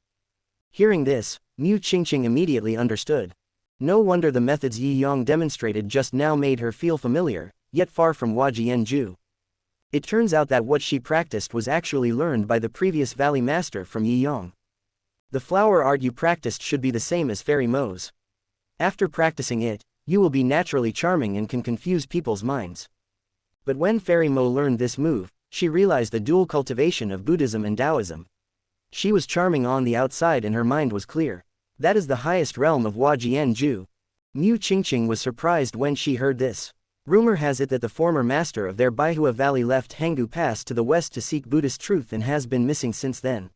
Hearing this, Mu Qingqing immediately understood. No wonder the methods Yi Yang demonstrated just now made her feel familiar, yet far from Huajian Ju. It turns out that what she practiced was actually learned by the previous Valley Master from Yi Yang. The flower art you practiced should be the same as Fairy Mo's. After practicing it, you will be naturally charming and can confuse people's minds. But when Fairy Mo learned this move, she realized the dual cultivation of Buddhism and Taoism. She was charming on the outside and her mind was clear. That is the highest realm of Huajian Ju. Mu Qingqing was surprised when she heard this. Rumor has it that the former master of their Baihua Valley left Hanggu Pass to the west to seek Buddhist truth and has been missing since then.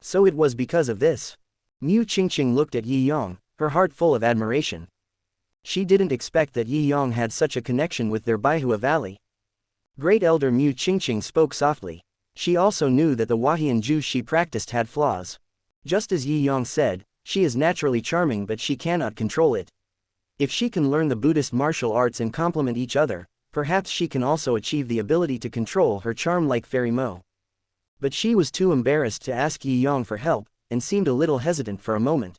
So it was because of this. Mu Qingqing looked at Yi Yang, her heart full of admiration. She didn't expect that Yi Yang had such a connection with their Baihua Valley. Great Elder Mu Qingqing spoke softly. She also knew that the Huajian Ju she practiced had flaws. Just as Yi Yang said, she is naturally charming but she cannot control it. If she can learn the Buddhist martial arts and complement each other, perhaps she can also achieve the ability to control her charm like Fairy Mo. But she was too embarrassed to ask Yi Yang for help, and seemed a little hesitant for a moment.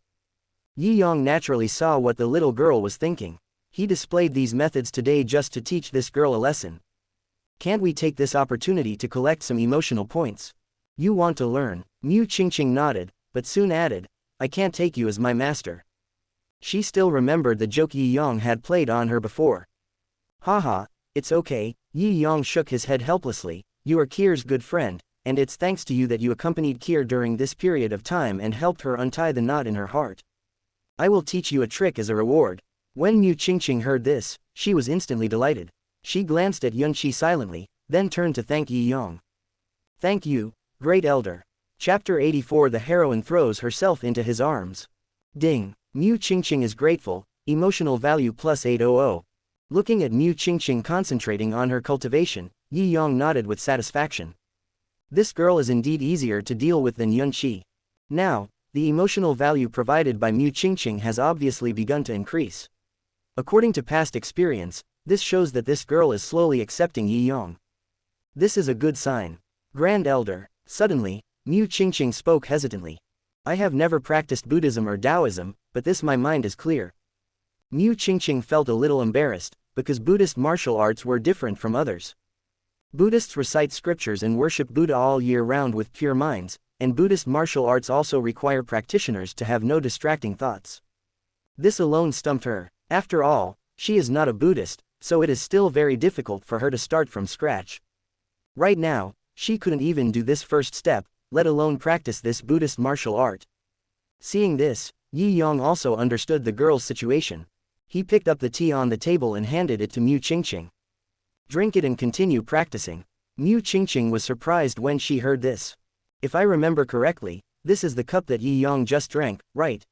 Yi Yang naturally saw what the little girl was thinking. He displayed these methods today just to teach this girl a lesson. Can't we take this opportunity to collect some emotional points? You want to learn? Mu Qingqing nodded, but soon added, I can't take you as my master. She still remembered the joke Yi Yang had played on her before. Haha, it's okay. Yi Yang shook his head helplessly. You are Kier's good friend, and it's thanks to you that you accompanied Kier during this period of time and helped her untie the knot in her heart. I will teach you a trick as a reward. When Mu Qingqing heard this, she was instantly delighted. She glanced at Yunqi silently, then turned to thank Yi Yang. Thank you, Great Elder. Chapter 84 The heroine throws herself into his arms. Ding. Mu Qingqing is grateful, emotional value plus 800. Looking at Mu Qingqing concentrating on her cultivation, Yi Yang nodded with satisfaction. This girl is indeed easier to deal with than Yunqi. Now, the emotional value provided by Mu Qingqing has obviously begun to increase. According to past experience, this shows that this girl is slowly accepting Yi Yang. This is a good sign. Grand Elder. Suddenly, Mu Qingqing spoke hesitantly. I have never practiced Buddhism or Taoism, but this my mind is clear. Mu Qingqing felt a little embarrassed, because Buddhist martial arts were different from others. Buddhists recite scriptures and worship Buddha all year round with pure minds, and Buddhist martial arts also require practitioners to have no distracting thoughts. This alone stumped her. After all, she is not a Buddhist, so it is still very difficult for her to start from scratch. Right now, she couldn't even do this first step, let alone practice this Buddhist martial art. Seeing this, Yi Yang also understood the girl's situation. He picked up the tea on the table and handed it to Mu Qingqing. Drink it and continue practicing. Mu Qingqing was surprised when she heard this. If I remember correctly, this is the cup that Yi Yang just drank, right?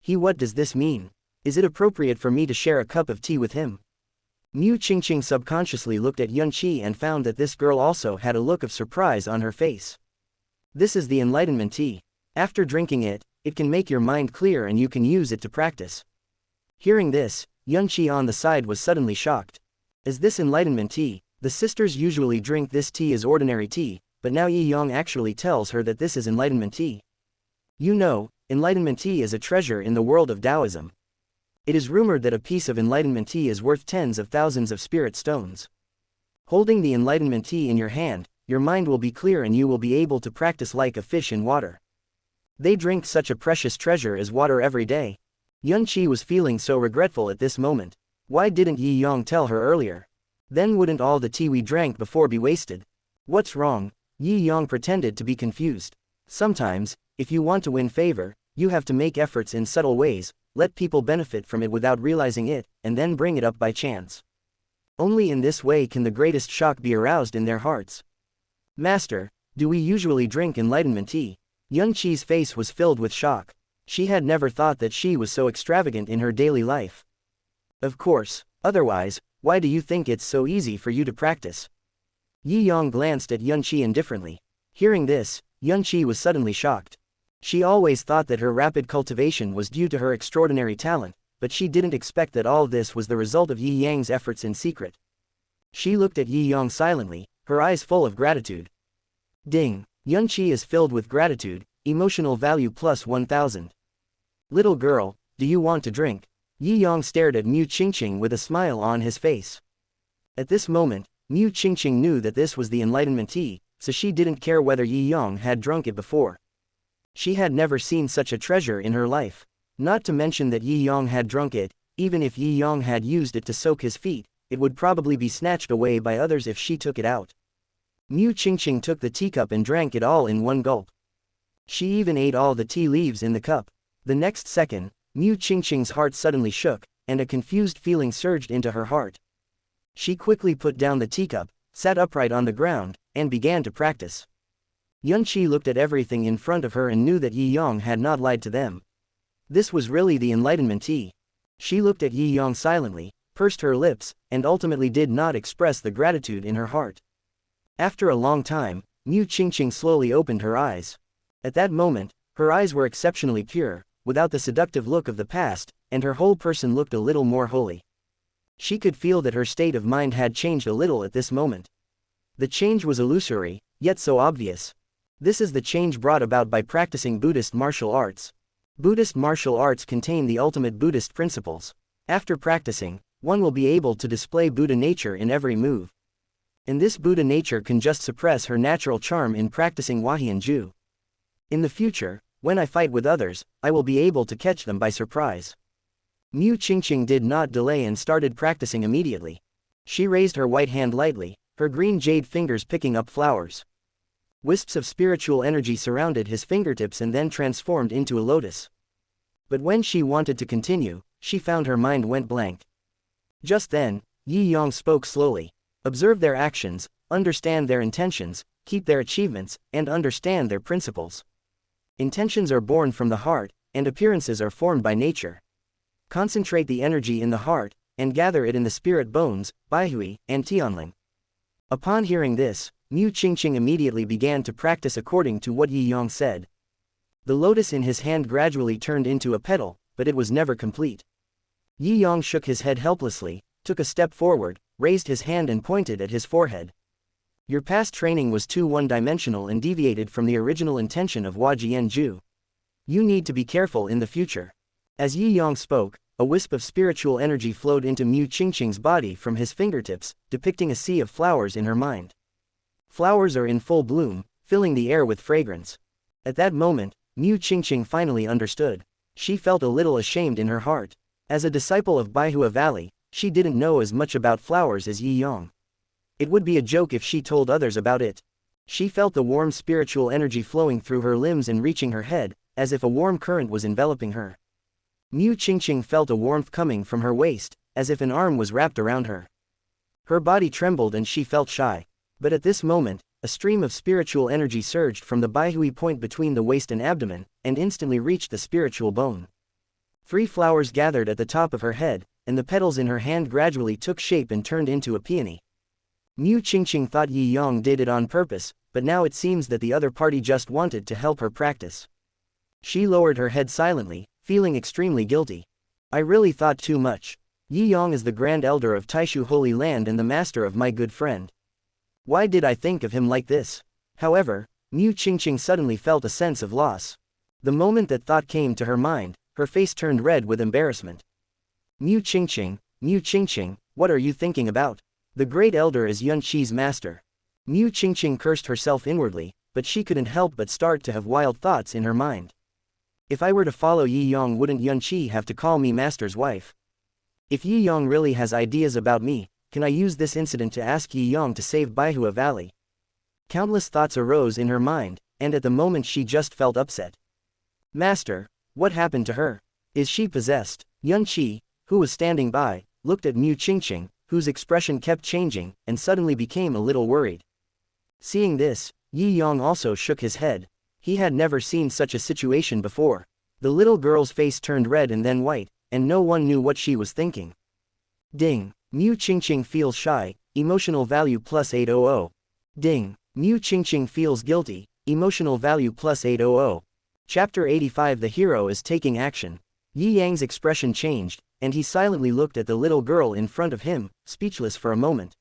What does this mean? Is it appropriate for me to share a cup of tea with him? Mu Qingqing subconsciously looked at Yunqi and found that this girl also had a look of surprise on her face. This is the enlightenment tea. After drinking it, it can make your mind clear and you can use it to practice. Hearing this, Yunqi on the side was suddenly shocked. Is this enlightenment tea? The sisters usually drink this tea as ordinary tea, but now Yi Yang actually tells her that this is enlightenment tea. You know, enlightenment tea is a treasure in the world of Taoism. It is rumored that a piece of enlightenment tea is worth tens of thousands of spirit stones. Holding the enlightenment tea in your hand, your mind will be clear and you will be able to practice like a fish in water. They drink such a precious treasure as water every day. Yunqi was feeling so regretful at this moment. Why didn't Yi Yang tell her earlier? Then wouldn't all the tea we drank before be wasted? What's wrong? Yi Yang pretended to be confused. Sometimes, if you want to win favor, you have to make efforts in subtle ways, let people benefit from it without realizing it, and then bring it up by chance. Only in this way can the greatest shock be aroused in their hearts. Master, do we usually drink enlightenment tea? Yunqi's face was filled with shock. She had never thought that she was so extravagant in her daily life. Of course, otherwise, why do you think it's so easy for you to practice? Yi Yang glanced at Yunqi indifferently. Hearing this, Yunqi was suddenly shocked. She always thought that her rapid cultivation was due to her extraordinary talent, but she didn't expect that all this was the result of Yi Yang's efforts in secret. She looked at Yi Yang silently, her eyes full of gratitude. Ding. Yunqi is filled with gratitude, emotional value plus 1000. Little girl, do you want to drink? Yi Yang stared at Mu Qingqing with a smile on his face. At this moment, Mu Qingqing knew that this was the enlightenment tea, so she didn't care whether Yi Yang had drunk it before. She had never seen such a treasure in her life. Not to mention that Yi Yang had drunk it, even if Yi Yang had used it to soak his feet, it would probably be snatched away by others if she took it out. Mu Qingqing took the teacup and drank it all in one gulp. She even ate all the tea leaves in the cup. The next second, Mu Qingqing's heart suddenly shook, and a confused feeling surged into her heart. She quickly put down the teacup, sat upright on the ground, and began to practice. Yunqi looked at everything in front of her and knew that Yi Yang had not lied to them. This was really the enlightenment tea. She looked at Yi Yang silently, pursed her lips, and ultimately did not express the gratitude in her heart. After a long time, Mu Qingqing slowly opened her eyes. At that moment, her eyes were exceptionally pure, without the seductive look of the past, and her whole person looked a little more holy. She could feel that her state of mind had changed a little at this moment. The change was illusory, yet so obvious. This is the change brought about by practicing Buddhist martial arts. Buddhist martial arts contain the ultimate Buddhist principles. After practicing, one will be able to display Buddha nature in every move. And this Buddha nature can just suppress her natural charm in practicing Huahianju. In the future, when I fight with others, I will be able to catch them by surprise. Mu Qingqing did not delay and started practicing immediately. She raised her white hand lightly, her green jade fingers picking up flowers. Wisps of spiritual energy surrounded his fingertips and then transformed into a lotus. But when she wanted to continue, she found her mind went blank. Just then, Yi Yang spoke slowly. Observe their actions, understand their intentions, keep their achievements, and understand their principles. Intentions are born from the heart, and appearances are formed by nature. Concentrate the energy in the heart, and gather it in the spirit bones, Baihui, and Tianling. Upon hearing this, Mu Qingqing immediately began to practice according to what Yi Yang said. The lotus in his hand gradually turned into a petal, but it was never complete. Yi Yang shook his head helplessly, took a step forward, raised his hand and pointed at his forehead. Your past training was too one-dimensional and deviated from the original intention of Huajianju. You need to be careful in the future. As Yi Yang spoke, a wisp of spiritual energy flowed into Mu Qingqing's body from his fingertips, depicting a sea of flowers in her mind. Flowers are in full bloom, filling the air with fragrance. At that moment, Mu Qingqing finally understood. She felt a little ashamed in her heart. As a disciple of Baihua Valley, she didn't know as much about flowers as Yi Yang. It would be a joke if she told others about it. She felt the warm spiritual energy flowing through her limbs and reaching her head, as if a warm current was enveloping her. Mu Qingqing felt a warmth coming from her waist, as if an arm was wrapped around her. Her body trembled and she felt shy. But at this moment, a stream of spiritual energy surged from the Baihui point between the waist and abdomen, and instantly reached the spiritual bone. 3 flowers gathered at the top of her head, and the petals in her hand gradually took shape and turned into a peony. Mu Qingqing thought Yi Yang did it on purpose, but now it seems that the other party just wanted to help her practice. She lowered her head silently, feeling extremely guilty. I really thought too much. Yi Yang is the Grand Elder of Taishu Holy Land and the master of my good friend. Why did I think of him like this? However, Mu Qingqing suddenly felt a sense of loss. The moment that thought came to her mind, her face turned red with embarrassment. Mu Qingqing, what are you thinking about? The Great Elder is Yunqi's master. Mu Qingqing cursed herself inwardly, but she couldn't help but start to have wild thoughts in her mind. If I were to follow Yi Yang, wouldn't Yunqi have to call me master's wife? If Yi Yang really has ideas about me, can I use this incident to ask Yi Yang to save Baihua Valley? Countless thoughts arose in her mind, and at the moment she just felt upset. Master, what happened to her? Is she possessed? Yunqi, who was standing by, looked at Mu Qingqing, whose expression kept changing, and suddenly became a little worried. Seeing this, Yi Yang also shook his head. He had never seen such a situation before. The little girl's face turned red and then white, and no one knew what she was thinking. Ding. Mu Qingqing feels shy, emotional value plus 800. Ding. Mu Qingqing feels guilty, emotional value plus 800. Chapter 85. The hero is taking action. Yi Yang's expression changed, and he silently looked at the little girl in front of him, speechless for a moment.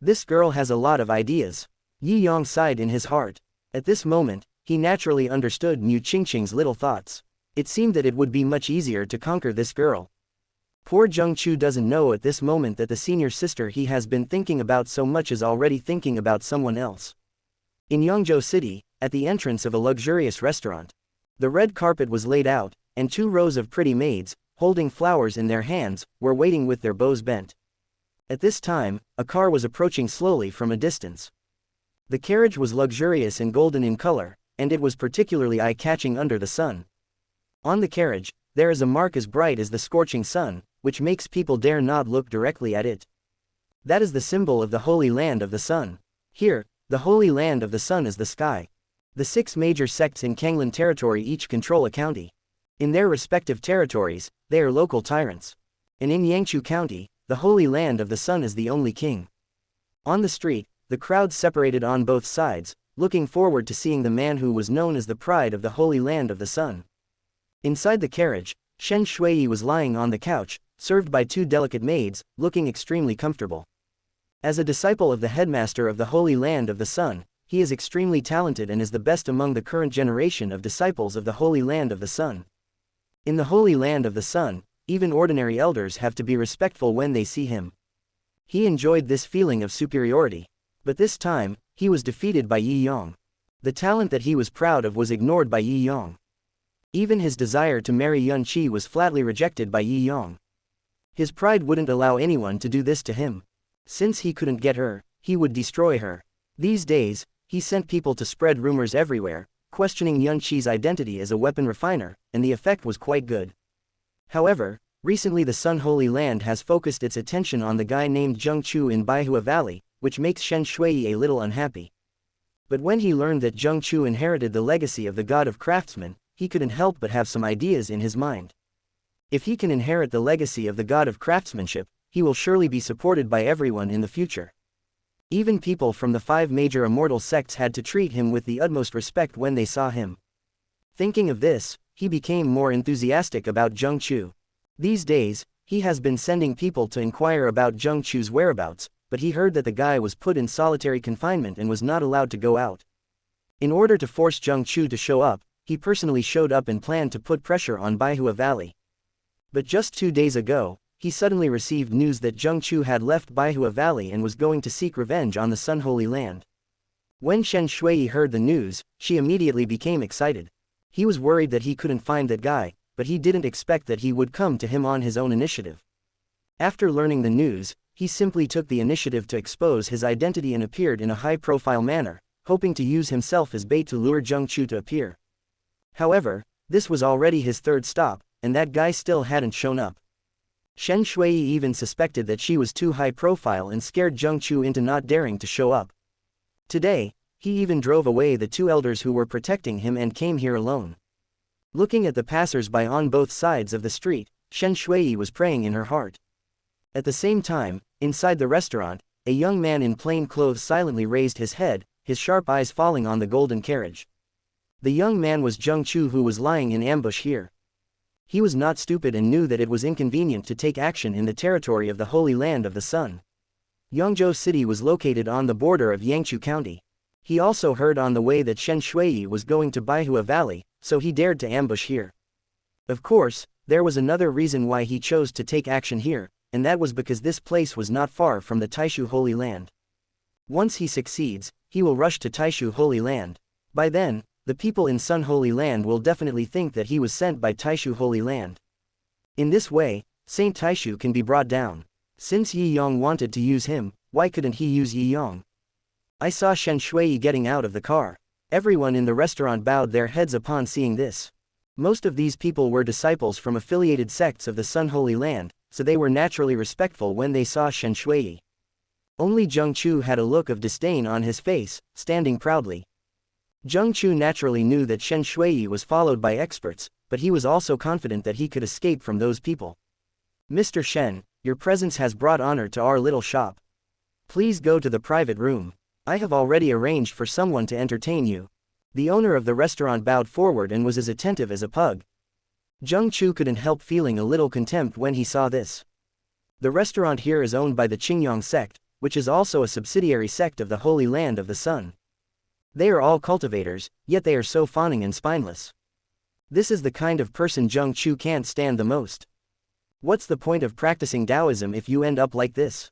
This girl has a lot of ideas. Yi Yong sighed in his heart. At this moment, he naturally understood Mu Qingqing's little thoughts. It seemed that it would be much easier to conquer this girl. Poor Zheng Chu doesn't know at this moment that the senior sister he has been thinking about so much is already thinking about someone else. In Yangzhou City, at the entrance of a luxurious restaurant, the red carpet was laid out, and 2 rows of pretty maids, holding flowers in their hands, were waiting with their bows bent. At this time, a car was approaching slowly from a distance. The carriage was luxurious and golden in color, and it was particularly eye-catching under the sun. On the carriage, there is a mark as bright as the scorching sun, which makes people dare not look directly at it. That is the symbol of the Holy Land of the Sun. Here, the Holy Land of the Sun is the sky. The 6 major sects in Kanglan territory each control a county. In their respective territories, they are local tyrants. And in Yangzhou County, the Holy Land of the Sun is the only king. On the street, the crowd separated on both sides, looking forward to seeing the man who was known as the pride of the Holy Land of the Sun. Inside the carriage, Shen Shuiyi was lying on the couch, served by 2 delicate maids, looking extremely comfortable. As a disciple of the headmaster of the Holy Land of the Sun, he is extremely talented and is the best among the current generation of disciples of the Holy Land of the Sun. In the Holy Land of the Sun, even ordinary elders have to be respectful when they see him. He enjoyed this feeling of superiority. But this time, he was defeated by Yi Yong. The talent that he was proud of was ignored by Yi Yong. Even his desire to marry Yun Qi was flatly rejected by Yi Yong. His pride wouldn't allow anyone to do this to him. Since he couldn't get her, he would destroy her. These days, he sent people to spread rumors everywhere, questioning Yun Qi's identity as a weapon refiner, and the effect was quite good. However, recently the Sun Holy Land has focused its attention on the guy named Zheng Chu in Baihua Valley, which makes Shen Shuiyi a little unhappy. But when he learned that Zheng Chu inherited the legacy of the god of craftsmen, he couldn't help but have some ideas in his mind. If he can inherit the legacy of the god of craftsmanship, he will surely be supported by everyone in the future. Even people from the 5 major immortal sects had to treat him with the utmost respect when they saw him. Thinking of this, he became more enthusiastic about Zheng Chu. These days, he has been sending people to inquire about Zheng Chu's whereabouts, but he heard that the guy was put in solitary confinement and was not allowed to go out. In order to force Zheng Chu to show up, he personally showed up and planned to put pressure on Baihua Valley. But just 2 days ago, he suddenly received news that Zheng Chu had left Baihua Valley and was going to seek revenge on the Sun Holy Land. When Shen Shuiyi heard the news, she immediately became excited. He was worried that he couldn't find that guy, but he didn't expect that he would come to him on his own initiative. After learning the news, he simply took the initiative to expose his identity and appeared in a high-profile manner, hoping to use himself as bait to lure Zheng Chu to appear. However, this was already his 3rd stop, and that guy still hadn't shown up. Shen Shuiyi even suspected that she was too high-profile and scared Zheng Chu into not daring to show up. Today, he even drove away the 2 elders who were protecting him and came here alone. Looking at the passers-by on both sides of the street, Shen Shuiyi was praying in her heart. At the same time, inside the restaurant, a young man in plain clothes silently raised his head, his sharp eyes falling on the golden carriage. The young man was Zheng Chu, who was lying in ambush here. He was not stupid and knew that it was inconvenient to take action in the territory of the Holy Land of the Sun. Yangzhou City was located on the border of Yangzhou County. He also heard on the way that Shen Shuiyi was going to Baihua Valley, so he dared to ambush here. Of course, there was another reason why he chose to take action here, and that was because this place was not far from the Taishu Holy Land. Once he succeeds, he will rush to Taishu Holy Land. By then, the people in Sun Holy Land will definitely think that he was sent by Taishu Holy Land. In this way, Saint Taishu can be brought down. Since Yi Yong wanted to use him, why couldn't he use Yi Yong? I saw Shen Shuiyi getting out of the car. Everyone in the restaurant bowed their heads upon seeing this. Most of these people were disciples from affiliated sects of the Sun Holy Land, so they were naturally respectful when they saw Shen Shuiyi. Only Zheng Chu had a look of disdain on his face, standing proudly. Zheng Chu naturally knew that Shen Shuiyi was followed by experts, but he was also confident that he could escape from those people. Mr. Shen, your presence has brought honor to our little shop. Please go to the private room. I have already arranged for someone to entertain you. The owner of the restaurant bowed forward and was as attentive as a pug. Zheng Chu couldn't help feeling a little contempt when he saw this. The restaurant here is owned by the Qingyang sect, which is also a subsidiary sect of the Holy Land of the Sun. They are all cultivators, yet they are so fawning and spineless. This is the kind of person Zheng Chu can't stand the most. What's the point of practicing Taoism if you end up like this?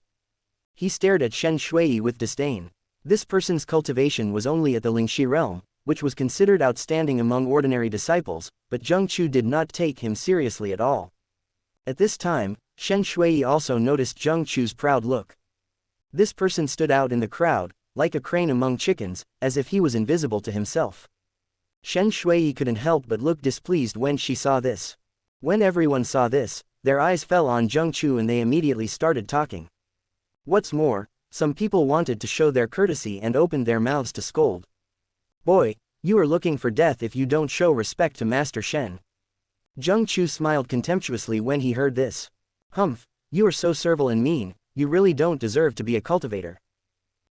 He stared at Shen Shui with disdain. This person's cultivation was only at the Lingxi realm, which was considered outstanding among ordinary disciples, but Zheng Chu did not take him seriously at all. At this time, Shen Shui also noticed Zheng Chu's proud look. This person stood out in the crowd, like a crane among chickens, as if he was invisible to himself. Shen Shui couldn't help but look displeased when she saw this. When everyone saw this, their eyes fell on Zheng Chu and they immediately started talking. What's more, some people wanted to show their courtesy and opened their mouths to scold. Boy, you are looking for death if you don't show respect to Master Shen. Zheng Chu smiled contemptuously when he heard this. Humph, you are so servile and mean, you really don't deserve to be a cultivator.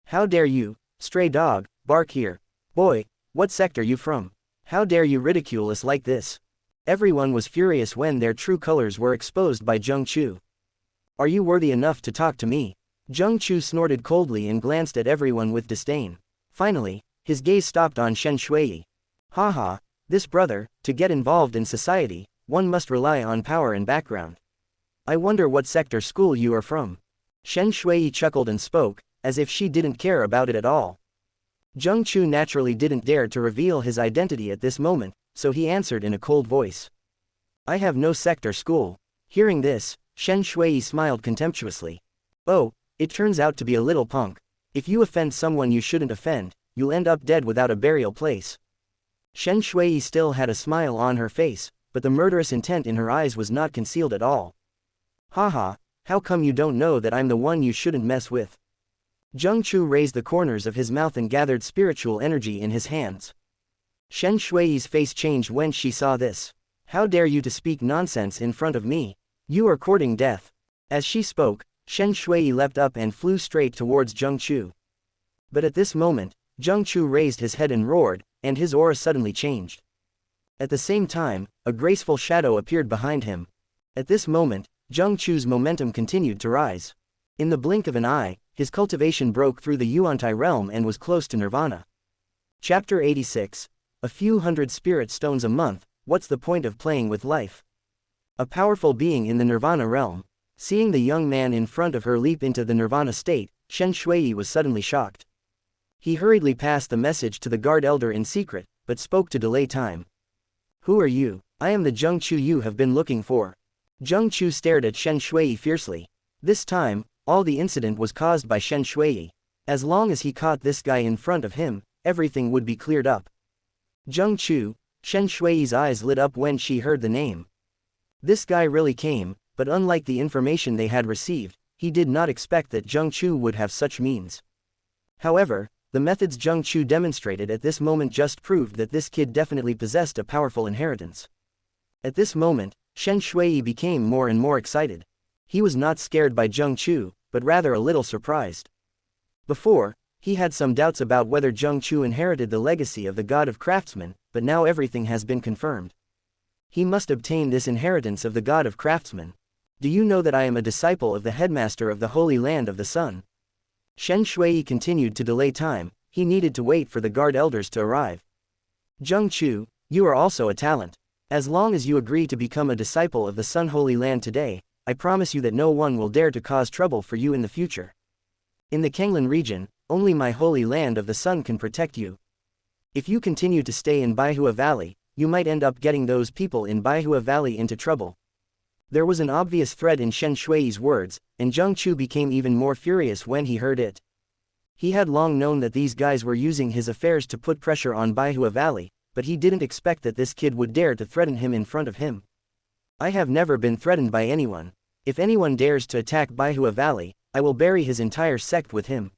How dare you, stray dog, bark here. Boy, what sect are you from? How dare you ridicule us like this? Everyone was furious when their true colors were exposed by Zheng Chu. Are you worthy enough to talk to me? Zheng Chu snorted coldly and glanced at everyone with disdain. Finally, his gaze stopped on Shen Shui. Haha, this brother, to get involved in society, one must rely on power and background. I wonder what sect or school you are from. Shen Shui chuckled and spoke, as if she didn't care about it at all. Zheng Chu naturally didn't dare to reveal his identity at this moment, so he answered in a cold voice. I have no sect or school. Hearing this, Shen Shui smiled contemptuously. Oh, it turns out to be a little punk. If you offend someone you shouldn't offend, you'll end up dead without a burial place. Shen Shui still had a smile on her face, but the murderous intent in her eyes was not concealed at all. Haha, how come you don't know that I'm the one you shouldn't mess with? Zheng Chu raised the corners of his mouth and gathered spiritual energy in his hands. Shen Shui's face changed when she saw this. How dare you to speak nonsense in front of me? You are courting death. As she spoke, Shen Shui leapt up and flew straight towards Zheng Chu. But at this moment, Zheng Chu raised his head and roared, and his aura suddenly changed. At the same time, a graceful shadow appeared behind him. At this moment, Zheng Chu's momentum continued to rise. In the blink of an eye, his cultivation broke through the Yuantai realm and was close to nirvana. Chapter 86. A few hundred spirit stones a month, what's the point of playing with life? A powerful being in the nirvana realm. Seeing the young man in front of her leap into the nirvana state, Shen Shui was suddenly shocked. He hurriedly passed the message to the guard elder in secret, but spoke to delay time. Who are you? I am the Zheng Chu you have been looking for. Zheng Chu stared at Shen Shui fiercely. This time, all the incident was caused by Shen Shui. As long as he caught this guy in front of him, everything would be cleared up. Zheng Chu, Shen Shui's eyes lit up when she heard the name. This guy really came, but unlike the information they had received, he did not expect that Zheng Chu would have such means. However, the methods Zheng Chu demonstrated at this moment just proved that this kid definitely possessed a powerful inheritance. At this moment, Shen Shui became more and more excited. He was not scared by Zheng Chu, but rather a little surprised. Before, he had some doubts about whether Zheng Chu inherited the legacy of the god of craftsmen, but now everything has been confirmed. He must obtain this inheritance of the god of craftsmen. Do you know that I am a disciple of the headmaster of the Holy Land of the Sun? Shen Shui continued to delay time, he needed to wait for the guard elders to arrive. Zheng Chu, you are also a talent. As long as you agree to become a disciple of the Sun Holy Land today, I promise you that no one will dare to cause trouble for you in the future. In the Kanglan region, only my Holy Land of the Sun can protect you. If you continue to stay in Baihua Valley, you might end up getting those people in Baihua Valley into trouble. There was an obvious threat in Shen Shui's words, and Zheng Chu became even more furious when he heard it. He had long known that these guys were using his affairs to put pressure on Baihua Valley, but he didn't expect that this kid would dare to threaten him in front of him. I have never been threatened by anyone. If anyone dares to attack Baihua Valley, I will bury his entire sect with him.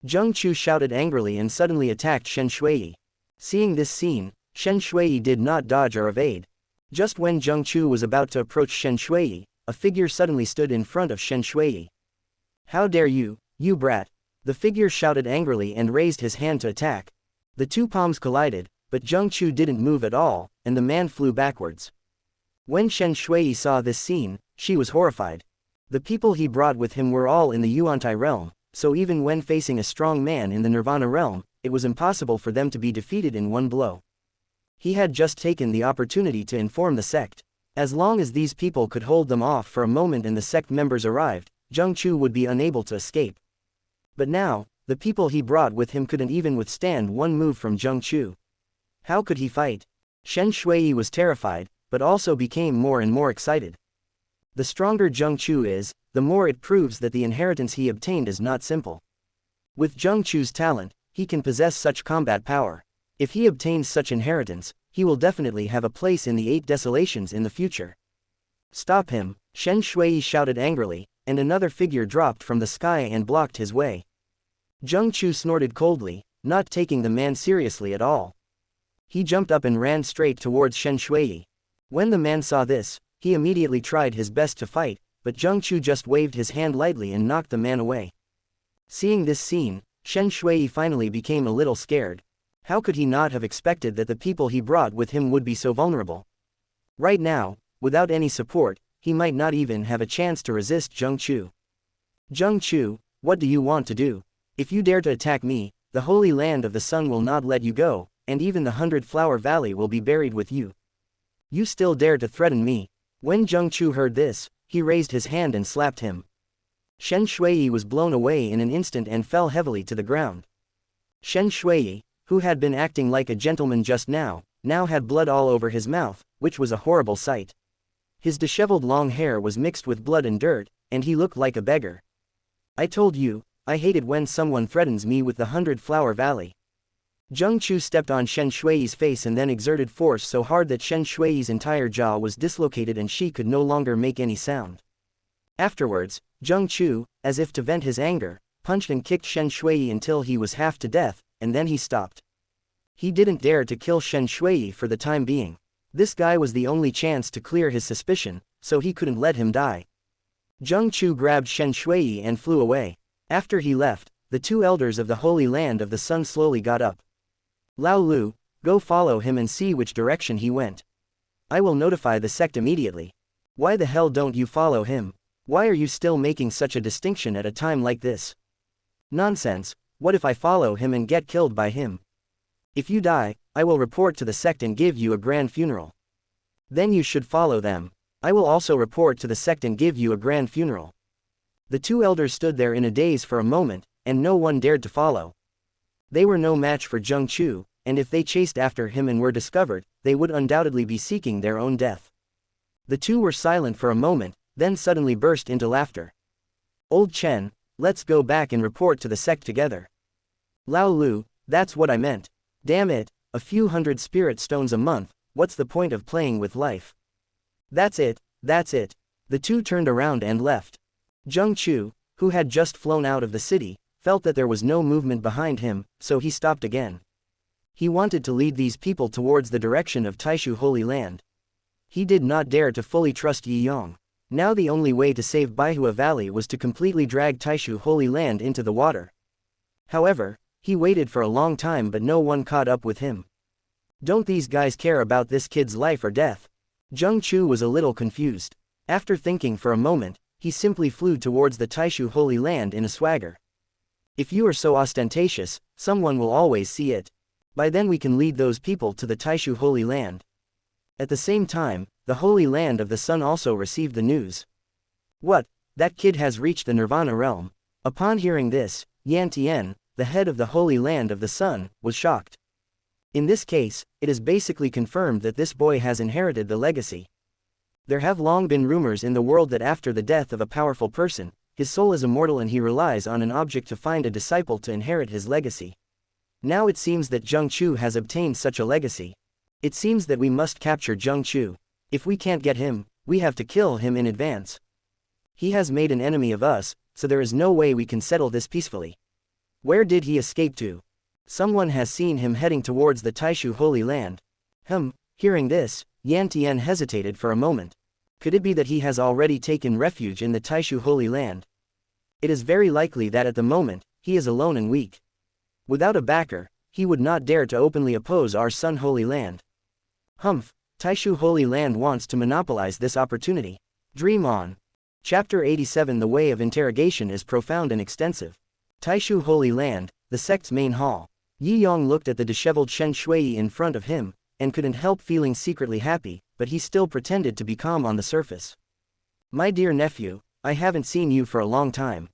Zheng Chu shouted angrily and suddenly attacked Shen Shui. Seeing this scene, Shen Shui did not dodge or evade. Just when Zheng Chu was about to approach Shen Shui, a figure suddenly stood in front of Shen Shui. How dare you, you brat! The figure shouted angrily and raised his hand to attack. The two palms collided, but Zheng Chu didn't move at all, and the man flew backwards. When Shen Shui saw this scene, she was horrified. The people he brought with him were all in the Yuantai realm, so even when facing a strong man in the Nirvana realm, it was impossible for them to be defeated in one blow. He had just taken the opportunity to inform the sect. As long as these people could hold them off for a moment and the sect members arrived, Zheng Chu would be unable to escape. But now, the people he brought with him couldn't even withstand one move from Zheng Chu. How could he fight? Shen Shui was terrified, but also became more and more excited. The stronger Zheng Chu is, the more it proves that the inheritance he obtained is not simple. With Zheng Chu's talent, he can possess such combat power. If he obtains such inheritance, he will definitely have a place in the 8 desolations in the future. Stop him, Shen Shui shouted angrily, and another figure dropped from the sky and blocked his way. Zheng Chu snorted coldly, not taking the man seriously at all. He jumped up and ran straight towards Shen Shui. When the man saw this, he immediately tried his best to fight, but Zheng Chu just waved his hand lightly and knocked the man away. Seeing this scene, Shen Shui finally became a little scared. How could he not have expected that the people he brought with him would be so vulnerable? Right now, without any support, he might not even have a chance to resist Zheng Chu. Zheng Chu, what do you want to do? If you dare to attack me, the Holy Land of the Sun will not let you go, and even the 100-Flower Valley will be buried with you. You still dare to threaten me? When Zheng Chu heard this, he raised his hand and slapped him. Shen Shui was blown away in an instant and fell heavily to the ground. Shen Shui, who had been acting like a gentleman just now had blood all over his mouth, which was a horrible sight. His disheveled long hair was mixed with blood and dirt, and he looked like a beggar. I told you, I hated when someone threatens me with the 100-Flower Valley. Zheng Chu stepped on Shen Shui's face and then exerted force so hard that Shen Shui's entire jaw was dislocated and she could no longer make any sound. Afterwards, Zheng Chu, as if to vent his anger, punched and kicked Shen Shui until he was half to death, and then he stopped. He didn't dare to kill Shen Shui for the time being. This guy was the only chance to clear his suspicion, so he couldn't let him die. Zheng Chu grabbed Shen Shui and flew away. After he left, the 2 elders of the Holy Land of the Sun slowly got up. Lao Lu, go follow him and see which direction he went. I will notify the sect immediately. Why the hell don't you follow him? Why are you still making such a distinction at a time like this? Nonsense, what if I follow him and get killed by him? If you die, I will report to the sect and give you a grand funeral. Then you should follow them. I will also report to the sect and give you a grand funeral. The 2 elders stood there in a daze for a moment, and no one dared to follow. They were no match for Zheng Chu, and if they chased after him and were discovered, they would undoubtedly be seeking their own death. The 2 were silent for a moment, then suddenly burst into laughter. Old Chen, let's go back and report to the sect together. Lao Lu, that's what I meant. Damn it, a few 100 spirit stones a month, what's the point of playing with life? That's it, that's it. The 2 turned around and left. Zheng Chu, who had just flown out of the city, felt that there was no movement behind him, so he stopped again. He wanted to lead these people towards the direction of Taishu Holy Land. He did not dare to fully trust Yi Yong. Now the only way to save Baihua Valley was to completely drag Taishu Holy Land into the water. However, he waited for a long time but no one caught up with him. Don't these guys care about this kid's life or death? Zheng Chu was a little confused. After thinking for a moment, he simply flew towards the Taishu Holy Land in a swagger. If you are so ostentatious, someone will always see it. By then we can lead those people to the Taishu Holy Land. At the same time, the Holy Land of the Sun also received the news. What? That kid has reached the Nirvana realm. Upon hearing this, Yan Tian, the head of the Holy Land of the Sun, was shocked. In this case, it is basically confirmed that this boy has inherited the legacy. There have long been rumors in the world that after the death of a powerful person, his soul is immortal and he relies on an object to find a disciple to inherit his legacy. Now it seems that Zheng Chu has obtained such a legacy. It seems that we must capture Zheng Chu. If we can't get him, we have to kill him in advance. He has made an enemy of us, so there is no way we can settle this peacefully. Where did he escape to? Someone has seen him heading towards the Taishu Holy Land. Hearing this, Yan Tian hesitated for a moment. Could it be that he has already taken refuge in the Taishu Holy Land? It is very likely that at the moment, he is alone and weak. Without a backer, he would not dare to openly oppose our Sun Holy Land. Taishu Holy Land wants to monopolize this opportunity. Dream on. Chapter 87. The way of interrogation is profound and extensive. Taishu Holy Land, the sect's main hall. Yi Yong looked at the disheveled Shen Shui in front of him, and couldn't help feeling secretly happy, but he still pretended to be calm on the surface. My dear nephew, I haven't seen you for a long time.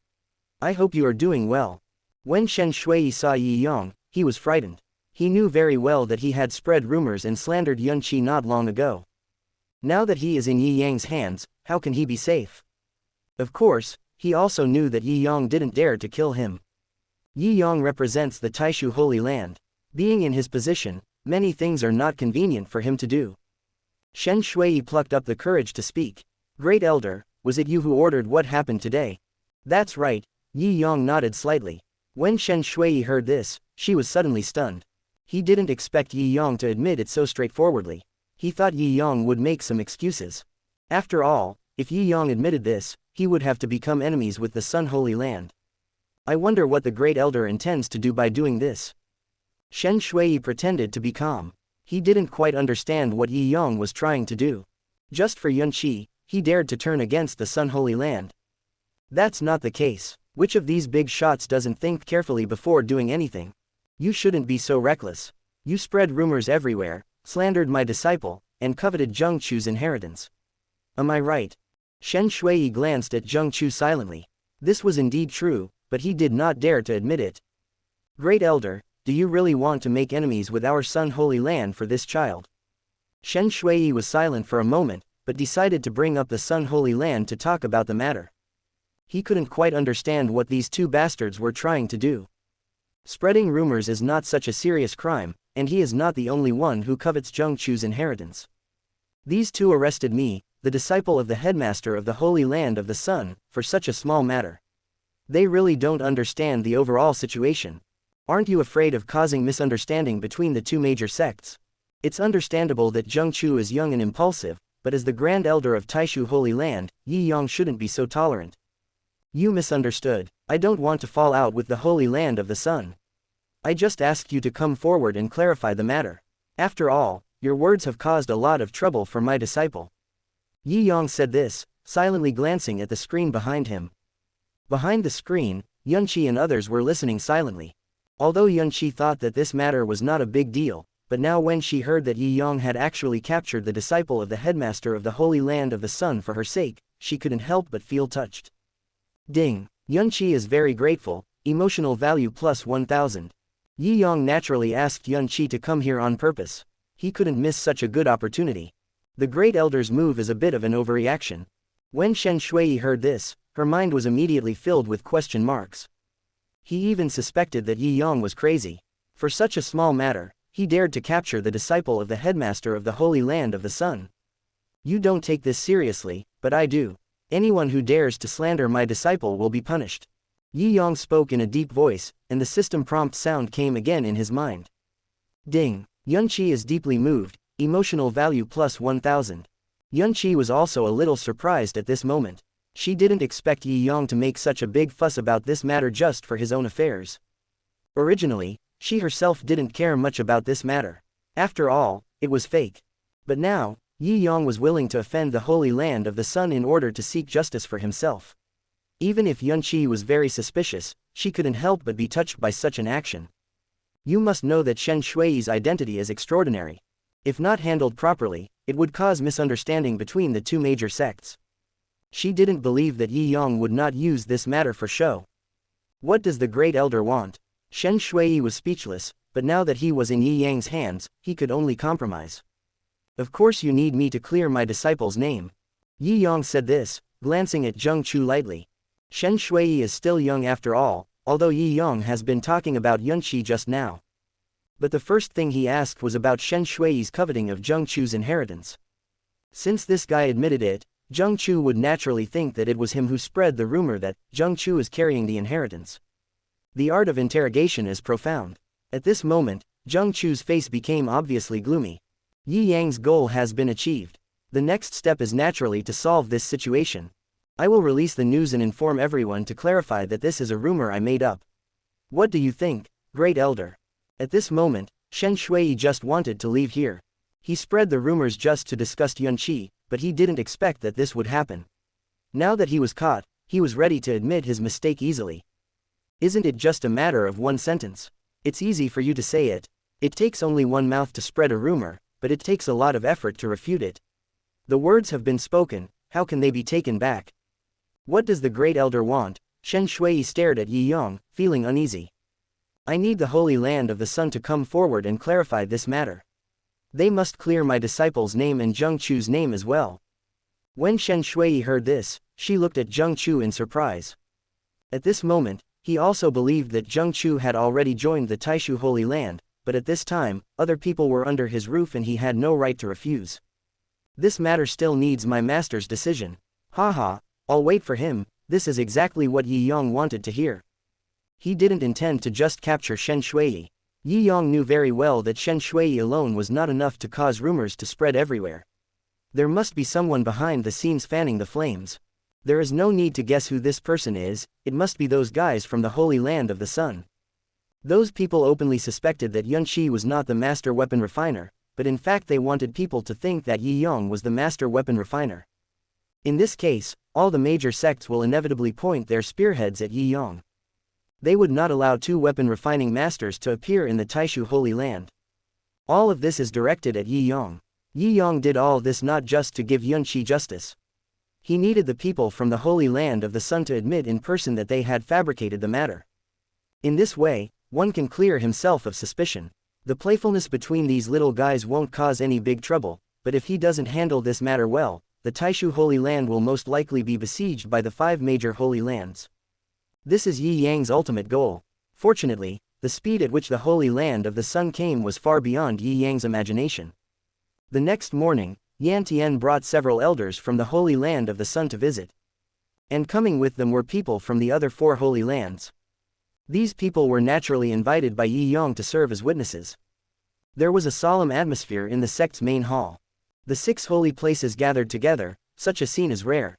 I hope you are doing well. When Shen Shui saw Yi Yong, he was frightened. He knew very well that he had spread rumors and slandered Yun Qi not long ago. Now that he is in Yi Yang's hands, how can he be safe? Of course, he also knew that Yi Yong didn't dare to kill him. Yi Yong represents the Taishu Holy Land. Being in his position, many things are not convenient for him to do. Shen Shui plucked up the courage to speak. Great Elder, was it you who ordered what happened today? That's right, Yi Yong nodded slightly. When Shen Shui heard this, she was suddenly stunned. He didn't expect Yi Yong to admit it so straightforwardly. He thought Yi Yong would make some excuses. After all, if Yi Yong admitted this, he would have to become enemies with the Sun Holy Land. I wonder what the Great Elder intends to do by doing this. Shen Shui pretended to be calm. He didn't quite understand what Yi Yong was trying to do. Just for Yun Qi, he dared to turn against the Sun Holy Land. That's not the case. Which of these big shots doesn't think carefully before doing anything? You shouldn't be so reckless. You spread rumors everywhere, slandered my disciple, and coveted Zheng Chu's inheritance. Am I right? Shen Shui glanced at Zheng Chu silently. This was indeed true, but he did not dare to admit it. Great Elder, do you really want to make enemies with our Sun Holy Land for this child? Shen Shui was silent for a moment, but decided to bring up the Sun Holy Land to talk about the matter. He couldn't quite understand what these two bastards were trying to do. Spreading rumors is not such a serious crime, and he is not the only one who covets Zheng Chu's inheritance. These two arrested me, the disciple of the headmaster of the Holy Land of the Sun, for such a small matter. They really don't understand the overall situation. Aren't you afraid of causing misunderstanding between the two major sects? It's understandable that Zheng Chu is young and impulsive, but as the Grand Elder of Taishu Holy Land, Yi Yong shouldn't be so tolerant. You misunderstood. I don't want to fall out with the Holy Land of the Sun. I just asked you to come forward and clarify the matter. After all, your words have caused a lot of trouble for my disciple. Yi Yong said this, silently glancing at the screen behind him. Behind the screen, Yun Qi and others were listening silently. Although Yun Qi thought that this matter was not a big deal, but now when she heard that Yi Yong had actually captured the disciple of the headmaster of the Holy Land of the Sun for her sake, she couldn't help but feel touched. Ding. Yun Qi is very grateful, emotional value plus 1000. Yi Yong naturally asked Yun Qi to come here on purpose. He couldn't miss such a good opportunity. The Great Elder's move is a bit of an overreaction. When Shen Shui heard this, her mind was immediately filled with question marks. He even suspected that Yi Yong was crazy. For such a small matter, he dared to capture the disciple of the headmaster of the Holy Land of the Sun. You don't take this seriously, but I do. Anyone who dares to slander my disciple will be punished. Yi Yong spoke in a deep voice, and the system prompt sound came again in his mind. Ding. Yun Qi is deeply moved, emotional value plus 1000. Yun Qi was also a little surprised at this moment. She didn't expect Yi Yong to make such a big fuss about this matter just for his own affairs. Originally, she herself didn't care much about this matter. After all, it was fake. But now, Yi Yong was willing to offend the Holy Land of the Sun in order to seek justice for himself. Even if Yun Qi was very suspicious, she couldn't help but be touched by such an action. You must know that Shen Shui's identity is extraordinary. If not handled properly, it would cause misunderstanding between the two major sects. She didn't believe that Yi Yong would not use this matter for show. What does the Great Elder want? Shen Shui was speechless, but now that he was in Yi Yang's hands, he could only compromise. Of course you need me to clear my disciple's name. Yi Yong said this, glancing at Zheng Chu lightly. Shen Shui is still young after all, although Yi Yong has been talking about Yun Qi just now. But the first thing he asked was about Shen Shui's coveting of Zheng Chu's inheritance. Since this guy admitted it, Zheng Chu would naturally think that it was him who spread the rumor that Zheng Chu is carrying the inheritance. The art of interrogation is profound. At this moment, Zheng Chu's face became obviously gloomy. Yi Yang's goal has been achieved. The next step is naturally to solve this situation. I will release the news and inform everyone to clarify that this is a rumor I made up. What do you think, Great Elder? At this moment, Shen Shui just wanted to leave here. He spread the rumors just to disgust Yun Qi, but he didn't expect that this would happen. Now that he was caught, he was ready to admit his mistake easily. Isn't it just a matter of one sentence? It's easy for you to say it. It takes only one mouth to spread a rumor, but it takes a lot of effort to refute it. The words have been spoken, how can they be taken back? What does the great elder want? Shen Shui stared at Yi Yang, feeling uneasy. I need the Holy Land of the Sun to come forward and clarify this matter. They must clear my disciple's name and Zheng Chu's name as well. When Shen Shui heard this, she looked at Zheng Chu in surprise. At this moment, he also believed that Zheng Chu had already joined the Taishu Holy Land, but at this time, other people were under his roof and he had no right to refuse. This matter still needs my master's decision. Haha, I'll wait for him. This is exactly what Yi Yang wanted to hear. He didn't intend to just capture Shen Shui. Yi Yang knew very well that Shen Shui alone was not enough to cause rumors to spread everywhere. There must be someone behind the scenes fanning the flames. There is no need to guess who this person is, it must be those guys from the Holy Land of the Sun. Those people openly suspected that Yun Shi was not the master weapon refiner, but in fact they wanted people to think that Yi Yang was the master weapon refiner. In this case, all the major sects will inevitably point their spearheads at Yi Yang. They would not allow two weapon refining masters to appear in the Taishu Holy Land. All of this is directed at Yi Yang. Yi Yang did all this not just to give Yun Shi justice. He needed the people from the Holy Land of the Sun to admit in person that they had fabricated the matter. In this way, one can clear himself of suspicion. The playfulness between these little guys won't cause any big trouble, but if he doesn't handle this matter well, the Taishu Holy Land will most likely be besieged by the 5 major Holy Lands. This is Yi Yang's ultimate goal. Fortunately, the speed at which the Holy Land of the Sun came was far beyond Yi Yang's imagination. The next morning, Yan Tian brought several elders from the Holy Land of the Sun to visit. And coming with them were people from the other 4 Holy Lands. These people were naturally invited by Yi Yang to serve as witnesses. There was a solemn atmosphere in the sect's main hall. The 6 holy places gathered together, such a scene is rare.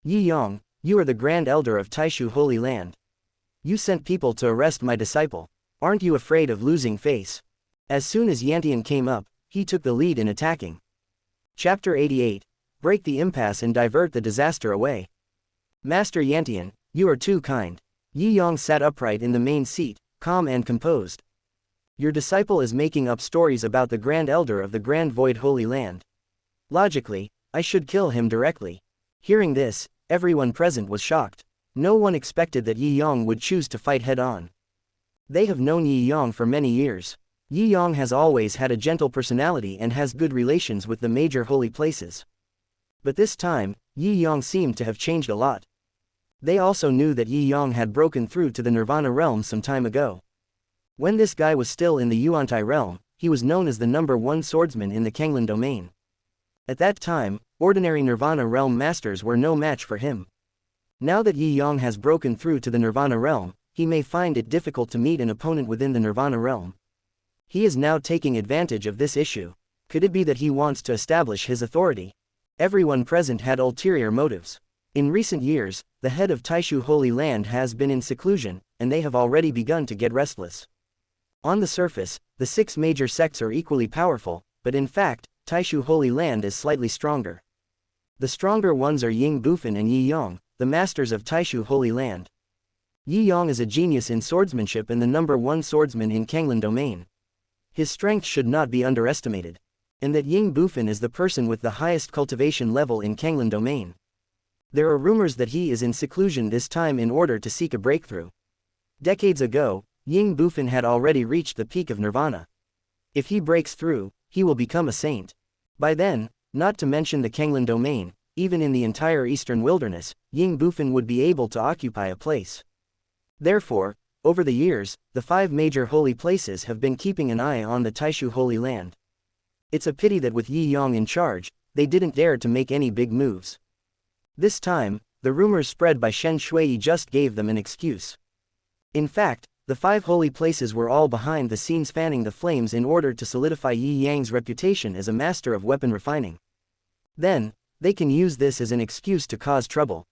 Yi Yang, you are the Grand Elder of Taishu Holy Land. You sent people to arrest my disciple. Aren't you afraid of losing face? As soon as Yantian came up, he took the lead in attacking. Chapter 88. Break the impasse and divert the disaster away. Master Yantian, you are too kind. Yi Yang sat upright in the main seat, calm and composed. Your disciple is making up stories about the Grand Elder of the Grand Void Holy Land. Logically, I should kill him directly. Hearing this, everyone present was shocked. No one expected that Yi Yang would choose to fight head-on. They have known Yi Yang for many years. Yi Yang has always had a gentle personality and has good relations with the major holy places. But this time, Yi Yang seemed to have changed a lot. They also knew that Yi Yang had broken through to the Nirvana realm some time ago. When this guy was still in the Yuantai realm, he was known as the #1 swordsman in the Kanglan domain. At that time, ordinary Nirvana realm masters were no match for him. Now that Yi Yang has broken through to the Nirvana realm, he may find it difficult to meet an opponent within the Nirvana realm. He is now taking advantage of this issue. Could it be that he wants to establish his authority? Everyone present had ulterior motives. In recent years, the head of Taishu Holy Land has been in seclusion, and they have already begun to get restless. On the surface, the 6 major sects are equally powerful, but in fact, Taishu Holy Land is slightly stronger. The stronger ones are Ying Bufan and Yi Yang, the masters of Taishu Holy Land. Yi Yang is a genius in swordsmanship and the #1 swordsman in Kanglan domain. His strength should not be underestimated. And that Ying Bufan is the person with the highest cultivation level in Kanglan domain. There are rumors that he is in seclusion this time in order to seek a breakthrough. Decades ago, Ying Bufan had already reached the peak of nirvana. If he breaks through, he will become a saint. By then, not to mention the Kanglan domain, even in the entire eastern wilderness, Ying Bufan would be able to occupy a place. Therefore, over the years, the 5 major holy places have been keeping an eye on the Taishu Holy Land. It's a pity that with Yi Yang in charge, they didn't dare to make any big moves. This time, the rumors spread by Shen Shui just gave them an excuse. In fact, the 5 holy places were all behind the scenes fanning the flames in order to solidify Yi Yang's reputation as a master of weapon refining. Then, they can use this as an excuse to cause trouble.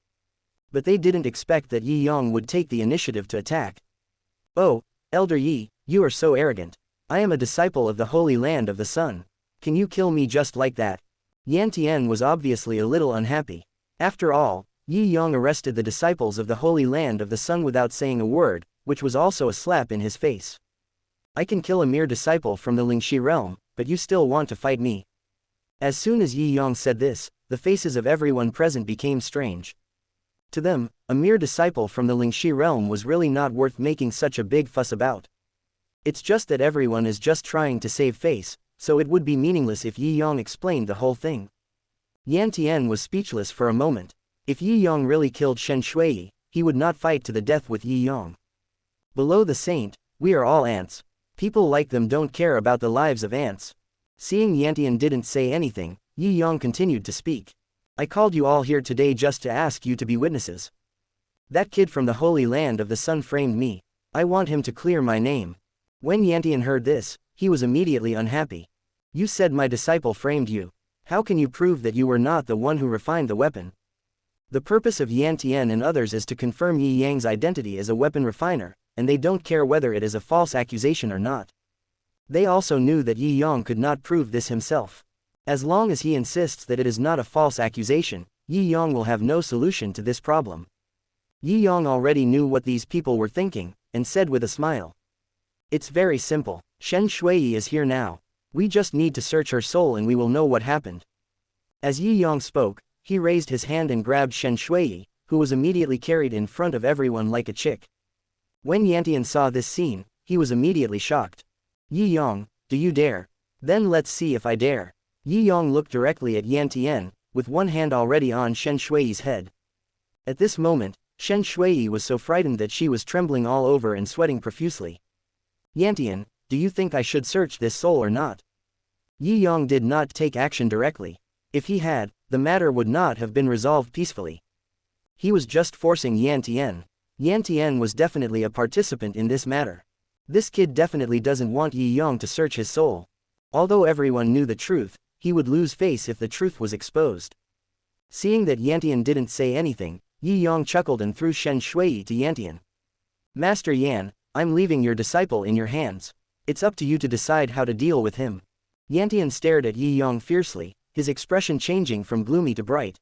But they didn't expect that Yi Yang would take the initiative to attack. Oh, Elder Yi, you are so arrogant. I am a disciple of the Holy Land of the Sun. Can you kill me just like that? Yan Tian was obviously a little unhappy. After all, Yi Yang arrested the disciples of the Holy Land of the Sun without saying a word, which was also a slap in his face. I can kill a mere disciple from the Lingxi realm, but you still want to fight me. As soon as Yi Yong said this, the faces of everyone present became strange. To them, a mere disciple from the Lingxi realm was really not worth making such a big fuss about. It's just that everyone is just trying to save face, so it would be meaningless if Yi Yong explained the whole thing. Yan Tian was speechless for a moment. If Yi Yong really killed Shen Shui, he would not fight to the death with Yi Yong. Below the saint, we are all ants. People like them don't care about the lives of ants. Seeing Yan Tian didn't say anything, Yi Yong continued to speak. I called you all here today just to ask you to be witnesses. That kid from the Holy Land of the Sun framed me. I want him to clear my name. When Yan Tian heard this, he was immediately unhappy. You said my disciple framed you. How can you prove that you were not the one who refined the weapon? The purpose of Yan Tian and others is to confirm Yi Yang's identity as a weapon refiner, and they don't care whether it is a false accusation or not. They also knew that Yi Yong could not prove this himself. As long as he insists that it is not a false accusation, Yi Yong will have no solution to this problem. Yi Yong already knew what these people were thinking, and said with a smile. It's very simple. Shen Shui is here now. We just need to search her soul and we will know what happened. As Yi Yong spoke, he raised his hand and grabbed Shen Shui, who was immediately carried in front of everyone like a chick. When Yan Tian saw this scene, he was immediately shocked. Yi Yong, do you dare? Then let's see if I dare. Yi Yong looked directly at Yan Tian, with one hand already on Shen Shui's head. At this moment, Shen Shui was so frightened that she was trembling all over and sweating profusely. Yan Tian, do you think I should search this soul or not? Yi Yong did not take action directly. If he had, the matter would not have been resolved peacefully. He was just forcing Yan Tian. Yan Tian was definitely a participant in this matter. This kid definitely doesn't want Yi Yong to search his soul. Although everyone knew the truth, he would lose face if the truth was exposed. Seeing that Yan Tian didn't say anything, Yi Yong chuckled and threw Shen Shui to Yan Tian. Master Yan, I'm leaving your disciple in your hands. It's up to you to decide how to deal with him. Yan Tian stared at Yi Yong fiercely, his expression changing from gloomy to bright.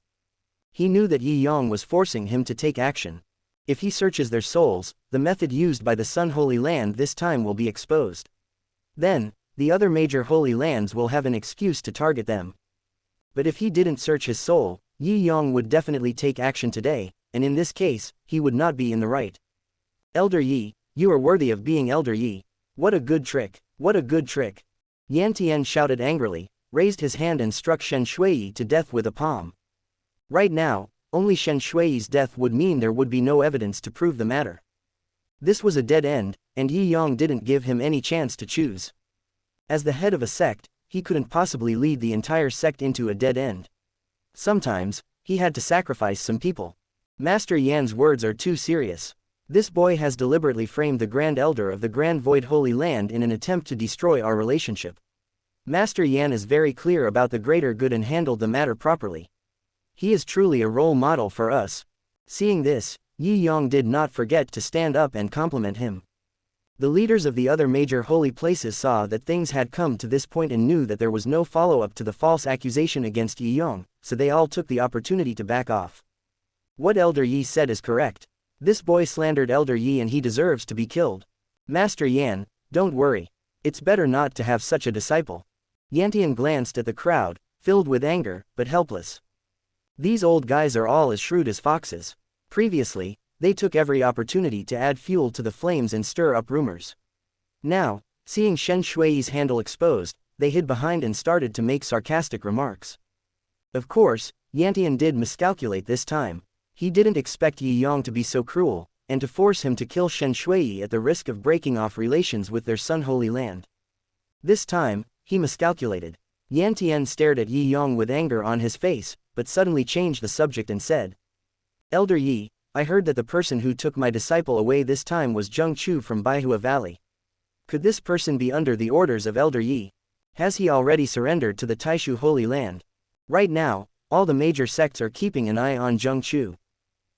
He knew that Yi Yong was forcing him to take action. If he searches their souls, the method used by the Sun Holy Land this time will be exposed. Then, the other major holy lands will have an excuse to target them. But if he didn't search his soul, Yi Yong would definitely take action today, and in this case, he would not be in the right. Elder Yi, you are worthy of being Elder Yi. What a good trick, what a good trick. Yan Tian shouted angrily, raised his hand and struck Shen Shui to death with a palm. Right now, only Shen Shui's death would mean there would be no evidence to prove the matter. This was a dead end, and Yi Yong didn't give him any chance to choose. As the head of a sect, he couldn't possibly lead the entire sect into a dead end. Sometimes, he had to sacrifice some people. Master Yan's words are too serious. This boy has deliberately framed the Grand Elder of the Grand Void Holy Land in an attempt to destroy our relationship. Master Yan is very clear about the greater good and handled the matter properly. He is truly a role model for us. Seeing this, Yi Yong did not forget to stand up and compliment him. The leaders of the other major holy places saw that things had come to this point and knew that there was no follow-up to the false accusation against Yi Yong, so they all took the opportunity to back off. What Elder Yi said is correct. This boy slandered Elder Yi and he deserves to be killed. Master Yan, don't worry. It's better not to have such a disciple. Yan Tian glanced at the crowd, filled with anger, but helpless. These old guys are all as shrewd as foxes. Previously, they took every opportunity to add fuel to the flames and stir up rumors. Now, seeing Shen Shui's handle exposed, they hid behind and started to make sarcastic remarks. Of course, Yan Tian did miscalculate this time. He didn't expect Yi Yong to be so cruel, and to force him to kill Shen Shui at the risk of breaking off relations with their Sun Holy Land. This time, he miscalculated. Yan Tian stared at Yi Yong with anger on his face, but suddenly changed the subject and said, Elder Yi, I heard that the person who took my disciple away this time was Zheng Chu from Baihua Valley. Could this person be under the orders of Elder Yi? Has he already surrendered to the Taishu Holy Land? Right now, all the major sects are keeping an eye on Zheng Chu.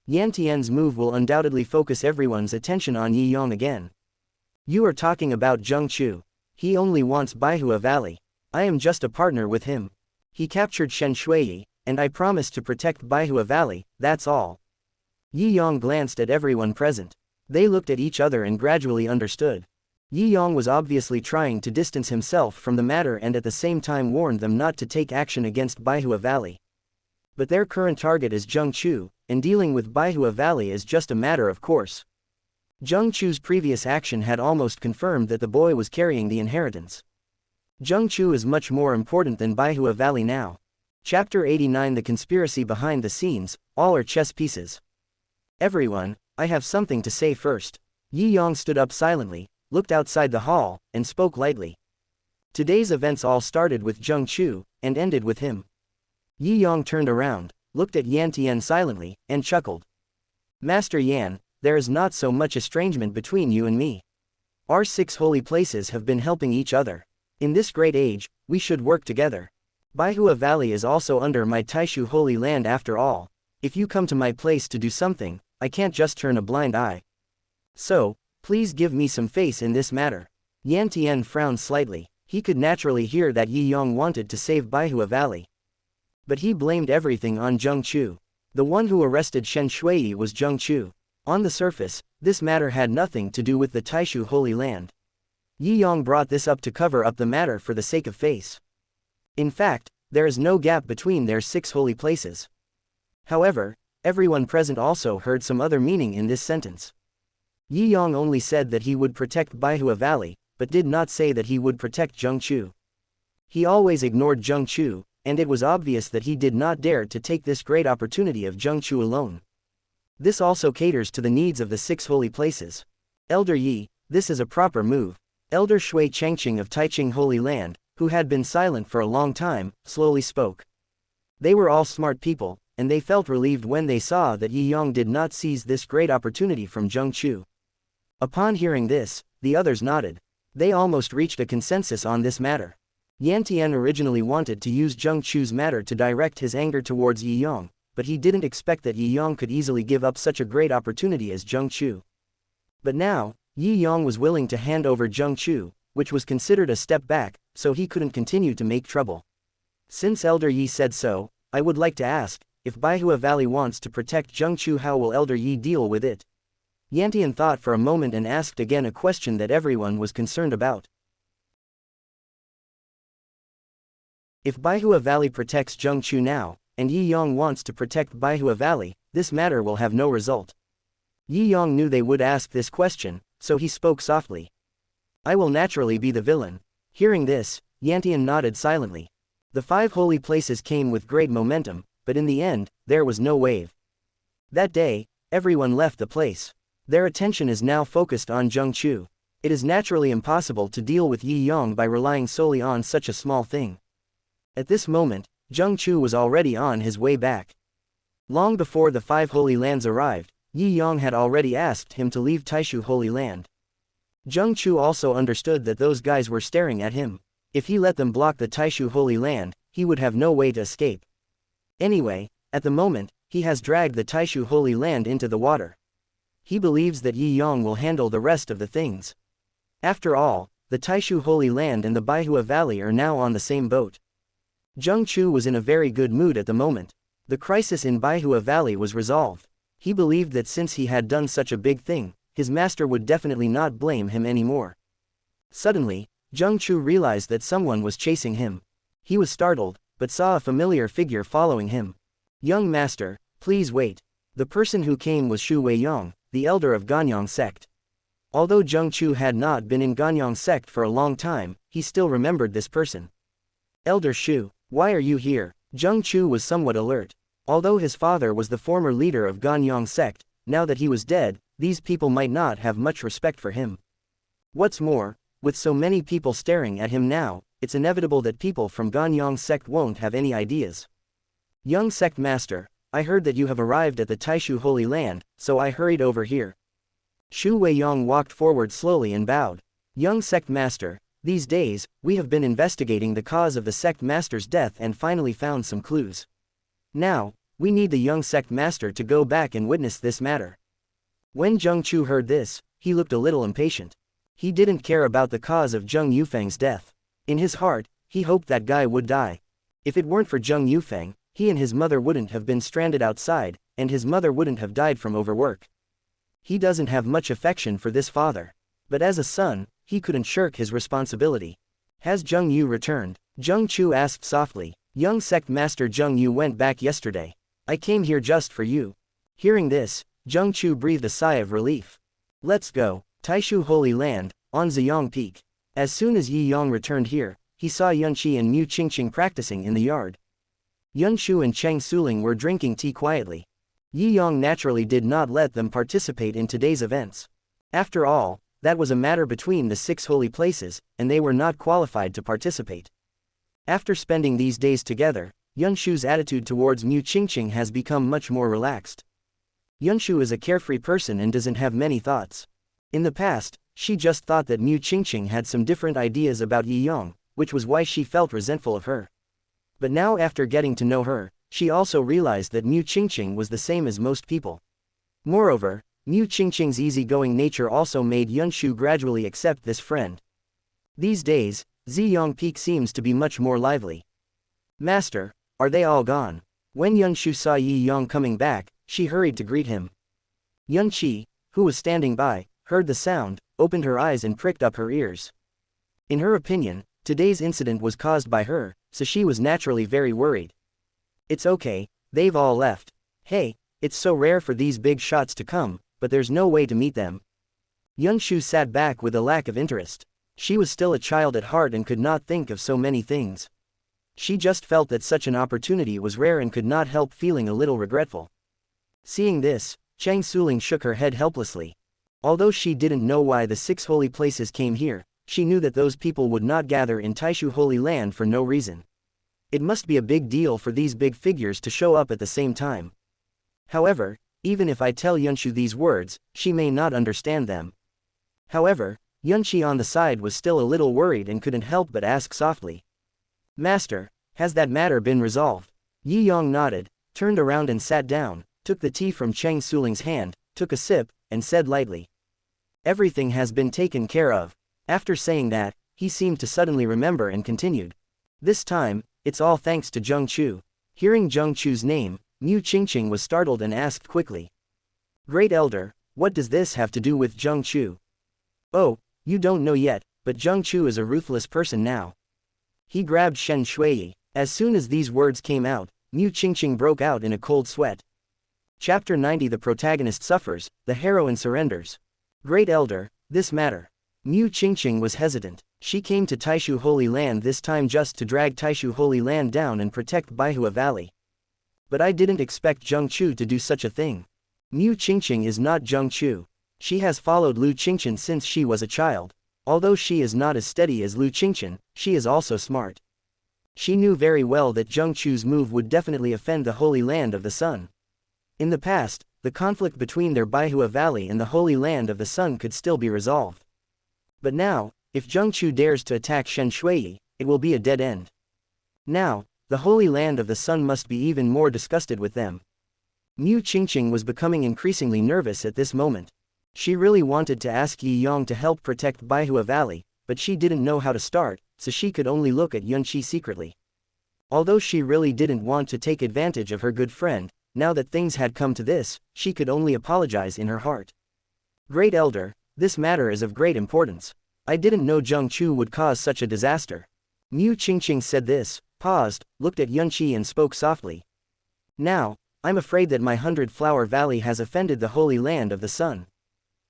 Yan Tian's move will undoubtedly focus everyone's attention on Yi Yong again. You are talking about Zheng Chu. He only wants Baihua Valley. I am just a partner with him. He captured Shen Shui, and I promised to protect Baihua Valley, that's all. Yi Yong glanced at everyone present. They looked at each other and gradually understood. Yi Yong was obviously trying to distance himself from the matter and at the same time warned them not to take action against Baihua Valley. But their current target is Zheng Chu, and dealing with Baihua Valley is just a matter of course. Zheng Chu's previous action had almost confirmed that the boy was carrying the inheritance. Zheng Chu is much more important than Baihua Valley now. Chapter 89 The Conspiracy Behind the Scenes, all are chess pieces. Everyone, I have something to say first. Yi Yong stood up silently, looked outside the hall, and spoke lightly. Today's events all started with Zheng Chu, and ended with him. Yi Yong turned around, looked at Yan Tian silently, and chuckled. Master Yan, there is not so much estrangement between you and me. Our 6 holy places have been helping each other. In this great age, we should work together. Baihua Valley is also under my Taishu holy land after all. If you come to my place to do something, I can't just turn a blind eye. So, please give me some face in this matter. Yan Tian frowned slightly. He could naturally hear that Yi Yong wanted to save Baihua Valley. But he blamed everything on Zheng Chu. The one who arrested Shen Shui was Zheng Chu. On the surface, this matter had nothing to do with the Taishu holy land. Yi Yong brought this up to cover up the matter for the sake of face. In fact, there is no gap between their 6 holy places. However, everyone present also heard some other meaning in this sentence. Yi Yong only said that he would protect Baihua Valley, but did not say that he would protect Zheng Chu. He always ignored Zheng Chu, and it was obvious that he did not dare to take this great opportunity of Zheng Chu alone. This also caters to the needs of the 6 holy places. Elder Yi, this is a proper move. Elder Shui Changqing of Taiching Holy Land, who had been silent for a long time, slowly spoke. They were all smart people, and they felt relieved when they saw that Yi Yong did not seize this great opportunity from Zheng Chu. Upon hearing this, the others nodded. They almost reached a consensus on this matter. Yan Tian originally wanted to use Zheng Chu's matter to direct his anger towards Yi Yong, but he didn't expect that Yi Yong could easily give up such a great opportunity as Zheng Chu. But now, Yi Yong was willing to hand over Zheng Chu, which was considered a step back, so he couldn't continue to make trouble. Since Elder Yi said so, I would like to ask, if Baihua Valley wants to protect Zheng Chu, how will Elder Yi deal with it? Yan Tian thought for a moment and asked again a question that everyone was concerned about. If Baihua Valley protects Zheng Chu now, and Yi Yong wants to protect Baihua Valley, this matter will have no result. Yi Yong knew they would ask this question, so he spoke softly. I will naturally be the villain. Hearing this, Yan Tian nodded silently. The 5 holy places came with great momentum, but in the end, there was no wave. That day, everyone left the place. Their attention is now focused on Zheng Chu. It is naturally impossible to deal with Yi Yong by relying solely on such a small thing. At this moment, Zheng Chu was already on his way back. Long before the 5 holy lands arrived, Yi Yong had already asked him to leave Taishu holy land. Zheng Chu also understood that those guys were staring at him. If he let them block the Taishu holy land, he would have no way to escape. Anyway, at the moment, he has dragged the Taishu holy land into the water. He believes that Yi Yong will handle the rest of the things. After all, the Taishu holy land and the Baihua Valley are now on the same boat. Zheng Chu was in a very good mood at the moment. The crisis in Baihua Valley was resolved. He believed that since he had done such a big thing, his master would definitely not blame him anymore. Suddenly, Zheng Chu realized that someone was chasing him. He was startled, but saw a familiar figure following him. Young master, please wait. The person who came was Shu Weiyang, the elder of Ganyang sect. Although Zheng Chu had not been in Ganyang sect for a long time, he still remembered this person. Elder Shu, why are you here? Zheng Chu was somewhat alert. Although his father was the former leader of Ganyang sect, now that he was dead, these people might not have much respect for him. What's more, with so many people staring at him now, it's inevitable that people from Ganyang sect won't have any ideas. Young sect master, I heard that you have arrived at the Taishu holy land, so I hurried over here. Shu Weiyang walked forward slowly and bowed. Young sect master, these days, we have been investigating the cause of the sect master's death and finally found some clues. Now, we need the young sect master to go back and witness this matter. When Zheng Chu heard this, he looked a little impatient. He didn't care about the cause of Zheng Yufeng's death. In his heart, he hoped that guy would die. If it weren't for Zheng Yufeng, he and his mother wouldn't have been stranded outside, and his mother wouldn't have died from overwork. He doesn't have much affection for this father. But as a son, he couldn't shirk his responsibility. Has Zheng Yu returned? Zheng Chu asked softly. Young sect master Zheng Yu went back yesterday. I came here just for you. Hearing this, Zheng Chu breathed a sigh of relief. Let's go. Taishu Holy Land, on Ziyang Peak. As soon as Yi Yang returned here, he saw Yunqi and Mu Qingqing practicing in the yard. Yunshu and Cheng Suling were drinking tea quietly. Yi Yang naturally did not let them participate in today's events. After all, that was a matter between the 6 holy places, and they were not qualified to participate. After spending these days together, Yunshu's attitude towards Mu Qingqing has become much more relaxed. Yunshu is a carefree person and doesn't have many thoughts. In the past, she just thought that Mu Qingqing had some different ideas about Yi Yang, which was why she felt resentful of her. But now after getting to know her, she also realized that Mu Qingqing was the same as most people. Moreover, Mu Qingqing's easygoing nature also made Yunshu gradually accept this friend. These days, Ziyang Peak seems to be much more lively. Master, are they all gone? When Yunshu saw Yi Yang coming back, she hurried to greet him. Yunqi, who was standing by, heard the sound, opened her eyes and pricked up her ears. In her opinion, today's incident was caused by her, so she was naturally very worried. It's okay, they've all left. Hey, it's so rare for these big shots to come, but there's no way to meet them. Yunshu sat back with a lack of interest. She was still a child at heart and could not think of so many things. She just felt that such an opportunity was rare and could not help feeling a little regretful. Seeing this, Cheng Suling shook her head helplessly. Although she didn't know why the 6 holy places came here, she knew that those people would not gather in Taishu Holy Land for no reason. It must be a big deal for these big figures to show up at the same time. However, even if I tell Yunshu these words, she may not understand them. However, Yunqi on the side was still a little worried and couldn't help but ask softly. Master, has that matter been resolved? Yi Yang nodded, turned around and sat down, took the tea from Cheng Suling's hand, took a sip, and said lightly. Everything has been taken care of. After saying that, he seemed to suddenly remember and continued. This time, it's all thanks to Zheng Chu. Hearing Zheng Chu's name, Mu Qingqing was startled and asked quickly. Great Elder, what does this have to do with Zheng Chu? Oh, you don't know yet, but Zheng Chu is a ruthless person now. He grabbed Shen Shuiyi. As soon as these words came out, Mu Qingqing broke out in a cold sweat. Chapter 90. The protagonist suffers, the heroine surrenders. Great Elder, this matter. Mu Qingqing was hesitant. She came to Taishu Holy Land this time just to drag Taishu Holy Land down and protect Baihua Valley. But I didn't expect Zheng Chu to do such a thing. Mu Qingqing is not Zheng Chu. She has followed Lu Qingchen since she was a child. Although she is not as steady as Lu Qingchen, she is also smart. She knew very well that Zheng Chu's move would definitely offend the Holy Land of the Sun. In the past, the conflict between their Baihua Valley and the Holy Land of the Sun could still be resolved. But now, if Zheng Chu dares to attack Shen Shuiyi, it will be a dead end. Now, the Holy Land of the Sun must be even more disgusted with them. Mu Qingqing was becoming increasingly nervous at this moment. She really wanted to ask Yi Yang to help protect Baihua Valley, but she didn't know how to start, so she could only look at Yunqi secretly. Although she really didn't want to take advantage of her good friend, now that things had come to this, she could only apologize in her heart. Great Elder, this matter is of great importance. I didn't know Zheng Chu would cause such a disaster. Mu Qingqing said this, paused, looked at Yunqi and spoke softly. Now, I'm afraid that my 100-flower valley has offended the Holy Land of the Sun.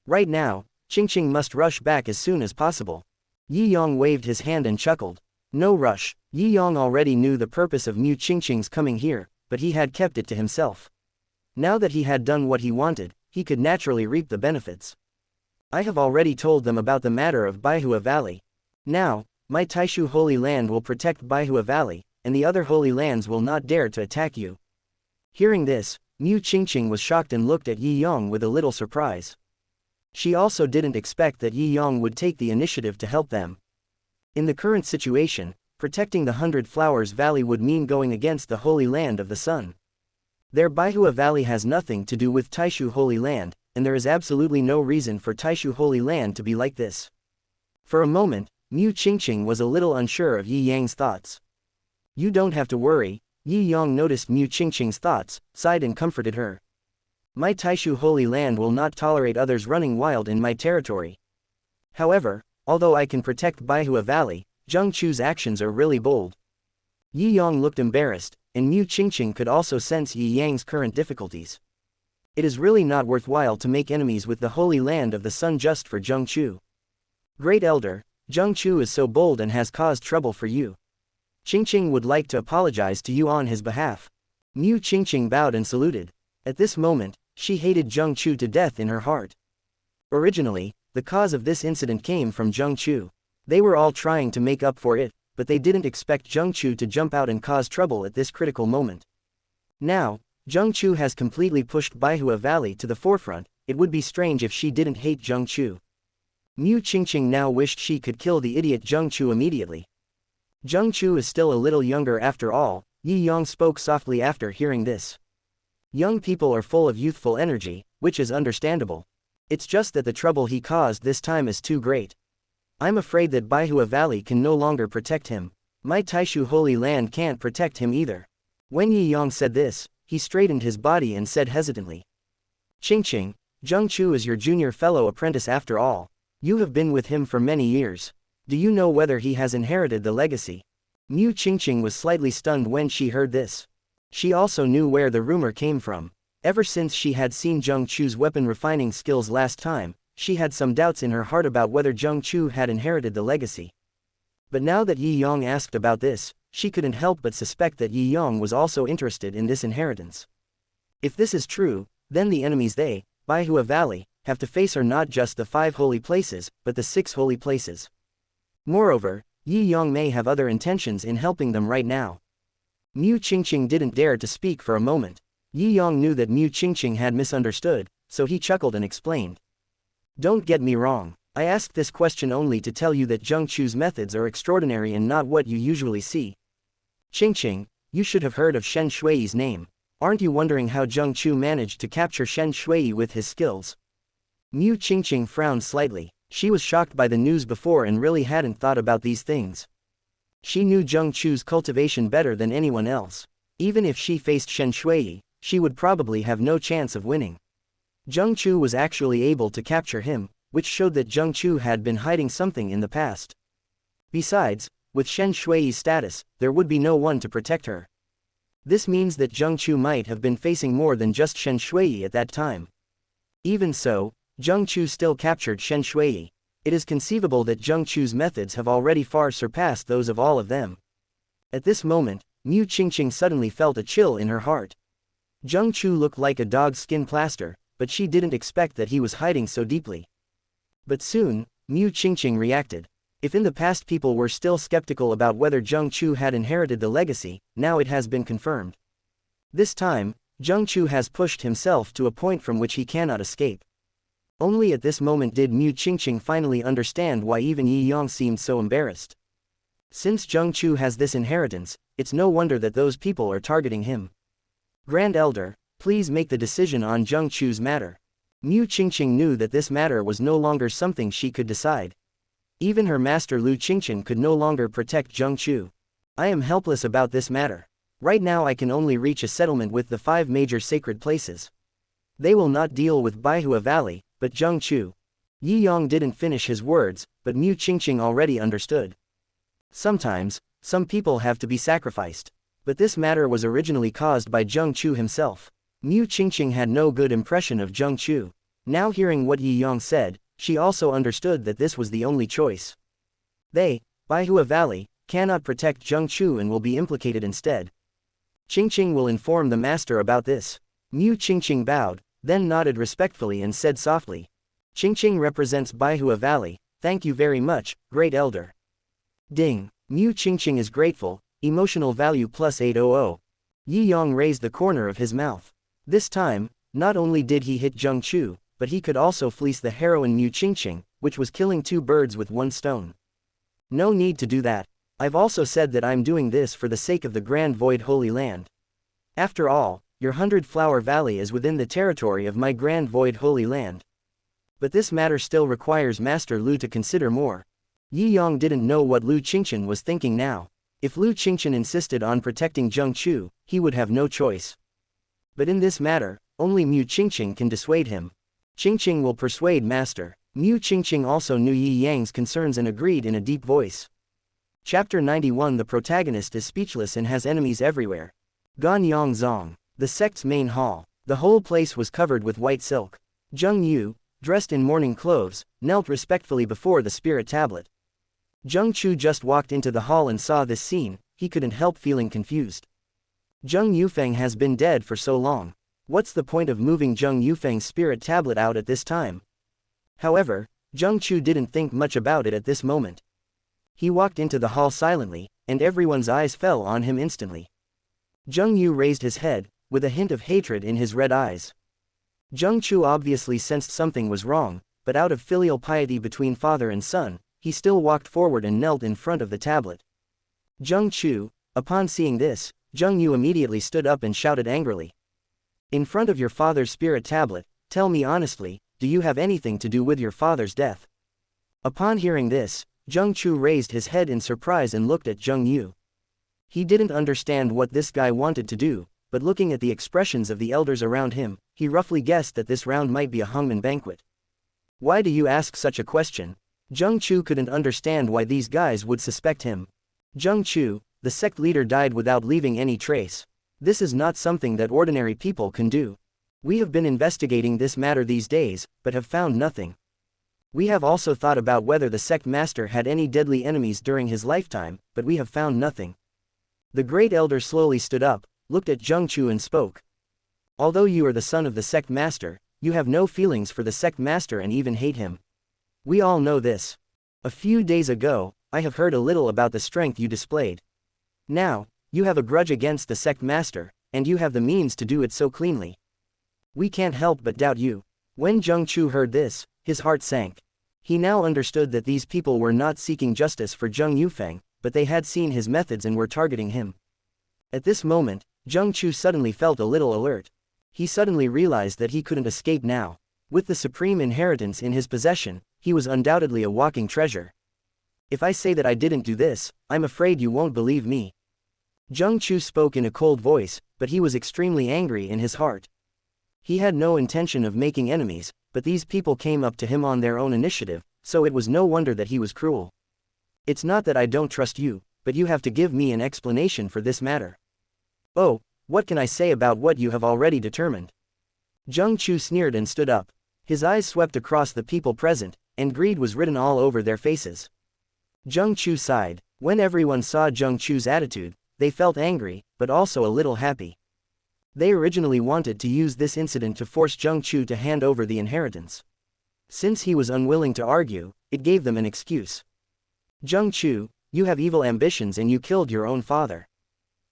Right now, Qingqing must rush back as soon as possible. Yi Yang waved his hand and chuckled. No rush. Yi Yang already knew the purpose of Mu Qingqing's coming here, but he had kept it to himself. Now that he had done what he wanted, he could naturally reap the benefits. I have already told them about the matter of Baihua Valley. Now, my Taishu Holy Land will protect Baihua Valley, and the other holy lands will not dare to attack you. Hearing this, Mu Qingqing was shocked and looked at Yi Yang with a little surprise. She also didn't expect that Yi Yang would take the initiative to help them. In the current situation, protecting the 100 Flowers Valley would mean going against the Holy Land of the Sun. Their Baihua Valley has nothing to do with Taishu Holy Land, and there is absolutely no reason for Taishu Holy Land to be like this. For a moment, Mu Qingqing was a little unsure of Yi Yang's thoughts. You don't have to worry. Yi Yang noticed Mu Qingqing's thoughts, sighed and comforted her. My Taishu Holy Land will not tolerate others running wild in my territory. However, although I can protect Baihua Valley, Zheng Chu's actions are really bold. Yi Yang looked embarrassed, and Mu Qingqing could also sense Yi Yang's current difficulties. It is really not worthwhile to make enemies with the Holy Land of the Sun just for Zheng Chu. Great Elder, Zheng Chu is so bold and has caused trouble for you. Qingqing would like to apologize to you on his behalf. Mu Qingqing bowed and saluted. At this moment, she hated Zheng Chu to death in her heart. Originally, the cause of this incident came from Zheng Chu. They were all trying to make up for it, but they didn't expect Zheng Chu to jump out and cause trouble at this critical moment. Now, Zheng Chu has completely pushed Baihua Valley to the forefront. It would be strange if she didn't hate Zheng Chu. Mu Qingqing now wished she could kill the idiot Zheng Chu immediately. Zheng Chu is still a little younger after all, Yi Yang spoke softly after hearing this. Young people are full of youthful energy, which is understandable. It's just that the trouble he caused this time is too great. I'm afraid that Baihua Valley can no longer protect him. My Taishu Holy Land can't protect him either. When Yi Yang said this, he straightened his body and said hesitantly. Qingqing, Zheng Chu is your junior fellow apprentice after all. You have been with him for many years. Do you know whether he has inherited the legacy? Mu Qingqing was slightly stunned when she heard this. She also knew where the rumor came from. Ever since she had seen Zheng Chu's weapon refining skills last time, she had some doubts in her heart about whether Zheng Chu had inherited the legacy. But now that Yi Yang asked about this, she couldn't help but suspect that Yi Yang was also interested in this inheritance. If this is true, then the enemies they, Baihua Valley, have to face are not just the 5 holy places, but the 6 holy places. Moreover, Yi Yang may have other intentions in helping them right now. Mu Qingqing didn't dare to speak for a moment. Yi Yang knew that Mu Qingqing had misunderstood, so he chuckled and explained. Don't get me wrong, I asked this question only to tell you that Zheng Chu's methods are extraordinary and not what you usually see. Qingqing, you should have heard of Shen Shui's name. Aren't you wondering how Zheng Chu managed to capture Shen Shui with his skills? Mu Qingqing frowned slightly. She was shocked by the news before and really hadn't thought about these things. She knew Zheng Chu's cultivation better than anyone else. Even if she faced Shen Shui, she would probably have no chance of winning. Zheng Chu was actually able to capture him, which showed that Zheng Chu had been hiding something in the past. Besides, with Shen Shui's status, there would be no one to protect her. This means that Zheng Chu might have been facing more than just Shen Shui at that time. Even so, Zheng Chu still captured Shen Shui. It is conceivable that Zheng Chu's methods have already far surpassed those of all of them. At this moment, Mu Qingqing suddenly felt a chill in her heart. Zheng Chu looked like a dog's skin plaster, but she didn't expect that he was hiding so deeply. But soon, Mu Qingqing reacted. If in the past people were still skeptical about whether Zheng Chu had inherited the legacy, now it has been confirmed. This time, Zheng Chu has pushed himself to a point from which he cannot escape. Only at this moment did Mu Qingqing finally understand why even Yi Yang seemed so embarrassed. Since Zheng Chu has this inheritance, it's no wonder that those people are targeting him. Grand Elder, please make the decision on Zheng Chu's matter. Mu Qingqing knew that this matter was no longer something she could decide. Even her master Lu Qingqian could no longer protect Zheng Chu. I am helpless about this matter. Right now I can only reach a settlement with the 5 major sacred places. They will not deal with Baihua Valley, but Zheng Chu. Yi Yang didn't finish his words, but Mu Qingqing already understood. Sometimes, some people have to be sacrificed. But this matter was originally caused by Zheng Chu himself. Mu Qingqing had no good impression of Zheng Chu. Now hearing what Yi Yang said, she also understood that this was the only choice. They, Baihua Valley, cannot protect Zheng Chu and will be implicated instead. Qingqing will inform the master about this. Mu Qingqing bowed, then nodded respectfully and said softly. Qingqing represents Baihua Valley, thank you very much, Great Elder. Ding. Mu Qingqing is grateful, emotional value plus 800. Yi Yang raised the corner of his mouth. This time, not only did he hit Zheng Chu, but he could also fleece the heroine Mu Qingqing, which was killing 2 birds with 1 stone. No need to do that. I've also said that I'm doing this for the sake of the Grand Void Holy Land. After all, your 100-flower valley is within the territory of my Grand Void Holy Land. But this matter still requires Master Lu to consider more. Yi Yang didn't know what Lu Qingqian was thinking now. If Lu Qingqian insisted on protecting Zheng Chu, he would have no choice. But in this matter, Only Mu Qingqing can dissuade him. Qingqing will persuade master. Mu Qingqing also knew Yi Yang's concerns and agreed in a deep voice. Chapter 91. The protagonist is speechless and has enemies everywhere. Ganyang Zong. The sect's main hall. The whole place was covered with white silk. Zheng Yu, dressed in mourning clothes, knelt respectfully before the spirit tablet. Zheng Chu just walked into the hall and saw this scene. He couldn't help feeling confused. Zheng Yufeng has been dead for so long. What's the point of moving Zheng Yufeng's spirit tablet out at this time? However, Zheng Chu didn't think much about it at this moment. He walked into the hall silently, and everyone's eyes fell on him instantly. Zheng Yu raised his head, with a hint of hatred in his red eyes. Zheng Chu obviously sensed something was wrong, but out of filial piety between father and son, he still walked forward and knelt in front of the tablet. Zheng Chu, upon seeing this, Zheng Yu immediately stood up and shouted angrily. In front of your father's spirit tablet, tell me honestly, do you have anything to do with your father's death? Upon hearing this, Zheng Chu raised his head in surprise and looked at Zheng Yu. He didn't understand what this guy wanted to do, but looking at the expressions of the elders around him, he roughly guessed that this round might be a hangman banquet. Why do you ask such a question? Zheng Chu couldn't understand why these guys would suspect him. Zheng Chu, the sect leader, died without leaving any trace. This is not something that ordinary people can do. We have been investigating this matter these days, but have found nothing. We have also thought about whether the sect master had any deadly enemies during his lifetime, but we have found nothing. The great elder slowly stood up, looked at Zheng Chu and spoke. Although you are the son of the sect master, you have no feelings for the sect master and even hate him. We all know this. A few days ago, I have heard a little about the strength you displayed. Now, you have a grudge against the sect master, and you have the means to do it so cleanly. We can't help but doubt you. When Zheng Chu heard this, his heart sank. He now understood that these people were not seeking justice for Zheng Yufeng, but they had seen his methods and were targeting him. At this moment, Zheng Chu suddenly felt a little alert. He suddenly realized that he couldn't escape now. With the supreme inheritance in his possession, he was undoubtedly a walking treasure. If I say that I didn't do this, I'm afraid you won't believe me. Zheng Chu spoke in a cold voice, but he was extremely angry in his heart. He had no intention of making enemies, but these people came up to him on their own initiative, so it was no wonder that he was cruel. It's not that I don't trust you, but you have to give me an explanation for this matter. Oh, what can I say about what you have already determined? Zheng Chu sneered and stood up. His eyes swept across the people present, and greed was written all over their faces. Zheng Chu sighed. When everyone saw Zheng Chu's attitude, they felt angry, but also a little happy. They originally wanted to use this incident to force Zheng Chu to hand over the inheritance. Since he was unwilling to argue, it gave them an excuse. Zheng Chu, you have evil ambitions and you killed your own father.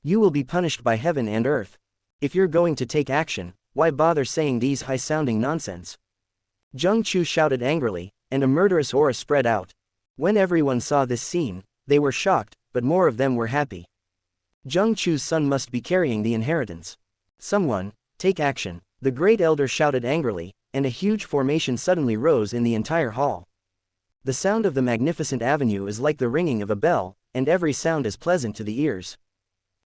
You will be punished by heaven and earth. If you're going to take action, why bother saying these high-sounding nonsense? Zheng Chu shouted angrily, and a murderous aura spread out. When everyone saw this scene, they were shocked, but more of them were happy. Zheng Chu's son must be carrying the inheritance. Someone, take action, the great elder shouted angrily, and a huge formation suddenly rose in the entire hall. The sound of the magnificent avenue is like the ringing of a bell, and every sound is pleasant to the ears.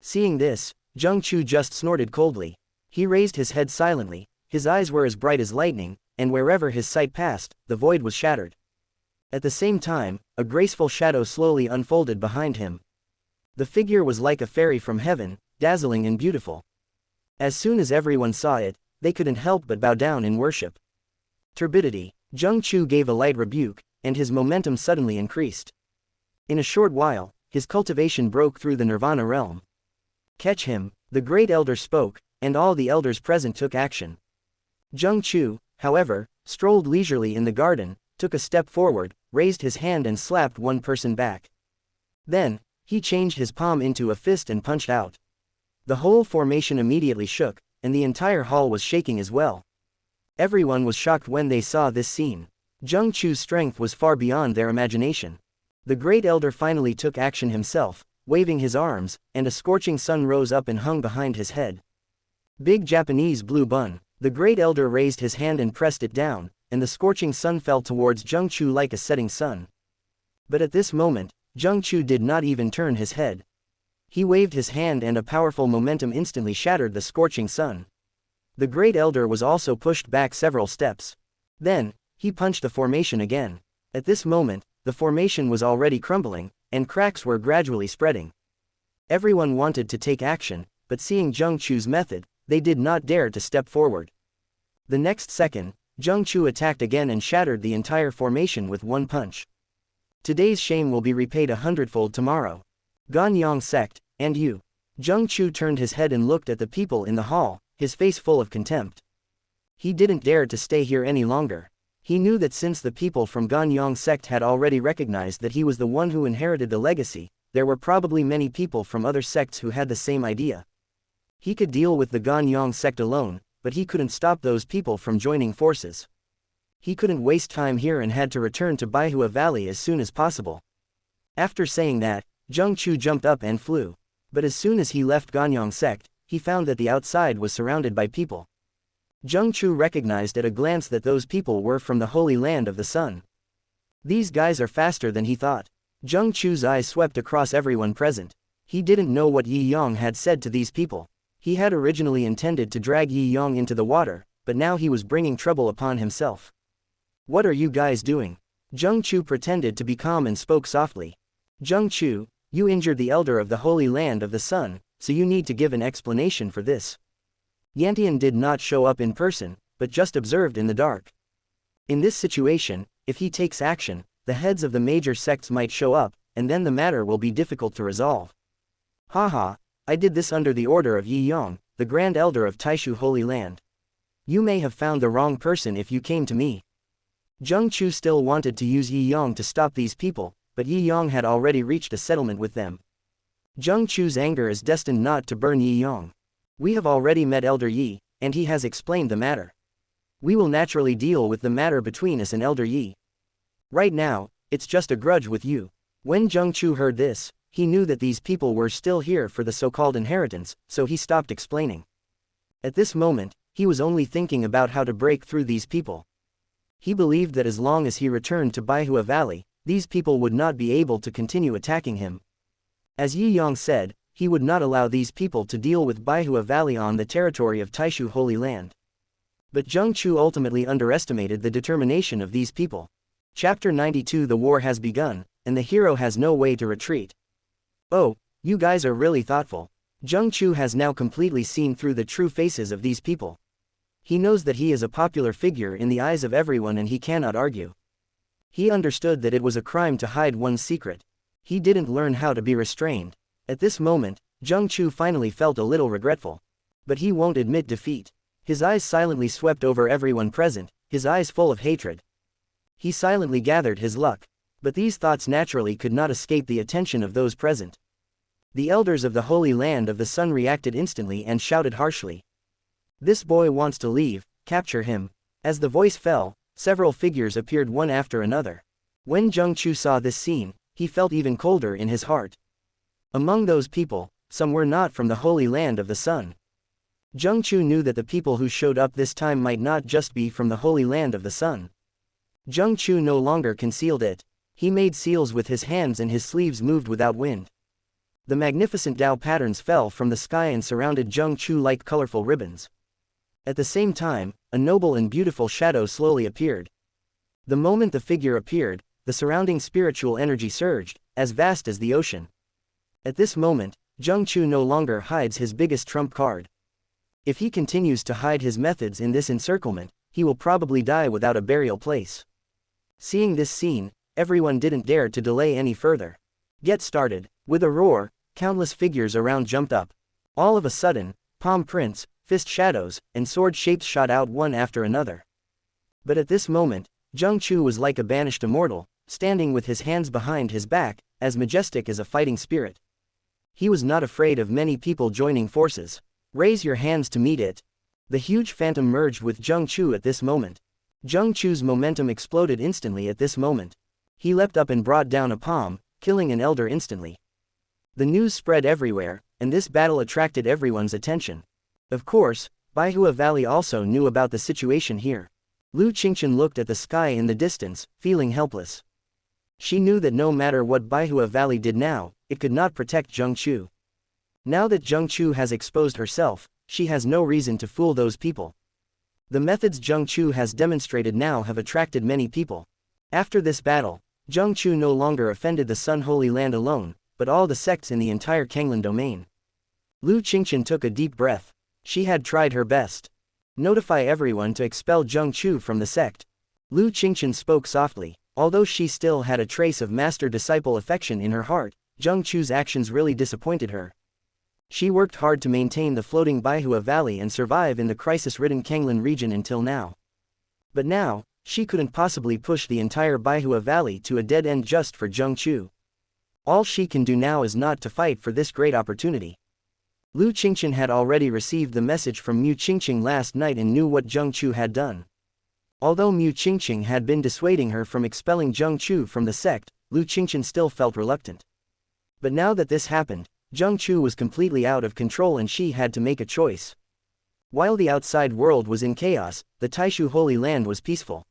Seeing this, Zheng Chu just snorted coldly. He raised his head silently, his eyes were as bright as lightning, and wherever his sight passed, the void was shattered. At the same time, a graceful shadow slowly unfolded behind him. The figure was like a fairy from heaven, dazzling and beautiful. As soon as everyone saw it, they couldn't help but bow down in worship. Turbidity. Zheng Chu gave a light rebuke, and his momentum suddenly increased. In a short while, his cultivation broke through the Nirvana realm. Catch him, the great elder spoke, and all the elders present took action. Zheng Chu, however, strolled leisurely in the garden, took a step forward, raised his hand and slapped one person back. Then, he changed his palm into a fist and punched out. The whole formation immediately shook, and the entire hall was shaking as well. Everyone was shocked when they saw this scene. Zheng Chu's strength was far beyond their imagination. The great elder finally took action himself, waving his arms, and a scorching sun rose up and hung behind his head. Big Japanese blue bun. The great elder raised his hand and pressed it down, and the scorching sun fell towards Zheng Chu like a setting sun. But at this moment, Zheng Chu did not even turn his head. He waved his hand and a powerful momentum instantly shattered the scorching sun. The Great Elder was also pushed back several steps. Then, he punched the formation again. At this moment, the formation was already crumbling, and cracks were gradually spreading. Everyone wanted to take action, but seeing Zheng Chu's method, they did not dare to step forward. The next second, Zheng Chu attacked again and shattered the entire formation with one punch. Today's shame will be repaid 100-fold tomorrow. Ganyang sect, and you. Zheng Chu turned his head and looked at the people in the hall, his face full of contempt. He didn't dare to stay here any longer. He knew that since the people from Ganyang sect had already recognized that he was the one who inherited the legacy, there were probably many people from other sects who had the same idea. He could deal with the Ganyang sect alone, but he couldn't stop those people from joining forces. He couldn't waste time here and had to return to Baihua Valley as soon as possible. After saying that, Zheng Chu jumped up and flew. But as soon as he left Ganyang sect, he found that the outside was surrounded by people. Zheng Chu recognized at a glance that those people were from the Holy Land of the Sun. These guys are faster than he thought. Zheng Chu's eyes swept across everyone present. He didn't know what Yi Yang had said to these people. He had originally intended to drag Yi Yang into the water, but now he was bringing trouble upon himself. What are you guys doing? Zheng Chu pretended to be calm and spoke softly. Zheng Chu, you injured the elder of the Holy Land of the Sun, so you need to give an explanation for this. Yantian did not show up in person, but just observed in the dark. In this situation, if he takes action, the heads of the major sects might show up, and then the matter will be difficult to resolve. Haha, I did this under the order of Yi Yang, the Grand Elder of Taishu Holy Land. You may have found the wrong person if you came to me. Zheng Chu still wanted to use Yi Yang to stop these people, but Yi Yang had already reached a settlement with them. Zheng Chu's anger is destined not to burn Yi Yang. We have already met Elder Yi, and he has explained the matter. We will naturally deal with the matter between us and Elder Yi. Right now, it's just a grudge with you. When Zheng Chu heard this, he knew that these people were still here for the so-called inheritance, so he stopped explaining. At this moment, he was only thinking about how to break through these people. He believed that as long as he returned to Baihua Valley, these people would not be able to continue attacking him. As Yi Yang said, he would not allow these people to deal with Baihua Valley on the territory of Taishu Holy Land. But Zheng Chu ultimately underestimated the determination of these people. Chapter 92 The war has begun, and the hero has no way to retreat. Oh, you guys are really thoughtful. Zheng Chu has now completely seen through the true faces of these people. He knows that he is a popular figure in the eyes of everyone and he cannot argue. He understood that it was a crime to hide one's secret. He didn't learn how to be restrained. At this moment, Zheng Chu finally felt a little regretful. But he won't admit defeat. His eyes silently swept over everyone present, his eyes full of hatred. He silently gathered his luck. But these thoughts naturally could not escape the attention of those present. The elders of the Holy Land of the Sun reacted instantly and shouted harshly. This boy wants to leave, capture him. As the voice fell, several figures appeared one after another. When Zheng Chu saw this scene, he felt even colder in his heart. Among those people, some were not from the Holy Land of the Sun. Zheng Chu knew that the people who showed up this time might not just be from the Holy Land of the Sun. Zheng Chu no longer concealed it. He made seals with his hands and his sleeves moved without wind. The magnificent Tao patterns fell from the sky and surrounded Zheng Chu like colorful ribbons. At the same time, a noble and beautiful shadow slowly appeared. The moment the figure appeared, the surrounding spiritual energy surged, as vast as the ocean. At this moment, Zheng Chu no longer hides his biggest trump card. If he continues to hide his methods in this encirclement, he will probably die without a burial place. Seeing this scene, everyone didn't dare to delay any further. Get started. With a roar, countless figures around jumped up. All of a sudden, palm prints, fist shadows, and sword shapes shot out one after another. But at this moment, Zheng Chu was like a banished immortal, standing with his hands behind his back, as majestic as a fighting spirit. He was not afraid of many people joining forces. Raise your hands to meet it. The huge phantom merged with Zheng Chu at this moment. Zheng Chu's momentum exploded instantly at this moment. He leapt up and brought down a palm, killing an elder instantly. The news spread everywhere, and this battle attracted everyone's attention. Of course, Baihua Valley also knew about the situation here. Lu Qingchen looked at the sky in the distance, feeling helpless. She knew that no matter what Baihua Valley did now, it could not protect Zheng Chu. Now that Zheng Chu has exposed herself, she has no reason to fool those people. The methods Zheng Chu has demonstrated now have attracted many people. After this battle, Zheng Chu no longer offended the Sun Holy Land alone, but all the sects in the entire Kanglan domain. Lu Qingqian took a deep breath. She had tried her best. Notify everyone to expel Zheng Chu from the sect. Lu Qingqian spoke softly. Although she still had a trace of master-disciple affection in her heart, Zheng Chu's actions really disappointed her. She worked hard to maintain the floating Baihua Valley and survive in the crisis-ridden Kanglan region until now. But now, she couldn't possibly push the entire Baihua Valley to a dead end just for Zheng Chu. All she can do now is not to fight for this great opportunity. Lu Qingqian had already received the message from Mu Qingqing last night and knew what Zheng Chu had done. Although Mu Qingqing had been dissuading her from expelling Zheng Chu from the sect, Lu Qingqian still felt reluctant. But now that this happened, Zheng Chu was completely out of control and she had to make a choice. While the outside world was in chaos, the Taishu Holy Land was peaceful.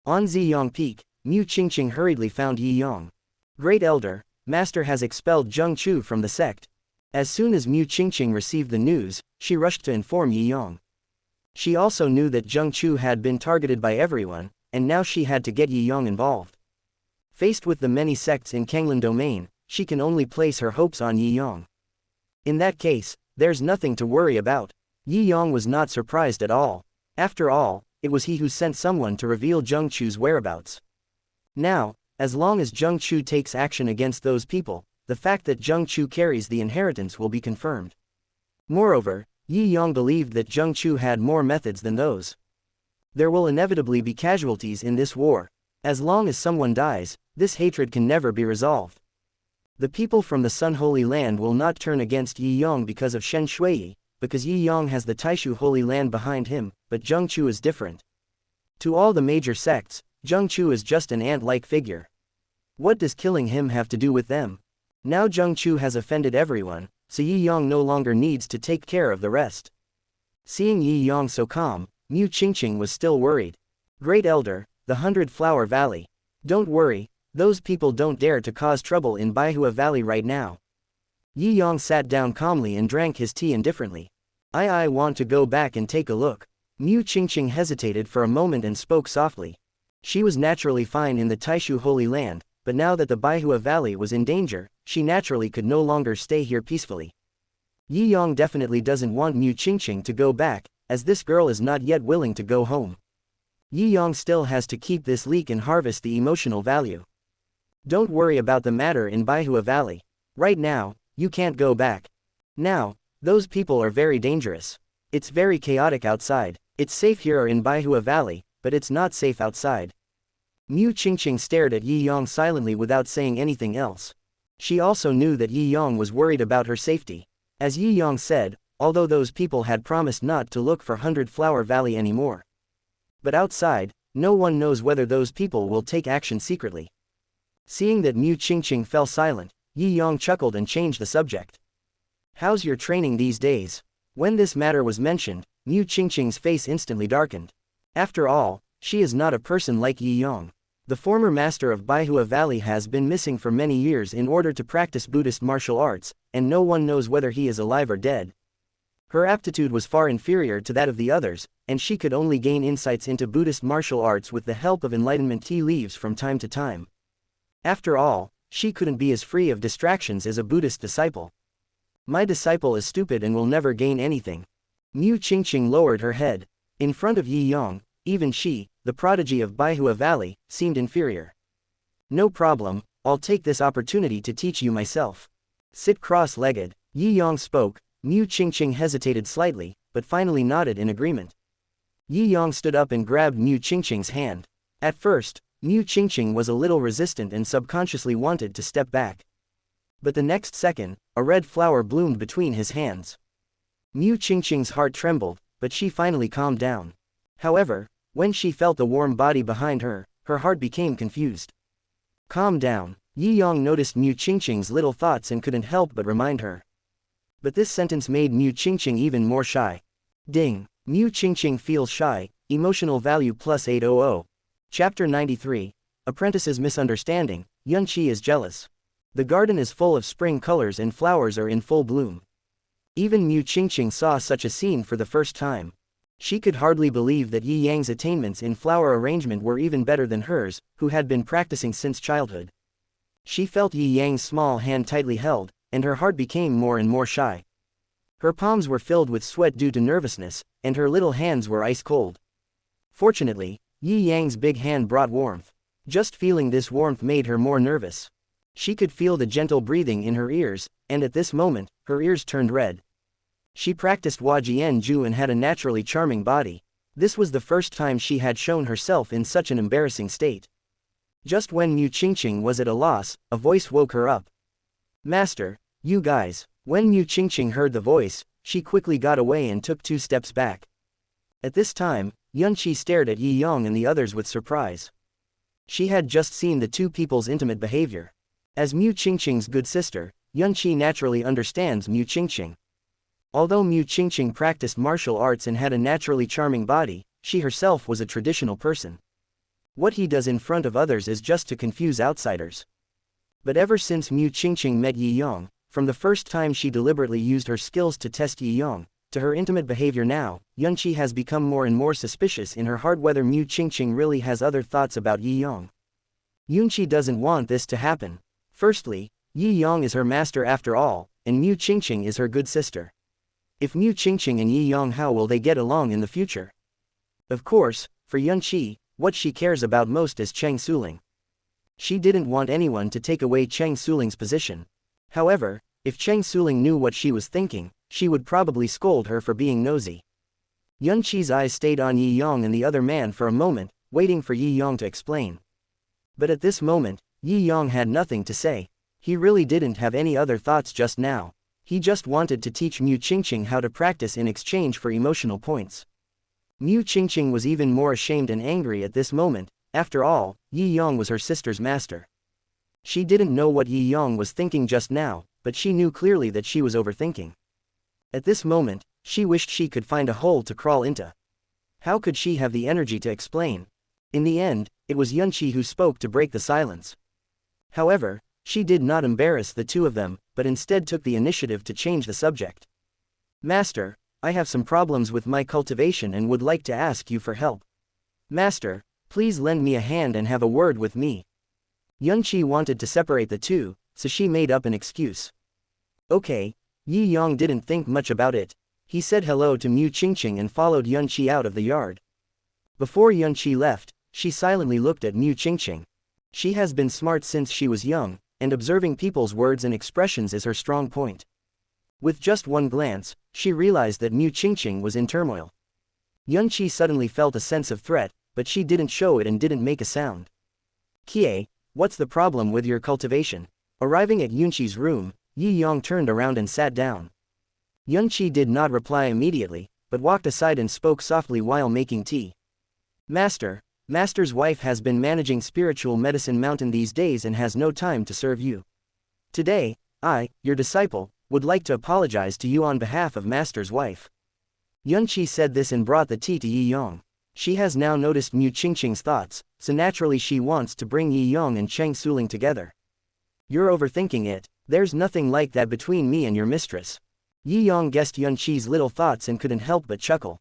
On Ziyang Peak, Mu Qingqing hurriedly found Yi Yang. Great Elder, Master has expelled Zheng Chu from the sect. As soon as Mu Qingqing received the news, she rushed to inform Yi Yang. She also knew that Zheng Chu had been targeted by everyone, and now she had to get Yi Yang involved. Faced with the many sects in Kanglan domain, she can only place her hopes on Yi Yang. In that case, there's nothing to worry about. Yi Yang was not surprised at all. After all, it was he who sent someone to reveal Zheng Chu's whereabouts. Now, as long as Zheng Chu takes action against those people, the fact that Zheng Chu carries the inheritance will be confirmed. Moreover, Yi Yang believed that Zheng Chu had more methods than those. There will inevitably be casualties in this war. As long as someone dies, this hatred can never be resolved. The people from the Sun Holy Land will not turn against Yi Yang because of Shen Shuiyi, because Yi Yang has the Taishu Holy Land behind him, but Zheng Chu is different. To all the major sects, Zheng Chu is just an ant-like figure. What does killing him have to do with them? Now Zheng Chu has offended everyone, so Yi Yang no longer needs to take care of the rest. Seeing Yi Yang so calm, Mu Qingqing was still worried. Great Elder, the 100-Flower Valley. Don't worry, those people don't dare to cause trouble in Baihua Valley right now. Yi Yang sat down calmly and drank his tea indifferently. I want to go back and take a look. Mu Qingqing hesitated for a moment and spoke softly. She was naturally fine in the Taishu Holy Land, but now that the Baihua Valley was in danger, she naturally could no longer stay here peacefully. Yi Yang definitely doesn't want Mu Qingqing to go back, as this girl is not yet willing to go home. Yi Yang still has to keep this leak and harvest the emotional value. Don't worry about the matter in Baihua Valley. Right now, you can't go back. Now, those people are very dangerous. It's very chaotic outside. It's safe here or in Baihua Valley, but it's not safe outside. Mu Qingqing stared at Yi Yang silently without saying anything else. She also knew that Yi Yang was worried about her safety. As Yi Yang said, although those people had promised not to look for 100-Flower Valley anymore. But outside, no one knows whether those people will take action secretly. Seeing that Mu Qingqing fell silent, Yi Yang chuckled and changed the subject. How's your training these days? When this matter was mentioned, Mu Qingqing's face instantly darkened. After all, she is not a person like Yi Yang. The former master of Baihua Valley has been missing for many years in order to practice Buddhist martial arts, and no one knows whether he is alive or dead. Her aptitude was far inferior to that of the others, and she could only gain insights into Buddhist martial arts with the help of enlightenment tea leaves from time to time. After all, she couldn't be as free of distractions as a Buddhist disciple. My disciple is stupid and will never gain anything. Mu Qingqing lowered her head. In front of Yi Yang, even she, the prodigy of Baihua Valley, seemed inferior. No problem, I'll take this opportunity to teach you myself. Sit cross-legged. Yi Yang spoke. Mu Qingqing hesitated slightly, but finally nodded in agreement. Yi Yang stood up and grabbed Mu Qingqing's hand. At first, Mu Qingqing was a little resistant and subconsciously wanted to step back. But the next second, a red flower bloomed between his hands. Mu Qingqing's heart trembled, but she finally calmed down. However, when she felt the warm body behind her, her heart became confused. Calm down. Yi Yang noticed Mu Qingqing's little thoughts and couldn't help but remind her. But this sentence made Mu Qingqing even more shy. Ding. Mu Qingqing feels shy, emotional value plus 800. Chapter 93. Apprentice's Misunderstanding. Yunqi is jealous. The garden is full of spring colors and flowers are in full bloom. Even Mu Qingqing saw such a scene for the first time. She could hardly believe that Yi Yang's attainments in flower arrangement were even better than hers, who had been practicing since childhood. She felt Yi Yang's small hand tightly held, and her heart became more and more shy. Her palms were filled with sweat due to nervousness, and her little hands were ice cold. Fortunately, Yi Yang's big hand brought warmth. Just feeling this warmth made her more nervous. She could feel the gentle breathing in her ears, and at this moment, her ears turned red. She practiced Hua Jian Ju and had a naturally charming body. This was the first time she had shown herself in such an embarrassing state. Just when Mu Qingqing was at a loss, a voice woke her up. "Master, you guys." When Mu Qingqing heard the voice, she quickly got away and took 2 steps back. At this time, Yunqi stared at Yi Yang and the others with surprise. She had just seen the 2 people's intimate behavior. As Mu Qingqing's good sister, Yunqi naturally understands Mu Qingqing. Although Mu Qingqing practiced martial arts and had a naturally charming body, she herself was a traditional person. What he does in front of others is just to confuse outsiders. But ever since Mu Qingqing met Yi Yang, from the first time she deliberately used her skills to test Yi Yang, to her intimate behavior now, Yunqi has become more and more suspicious in her heart whether Mu Qingqing really has other thoughts about Yi Yang. Yunqi doesn't want this to happen. Firstly, Yi Yang is her master after all, and Mu Qingqing is her good sister. If Mu Qingqing and Yi Yang, how will they get along in the future? Of course, for Yunqi, what she cares about most is Cheng Suling. She didn't want anyone to take away Cheng Suling's position. However, if Cheng Suling knew what she was thinking, she would probably scold her for being nosy. Yunqi's eyes stayed on Yi Yang and the other man for a moment, waiting for Yi Yang to explain. But at this moment, Yi Yang had nothing to say. He really didn't have any other thoughts just now. He just wanted to teach Mu Qingqing how to practice in exchange for emotional points. Mu Qingqing was even more ashamed and angry at this moment. After all, Yi Yang was her sister's master. She didn't know what Yi Yang was thinking just now, but she knew clearly that she was overthinking. At this moment, she wished she could find a hole to crawl into. How could she have the energy to explain? In the end, it was Yunqi who spoke to break the silence. However, she did not embarrass the 2 of them, but instead took the initiative to change the subject. "Master, I have some problems with my cultivation and would like to ask you for help. Master, please lend me a hand and have a word with me." Yunqi wanted to separate the 2, so she made up an excuse. "Okay." Yi Yang didn't think much about it. He said hello to Mu Qingqing and followed Yunqi out of the yard. Before Yunqi left, she silently looked at Mu Qingqing. She has been smart since she was young, and observing people's words and expressions is her strong point. With just one glance, she realized that Mu Qingqing was in turmoil. Yunqi suddenly felt a sense of threat, but she didn't show it and didn't make a sound. "Kie, what's the problem with your cultivation?" Arriving at Yunqi's room, Yi Yang turned around and sat down. Yunqi did not reply immediately, but walked aside and spoke softly while making tea. Master's wife has been managing spiritual medicine mountain these days and has no time to serve you. Today, I, your disciple, would like to apologize to you on behalf of Master's wife." Yunqi said this and brought the tea to Yi Yang. She has now noticed Mu Qingqing's thoughts, so naturally she wants to bring Yi Yang and Cheng Suling together. "You're overthinking it. There's nothing like that between me and your mistress." Yi Yang guessed Yunqi's little thoughts and couldn't help but chuckle.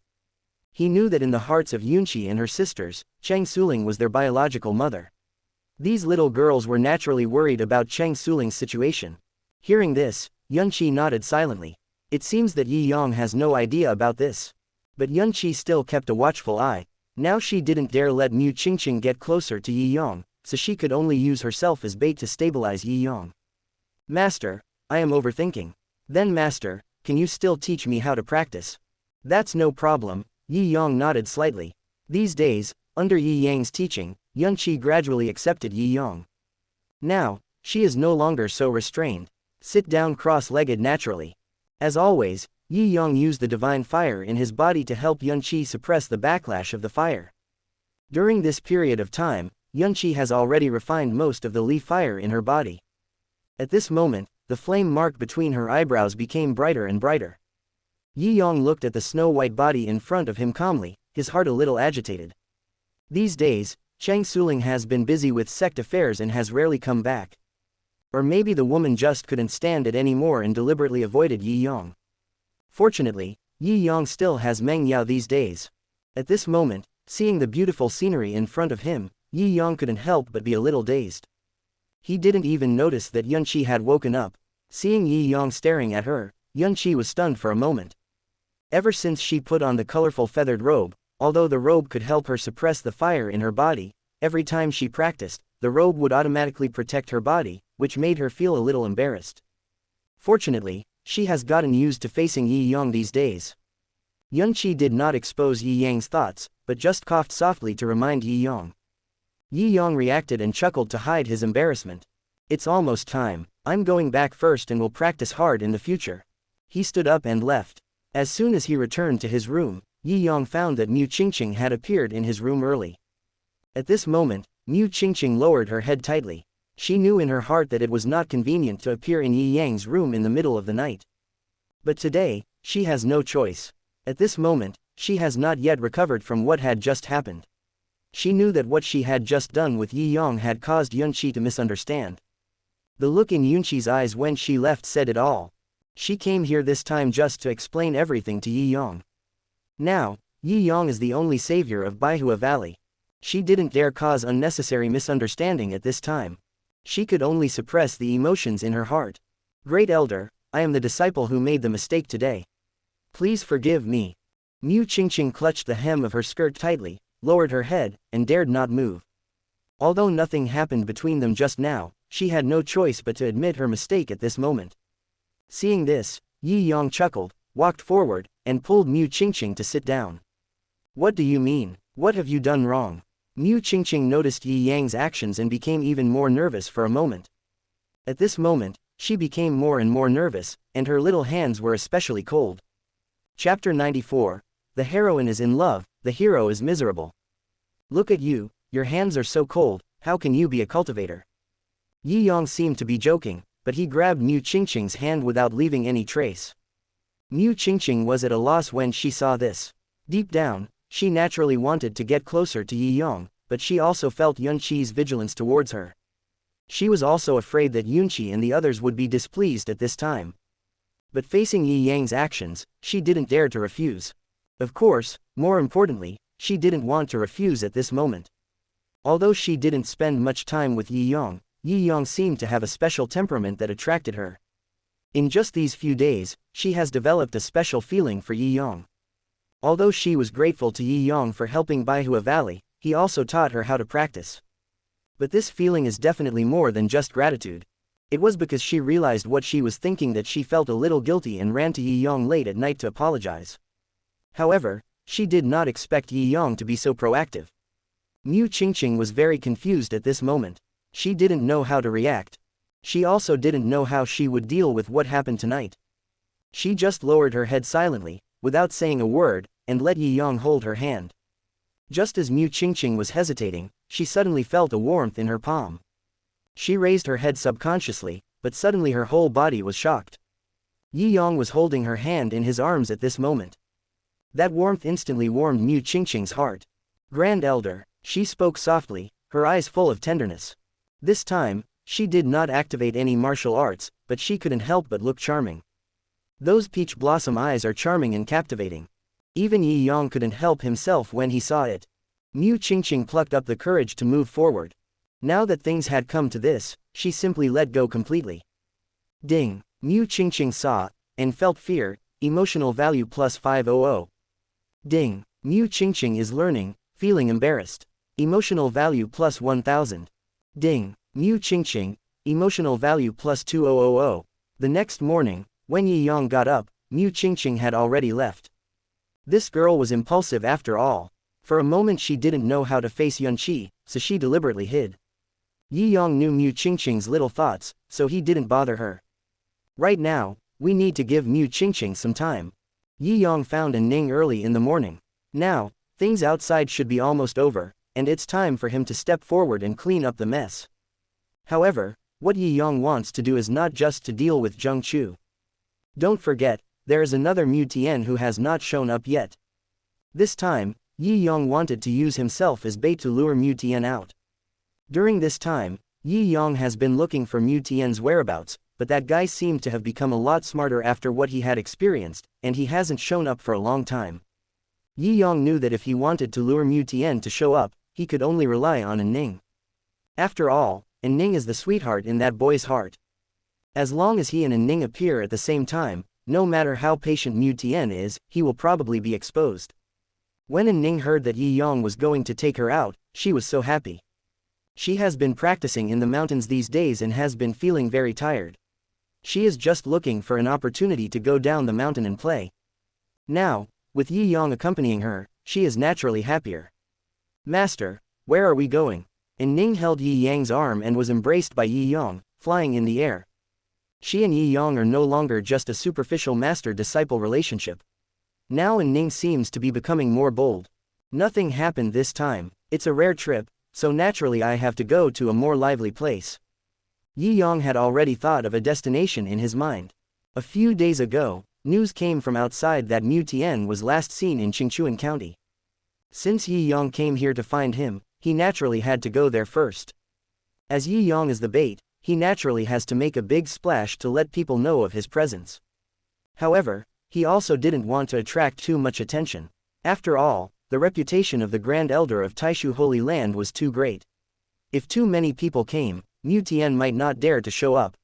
He knew that in the hearts of Yunqi and her sisters, Cheng Suling was their biological mother. These little girls were naturally worried about Cheng Suling's situation. Hearing this, Yunqi nodded silently. It seems that Yi Yang has no idea about this. But Yunqi still kept a watchful eye. Now she didn't dare let Mu Qingqing get closer to Yi Yang, so she could only use herself as bait to stabilize Yi Yang. "Master, I am overthinking." "Then master, can you still teach me how to practice?" "That's no problem." Yi Yang nodded slightly. These days, under Yi Yang's teaching, Yunqi gradually accepted Yi Yang. Now, she is no longer so restrained. Sit down cross-legged naturally. As always, Yi Yang used the divine fire in his body to help Yunqi suppress the backlash of the fire. During this period of time, Yunqi has already refined most of the Li fire in her body. At this moment, the flame mark between her eyebrows became brighter and brighter. Yi Yang looked at the snow-white body in front of him calmly, his heart a little agitated. These days, Cheng Suling has been busy with sect affairs and has rarely come back. Or maybe the woman just couldn't stand it anymore and deliberately avoided Yi Yang. Fortunately, Yi Yang still has Meng Yao these days. At this moment, seeing the beautiful scenery in front of him, Yi Yang couldn't help but be a little dazed. He didn't even notice that Yunqi had woken up. Seeing Yi Yang staring at her, Yunqi was stunned for a moment. Ever since she put on the colorful feathered robe, although the robe could help her suppress the fire in her body, every time she practiced, the robe would automatically protect her body, which made her feel a little embarrassed. Fortunately, she has gotten used to facing Yi Yang these days. Yunqi did not expose Yi Yang's thoughts, but just coughed softly to remind Yi Yang. Yi Yang reacted and chuckled to hide his embarrassment. It's almost time, I'm going back first and will practice hard in the future. He stood up and left. As soon as he returned to his room, Yi Yang found that Mu Qingqing had appeared in his room early. At this moment, Mu Qingqing lowered her head tightly. She knew in her heart that it was not convenient to appear in Yi Yang's room in the middle of the night. But today, she has no choice. At this moment, she has not yet recovered from what had just happened. She knew that what she had just done with Yi Yang had caused Yunqi to misunderstand. The look in Yunqi's eyes when she left said it all. She came here this time just to explain everything to Yi Yang. Now, Yi Yang is the only savior of Baihua Valley. She didn't dare cause unnecessary misunderstanding at this time. She could only suppress the emotions in her heart. Great Elder, I am the disciple who made the mistake today. Please forgive me. Mu Qingqing clutched the hem of her skirt tightly, lowered her head, and dared not move. Although nothing happened between them just now, she had no choice but to admit her mistake at this moment. Seeing this, Yi Yang chuckled, walked forward, and pulled Mu Qingqing to sit down. What do you mean? What have you done wrong? Mu Qingqing noticed Yi Yang's actions and became even more nervous for a moment. At this moment, she became more and more nervous, and her little hands were especially cold. Chapter 94. The heroine is in love, the hero is miserable. Look at you, your hands are so cold, how can you be a cultivator? Yi Yang seemed to be joking, but he grabbed Mu Qingqing's hand without leaving any trace. Mu Qingqing was at a loss when she saw this. Deep down, she naturally wanted to get closer to Yi Yang, but she also felt Yunqi's vigilance towards her. She was also afraid that Yunqi and the others would be displeased at this time. But facing Yi Yang's actions, she didn't dare to refuse. Of course, more importantly, she didn't want to refuse at this moment. Although she didn't spend much time with Yi Yang seemed to have a special temperament that attracted her. In just these few days, she has developed a special feeling for Yi Yang. Although she was grateful to Yi Yang for helping Baihua Valley, he also taught her how to practice. But this feeling is definitely more than just gratitude. It was because she realized what she was thinking that she felt a little guilty and ran to Yi Yang late at night to apologize. However, she did not expect Yi Yang to be so proactive. Mu Qingqing was very confused at this moment. She didn't know how to react. She also didn't know how she would deal with what happened tonight. She just lowered her head silently, without saying a word, and let Yi Yang hold her hand. Just as Mu Qingqing was hesitating, she suddenly felt a warmth in her palm. She raised her head subconsciously, but suddenly her whole body was shocked. Yi Yang was holding her hand in his arms at this moment. That warmth instantly warmed Mu Qingqing's heart. Grand Elder, she spoke softly, her eyes full of tenderness. This time, she did not activate any martial arts, but she couldn't help but look charming. Those peach blossom eyes are charming and captivating. Even Yi Yang couldn't help himself when he saw it. Mu Qingqing plucked up the courage to move forward. Now that things had come to this, she simply let go completely. Ding! Mu Qingqing saw, and felt fear, emotional value plus 500. Ding! Mu Qingqing is learning, feeling embarrassed. Emotional value plus 1000. Ding! Mu Qingqing, emotional value plus 2000. The next morning, when Yi Yang got up, Mu Qingqing had already left. This girl was impulsive after all. For a moment she didn't know how to face Yunqi, so she deliberately hid. Yi Yang knew Mu Qingqing's little thoughts, so he didn't bother her. Right now, we need to give Mu Qingqing some time. Yi Yang found Ning early in the morning. Now, things outside should be almost over, and it's time for him to step forward and clean up the mess. However, what Yi Yang wants to do is not just to deal with Zheng Chu. Don't forget, there is another Mu Tian who has not shown up yet. This time, Yi Yang wanted to use himself as bait to lure Mu Tian out. During this time, Yi Yang has been looking for Mu Tian's whereabouts, but that guy seemed to have become a lot smarter after what he had experienced, and he hasn't shown up for a long time. Yi Yong knew that if he wanted to lure Mu Tian to show up, he could only rely on Ning. After all, Ning is the sweetheart in that boy's heart. As long as he and Ning appear at the same time, no matter how patient Mu Tian is, he will probably be exposed. When Ning heard that Yi Yong was going to take her out, she was so happy. She has been practicing in the mountains these days and has been feeling very tired. She is just looking for an opportunity to go down the mountain and play. Now, with Yi Yong accompanying her, she is naturally happier. Master, where are we going? Ning held Yi Yang's arm and was embraced by Yi Yong, flying in the air. She and Yi Yong are no longer just a superficial master-disciple relationship. Now Ning seems to be becoming more bold. Nothing happened this time, it's a rare trip, so naturally I have to go to a more lively place. Yi Yong had already thought of a destination in his mind. A few days ago, news came from outside that Mu Tian was last seen in Qingchuan County. Since Yi Yong came here to find him, he naturally had to go there first. As Yi Yong is the bait, he naturally has to make a big splash to let people know of his presence. However, he also didn't want to attract too much attention. After all, the reputation of the Grand Elder of Taishu Holy Land was too great. If too many people came, Mu Tian might not dare to show up.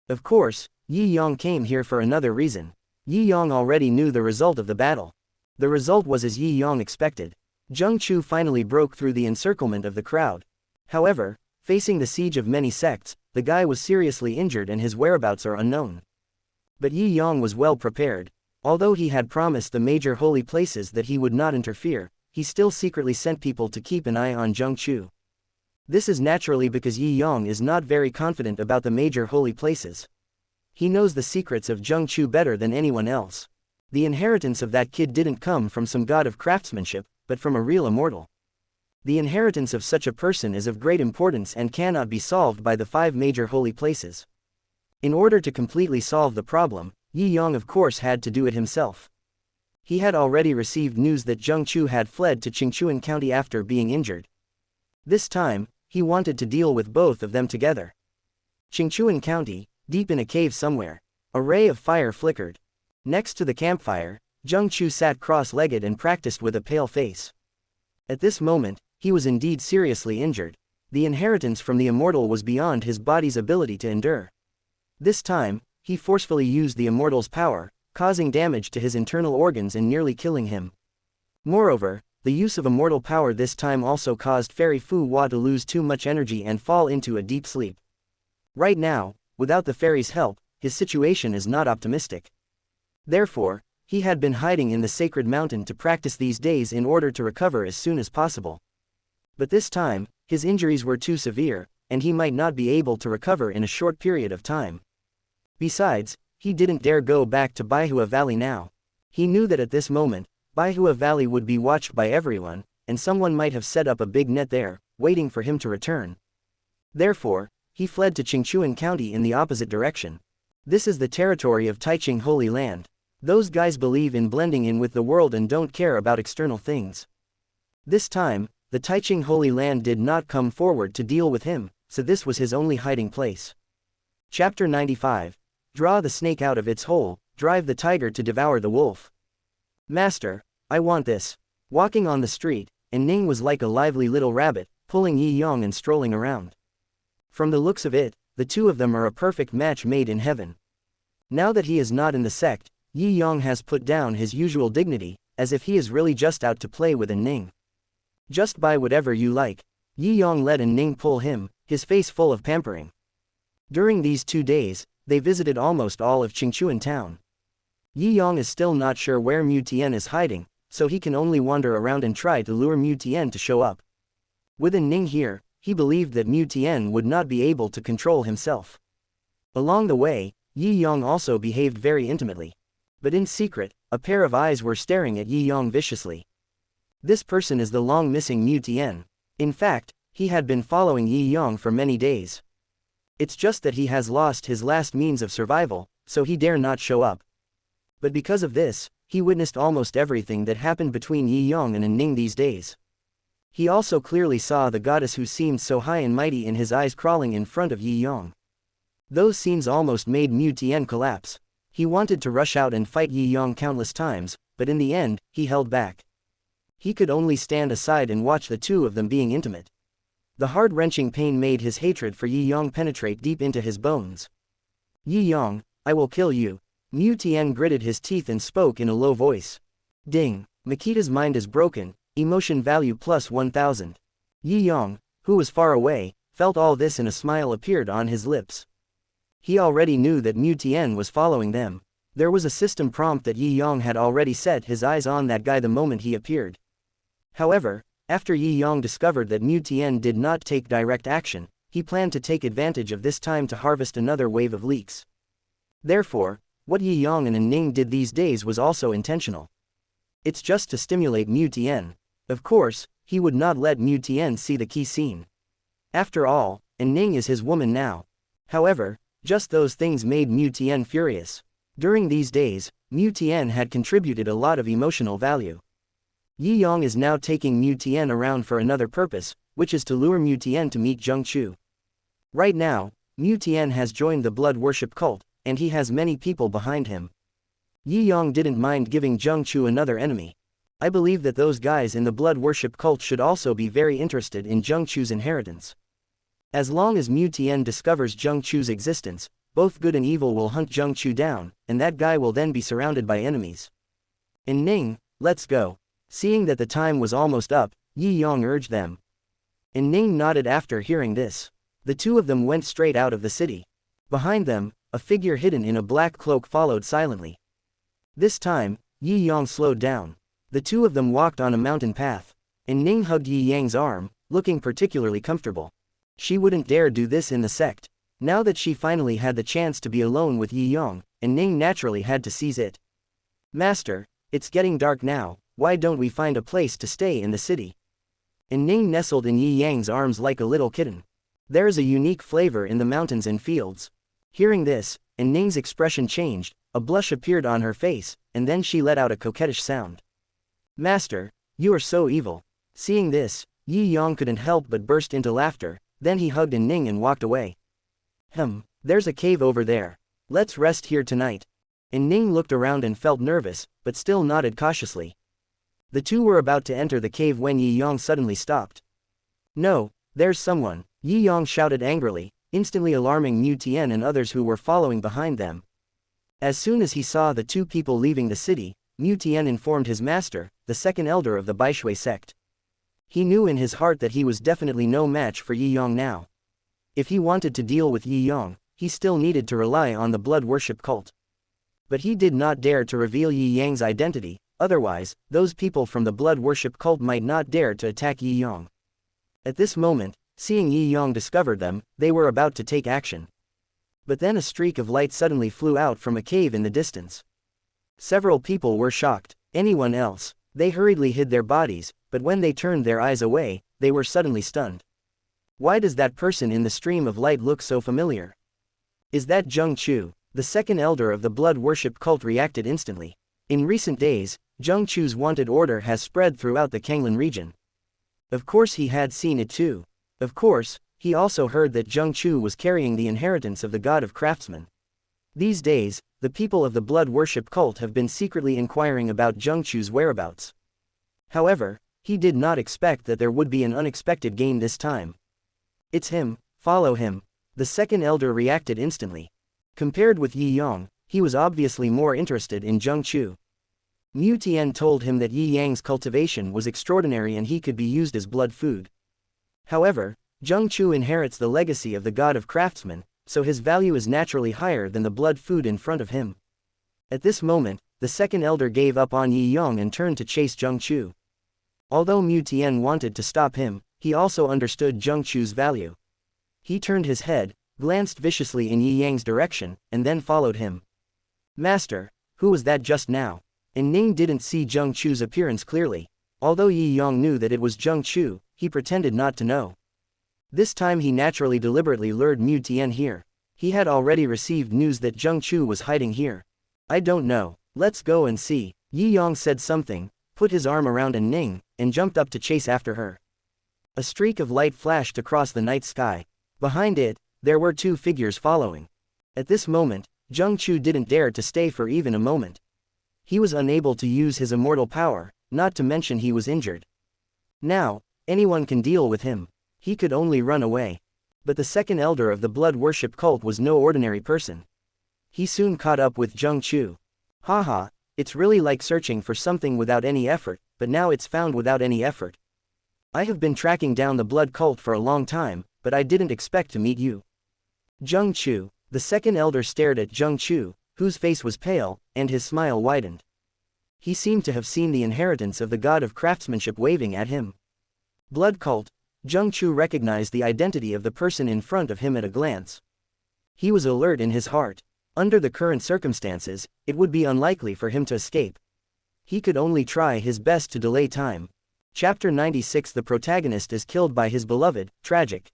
Of course, Yi Yong came here for another reason. Yi Yong already knew the result of the battle. The result was as Yi Yong expected. Zheng Chu finally broke through the encirclement of the crowd. However, facing the siege of many sects, the guy was seriously injured and his whereabouts are unknown. But Yi Yong was well prepared. Although he had promised the major holy places that he would not interfere, he still secretly sent people to keep an eye on Zheng Chu. This is naturally because Yi Yong is not very confident about the major holy places. He knows the secrets of Zheng Chu better than anyone else. The inheritance of that kid didn't come from some god of craftsmanship, but from a real immortal. The inheritance of such a person is of great importance and cannot be solved by the 5 major holy places. In order to completely solve the problem, Yi Yong of course had to do it himself. He had already received news that Zheng Chu had fled to Qingchuan County after being injured. This time, he wanted to deal with both of them together. Qingchuan County, deep in a cave somewhere, a ray of fire flickered. Next to the campfire, Zheng Chu sat cross-legged and practiced with a pale face. At this moment, he was indeed seriously injured. The inheritance from the immortal was beyond his body's ability to endure. This time, he forcefully used the immortal's power, causing damage to his internal organs and nearly killing him. Moreover, the use of immortal power this time also caused Fairy Fu Hua to lose too much energy and fall into a deep sleep. Right now, without the fairy's help, his situation is not optimistic. Therefore, he had been hiding in the sacred mountain to practice these days in order to recover as soon as possible. But this time, his injuries were too severe, and he might not be able to recover in a short period of time. Besides, he didn't dare go back to Baihua Valley now. He knew that at this moment, Baihua Valley would be watched by everyone, and someone might have set up a big net there, waiting for him to return. Therefore, he fled to Qingchuan County in the opposite direction. This is the territory of Taiching Holy Land. Those guys believe in blending in with the world and don't care about external things. This time, the Taiching Holy Land did not come forward to deal with him, so this was his only hiding place. Chapter 95. Draw the snake out of its hole, drive the tiger to devour the wolf. Master, I want this. Walking on the street, Ning was like a lively little rabbit, pulling Yi Yong and strolling around. From the looks of it, the two of them are a perfect match made in heaven. Now that he is not in the sect, Yi Yong has put down his usual dignity, as if he is really just out to play with Ning. Just buy whatever you like. Yi Yong let Ning pull him, his face full of pampering. During these 2 days, they visited almost all of Qingchuan town. Yi Yong is still not sure where Mu Tian is hiding, so he can only wander around and try to lure Mu Tian to show up. With Ning here, he believed that Mu Tian would not be able to control himself. Along the way, Yi Yong also behaved very intimately. But in secret, a pair of eyes were staring at Yi Yong viciously. This person is the long-missing Mu Tian. In fact, he had been following Yi Yong for many days. It's just that he has lost his last means of survival, so he dare not show up. But because of this, he witnessed almost everything that happened between Yi Yong and Ning these days. He also clearly saw the goddess who seemed so high and mighty in his eyes crawling in front of Yi Yong. Those scenes almost made Mu Tian collapse. He wanted to rush out and fight Yi Yong countless times, but in the end, he held back. He could only stand aside and watch the two of them being intimate. The heart-wrenching pain made his hatred for Yi Yong penetrate deep into his bones. Yi Yong, I will kill you. Mu Tian gritted his teeth and spoke in a low voice. Ding. Makita's mind is broken, emotion value plus 1000. Yi Yong, who was far away, felt all this and a smile appeared on his lips. He already knew that Mu Tian was following them. There was a system prompt that Yi Yong had already set his eyes on that guy the moment he appeared. However, after Yi Yong discovered that Mu Tian did not take direct action, he planned to take advantage of this time to harvest another wave of leaks. Therefore, what Yi Yong and Ning did these days was also intentional. It's just to stimulate Mu Tian. Of course, he would not let Mu Tian see the key scene. After all, Ning is his woman now. However, just those things made Mu Tian furious. During these days, Mu Tian had contributed a lot of emotional value. Yi Yong is now taking Mu Tian around for another purpose, which is to lure Mu Tian to meet Zheng Chu. Right now, Mu Tian has joined the blood worship cult, and he has many people behind him. Yi Yong didn't mind giving Zheng Chu another enemy. I believe that those guys in the blood worship cult should also be very interested in Zheng Chu's inheritance. As long as Mu Tian discovers Zheng Chu's existence, both good and evil will hunt Zheng Chu down, and that guy will then be surrounded by enemies. And Ning, let's go. Seeing that the time was almost up, Yi Yong urged them. And Ning nodded after hearing this. The two of them went straight out of the city. Behind them, a figure hidden in a black cloak followed silently. This time, Yi Yong slowed down. The two of them walked on a mountain path, and Ning hugged Yi Yang's arm, looking particularly comfortable. She wouldn't dare do this in the sect. Now that she finally had the chance to be alone with Yi Yong, and Ning naturally had to seize it. Master, it's getting dark now, why don't we find a place to stay in the city? And Ning nestled in Yi Yang's arms like a little kitten. There is a unique flavor in the mountains and fields. Hearing this, and Ning's expression changed, a blush appeared on her face, and then she let out a coquettish sound. Master, you are so evil. Seeing this, Yi Yong couldn't help but burst into laughter, then he hugged Ning and walked away. There's a cave over there. Let's rest here tonight. And Ning looked around and felt nervous, but still nodded cautiously. The two were about to enter the cave when Yi Yong suddenly stopped. No, there's someone, Yi Yong shouted angrily, instantly alarming Mu Tian and others who were following behind them. As soon as he saw the two people leaving the city, Mu Tian informed his master, the second elder of the Baishui sect. He knew in his heart that he was definitely no match for Yi Yong now. If he wanted to deal with Yi Yong, he still needed to rely on the blood worship cult. But he did not dare to reveal Yi Yang's identity, otherwise, those people from the blood worship cult might not dare to attack Yi Yong. At this moment, seeing Yi Yong discovered them, they were about to take action. But then a streak of light suddenly flew out from a cave in the distance. Several people were shocked. Anyone else, they hurriedly hid their bodies, but when they turned their eyes away, they were suddenly stunned. Why does that person in the stream of light look so familiar? Is that Zheng Chu? The second elder of the blood worship cult reacted instantly. In recent days, Zheng Chu's wanted order has spread throughout the Kanglin region. Of course he had seen it too. Of course, he also heard that Zheng Chu was carrying the inheritance of the god of craftsmen. These days, the people of the blood worship cult have been secretly inquiring about Zheng Chu's whereabouts. However, he did not expect that there would be an unexpected gain this time. It's him, follow him. The second elder reacted instantly. Compared with Yi Yong, he was obviously more interested in Zheng Chu. Mu Tian told him that Yi Yang's cultivation was extraordinary and he could be used as blood food. However, Zheng Chu inherits the legacy of the god of craftsmen, so his value is naturally higher than the blood food in front of him. At this moment, the second elder gave up on Yi Yong and turned to chase Zheng Chu. Although Mu Tian wanted to stop him, he also understood Zheng Chu's value. He turned his head, glanced viciously in Yi Yang's direction, and then followed him. Master, who was that just now? And Ning didn't see Zheng Chu's appearance clearly. Although Yi Yong knew that it was Zheng Chu, he pretended not to know. This time he naturally deliberately lured Mu Tian here. He had already received news that Zheng Chu was hiding here. I don't know, let's go and see. Yi Yong said something, put his arm around Ning, and jumped up to chase after her. A streak of light flashed across the night sky. Behind it, there were two figures following. At this moment, Zheng Chu didn't dare to stay for even a moment. He was unable to use his immortal power, not to mention he was injured. Now, anyone can deal with him. He could only run away. But the second elder of the blood worship cult was no ordinary person. He soon caught up with Zheng Chu. Haha, it's really like searching for something without any effort, but now it's found without any effort. I have been tracking down the blood cult for a long time, but I didn't expect to meet you. Zheng Chu, the second elder, stared at Zheng Chu, whose face was pale, and his smile widened. He seemed to have seen the inheritance of the god of craftsmanship waving at him. Blood cult. Zheng Chu recognized the identity of the person in front of him at a glance. He was alert in his heart. Under the current circumstances, it would be unlikely for him to escape. He could only try his best to delay time. Chapter 96. The protagonist is killed by his beloved. Tragic.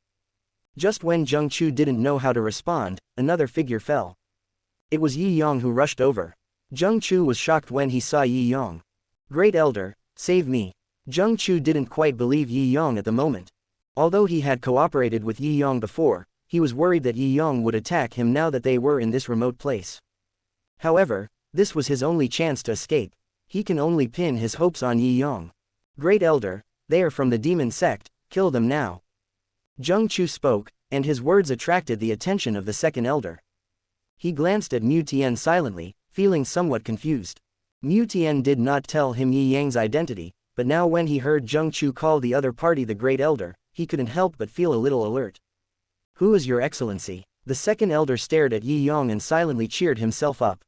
Just when Zheng Chu didn't know how to respond, another figure fell. It was Yi Yong who rushed over. Zheng Chu was shocked when he saw Yi Yong. Great Elder, save me. Zheng Chu didn't quite believe Yi Yong at the moment. Although he had cooperated with Yi Yong before, he was worried that Yi Yong would attack him now that they were in this remote place. However, this was his only chance to escape. He can only pin his hopes on Yi Yong. Great Elder, they are from the demon sect, kill them now. Zheng Chu spoke, and his words attracted the attention of the second elder. He glanced at Mu Tian silently, feeling somewhat confused. Mu Tian did not tell him Yi Yang's identity, but now when he heard Zheng Chu call the other party the Great Elder, he couldn't help but feel a little alert. Who is your excellency? The second elder stared at Yi Yong and silently cheered himself up.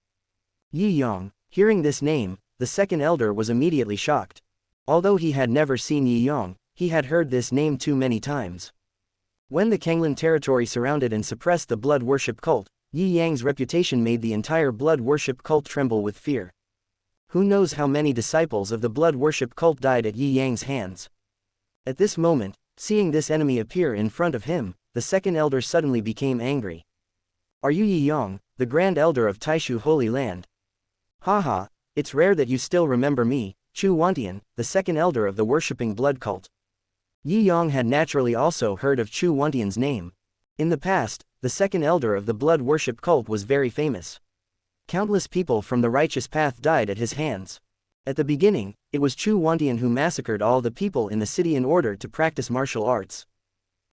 Yi Yong. Hearing this name, the second elder was immediately shocked. Although he had never seen Yi Yong, he had heard this name too many times. When the Kanglan territory surrounded and suppressed the blood worship cult, Yi Yang's reputation made the entire blood worship cult tremble with fear. Who knows how many disciples of the blood worship cult died at Yi Yang's hands. At this moment, seeing this enemy appear in front of him, the second elder suddenly became angry. Are you Yi Yong, the grand elder of Taishu Holy Land? Haha, it's rare that you still remember me, Chu Wantian, the second elder of the worshipping blood cult. Yi Yong had naturally also heard of Chu Wantian's name. In the past, the second elder of the blood worship cult was very famous. Countless people from the righteous path died at his hands. At the beginning, it was Chu Wantian who massacred all the people in the city in order to practice martial arts.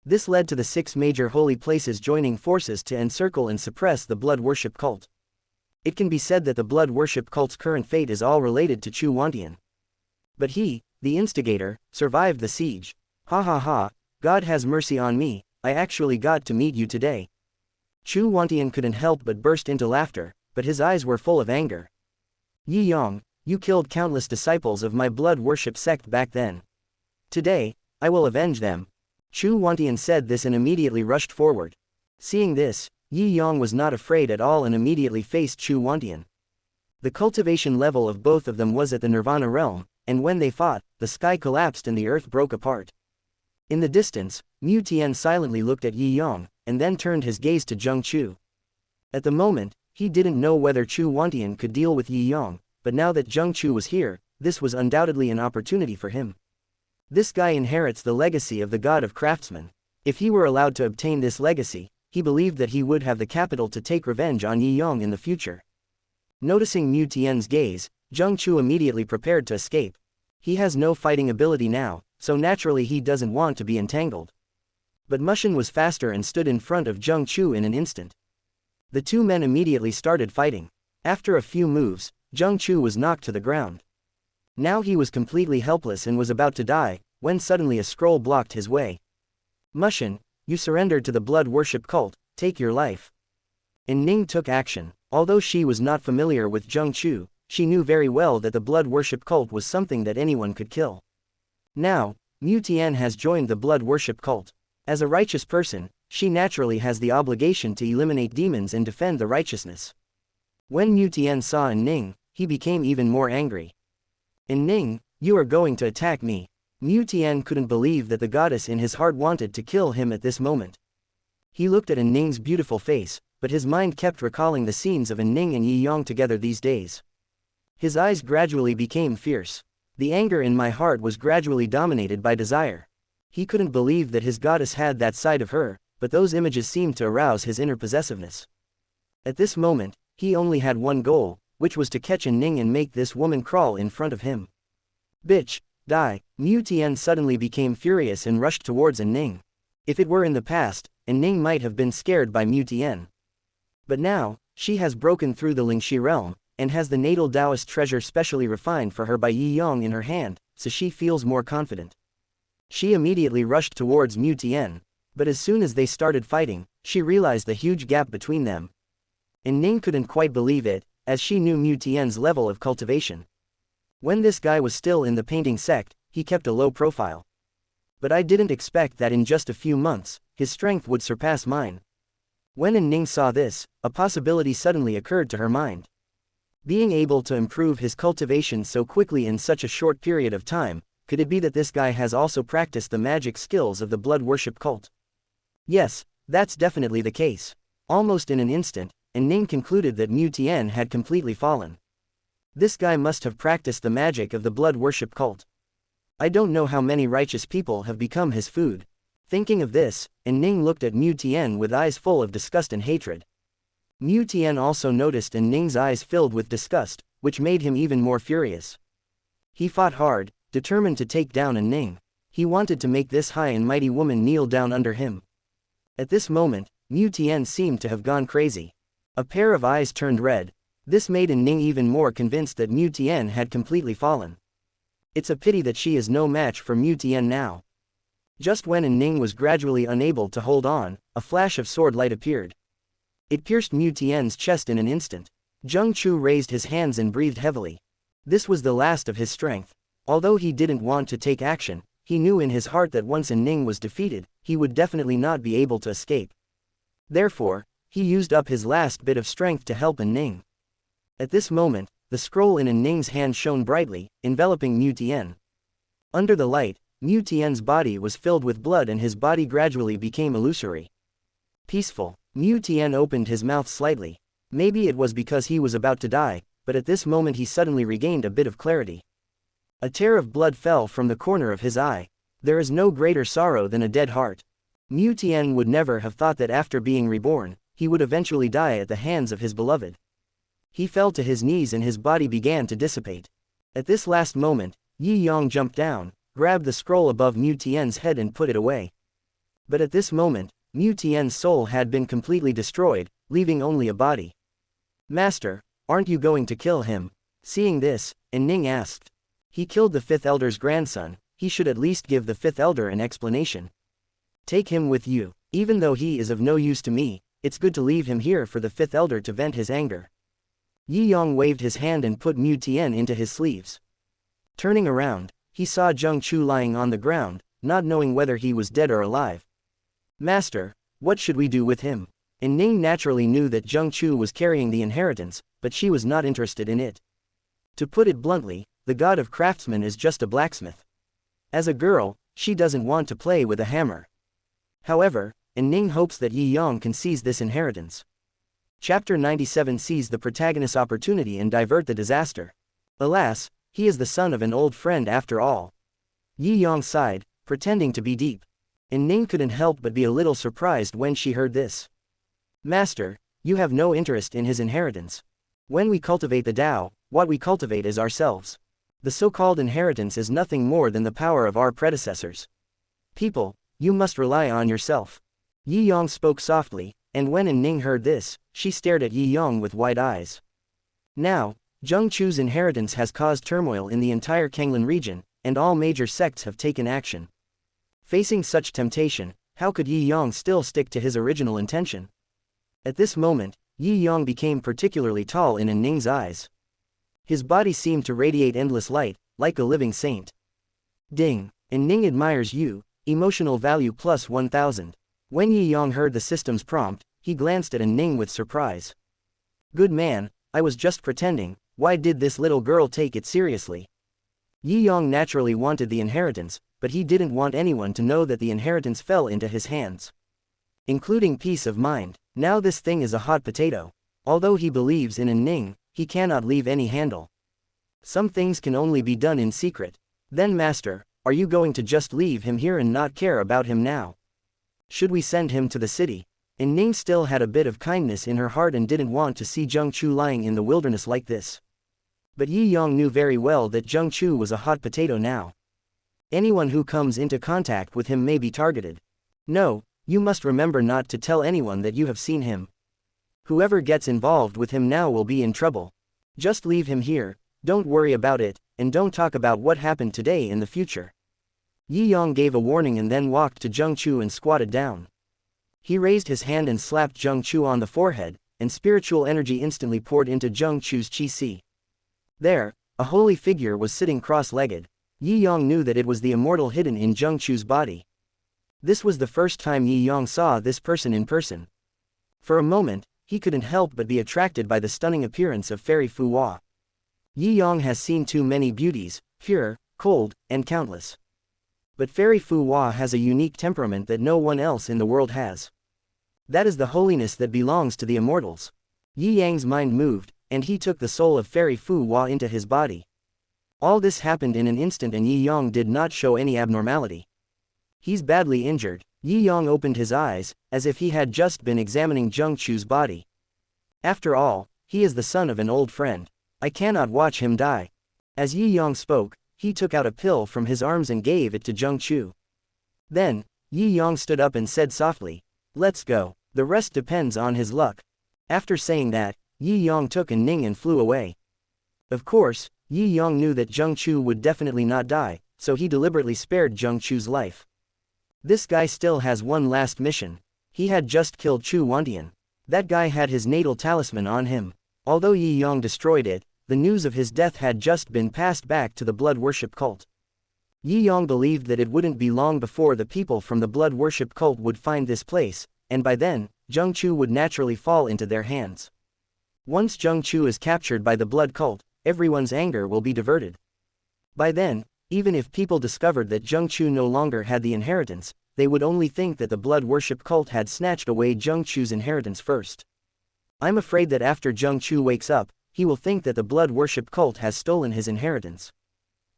This led to the 6 major holy places joining forces to encircle and suppress the blood worship cult. It can be said that the blood worship cult's current fate is all related to Chu Wantian. But he, the instigator, survived the siege. Ha ha ha, God has mercy on me, I actually got to meet you today. Chu Wantian couldn't help but burst into laughter, but his eyes were full of anger. Yi Yong, you killed countless disciples of my blood worship sect back then. Today, I will avenge them. Chu Wantian said this and immediately rushed forward. Seeing this, Yi Yong was not afraid at all and immediately faced Chu Wantian. The cultivation level of both of them was at the Nirvana realm, and when they fought, the sky collapsed and the earth broke apart. In the distance, Mu Tian silently looked at Yi Yong, and then turned his gaze to Zheng Chu. At the moment, he didn't know whether Chu Wantian could deal with Yi Yong, but now that Zheng Chu was here, this was undoubtedly an opportunity for him. This guy inherits the legacy of the god of craftsmen. If he were allowed to obtain this legacy, he believed that he would have the capital to take revenge on Yi Yong in the future. Noticing Mu Tian's gaze, Zheng Chu immediately prepared to escape. He has no fighting ability now, so naturally he doesn't want to be entangled. But Mushin was faster and stood in front of Zheng Chu in an instant. The two men immediately started fighting. After a few moves, Zheng Chu was knocked to the ground. Now he was completely helpless and was about to die, when suddenly a scroll blocked his way. Mushin, you surrendered to the blood worship cult, take your life. And Ning took action. Although she was not familiar with Zheng Chu, she knew very well that the blood worship cult was something that anyone could kill. Now, Mu Tian has joined the blood worship cult. As a righteous person, she naturally has the obligation to eliminate demons and defend the righteousness. When Mu Tian saw Ning, he became even more angry. Ning, you are going to attack me. Mu Tian couldn't believe that the goddess in his heart wanted to kill him at this moment. He looked at Ning's beautiful face, but his mind kept recalling the scenes of Ning and Yi Yong together these days. His eyes gradually became fierce. The anger in my heart was gradually dominated by desire. He couldn't believe that his goddess had that side of her, but those images seemed to arouse his inner possessiveness. At this moment, he only had one goal, which was to catch Ning and make this woman crawl in front of him. Bitch, die! Mu Tian suddenly became furious and rushed towards Ning. If it were in the past, Ning might have been scared by Mu Tian. But now, she has broken through the Lingxi realm, and has the natal Taoist treasure specially refined for her by Yi Yang in her hand, so she feels more confident. She immediately rushed towards Mu Tian, but as soon as they started fighting, she realized the huge gap between them. And Ning couldn't quite believe it, as she knew Mu Tian's level of cultivation. When this guy was still in the painting sect, he kept a low profile. But I didn't expect that in just a few months, his strength would surpass mine. When Ning saw this, a possibility suddenly occurred to her mind. Being able to improve his cultivation so quickly in such a short period of time, could it be that this guy has also practiced the magic skills of the blood worship cult? Yes, that's definitely the case. Almost in an instant, Ning concluded that Mu Tian had completely fallen. This guy must have practiced the magic of the blood worship cult. I don't know how many righteous people have become his food. Thinking of this, Ning looked at Mu Tian with eyes full of disgust and hatred. Mu Tian also noticed Ning's eyes filled with disgust, which made him even more furious. He fought hard, determined to take down Ning. He wanted to make this high and mighty woman kneel down under him. At this moment, Mu Tian seemed to have gone crazy. A pair of eyes turned red. This made Ning even more convinced that Mu Tian had completely fallen. It's a pity that she is no match for Mu Tian now. Just when Ning was gradually unable to hold on, a flash of sword light appeared. It pierced Mu Tian's chest in an instant. Zheng Chu raised his hands and breathed heavily. This was the last of his strength. Although he didn't want to take action, he knew in his heart that once Ning was defeated, he would definitely not be able to escape. Therefore, he used up his last bit of strength to help Ning. At this moment, the scroll in Ning's hand shone brightly, enveloping Mu Tian. Under the light, Mu Tian's body was filled with blood and his body gradually became illusory. Peaceful. Mu Tian opened his mouth slightly. Maybe it was because he was about to die, but at this moment he suddenly regained a bit of clarity. A tear of blood fell from the corner of his eye. There is no greater sorrow than a dead heart. Mu Tian would never have thought that after being reborn, he would eventually die at the hands of his beloved. He fell to his knees and his body began to dissipate. At this last moment, Yi Yang jumped down, grabbed the scroll above Mu Tian's head and put it away. But at this moment, Mu Tian's soul had been completely destroyed, leaving only a body. Master, aren't you going to kill him? Seeing this, Ning asked. He killed the fifth elder's grandson, he should at least give the fifth elder an explanation. Take him with you. Even though he is of no use to me, it's good to leave him here for the fifth elder to vent his anger. Yi Yang waved his hand and put Mu Tian into his sleeves. Turning around, he saw Zheng Chu lying on the ground, not knowing whether he was dead or alive. Master, what should we do with him? Ning naturally knew that Zheng Chu was carrying the inheritance, but she was not interested in it. To put it bluntly, the god of craftsmen is just a blacksmith. As a girl, she doesn't want to play with a hammer. However, Ning hopes that Yi Yang can seize this inheritance. Chapter 97 Seize the protagonist's opportunity and divert the disaster. Alas, he is the son of an old friend after all. Yi Yang sighed, pretending to be deep. Ning couldn't help but be a little surprised when she heard this. Master, you have no interest in his inheritance. When we cultivate the Tao, what we cultivate is ourselves. The so-called inheritance is nothing more than the power of our predecessors. People, you must rely on yourself. Yi Yang spoke softly, and when Ning heard this, she stared at Yi Yang with wide eyes. Now, Zheng Chu's inheritance has caused turmoil in the entire Kanglan region, and all major sects have taken action. Facing such temptation, how could Yi Yang still stick to his original intention? At this moment, Yi Yang became particularly tall in Ning's eyes. His body seemed to radiate endless light, like a living saint. Ding! Ning admires you, emotional value plus 1000. When Yi Yang heard the system's prompt, he glanced at Ning with surprise. Good man, I was just pretending, why did this little girl take it seriously? Yi Yang naturally wanted the inheritance, but he didn't want anyone to know that the inheritance fell into his hands. Including peace of mind. Now this thing is a hot potato. Although he believes in Ning, he cannot leave any handle. Some things can only be done in secret. Then master, are you going to just leave him here and not care about him now? Should we send him to the city? And Ning still had a bit of kindness in her heart and didn't want to see Zheng Chu lying in the wilderness like this. But Yi Yong knew very well that Zheng Chu was a hot potato now. Anyone who comes into contact with him may be targeted. No, you must remember not to tell anyone that you have seen him. Whoever gets involved with him now will be in trouble. Just leave him here, don't worry about it, and don't talk about what happened today in the future. Yi Yong gave a warning and then walked to Zheng Chu and squatted down. He raised his hand and slapped Zheng Chu on the forehead, and spiritual energy instantly poured into Zheng Chu's chi. There, a holy figure was sitting cross-legged. Yi Yong knew that it was the immortal hidden in Zheng Chu's body. This was the first time Yi Yong saw this person in person. For a moment, he couldn't help but be attracted by the stunning appearance of Fairy Fu Hua. Yi Yong has seen too many beauties, pure, cold, and countless. But Fairy Fu Hua has a unique temperament that no one else in the world has. That is the holiness that belongs to the immortals. Yi Yang's mind moved, and he took the soul of Fairy Fu Hua into his body. All this happened in an instant and Yi Yong did not show any abnormality. He's badly injured. Yi Yong opened his eyes, as if he had just been examining Zheng Chu's body. After all, he is the son of an old friend. I cannot watch him die. As Yi Yong spoke, he took out a pill from his arms and gave it to Zheng Chu. Then, Yi Yong stood up and said softly, "Let's go. The rest depends on his luck." After saying that, Yi Yong took a Ning and flew away. Of course, Yi Yong knew that Zheng Chu would definitely not die, so he deliberately spared Zheng Chu's life. This guy still has one last mission. He had just killed Chu Wantian. That guy had his natal talisman on him. Although Yi Yong destroyed it, the news of his death had just been passed back to the blood worship cult. Yi Yong believed that it wouldn't be long before the people from the blood worship cult would find this place, and by then, Zheng Chu would naturally fall into their hands. Once Zheng Chu is captured by the blood cult, everyone's anger will be diverted. By then, even if people discovered that Zheng Chu no longer had the inheritance, they would only think that the blood worship cult had snatched away Zheng Chu's inheritance first. I'm afraid that after Zheng Chu wakes up, he will think that the blood worship cult has stolen his inheritance.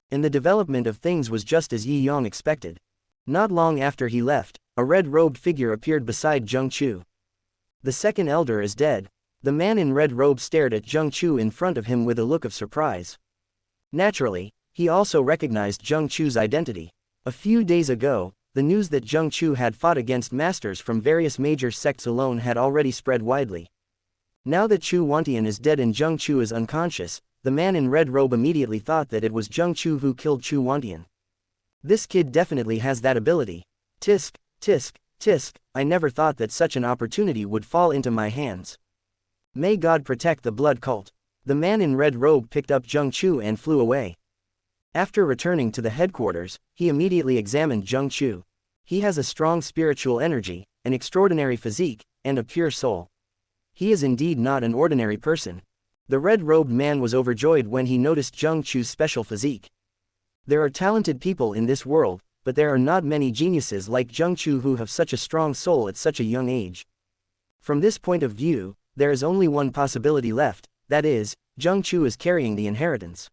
And the development of things was just as Yi Yong expected. Not long after he left, a red-robed figure appeared beside Zheng Chu. The second elder is dead. The man in red robe stared at Zheng Chu in front of him with a look of surprise. Naturally, he also recognized Zheng Chu's identity. A few days ago, the news that Zheng Chu had fought against masters from various major sects alone had already spread widely. Now that Chu Wantian is dead and Zheng Chu is unconscious, the man in red robe immediately thought that it was Zheng Chu who killed Chu Wantian. This kid definitely has that ability. Tisk, tisk, tisk, I never thought that such an opportunity would fall into my hands. May God protect the blood cult. The man in red robe picked up Zheng Chu and flew away. After returning to the headquarters, he immediately examined Zheng Chu. He has a strong spiritual energy, an extraordinary physique, and a pure soul. He is indeed not an ordinary person. The red-robed man was overjoyed when he noticed Zheng Chu's special physique. There are talented people in this world, but there are not many geniuses like Zheng Chu who have such a strong soul at such a young age. From this point of view, there is only one possibility left, that is, Zheng Chu is carrying the inheritance.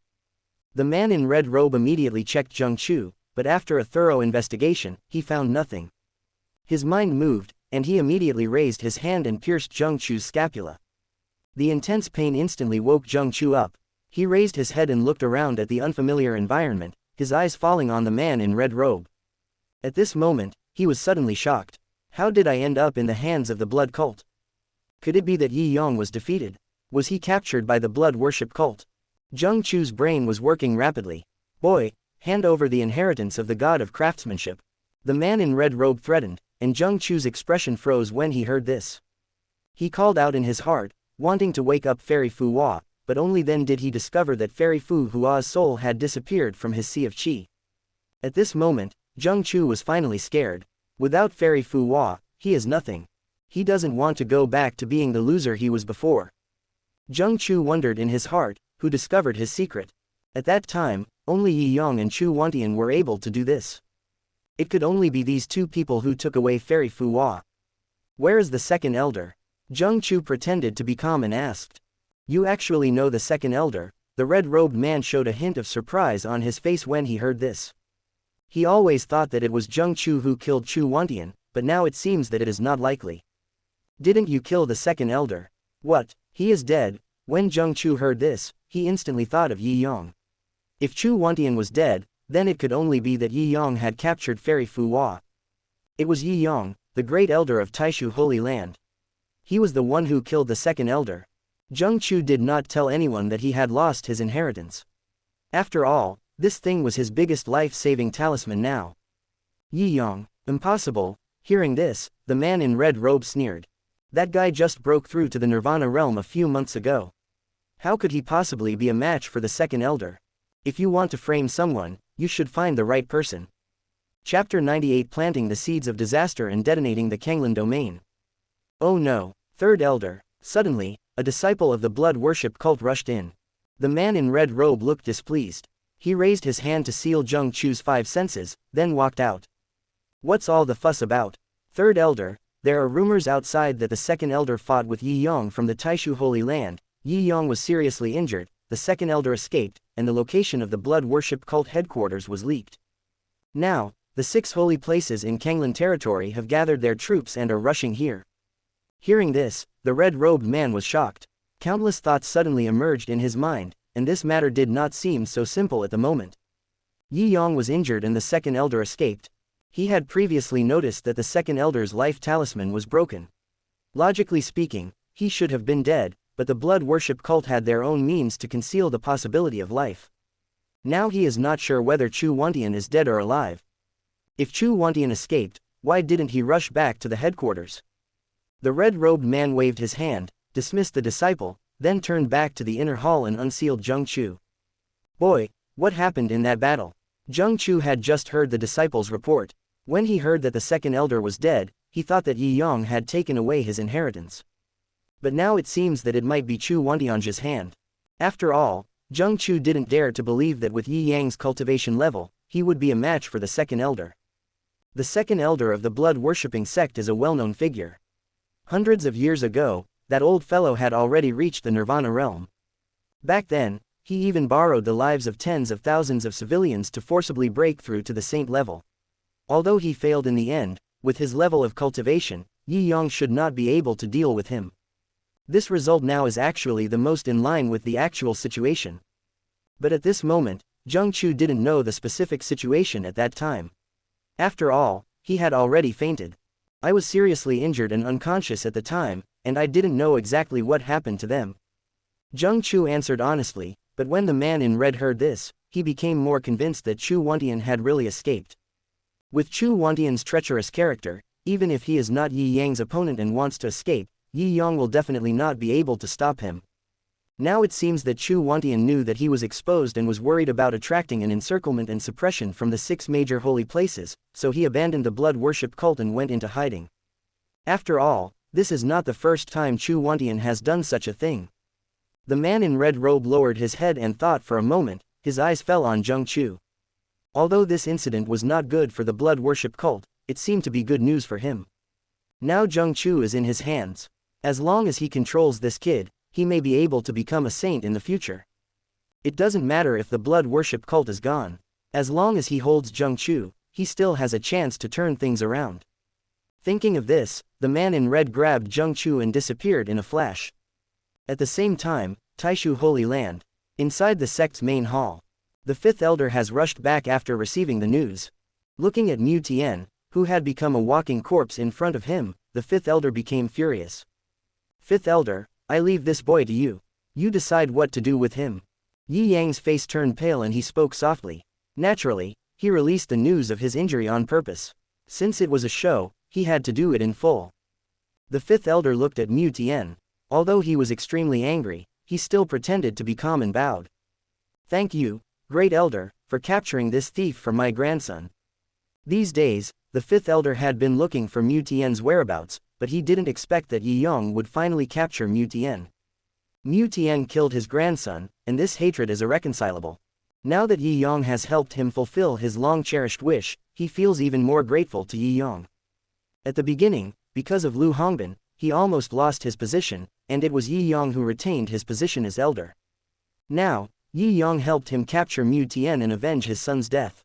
The man in red robe immediately checked Zheng Chu, but after a thorough investigation, he found nothing. His mind moved, and he immediately raised his hand and pierced Zheng Chu's scapula. The intense pain instantly woke Zheng Chu up. He raised his head and looked around at the unfamiliar environment, his eyes falling on the man in red robe. At this moment, he was suddenly shocked. How did I end up in the hands of the blood cult? Could it be that Yi Yong was defeated? Was he captured by the blood worship cult? Zheng Chu's brain was working rapidly. Boy, hand over the inheritance of the god of craftsmanship. The man in red robe threatened, and Zheng Chu's expression froze when he heard this. He called out in his heart, wanting to wake up Fairy Fu Hua, but only then did he discover that Fairy Fu Hua's soul had disappeared from his sea of qi. At this moment, Zheng Chu was finally scared. Without Fairy Fu Hua, he is nothing. He doesn't want to go back to being the loser he was before. Zheng Chu wondered in his heart, who discovered his secret. At that time, only Yi Yong and Chu Wantian were able to do this. It could only be these two people who took away Fairy Fu Hua. Where is the second elder? Zheng Chu pretended to be calm and asked. You actually know the second elder? The red-robed man showed a hint of surprise on his face when he heard this. He always thought that it was Zheng Chu who killed Chu Wantian, but now it seems that it is not likely. Didn't you kill the second elder? What, he is dead? When Zheng Chu heard this, he instantly thought of Yi Yong. If Chu Wantian was dead, then it could only be that Yi Yong had captured Fairy Fu Hua. It was Yi Yong, the great elder of Taishu Holy Land. He was the one who killed the second elder. Zheng Chu did not tell anyone that he had lost his inheritance. After all, this thing was his biggest life-saving talisman now. Yi Yong, impossible. Hearing this, the man in red robe sneered. That guy just broke through to the Nirvana realm a few months ago. How could he possibly be a match for the second elder? If you want to frame someone, you should find the right person. Chapter 98, Planting the Seeds of Disaster and Detonating the Kanglan Domain. Oh no, third elder. Suddenly, a disciple of the blood worship cult rushed in. The man in red robe looked displeased. He raised his hand to seal Zheng Chu's 5 senses, then walked out. What's all the fuss about? Third elder, there are rumors outside that the second elder fought with Yi Yong from the Taishu Holy Land. Yi Yong was seriously injured, the second elder escaped, and the location of the blood worship cult headquarters was leaked. Now, the 6 holy places in Kanglan territory have gathered their troops and are rushing here. Hearing this, the red-robed man was shocked. Countless thoughts suddenly emerged in his mind, and this matter did not seem so simple at the moment. Yi Yong was injured and the second elder escaped. He had previously noticed that the second elder's life talisman was broken. Logically speaking, he should have been dead, but the blood worship cult had their own means to conceal the possibility of life. Now he is not sure whether Chu Wantian is dead or alive. If Chu Wantian escaped, why didn't he rush back to the headquarters? The red-robed man waved his hand, dismissed the disciple, then turned back to the inner hall and unsealed Zheng Chu. Boy, what happened in that battle? Zheng Chu had just heard the disciple's report. When he heard that the second elder was dead, he thought that Yi Yong had taken away his inheritance. But now it seems that it might be Chu Wantian's hand. After all, Zheng Chu didn't dare to believe that with Yi Yang's cultivation level, he would be a match for the second elder. The second elder of the blood-worshipping sect is a well-known figure. Hundreds of years ago, that old fellow had already reached the Nirvana realm. Back then, he even borrowed the lives of tens of thousands of civilians to forcibly break through to the saint level. Although he failed in the end, with his level of cultivation, Yi Yong should not be able to deal with him. This result now is actually the most in line with the actual situation. But at this moment, Zheng Chu didn't know the specific situation at that time. After all, he had already fainted. I was seriously injured and unconscious at the time, and I didn't know exactly what happened to them. Zheng Chu answered honestly, but when the man in red heard this, he became more convinced that Chu Wantian had really escaped. With Chu Wantian's treacherous character, even if he is not Yi Yang's opponent and wants to escape, Yi Yong will definitely not be able to stop him. Now it seems that Chu Wantian knew that he was exposed and was worried about attracting an encirclement and suppression from the 6 major holy places, so he abandoned the blood worship cult and went into hiding. After all, this is not the first time Chu Wantian has done such a thing. The man in red robe lowered his head and thought for a moment, his eyes fell on Zheng Chu. Although this incident was not good for the blood worship cult, it seemed to be good news for him. Now Zheng Chu is in his hands. As long as he controls this kid, he may be able to become a saint in the future. It doesn't matter if the blood worship cult is gone. As long as he holds Zheng Chu, he still has a chance to turn things around. Thinking of this, the man in red grabbed Zheng Chu and disappeared in a flash. At the same time, Taishu Holy Land. Inside the sect's main hall. The 5th elder has rushed back after receiving the news. Looking at Mu Tian, who had become a walking corpse in front of him, the 5th elder became furious. 5th elder, I leave this boy to you. You decide what to do with him. Yi Yang's face turned pale and he spoke softly. Naturally, he released the news of his injury on purpose. Since it was a show, he had to do it in full. The 5th elder looked at Mu Tian. Although he was extremely angry, he still pretended to be calm and bowed. Thank you, Great Elder, for capturing this thief for my grandson. These days, the 5th elder had been looking for Mu Tian's whereabouts, but he didn't expect that Yi Yong would finally capture Mu Tian. Mu Tian killed his grandson, and this hatred is irreconcilable. Now that Yi Yong has helped him fulfill his long-cherished wish, he feels even more grateful to Yi Yong. At the beginning, because of Lu Hongbin, he almost lost his position, and it was Yi Yong who retained his position as elder. Now, Yi Yong helped him capture Mu Tian and avenge his son's death.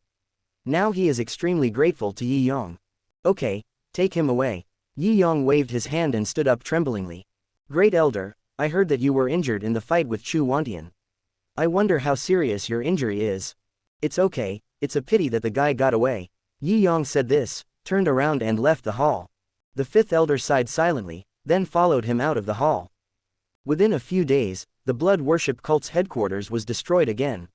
Now he is extremely grateful to Yi Yong. Okay, take him away. Yi Yong waved his hand and stood up tremblingly. Great Elder, I heard that you were injured in the fight with Chu Wantian. I wonder how serious your injury is. It's okay, it's a pity that the guy got away. Yi Yong said this, turned around and left the hall. The fifth elder sighed silently, then followed him out of the hall. Within a few days, the blood worship cult's headquarters was destroyed again.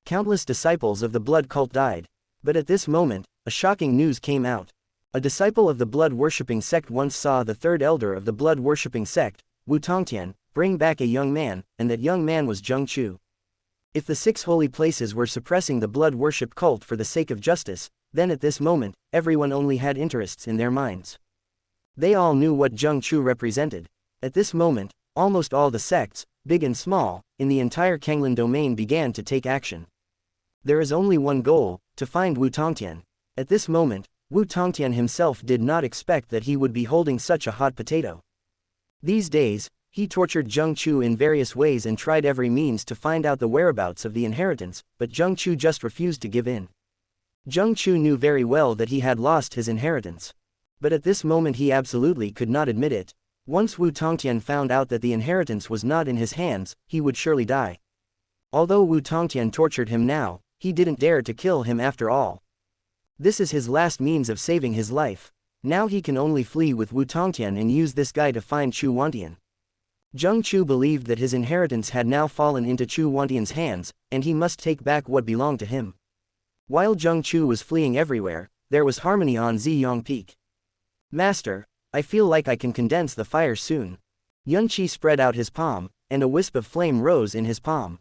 Countless disciples of the blood cult died. But at this moment, a shocking news came out. A disciple of the blood worshipping sect once saw the third elder of the blood worshipping sect, Wu Tongtian, bring back a young man, and that young man was Zheng Chu. If the 6 holy places were suppressing the blood worship cult for the sake of justice, then at this moment, everyone only had interests in their minds. They all knew what Zheng Chu represented. At this moment, almost all the sects, big and small, in the entire Kanglan domain began to take action. There is only one goal, to find Wu Tongtian. At this moment, Wu Tongtian himself did not expect that he would be holding such a hot potato. These days, he tortured Zheng Chu in various ways and tried every means to find out the whereabouts of the inheritance, but Zheng Chu just refused to give in. Zheng Chu knew very well that he had lost his inheritance. But at this moment he absolutely could not admit it. Once Wu Tongtian found out that the inheritance was not in his hands, he would surely die. Although Wu Tongtian tortured him now, he didn't dare to kill him after all. This is his last means of saving his life. Now he can only flee with Wu Tongtian and use this guy to find Chu Wantian. Zheng Chu believed that his inheritance had now fallen into Chu Wantian's hands, and he must take back what belonged to him. While Zheng Chu was fleeing everywhere, there was harmony on Ziyang Peak. Master, I feel like I can condense the fire soon. Yun Qi spread out his palm, and a wisp of flame rose in his palm.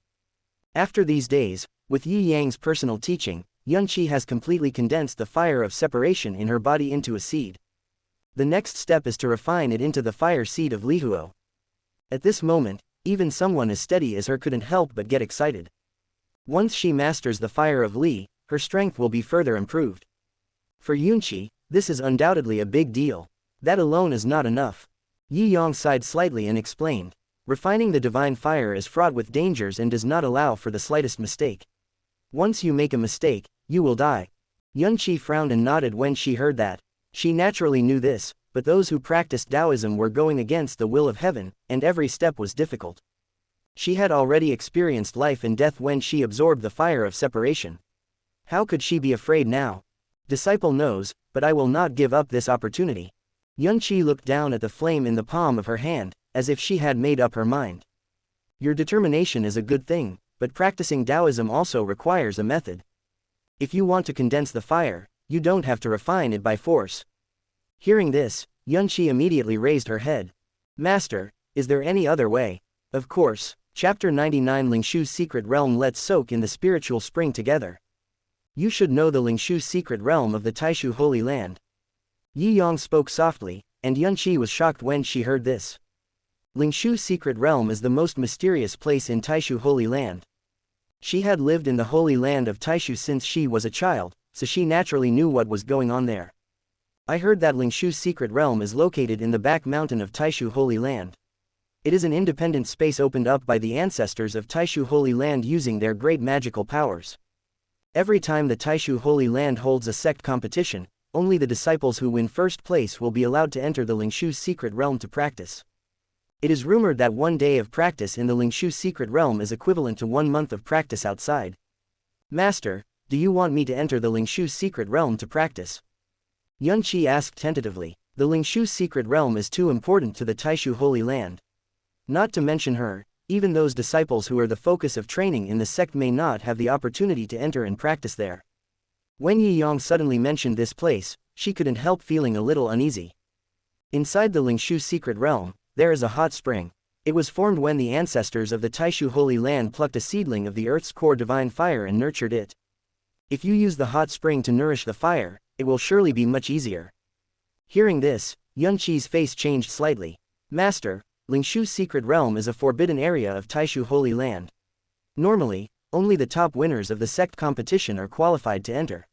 After these days, with Yi Yang's personal teaching, Yun Qi has completely condensed the fire of separation in her body into a seed. The next step is to refine it into the fire seed of Lihuo. At this moment, even someone as steady as her couldn't help but get excited. Once she masters the fire of Li, her strength will be further improved. For Yun Qi, this is undoubtedly a big deal. That alone is not enough. Yi Yong sighed slightly and explained. Refining the divine fire is fraught with dangers and does not allow for the slightest mistake. Once you make a mistake, you will die. Yun Qi frowned and nodded when she heard that. She naturally knew this, but those who practiced Taoism were going against the will of heaven, and every step was difficult. She had already experienced life and death when she absorbed the fire of separation. How could she be afraid now? Disciple knows, but I will not give up this opportunity. Yun Qi looked down at the flame in the palm of her hand, as if she had made up her mind. Your determination is a good thing, but practicing Taoism also requires a method. If you want to condense the fire, you don't have to refine it by force. Hearing this, Yun Qi immediately raised her head. Master, is there any other way? Of course. Chapter 99 Lingshu's Secret Realm. Let's soak in the spiritual spring together. You should know the Lingshu secret realm of the Taishu Holy Land. Yi Yong spoke softly, and Yun Qi was shocked when she heard this. Lingshu's secret realm is the most mysterious place in Taishu Holy Land. She had lived in the Holy Land of Taishu since she was a child, so she naturally knew what was going on there. I heard that Lingshu's secret realm is located in the back mountain of Taishu Holy Land. It is an independent space opened up by the ancestors of Taishu Holy Land using their great magical powers. Every time the Taishu Holy Land holds a sect competition, only the disciples who win first place will be allowed to enter the Lingshu's secret realm to practice. It is rumored that 1 day of practice in the Lingshu secret realm is equivalent to 1 month of practice outside. Master, do you want me to enter the Lingshu's secret realm to practice? Yun Qi asked tentatively. The Lingshu's secret realm is too important to the Taishu Holy Land. Not to mention her, even those disciples who are the focus of training in the sect may not have the opportunity to enter and practice there. When Yi Yong suddenly mentioned this place, she couldn't help feeling a little uneasy. Inside the Lingshu secret realm, there is a hot spring. It was formed when the ancestors of the Taishu Holy Land plucked a seedling of the earth's core divine fire and nurtured it. If you use the hot spring to nourish the fire, it will surely be much easier. Hearing this, Yun Qi's face changed slightly. Master, Lingshu's secret realm is a forbidden area of Taishu Holy Land. Normally, only the top winners of the sect competition are qualified to enter.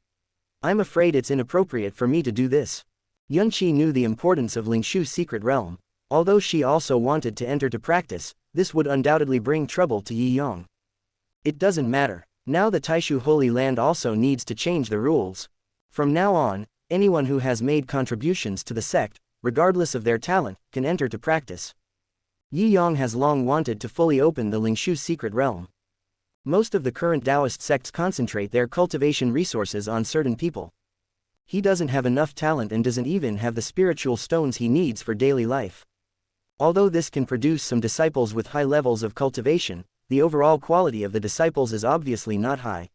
I'm afraid it's inappropriate for me to do this. Yun Qi knew the importance of Lingshu's secret realm. Although she also wanted to enter to practice, this would undoubtedly bring trouble to Yi Yong. It doesn't matter. Now the Taishu Holy Land also needs to change the rules. From now on, anyone who has made contributions to the sect, regardless of their talent, can enter to practice. Yi Yang has long wanted to fully open the Lingshu secret realm. Most of the current Taoist sects concentrate their cultivation resources on certain people. He doesn't have enough talent and doesn't even have the spiritual stones he needs for daily life. Although this can produce some disciples with high levels of cultivation, the overall quality of the disciples is obviously not high.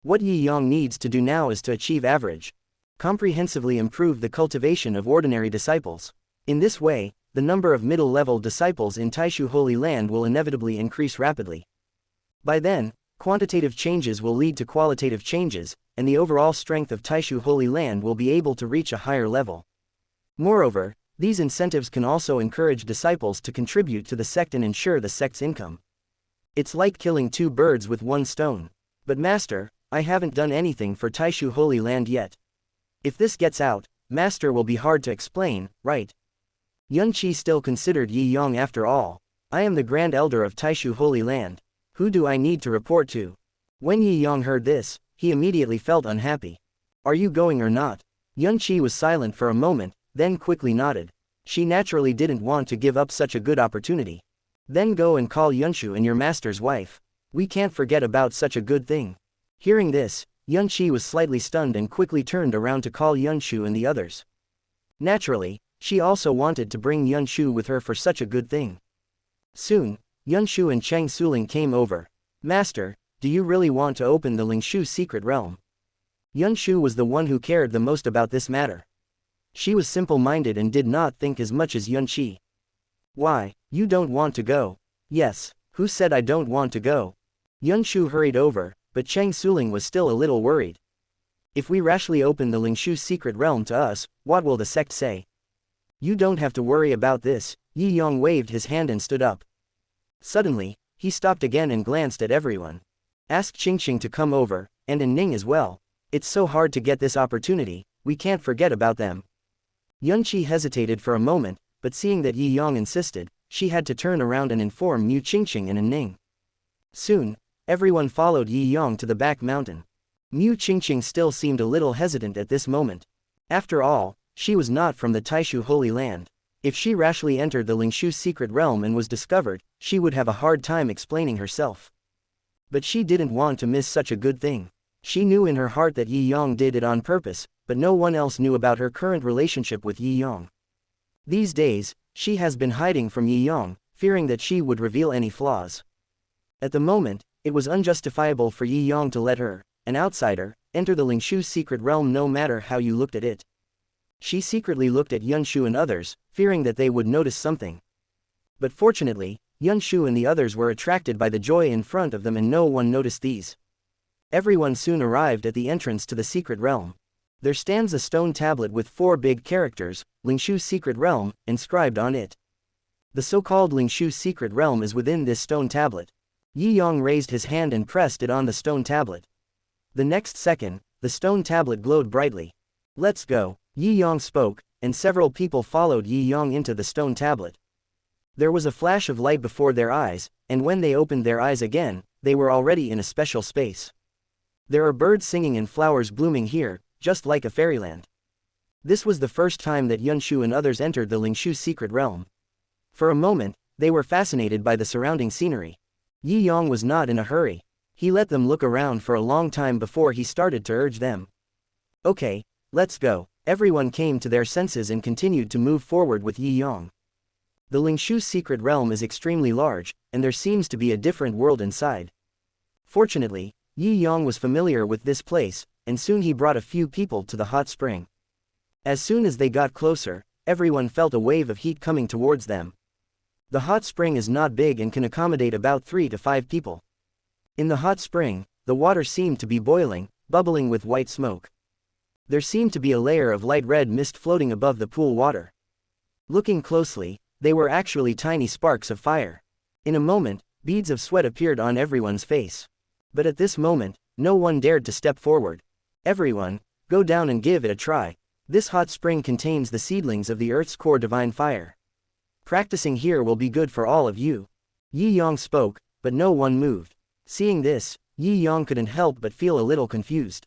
What Yi Yang needs to do now is to achieve average, comprehensively improve the cultivation of ordinary disciples. In this way, the number of middle-level disciples in Taishu Holy Land will inevitably increase rapidly. By then, quantitative changes will lead to qualitative changes, and the overall strength of Taishu Holy Land will be able to reach a higher level. Moreover, these incentives can also encourage disciples to contribute to the sect and ensure the sect's income. It's like killing two birds with one stone. But Master, I haven't done anything for Taishu Holy Land yet. If this gets out, Master will be hard to explain, right? Yun Qi still considered Yi Yang after all. I am the Grand Elder of Taishu Holy Land. Who do I need to report to? When Yi Yang heard this, he immediately felt unhappy. Are you going or not? Yun Qi was silent for a moment, then quickly nodded. She naturally didn't want to give up such a good opportunity. Then go and call Yunshu and your master's wife. We can't forget about such a good thing. Hearing this, Yun Qi was slightly stunned and quickly turned around to call Yunshu and the others. Naturally, she also wanted to bring Yunshu with her for such a good thing. Soon, Yunshu and Cheng Suling came over. Master, do you really want to open the Lingshu secret realm? Yunshu was the one who cared the most about this matter. She was simple-minded and did not think as much as Yun Qi. Why, you don't want to go? Yes, who said I don't want to go? Yunshu hurried over, but Cheng Suling was still a little worried. If we rashly open the Lingshu secret realm to us, what will the sect say? You don't have to worry about this. Yi Yang waved his hand and stood up. Suddenly, he stopped again and glanced at everyone. Ask Qingqing to come over, and Ning as well. It's so hard to get this opportunity, we can't forget about them. Yun Qi hesitated for a moment, but seeing that Yi Yang insisted, she had to turn around and inform Mu Qingqing and Ning. Soon, everyone followed Yi Yang to the back mountain. Mu Qingqing still seemed a little hesitant at this moment. After all, she was not from the Taishu Holy Land. If she rashly entered the Lingshu secret realm and was discovered, she would have a hard time explaining herself. But she didn't want to miss such a good thing. She knew in her heart that Yi Yang did it on purpose, but no one else knew about her current relationship with Yi Yang. These days, she has been hiding from Yi Yang, fearing that she would reveal any flaws. At the moment, it was unjustifiable for Yi Yang to let her, an outsider, enter the Lingshu secret realm no matter how you looked at it. She secretly looked at Yunshu and others, fearing that they would notice something. But fortunately, Yunshu and the others were attracted by the joy in front of them and no one noticed these. Everyone soon arrived at the entrance to the secret realm. There stands a stone tablet with 4 big characters, Lingshu secret realm, inscribed on it. The so-called Lingshu secret realm is within this stone tablet. Yi Yang raised his hand and pressed it on the stone tablet. The next second, the stone tablet glowed brightly. Let's go, Yi Yang spoke, and several people followed Yi Yang into the stone tablet. There was a flash of light before their eyes, and when they opened their eyes again, they were already in a special space. There are birds singing and flowers blooming here, just like a fairyland. This was the first time that Yunshu and others entered the Lingshu secret realm. For a moment, they were fascinated by the surrounding scenery. Yi Yang was not in a hurry. He let them look around for a long time before he started to urge them. Okay, let's go. Everyone came to their senses and continued to move forward with Yi Yang. The Lingshu secret realm is extremely large, and there seems to be a different world inside. Fortunately, Yi Yang was familiar with this place, and soon he brought a few people to the hot spring. As soon as they got closer, everyone felt a wave of heat coming towards them. The hot spring is not big and can accommodate about 3 to 5 people. In the hot spring, the water seemed to be boiling, bubbling with white smoke. There seemed to be a layer of light red mist floating above the pool water. Looking closely, they were actually tiny sparks of fire. In a moment, beads of sweat appeared on everyone's face. But at this moment, no one dared to step forward. Everyone, go down and give it a try. This hot spring contains the seedlings of the Earth's core divine fire. Practicing here will be good for all of you. Yi Yang spoke, but no one moved. Seeing this, Yi Yang couldn't help but feel a little confused.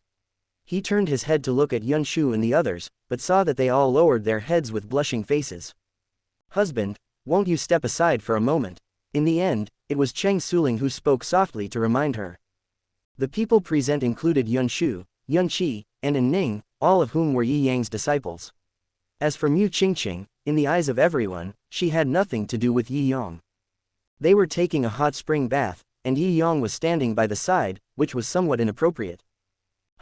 He turned his head to look at Yunshu and the others, but saw that they all lowered their heads with blushing faces. "Husband, won't you step aside for a moment?" In the end, it was Cheng Suling who spoke softly to remind her. The people present included Yunshu, Yunqi, and Ning, all of whom were Yi Yang's disciples. As for Mu Qingqing, in the eyes of everyone, she had nothing to do with Yi Yang. They were taking a hot spring bath, and Yi Yang was standing by the side, which was somewhat inappropriate.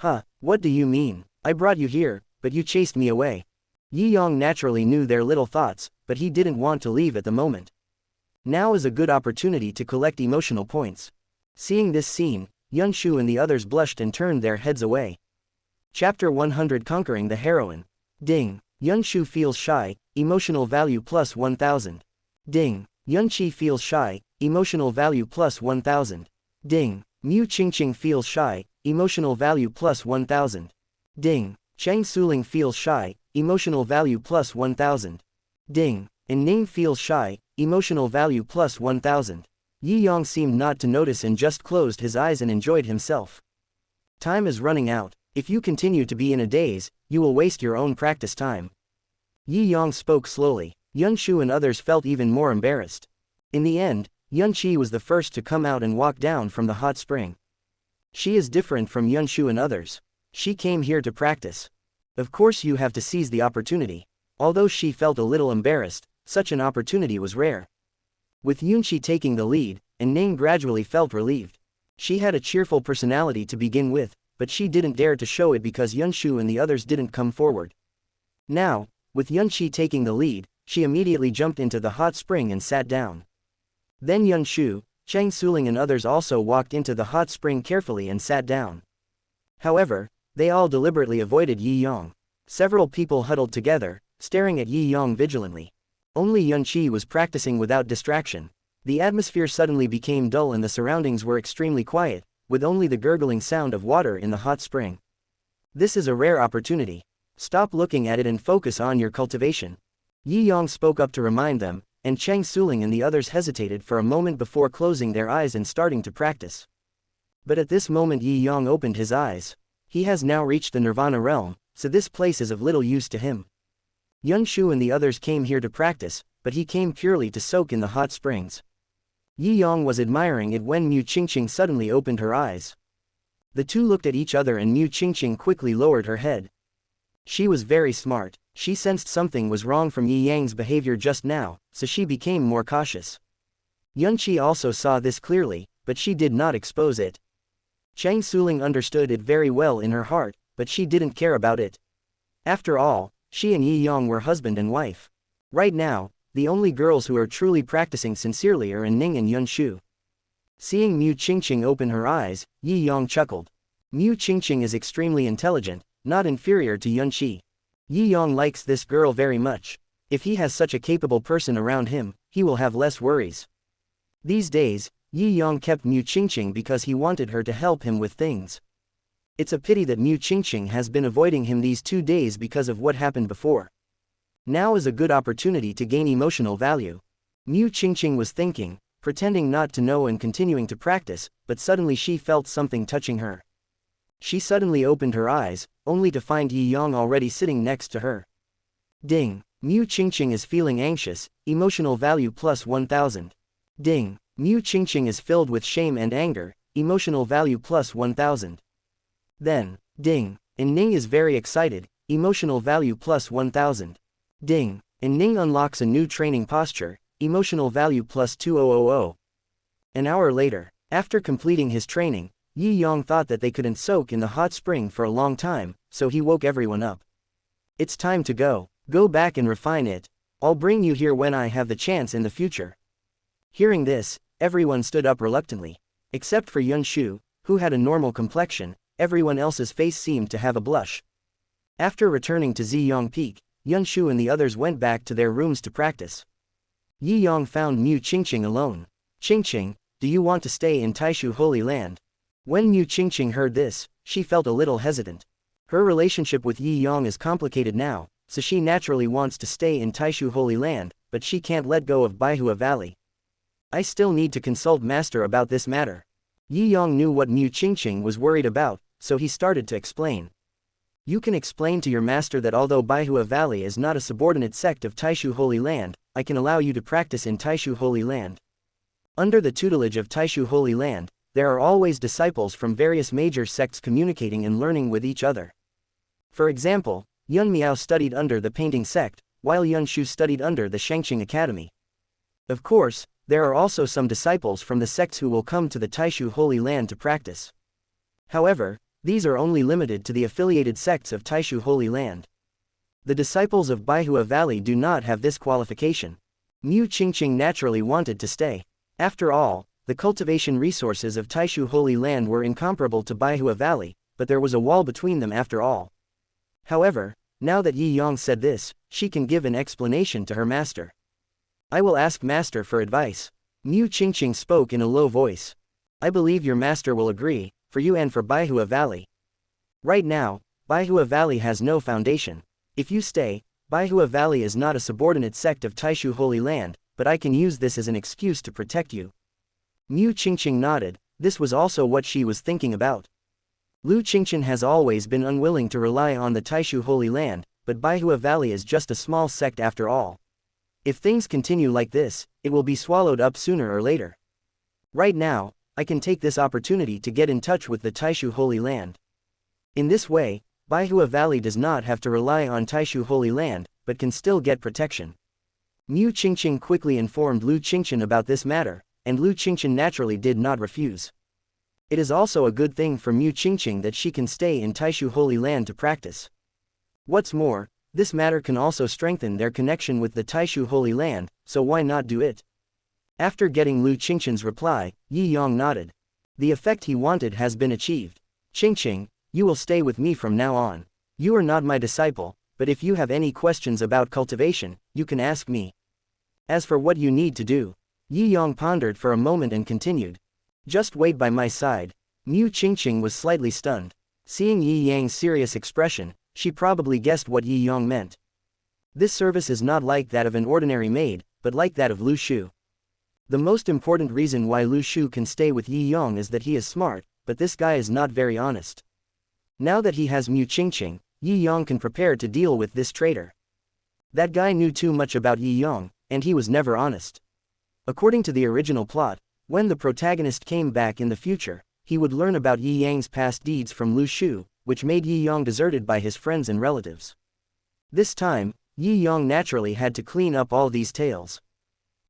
"Huh, what do you mean? I brought you here, but you chased me away." Yi Yang naturally knew their little thoughts, but he didn't want to leave at the moment. Now is a good opportunity to collect emotional points. Seeing this scene, Yunshu and the others blushed and turned their heads away. Chapter 100 Conquering the Heroine. Ding. Yunshu feels shy, emotional value plus 1000. Ding. Yunqi feels shy, emotional value plus 1000. Ding. Mu Qingqing feels shy, emotional value plus 1000. Ding. Cheng Suling feels shy, emotional value plus 1000. Ding. And Ning feels shy, emotional value plus 1000. Yi Yang seemed not to notice and just closed his eyes and enjoyed himself. Time is running out. If you continue to be in a daze, you will waste your own practice time. Yi Yang spoke slowly. Yunshu and others felt even more embarrassed. In the end, Yunqi was the first to come out and walk down from the hot spring. She is different from Yunshu and others. She came here to practice. Of course you have to seize the opportunity. Although she felt a little embarrassed, such an opportunity was rare. With Yunqi taking the lead, and Ning gradually felt relieved. She had a cheerful personality to begin with, but she didn't dare to show it because Yunshu and the others didn't come forward. Now, with Yunqi taking the lead, she immediately jumped into the hot spring and sat down. Then Yunshu, Cheng Suling and others also walked into the hot spring carefully and sat down. However, they all deliberately avoided Yi Yang. Several people huddled together, staring at Yi Yang vigilantly. Only Yunqi was practicing without distraction. The atmosphere suddenly became dull and the surroundings were extremely quiet, with only the gurgling sound of water in the hot spring. This is a rare opportunity. Stop looking at it and focus on your cultivation. Yi Yang spoke up to remind them, and Cheng Suling and the others hesitated for a moment before closing their eyes and starting to practice. But at this moment Yi Yang opened his eyes. He has now reached the Nirvana realm, so this place is of little use to him. Yunshu and the others came here to practice, but he came purely to soak in the hot springs. Yi Yang was admiring it when Mu Qingqing suddenly opened her eyes. The two looked at each other and Mu Qingqing quickly lowered her head. She was very smart. She sensed something was wrong from Yi Yang's behavior just now, so she became more cautious. Yunqi also saw this clearly, but she did not expose it. Cheng Suling understood it very well in her heart, but she didn't care about it. After all, she and Yi Yang were husband and wife. Right now, the only girls who are truly practicing sincerely are Ning and Yunshu. Seeing Mu Qingqing open her eyes, Yi Yang chuckled. Mu Qingqing is extremely intelligent, not inferior to Yunqi. Yi Yang likes this girl very much. If he has such a capable person around him, he will have less worries. These days, Yi Yang kept Mu Qingqing because he wanted her to help him with things. It's a pity that Mu Qingqing has been avoiding him these 2 days because of what happened before. Now is a good opportunity to gain emotional value. Mu Qingqing was thinking, pretending not to know and continuing to practice, but suddenly she felt something touching her. She suddenly opened her eyes, only to find Yi Yang already sitting next to her. Ding. Mu Qingqing is feeling anxious, emotional value plus 1000. Ding. Mu Qingqing is filled with shame and anger, emotional value plus 1000. Then, ding. And Ning is very excited, emotional value plus 1000. Ding. And Ning unlocks a new training posture, emotional value plus 2000. An hour later, after completing his training, Yi Yang thought that they couldn't soak in the hot spring for a long time, so he woke everyone up. It's time to go. Go back and refine it. I'll bring you here when I have the chance in the future. Hearing this, everyone stood up reluctantly. Except for Yunshu, who had a normal complexion, everyone else's face seemed to have a blush. After returning to Ziyang Peak, Yunshu and the others went back to their rooms to practice. Yi Yang found Mu Qingqing alone. "Qingqing, do you want to stay in Taishu Holy Land?" When Mu Qingqing heard this, she felt a little hesitant. Her relationship with Yi Yang is complicated now, so she naturally wants to stay in Taishu Holy Land, but she can't let go of Baihua Valley. "I still need to consult Master about this matter." Yi Yang knew what Mu Qingqing was worried about, so he started to explain. You can explain to your master that although Baihua Valley is not a subordinate sect of Taishu Holy Land, I can allow you to practice in Taishu Holy Land. Under the tutelage of Taishu Holy Land, there are always disciples from various major sects communicating and learning with each other. For example, Yun Miao studied under the painting sect, while Yun Shu studied under the Shangqing Academy. Of course, there are also some disciples from the sects who will come to the Taishu Holy Land to practice. However, these are only limited to the affiliated sects of Taishu Holy Land. The disciples of Baihua Valley do not have this qualification. Mu Qingqing naturally wanted to stay. After all, the cultivation resources of Taishu Holy Land were incomparable to Baihua Valley, but there was a wall between them after all. However, now that Yi Yang said this, she can give an explanation to her master. I will ask master for advice. Mu Qingqing spoke in a low voice. I believe your master will agree, for you and for Baihua Valley. Right now, Baihua Valley has no foundation. If you stay, Baihua Valley is not a subordinate sect of Taishu Holy Land, but I can use this as an excuse to protect you. Mu Qingqing nodded. This was also what she was thinking about. Lu Qingqian has always been unwilling to rely on the Taishu Holy Land, but Baihua Valley is just a small sect after all. If things continue like this, it will be swallowed up sooner or later. Right now, I can take this opportunity to get in touch with the Taishu Holy Land. In this way, Baihua Valley does not have to rely on Taishu Holy Land, but can still get protection. Mu Qingqing quickly informed Lu Qingqian about this matter, and Lu Qingqian naturally did not refuse. It is also a good thing for Mu Qingqing that she can stay in Taishu Holy Land to practice. What's more, this matter can also strengthen their connection with the Taishu Holy Land, so why not do it? After getting Lu Qingqian's reply, Yi Yang nodded. The effect he wanted has been achieved. Qingqing, you will stay with me from now on. You are not my disciple, but if you have any questions about cultivation, you can ask me. As for what you need to do, Yi Yang pondered for a moment and continued. Just wait by my side. Mu Qingqing was slightly stunned. Seeing Yi Yang's serious expression, she probably guessed what Yi Yang meant. This service is not like that of an ordinary maid, but like that of Lu Shu. The most important reason why Lu Shu can stay with Yi Yang is that he is smart, but this guy is not very honest. Now that he has Mu Qingqing, Yi Yang can prepare to deal with this traitor. That guy knew too much about Yi Yang, and he was never honest. According to the original plot, when the protagonist came back in the future, he would learn about Yi Yang's past deeds from Lu Shu, which made Yi Yang deserted by his friends and relatives. This time, Yi Yang naturally had to clean up all these tales.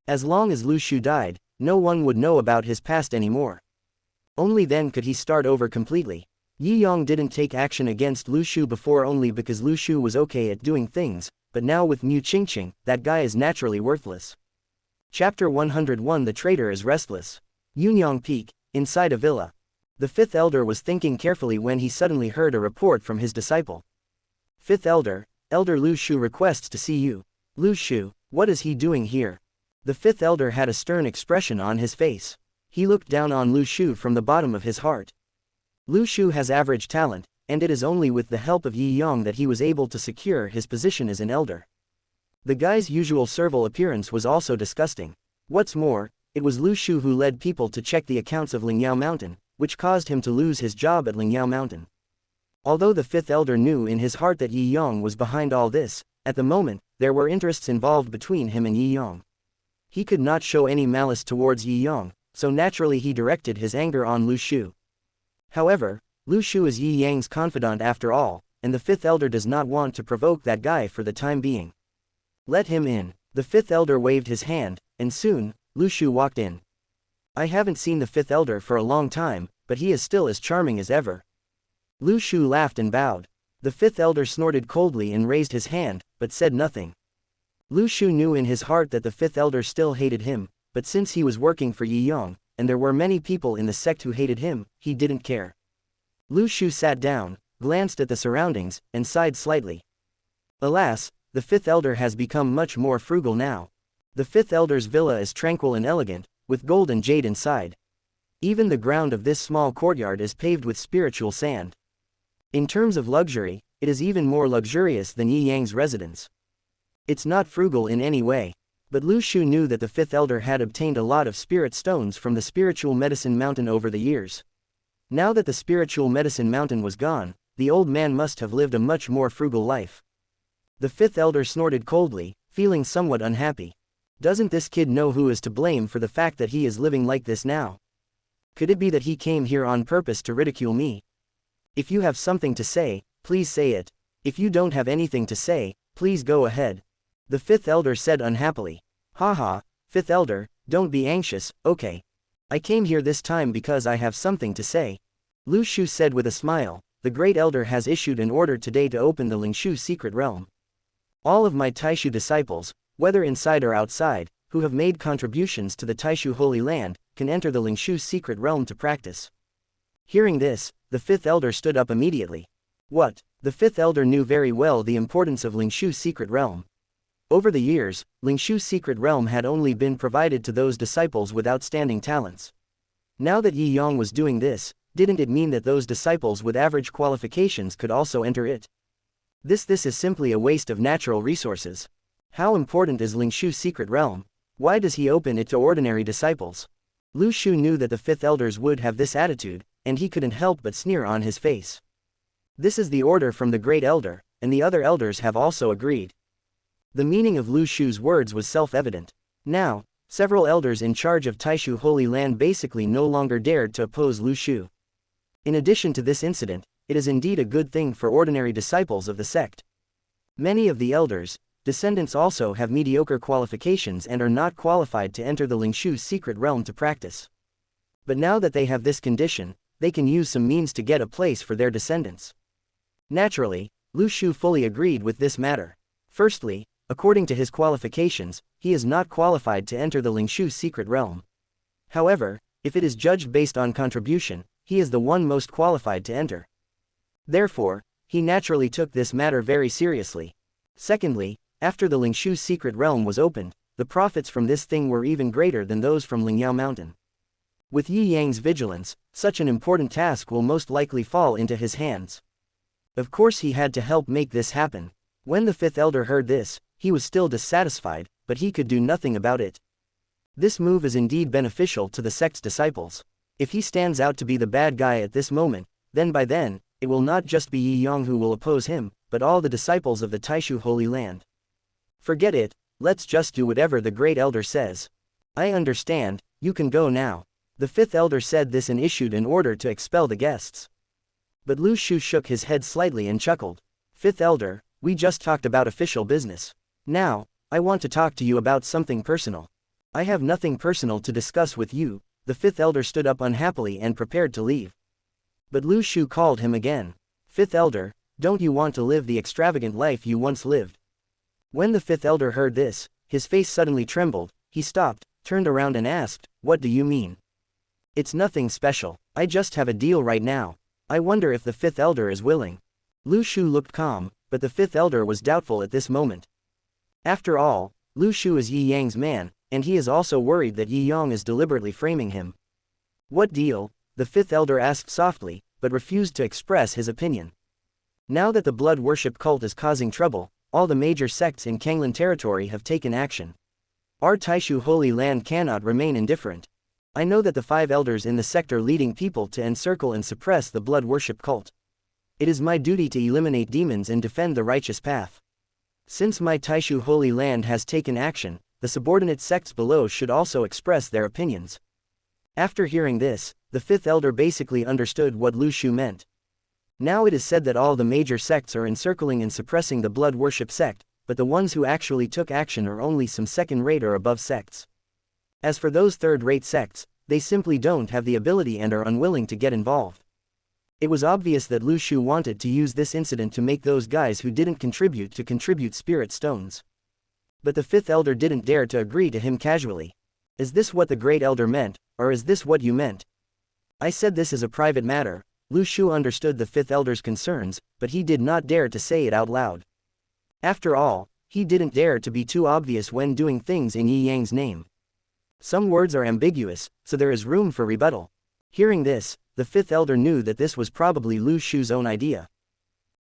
As long as Lu Shu died, no one would know about his past anymore. Only then could he start over completely. Yi Yang didn't take action against Lu Shu before only because Lu Shu was okay at doing things, but now with Mu Qingqing, that guy is naturally worthless. Chapter 101 The Traitor is Restless. Yunyang Peak, inside a villa. The fifth elder was thinking carefully when he suddenly heard a report from his disciple. Fifth elder, Elder Lu Shu requests to see you. Lu Shu, what is he doing here? The fifth elder had a stern expression on his face. He looked down on Lu Shu from the bottom of his heart. Lu Shu has average talent, and it is only with the help of Yi Yang that he was able to secure his position as an elder. The guy's usual servile appearance was also disgusting. What's more, it was Lu Shu who led people to check the accounts of Lingyao Mountain, which caused him to lose his job at Lingyao Mountain. Although the fifth elder knew in his heart that Yi Yang was behind all this, at the moment, there were interests involved between him and Yi Yang. He could not show any malice towards Yi Yang, so naturally he directed his anger on Lu Shu. However, Lu Shu is Yi Yang's confidant after all, and the fifth elder does not want to provoke that guy for the time being. Let him in. The fifth elder waved his hand, and soon, Lu Shu walked in. I haven't seen the fifth elder for a long time, but he is still as charming as ever. Lu Shu laughed and bowed. The fifth elder snorted coldly and raised his hand, but said nothing. Lu Shu knew in his heart that the fifth elder still hated him, but since he was working for Yi Yang, and there were many people in the sect who hated him, he didn't care. Lu Shu sat down, glanced at the surroundings, and sighed slightly. Alas, the fifth elder has become much more frugal now. The fifth elder's villa is tranquil and elegant, with gold and jade inside. Even the ground of this small courtyard is paved with spiritual sand. In terms of luxury, it is even more luxurious than Yi Yang's residence. It's not frugal in any way, but Lu Shu knew that the fifth elder had obtained a lot of spirit stones from the spiritual medicine mountain over the years. Now that the spiritual medicine mountain was gone, the old man must have lived a much more frugal life. The fifth elder snorted coldly, feeling somewhat unhappy. Doesn't this kid know who is to blame for the fact that he is living like this now? Could it be that he came here on purpose to ridicule me? If you have something to say, please say it. If you don't have anything to say, please go ahead. The fifth elder said unhappily. Haha, fifth elder, don't be anxious, okay. I came here this time because I have something to say. Lu Shu said with a smile, the great elder has issued an order today to open the Lingshu secret realm. All of my Taishu disciples, whether inside or outside, who have made contributions to the Taishu Holy Land, can enter the Lingshu secret realm to practice. Hearing this, the fifth elder stood up immediately. What? The fifth elder knew very well the importance of Lingshu's secret realm. Over the years, Lingshu's secret realm had only been provided to those disciples with outstanding talents. Now that Yi Yang was doing this, didn't it mean that those disciples with average qualifications could also enter it? This is simply a waste of natural resources. How important is Lingshu's secret realm? Why does he open it to ordinary disciples? Lu Shu knew that the fifth elders would have this attitude, and he couldn't help but sneer on his face. This is the order from the great elder, and the other elders have also agreed. The meaning of Lu Shu's words was self-evident. Now, several elders in charge of Taishu Holy Land basically no longer dared to oppose Lu Shu. In addition to this incident, it is indeed a good thing for ordinary disciples of the sect. Many of the elders, descendants also have mediocre qualifications and are not qualified to enter the Lingshu's secret realm to practice. But now that they have this condition, they can use some means to get a place for their descendants. Naturally, Lu Shu fully agreed with this matter. Firstly, according to his qualifications, he is not qualified to enter the Lingshu's secret realm. However, if it is judged based on contribution, he is the one most qualified to enter. Therefore, he naturally took this matter very seriously. Secondly, after the Lingshu's secret realm was opened, the profits from this thing were even greater than those from Lingyao Mountain. With Yi Yang's vigilance, such an important task will most likely fall into his hands. Of course he had to help make this happen. When the fifth elder heard this, he was still dissatisfied, but he could do nothing about it. This move is indeed beneficial to the sect's disciples. If he stands out to be the bad guy at this moment, then by then, it will not just be Yi Yang who will oppose him, but all the disciples of the Taishu Holy Land. Forget it, let's just do whatever the great elder says. I understand, you can go now. The fifth elder said this and issued an order to expel the guests. But Lu Shu shook his head slightly and chuckled. Fifth elder, we just talked about official business. Now, I want to talk to you about something personal. I have nothing personal to discuss with you. The fifth elder stood up unhappily and prepared to leave. But Lu Shu called him again. Fifth elder, don't you want to live the extravagant life you once lived? When the fifth elder heard this, his face suddenly trembled. He stopped, turned around and asked, what do you mean? It's nothing special, I just have a deal right now. I wonder if the fifth elder is willing. Lu Shu looked calm, but the fifth elder was doubtful at this moment. After all, Lu Shu is Yi Yang's man, and he is also worried that Yi Yang is deliberately framing him. What deal? The fifth elder asked softly, but refused to express his opinion. Now that the blood worship cult is causing trouble, all the major sects in Kanglan territory have taken action. Our Taishu Holy Land cannot remain indifferent. I know that the 5 elders in the sect are leading people to encircle and suppress the blood worship cult. It is my duty to eliminate demons and defend the righteous path. Since my Taishu Holy Land has taken action, the subordinate sects below should also express their opinions. After hearing this, the fifth elder basically understood what Lu Shu meant. Now it is said that all the major sects are encircling and suppressing the blood worship sect, but the ones who actually took action are only some second-rate or above sects. As for those third-rate sects, they simply don't have the ability and are unwilling to get involved. It was obvious that Lu Shu wanted to use this incident to make those guys who didn't contribute spirit stones. But the fifth elder didn't dare to agree to him casually. Is this what the great elder meant, or is this what you meant? I said this is a private matter. Lu Shu understood the fifth elder's concerns, but he did not dare to say it out loud. After all, he didn't dare to be too obvious when doing things in Yi Yang's name. Some words are ambiguous, so there is room for rebuttal. Hearing this, the fifth elder knew that this was probably Lu Shu's own idea.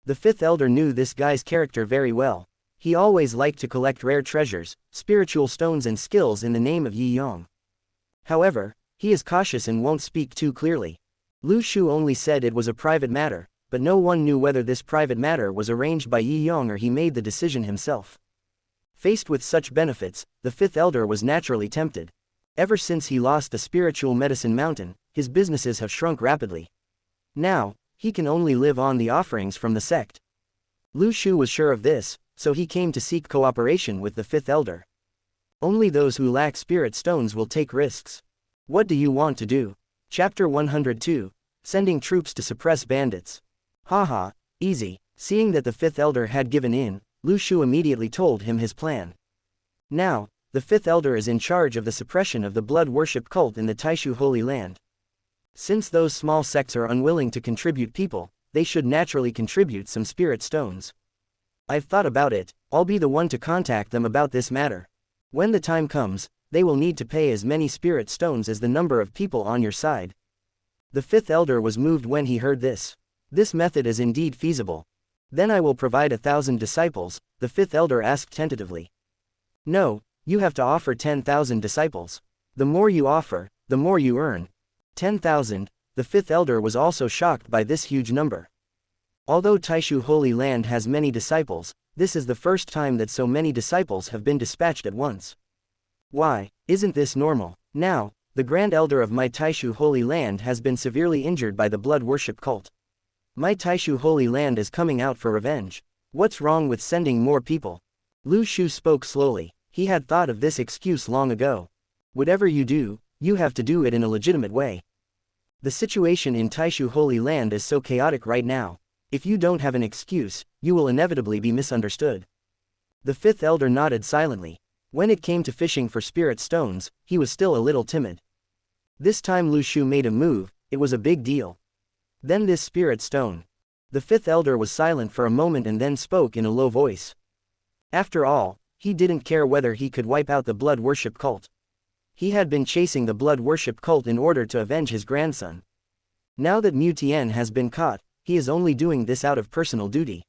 The fifth elder knew this guy's character very well. He always liked to collect rare treasures, spiritual stones and skills in the name of Yi Yang. However, he is cautious and won't speak too clearly. Lu Shu only said it was a private matter, but no one knew whether this private matter was arranged by Yi Yong or he made the decision himself. Faced with such benefits, the fifth elder was naturally tempted. Ever since he lost the spiritual medicine mountain, his businesses have shrunk rapidly. Now, he can only live on the offerings from the sect. Lu Shu was sure of this, so he came to seek cooperation with the fifth elder. Only those who lack spirit stones will take risks. What do you want to do? Chapter 102, Sending Troops to Suppress Bandits. Haha, easy. Seeing that the fifth elder had given in, Lu Shu immediately told him his plan. Now, the fifth elder is in charge of the suppression of the blood worship cult in the Taishu Holy Land. Since those small sects are unwilling to contribute people, they should naturally contribute some spirit stones. I've thought about it, I'll be the one to contact them about this matter. When the time comes, they will need to pay as many spirit stones as the number of people on your side. The fifth elder was moved when he heard this. This method is indeed feasible. Then I will provide 1,000 disciples, the fifth elder asked tentatively. No, you have to offer 10,000 disciples. The more you offer, the more you earn. 10,000, the fifth elder was also shocked by this huge number. Although Taishu Holy Land has many disciples, this is the first time that so many disciples have been dispatched at once. Why, isn't this normal? Now, the Grand Elder of my Taishu Holy Land has been severely injured by the blood worship cult. My Taishu Holy Land is coming out for revenge. What's wrong with sending more people? Lu Shu spoke slowly. He had thought of this excuse long ago. Whatever you do, you have to do it in a legitimate way. The situation in Taishu Holy Land is so chaotic right now. If you don't have an excuse, you will inevitably be misunderstood. The fifth elder nodded silently. When it came to fishing for spirit stones, he was still a little timid. This time Lu Shu made a move, it was a big deal. Then this spirit stone. The fifth elder was silent for a moment and then spoke in a low voice. After all, he didn't care whether he could wipe out the blood worship cult. He had been chasing the blood worship cult in order to avenge his grandson. Now that Mu Tian has been caught, he is only doing this out of personal duty.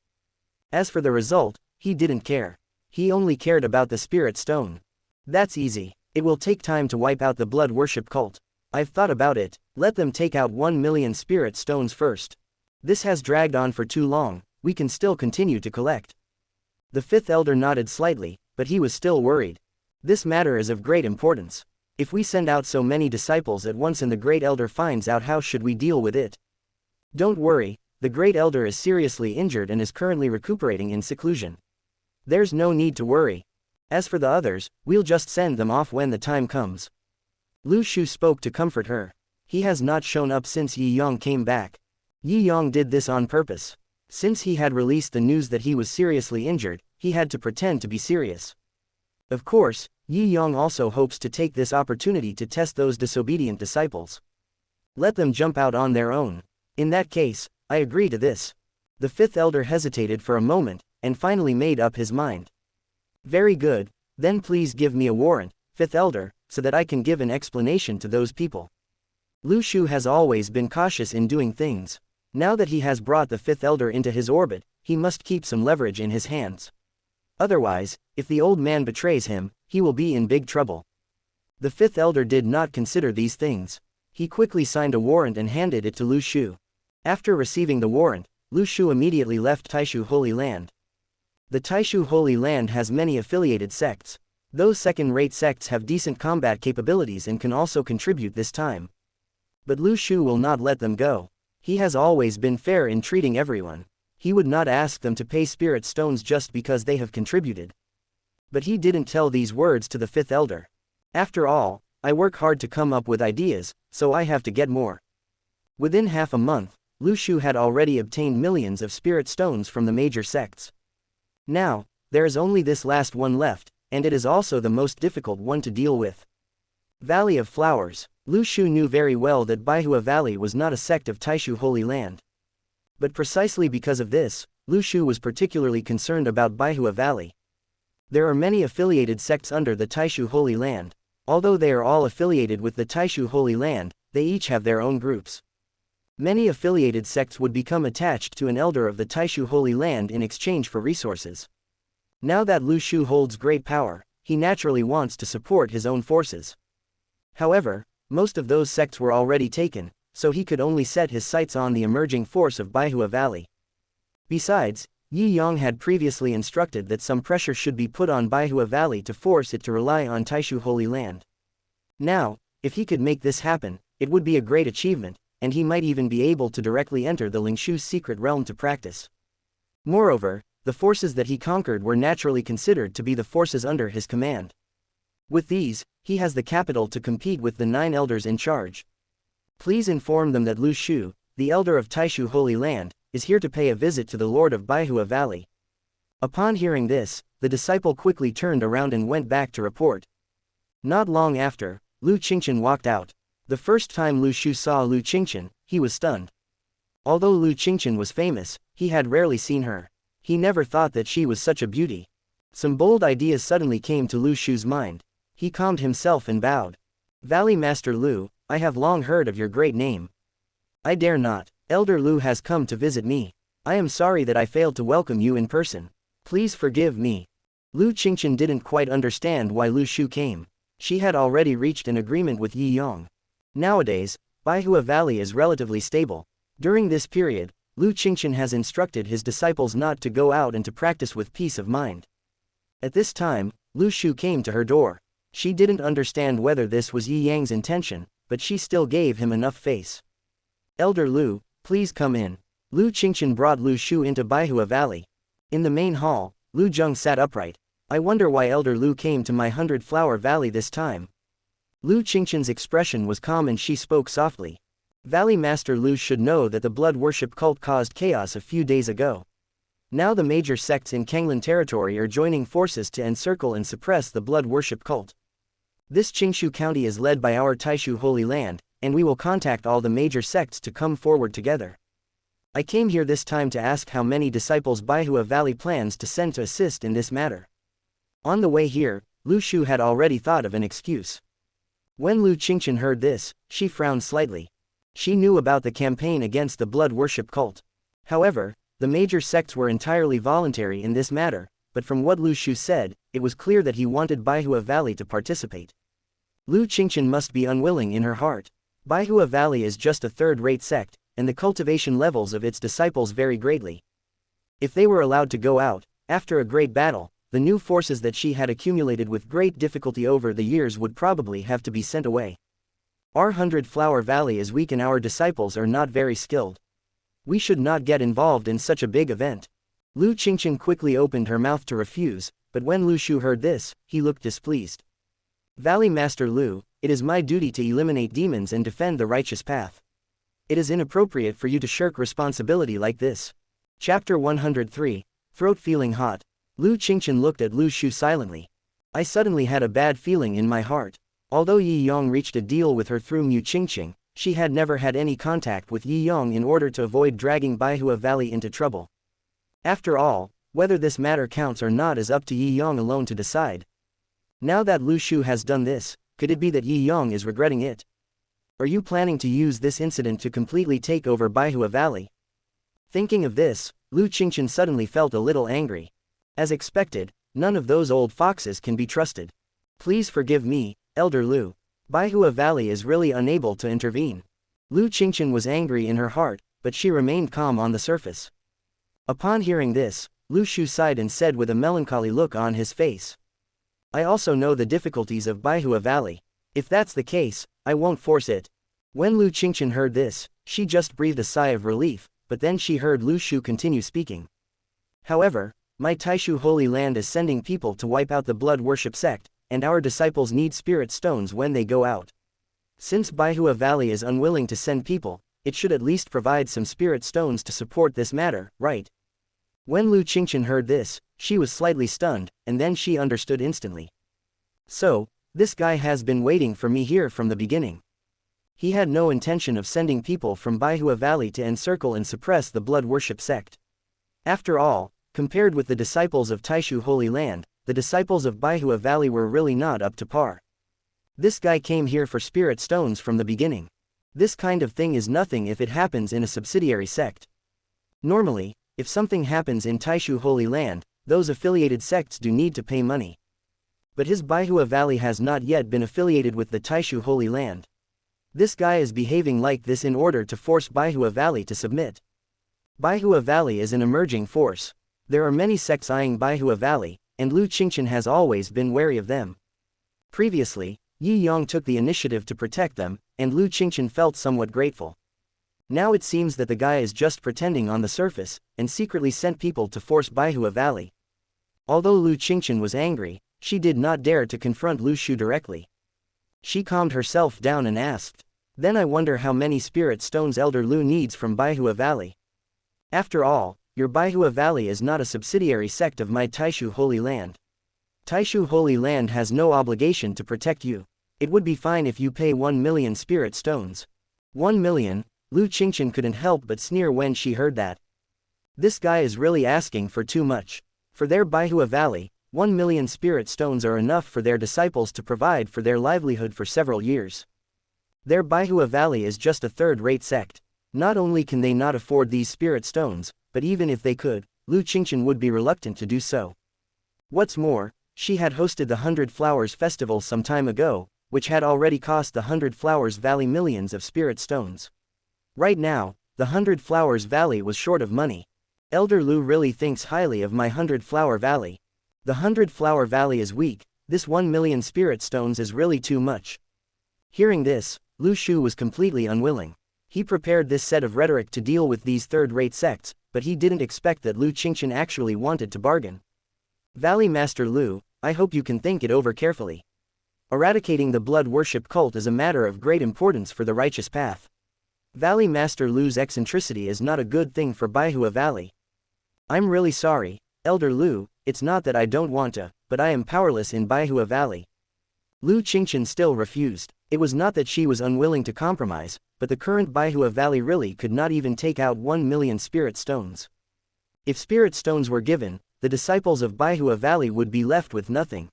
As for the result, he didn't care. He only cared about the spirit stone. That's easy. It will take time to wipe out the blood worship cult. I've thought about it, let them take out 1 million spirit stones first. This has dragged on for too long, we can still continue to collect. The fifth elder nodded slightly, but he was still worried. This matter is of great importance. If we send out so many disciples at once and the great elder finds out, how should we deal with it? Don't worry, the great elder is seriously injured and is currently recuperating in seclusion. There's no need to worry. As for the others, we'll just send them off when the time comes. Lu Shu spoke to comfort her. He has not shown up since Yi Yong came back. Yi Yong did this on purpose. Since he had released the news that he was seriously injured, he had to pretend to be serious. Of course, Yi Yong also hopes to take this opportunity to test those disobedient disciples. Let them jump out on their own. In that case, I agree to this. The fifth elder hesitated for a moment, and finally made up his mind. Very good, then please give me a warrant, fifth elder, so that I can give an explanation to those people. Lu Shu has always been cautious in doing things. Now that he has brought the fifth elder into his orbit, he must keep some leverage in his hands. Otherwise, if the old man betrays him, he will be in big trouble. The fifth elder did not consider these things. He quickly signed a warrant and handed it to Lu Shu. After receiving the warrant, Lu Shu immediately left Taishu Holy Land. The Taishu Holy Land has many affiliated sects. Those second-rate sects have decent combat capabilities and can also contribute this time. But Lu Shu will not let them go. He has always been fair in treating everyone. He would not ask them to pay spirit stones just because they have contributed. But he didn't tell these words to the fifth elder. After all, I work hard to come up with ideas, so I have to get more. Within half a month, Lu Shu had already obtained millions of spirit stones from the major sects. Now, there is only this last one left, and it is also the most difficult one to deal with. Valley of Flowers. Lu Shu knew very well that Baihua Valley was not a sect of Taishu Holy Land. But precisely because of this, Lu Shu was particularly concerned about Baihua Valley. There are many affiliated sects under the Taishu Holy Land. Although they are all affiliated with the Taishu Holy Land, they each have their own groups. Many affiliated sects would become attached to an elder of the Taishu Holy Land in exchange for resources. Now that Lu Shu holds great power, he naturally wants to support his own forces. However, most of those sects were already taken, so he could only set his sights on the emerging force of Baihua Valley. Besides, Yi Yang had previously instructed that some pressure should be put on Baihua Valley to force it to rely on Taishu Holy Land. Now, if he could make this happen, it would be a great achievement, and he might even be able to directly enter the Lingshu's secret realm to practice. Moreover, the forces that he conquered were naturally considered to be the forces under his command. With these, he has the capital to compete with the 9 elders in charge. Please inform them that Lu Shu, the elder of Taishu Holy Land, is here to pay a visit to the Lord of Baihua Valley. Upon hearing this, the disciple quickly turned around and went back to report. Not long after, Lu Qingchen walked out. The first time Lu Shu saw Lu Qingchen, he was stunned. Although Lu Qingchen was famous, he had rarely seen her. He never thought that she was such a beauty. Some bold ideas suddenly came to Lu Shu's mind. He calmed himself and bowed. Valley Master Lu, I have long heard of your great name. I dare not. Elder Lu has come to visit me. I am sorry that I failed to welcome you in person. Please forgive me. Lu Qingchen didn't quite understand why Lu Shu came. She had already reached an agreement with Yi Yang. Nowadays, Baihua Valley is relatively stable. During this period, Lu Qingchen has instructed his disciples not to go out and to practice with peace of mind. At this time, Lu Shu came to her door. She didn't understand whether this was Yi Yang's intention, but she still gave him enough face. Elder Lu, please come in. Lu Qingchen brought Lu Shu into Baihua Valley. In the main hall, Lu Zheng sat upright. I wonder why Elder Lu came to my 100-flower valley this time. Lu Qingchen's expression was calm and she spoke softly. Valley Master Lu should know that the blood worship cult caused chaos a few days ago. Now the major sects in Kanglan territory are joining forces to encircle and suppress the blood worship cult. This Qingshu County is led by our Taishu Holy Land, and we will contact all the major sects to come forward together. I came here this time to ask how many disciples Baihua Valley plans to send to assist in this matter. On the way here, Lu Shu had already thought of an excuse. When Lu Qingchen heard this, she frowned slightly. She knew about the campaign against the blood worship cult. However, the major sects were entirely voluntary in this matter, but from what Lu Shu said, it was clear that he wanted Baihua Valley to participate. Lu Qingchen must be unwilling in her heart. Baihua Valley is just a third-rate sect, and the cultivation levels of its disciples vary greatly. If they were allowed to go out, after a great battle, the new forces that she had accumulated with great difficulty over the years would probably have to be sent away. Our 100-flower valley is weak and our disciples are not very skilled. We should not get involved in such a big event. Lu Qingchen quickly opened her mouth to refuse, but when Lu Shu heard this, he looked displeased. Valley Master Lu, it is my duty to eliminate demons and defend the righteous path. It is inappropriate for you to shirk responsibility like this. Chapter 103, Throat Feeling Hot. Lu Qingchen looked at Lu Shu silently. I suddenly had a bad feeling in my heart. Although Yi Yang reached a deal with her through Mu Qingqing, she had never had any contact with Yi Yang in order to avoid dragging Baihua Valley into trouble. After all, whether this matter counts or not is up to Yi Yang alone to decide. Now that Lu Shu has done this, could it be that Yi Yang is regretting it? Are you planning to use this incident to completely take over Baihua Valley? Thinking of this, Lu Qingchen suddenly felt a little angry. As expected, none of those old foxes can be trusted. Please forgive me, Elder Lu. Baihua Valley is really unable to intervene. Lu Qingchen was angry in her heart, but she remained calm on the surface. Upon hearing this, Lu Shu sighed and said with a melancholy look on his face. I also know the difficulties of Baihua Valley. If that's the case, I won't force it. When Lu Qingchen heard this, she just breathed a sigh of relief, but then she heard Lu Shu continue speaking. However, my Taishu Holy Land is sending people to wipe out the blood worship sect, and our disciples need spirit stones when they go out. Since Baihua Valley is unwilling to send people, it should at least provide some spirit stones to support this matter, right? When Lu Qingchen heard this, she was slightly stunned, and then she understood instantly. So, this guy has been waiting for me here from the beginning. He had no intention of sending people from Baihua Valley to encircle and suppress the blood worship sect. After all, compared with the disciples of Taishu Holy Land, the disciples of Baihua Valley were really not up to par. This guy came here for spirit stones from the beginning. This kind of thing is nothing if it happens in a subsidiary sect. Normally, if something happens in Taishu Holy Land, those affiliated sects do need to pay money. But his Baihua Valley has not yet been affiliated with the Taishu Holy Land. This guy is behaving like this in order to force Baihua Valley to submit. Baihua Valley is an emerging force. There are many sects eyeing Baihua Valley, and Lu Qingchen has always been wary of them. Previously, Yi Yang took the initiative to protect them, and Lu Qingchen felt somewhat grateful. Now it seems that the guy is just pretending on the surface, and secretly sent people to force Baihua Valley. Although Lu Qingchen was angry, she did not dare to confront Lu Shu directly. She calmed herself down and asked, "Then I wonder how many spirit stones Elder Lu needs from Baihua Valley. After all, your Baihua Valley is not a subsidiary sect of my Taishu Holy Land. Taishu Holy Land has no obligation to protect you. It would be fine if you pay 1 million spirit stones." 1 million, Lu Qingchen couldn't help but sneer when she heard that. This guy is really asking for too much. For their Baihua Valley, 1 million spirit stones are enough for their disciples to provide for their livelihood for several years. Their Baihua Valley is just a third-rate sect. Not only can they not afford these spirit stones, but even if they could, Lu Qingchen would be reluctant to do so. What's more, she had hosted the 100 Flowers Festival some time ago, which had already cost the 100 Flowers Valley millions of spirit stones. Right now, the 100 Flowers Valley was short of money. Elder Lu really thinks highly of my 100 Flower Valley. The 100 Flower Valley is weak, this 1 million spirit stones is really too much. Hearing this, Lu Shu was completely unwilling. He prepared this set of rhetoric to deal with these third-rate sects, but he didn't expect that Lu Qingchen actually wanted to bargain. Valley Master Lu, I hope you can think it over carefully. Eradicating the blood worship cult is a matter of great importance for the righteous path. Valley Master Lu's eccentricity is not a good thing for Baihua Valley. I'm really sorry, Elder Lu, it's not that I don't want to, but I am powerless in Baihua Valley. Lu Qingchen still refused. It was not that she was unwilling to compromise, but the current Baihua Valley really could not even take out 1 million spirit stones. If spirit stones were given, the disciples of Baihua Valley would be left with nothing.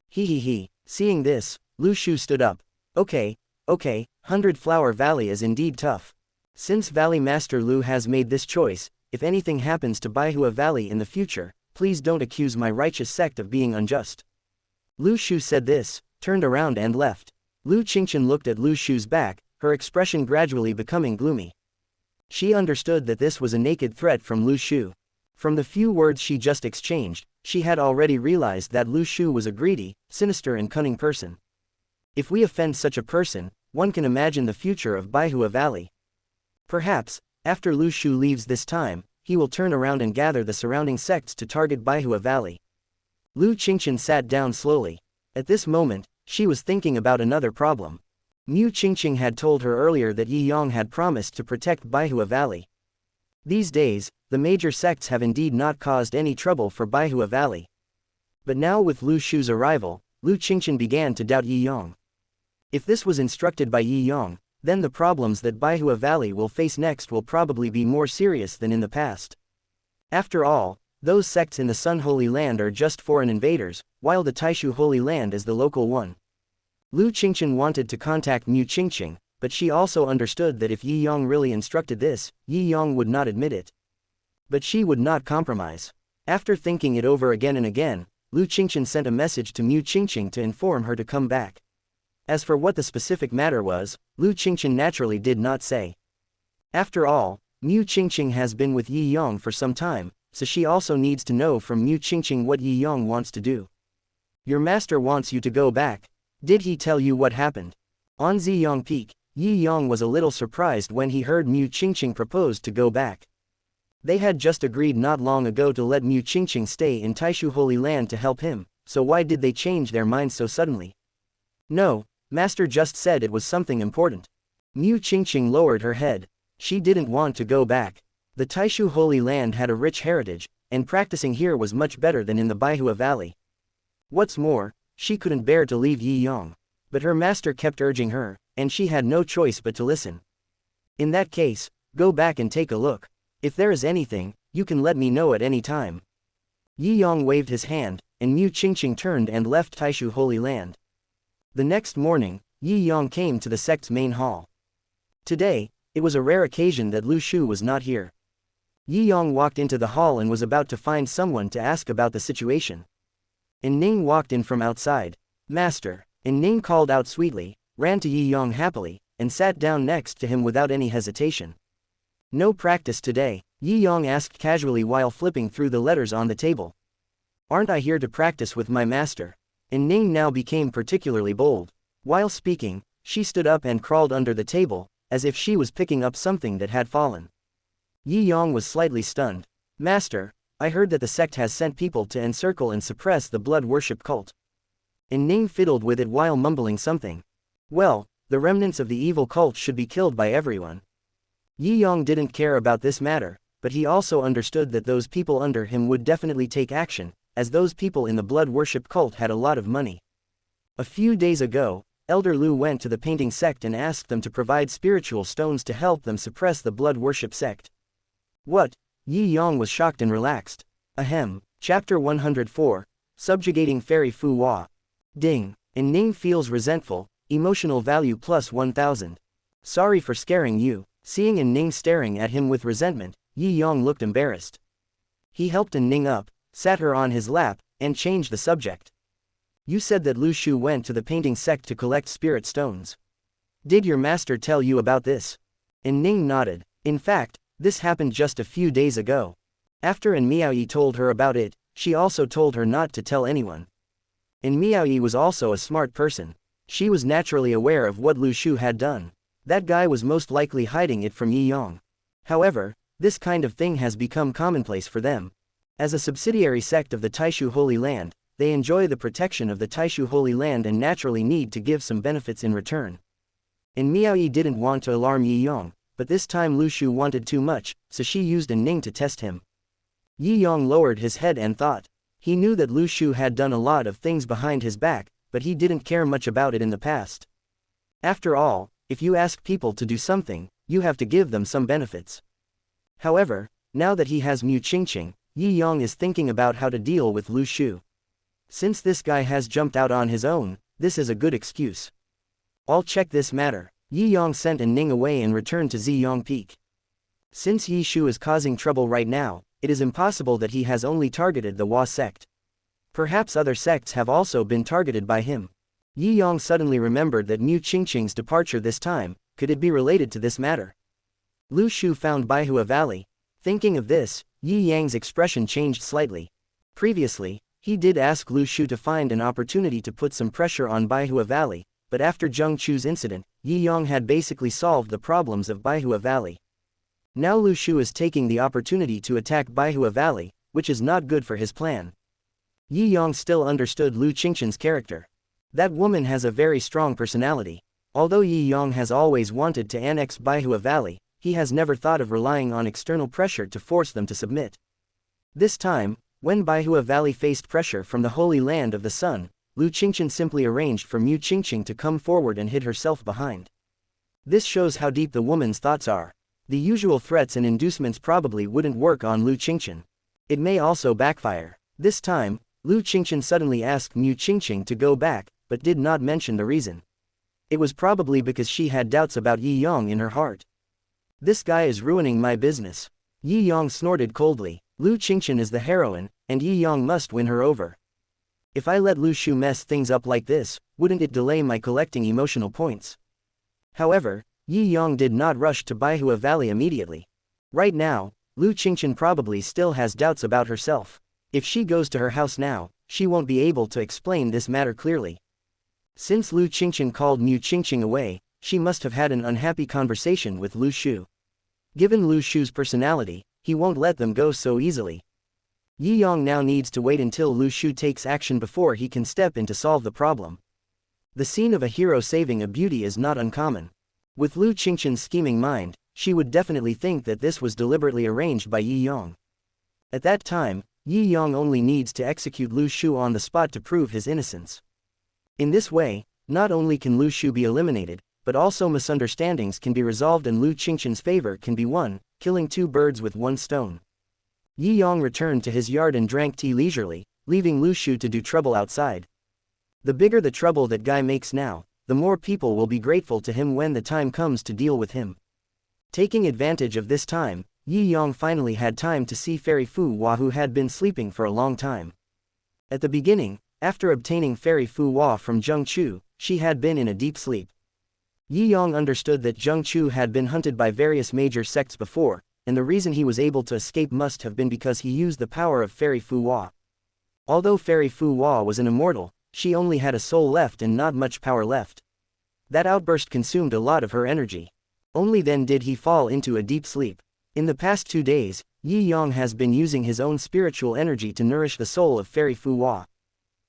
He. Seeing this, Lu Shu stood up. Okay, 100 Flower Valley is indeed tough. Since Valley Master Lu has made this choice, if anything happens to Baihua Valley in the future, please don't accuse my righteous sect of being unjust. Lu Shu said this, turned around and left. Lu Qingchen looked at Lu Shu's back, her expression gradually becoming gloomy. She understood that this was a naked threat from Lu Shu. From the few words she just exchanged, she had already realized that Lu Shu was a greedy, sinister and cunning person. If we offend such a person, one can imagine the future of Baihua Valley. Perhaps, after Lu Shu leaves this time, he will turn around and gather the surrounding sects to target Baihua Valley. Lu Qingchen sat down slowly. At this moment, she was thinking about another problem. Mu Qingqing had told her earlier that Yi Yang had promised to protect Baihua Valley. These days, the major sects have indeed not caused any trouble for Baihua Valley. But now with Lu Shu's arrival, Lu Qingchen began to doubt Yi Yang. If this was instructed by Yi Yang, then the problems that Baihua Valley will face next will probably be more serious than in the past. After all, those sects in the Sun Holy Land are just foreign invaders, while the Taishu Holy Land is the local one. Lu Qingchen wanted to contact Mu Qingqing, but she also understood that if Yi Yang really instructed this, Yi Yang would not admit it. But she would not compromise. After thinking it over again and again, Lu Qingchen sent a message to Mu Qingqing to inform her to come back. As for what the specific matter was, Lu Qingchen naturally did not say. After all, Mu Qingqing has been with Yi Yang for some time, so she also needs to know from Mu Qingqing what Yi Yang wants to do. Your master wants you to go back. Did he tell you what happened? On Ziyang Peak, Yi Yang was a little surprised when he heard Mu Qingqing propose to go back. They had just agreed not long ago to let Mu Qingqing stay in Taishu Holy Land to help him, so why did they change their minds so suddenly? No, Master just said it was something important. Mu Qingqing lowered her head. She didn't want to go back. The Taishu Holy Land had a rich heritage, and practicing here was much better than in the Baihua Valley. What's more, she couldn't bear to leave Yi Yang. But her master kept urging her, and she had no choice but to listen. In that case, go back and take a look. If there is anything, you can let me know at any time. Yi Yang waved his hand, and Mu Qingqing turned and left Taishu Holy Land. The next morning, Yi Yang came to the sect's main hall. Today, it was a rare occasion that Lu Shu was not here. Yi Yang walked into the hall and was about to find someone to ask about the situation. And Ning walked in from outside. Master, and Ning called out sweetly, ran to Yi Yang happily, and sat down next to him without any hesitation. "No practice today?" Yi Yang asked casually while flipping through the letters on the table. "Aren't I here to practice with my master?" And Ning now became particularly bold. While speaking, she stood up and crawled under the table, as if she was picking up something that had fallen. Yi Yang was slightly stunned. "Master, I heard that the sect has sent people to encircle and suppress the blood worship cult." And Ning fiddled with it while mumbling something. "Well, the remnants of the evil cult should be killed by everyone." Yi Yang didn't care about this matter, but he also understood that those people under him would definitely take action, as those people in the blood worship cult had a lot of money. A few days ago, Elder Lu went to the painting sect and asked them to provide spiritual stones to help them suppress the blood worship sect. What? Yi Yang was shocked and relaxed. Ahem. Chapter 104, Subjugating Fairy Fu Hua. Ding. And Ning feels resentful, emotional value plus 1000. "Sorry for scaring you." Seeing An Ning staring at him with resentment, Yi Yang looked embarrassed. He helped An Ning up, sat her on his lap, and changed the subject. "You said that Lu Shu went to the painting sect to collect spirit stones. Did your master tell you about this?" An Ning nodded. "In fact, this happened just a few days ago." After An Miaoyi told her about it, she also told her not to tell anyone. An Miaoyi was also a smart person. She was naturally aware of what Lu Shu had done. That guy was most likely hiding it from Yi Yang. However, this kind of thing has become commonplace for them. As a subsidiary sect of the Taishu Holy Land, they enjoy the protection of the Taishu Holy Land and naturally need to give some benefits in return. And Miaoyi didn't want to alarm Yi Yang, but this time Lu Shu wanted too much, so she used An Ning to test him. Yi Yang lowered his head and thought. He knew that Lu Shu had done a lot of things behind his back, but he didn't care much about it in the past. After all, if you ask people to do something, you have to give them some benefits. However, now that he has Mu Qingqing, Yi Yang is thinking about how to deal with Lu Shu. Since this guy has jumped out on his own, this is a good excuse. "I'll check this matter." Yi Yang sent An Ning away and returned to Ziyang Peak. Since Yi Shu is causing trouble right now, it is impossible that he has only targeted the Hua sect. Perhaps other sects have also been targeted by him. Yi Yang suddenly remembered that Mu Qingqing's departure this time. Could it be related to this matter? Lu Shu found Baihua Valley. Thinking of this, Yi Yang's expression changed slightly. Previously, he did ask Lu Shu to find an opportunity to put some pressure on Baihua Valley, but after Zheng Chu's incident, Yi Yang had basically solved the problems of Baihua Valley. Now Lu Shu is taking the opportunity to attack Baihua Valley, which is not good for his plan. Yi Yang still understood Lu Qingqin's character. That woman has a very strong personality. Although Yi Yang has always wanted to annex Baihua Valley, he has never thought of relying on external pressure to force them to submit. This time, when Baihua Valley faced pressure from the Holy Land of the Sun, Lu Qingqin simply arranged for Mu Qingqing to come forward and hid herself behind. This shows how deep the woman's thoughts are. The usual threats and inducements probably wouldn't work on Lu Qingqin. It may also backfire. This time, Lu Qingqin suddenly asked Mu Qingqing to go back, but did not mention the reason. It was probably because she had doubts about Yi Yang in her heart. "This guy is ruining my business." Yi Yang snorted coldly. Lu Qingqin is the heroine, and Yi Yang must win her over. If I let Lu Shu mess things up like this, wouldn't it delay my collecting emotional points? However, Yi Yang did not rush to Baihua Valley immediately. Right now, Lu Qingqin probably still has doubts about herself. If she goes to her house now, she won't be able to explain this matter clearly. Since Lu Qingqin called Mu Qingqing away, she must have had an unhappy conversation with Lu Shu. Given Lu Shu's personality, he won't let them go so easily. Yi Yang now needs to wait until Lu Shu takes action before he can step in to solve the problem. The scene of a hero saving a beauty is not uncommon. With Lu Qingqin's scheming mind, she would definitely think that this was deliberately arranged by Yi Yang. At that time, Yi Yang only needs to execute Lu Shu on the spot to prove his innocence. In this way, not only can Lu Shu be eliminated, but also misunderstandings can be resolved and Lu Qingqin's favor can be won, killing two birds with one stone. Yi Yang returned to his yard and drank tea leisurely, leaving Lu Shu to do trouble outside. The bigger the trouble that guy makes now, the more people will be grateful to him when the time comes to deal with him. Taking advantage of this time, Yi Yang finally had time to see Fairy Fu Hua, who had been sleeping for a long time. At the beginning, after obtaining Fairy Fu Hua from Zheng Chu, she had been in a deep sleep. Yi Yang understood that Zheng Chu had been hunted by various major sects before, and the reason he was able to escape must have been because he used the power of Fairy Fu Hua. Although Fairy Fu Hua was an immortal, she only had a soul left and not much power left. That outburst consumed a lot of her energy. Only then did he fall into a deep sleep. In the past 2 days, Yi Yang has been using his own spiritual energy to nourish the soul of Fairy Fu Hua.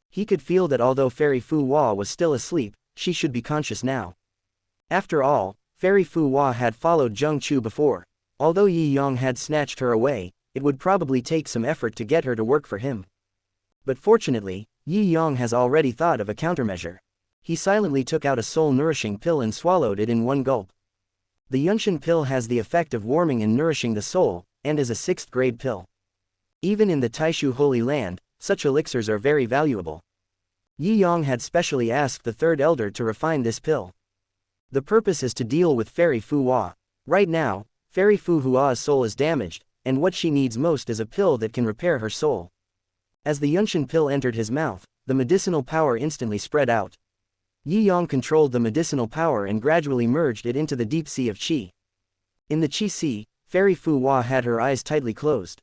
He could feel that although Fairy Fu Hua was still asleep, she should be conscious now. After all, Fairy Fu Hua had followed Zheng Chu before. Although Yi Yang had snatched her away, it would probably take some effort to get her to work for him. But fortunately, Yi Yang has already thought of a countermeasure. He silently took out a soul-nourishing pill and swallowed it in one gulp. The Yunshan pill has the effect of warming and nourishing the soul, and is a 6th-grade pill. Even in the Taishu Holy Land, such elixirs are very valuable. Yi Yang had specially asked the 3rd elder to refine this pill. The purpose is to deal with Fairy Fu Hua. Right now, Fairy Fu Hua's soul is damaged, and what she needs most is a pill that can repair her soul. As the Yunshan pill entered his mouth, the medicinal power instantly spread out. Yi Yang controlled the medicinal power and gradually merged it into the deep sea of qi. In the qi sea, Fairy Fu Hua had her eyes tightly closed.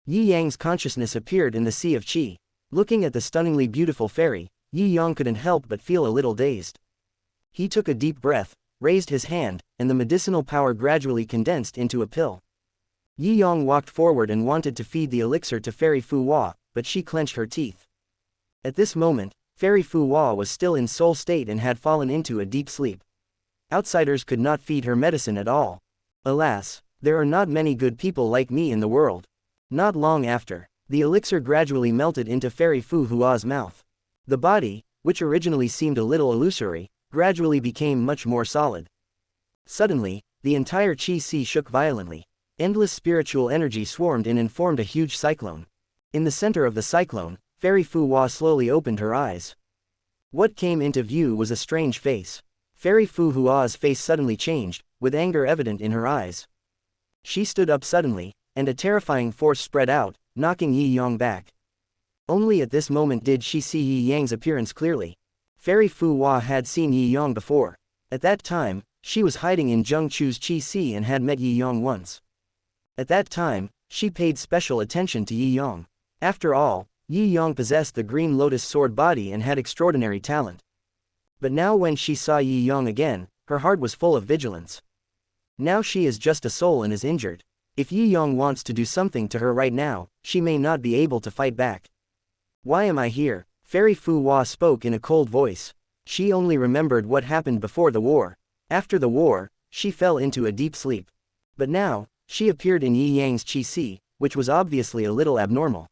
Yi Yang's consciousness appeared in the sea of qi. Looking at the stunningly beautiful fairy, Yi Yang couldn't help but feel a little dazed. He took a deep breath, raised his hand, and the medicinal power gradually condensed into a pill. Yi Yang walked forward and wanted to feed the elixir to Fairy Fu Hua, but she clenched her teeth. At this moment, Fairy Fu Hua was still in soul state and had fallen into a deep sleep. Outsiders could not feed her medicine at all. Alas, there are not many good people like me in the world. Not long after, the elixir gradually melted into Fairy Fu Hua's mouth. The body, which originally seemed a little illusory, gradually became much more solid. Suddenly, the entire qi sea shook violently. Endless spiritual energy swarmed in and formed a huge cyclone. In the center of the cyclone, Fairy Fu Hua slowly opened her eyes. What came into view was a strange face. Fairy Fu Hua's face suddenly changed, with anger evident in her eyes. She stood up suddenly, and a terrifying force spread out, knocking Yi Yang back. Only at this moment did she see Yi Yang's appearance clearly. Fairy Fu Hua had seen Yi Yang before. At that time, she was hiding in Zheng Chu's qi sea and had met Yi Yang once. At that time, she paid special attention to Yi Yang. After all, Yi Yang possessed the green lotus sword body and had extraordinary talent. But now when she saw Yi Yang again, her heart was full of vigilance. Now she is just a soul and is injured. If Yi Yang wants to do something to her right now, she may not be able to fight back. Why am I here? Fairy Fu Hua spoke in a cold voice. She only remembered what happened before the war. After the war, she fell into a deep sleep. But now, she appeared in Yi Yang's qi sea, which was obviously a little abnormal.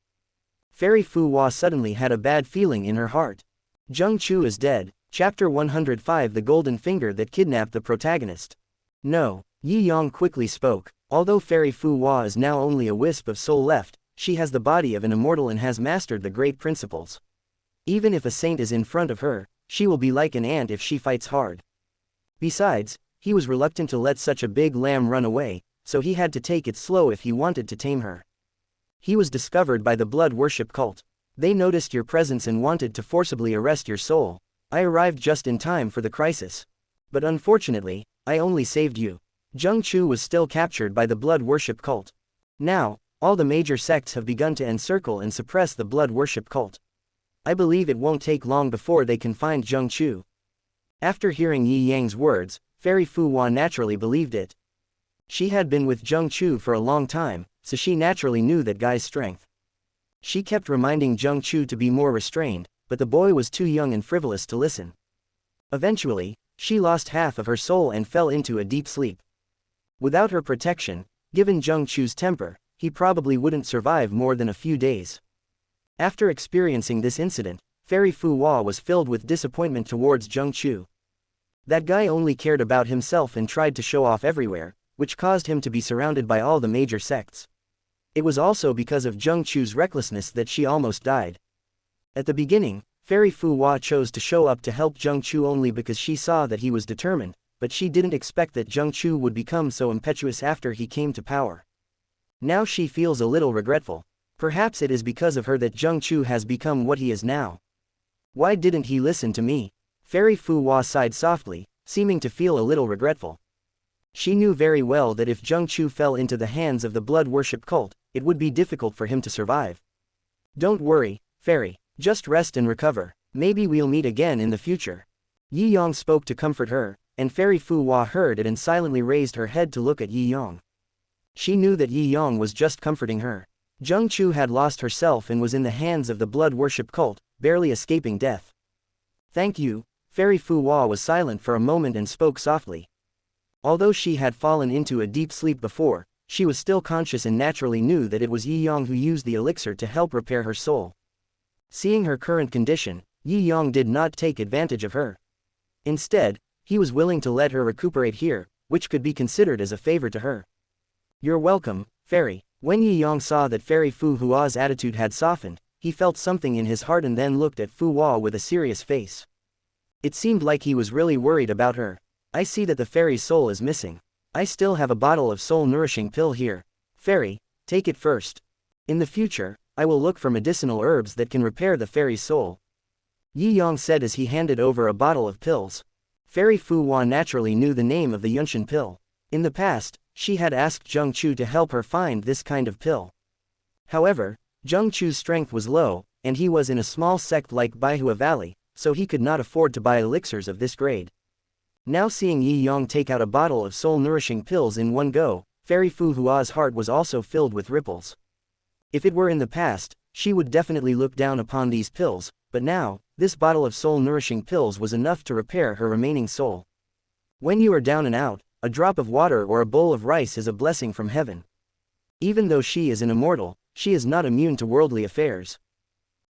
Fairy Fu Hua suddenly had a bad feeling in her heart. Zheng Chu is dead. Chapter 105 The Golden Finger That Kidnapped the Protagonist. No, Yi Yang quickly spoke. Although Fairy Fu Hua is now only a wisp of soul left, she has the body of an immortal and has mastered the great principles. Even if a saint is in front of her, she will be like an ant if she fights hard. Besides, he was reluctant to let such a big lamb run away, so he had to take it slow if he wanted to tame her. He was discovered by the blood worship cult. They noticed your presence and wanted to forcibly arrest your soul. I arrived just in time for the crisis. But unfortunately, I only saved you. Zheng Chu was still captured by the blood worship cult. Now, all the major sects have begun to encircle and suppress the blood worship cult. I believe it won't take long before they can find Zheng Chu. After hearing Yi Yang's words, Fairy Fu Hua naturally believed it. She had been with Zheng Chu for a long time, so she naturally knew that guy's strength. She kept reminding Zheng Chu to be more restrained, but the boy was too young and frivolous to listen. Eventually, she lost half of her soul and fell into a deep sleep. Without her protection, given Zheng Chu's temper, he probably wouldn't survive more than a few days. After experiencing this incident, Fairy Fu Hua was filled with disappointment towards Zheng Chu. That guy only cared about himself and tried to show off everywhere, which caused him to be surrounded by all the major sects. It was also because of Zheng Chu's recklessness that she almost died. At the beginning, Fairy Fu Hua chose to show up to help Zheng Chu only because she saw that he was determined, but she didn't expect that Zheng Chu would become so impetuous after he came to power. Now she feels a little regretful. Perhaps it is because of her that Zheng Chu has become what he is now. Why didn't he listen to me? Fairy Fu Hua sighed softly, seeming to feel a little regretful. She knew very well that if Zheng Chu fell into the hands of the blood worship cult, it would be difficult for him to survive. Don't worry, fairy, just rest and recover, maybe we'll meet again in the future. Yi Yong spoke to comfort her, and Fairy Fu Hua heard it and silently raised her head to look at Yi Yong. She knew that Yi Yong was just comforting her. Zheng Chu had lost herself and was in the hands of the blood worship cult, barely escaping death. Thank you. Fairy Fu Hua was silent for a moment and spoke softly. Although she had fallen into a deep sleep before, she was still conscious and naturally knew that it was Yi Yong who used the elixir to help repair her soul. Seeing her current condition, Yi Yong did not take advantage of her. Instead, he was willing to let her recuperate here, which could be considered as a favor to her. You're welcome, fairy. When Yi Yong saw that Fairy Fu Hua's attitude had softened, he felt something in his heart and then looked at Fu Hua with a serious face. It seemed like he was really worried about her. I see that the fairy's soul is missing. I still have a bottle of soul-nourishing pill here. Fairy, take it first. In the future, I will look for medicinal herbs that can repair the fairy's soul. Yi Yong said as he handed over a bottle of pills. Fairy Fu Hua naturally knew the name of the Yunshan pill. In the past, she had asked Zheng Chu to help her find this kind of pill. However, Zheng Chu's strength was low, and he was in a small sect like Baihua Valley, so he could not afford to buy elixirs of this grade. Now seeing Yi Yong take out a bottle of soul-nourishing pills in one go, Fairy Fu Hua's heart was also filled with ripples. If it were in the past, she would definitely look down upon these pills, but now, this bottle of soul-nourishing pills was enough to repair her remaining soul. When you are down and out, a drop of water or a bowl of rice is a blessing from heaven. Even though she is an immortal, she is not immune to worldly affairs.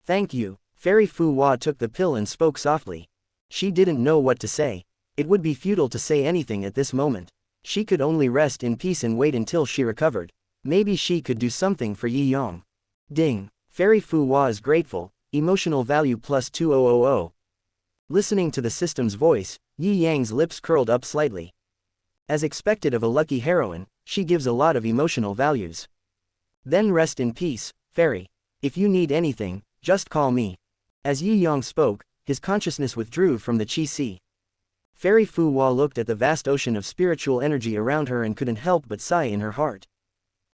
Thank you. Fairy Fu Hua took the pill and spoke softly. She didn't know what to say. It would be futile to say anything at this moment. She could only rest in peace and wait until she recovered. Maybe she could do something for Yi Yong. Ding. Fairy Fu Hua is grateful. Emotional value plus 2000. Listening to the system's voice, Yi Yang's lips curled up slightly. As expected of a lucky heroine, she gives a lot of emotional values. Then rest in peace, fairy. If you need anything, just call me. As Yi Yong spoke, his consciousness withdrew from the Qi Sea. Fairy Fu Hua looked at the vast ocean of spiritual energy around her and couldn't help but sigh in her heart.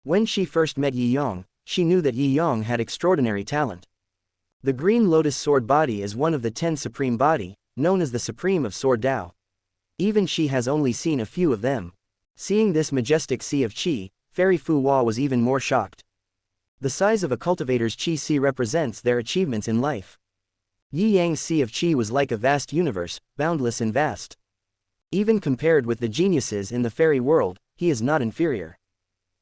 When she first met Yi Yong, she knew that Yi Yong had extraordinary talent. The Green Lotus Sword Body is one of the 10 Supreme Body, known as the Supreme of Sword Tao. Even she has only seen a few of them. Seeing this majestic sea of Qi, Fairy Fu Hua was even more shocked. The size of a cultivator's Qi Sea represents their achievements in life. Yi Yang's Sea of Qi was like a vast universe, boundless and vast. Even compared with the geniuses in the fairy world, he is not inferior.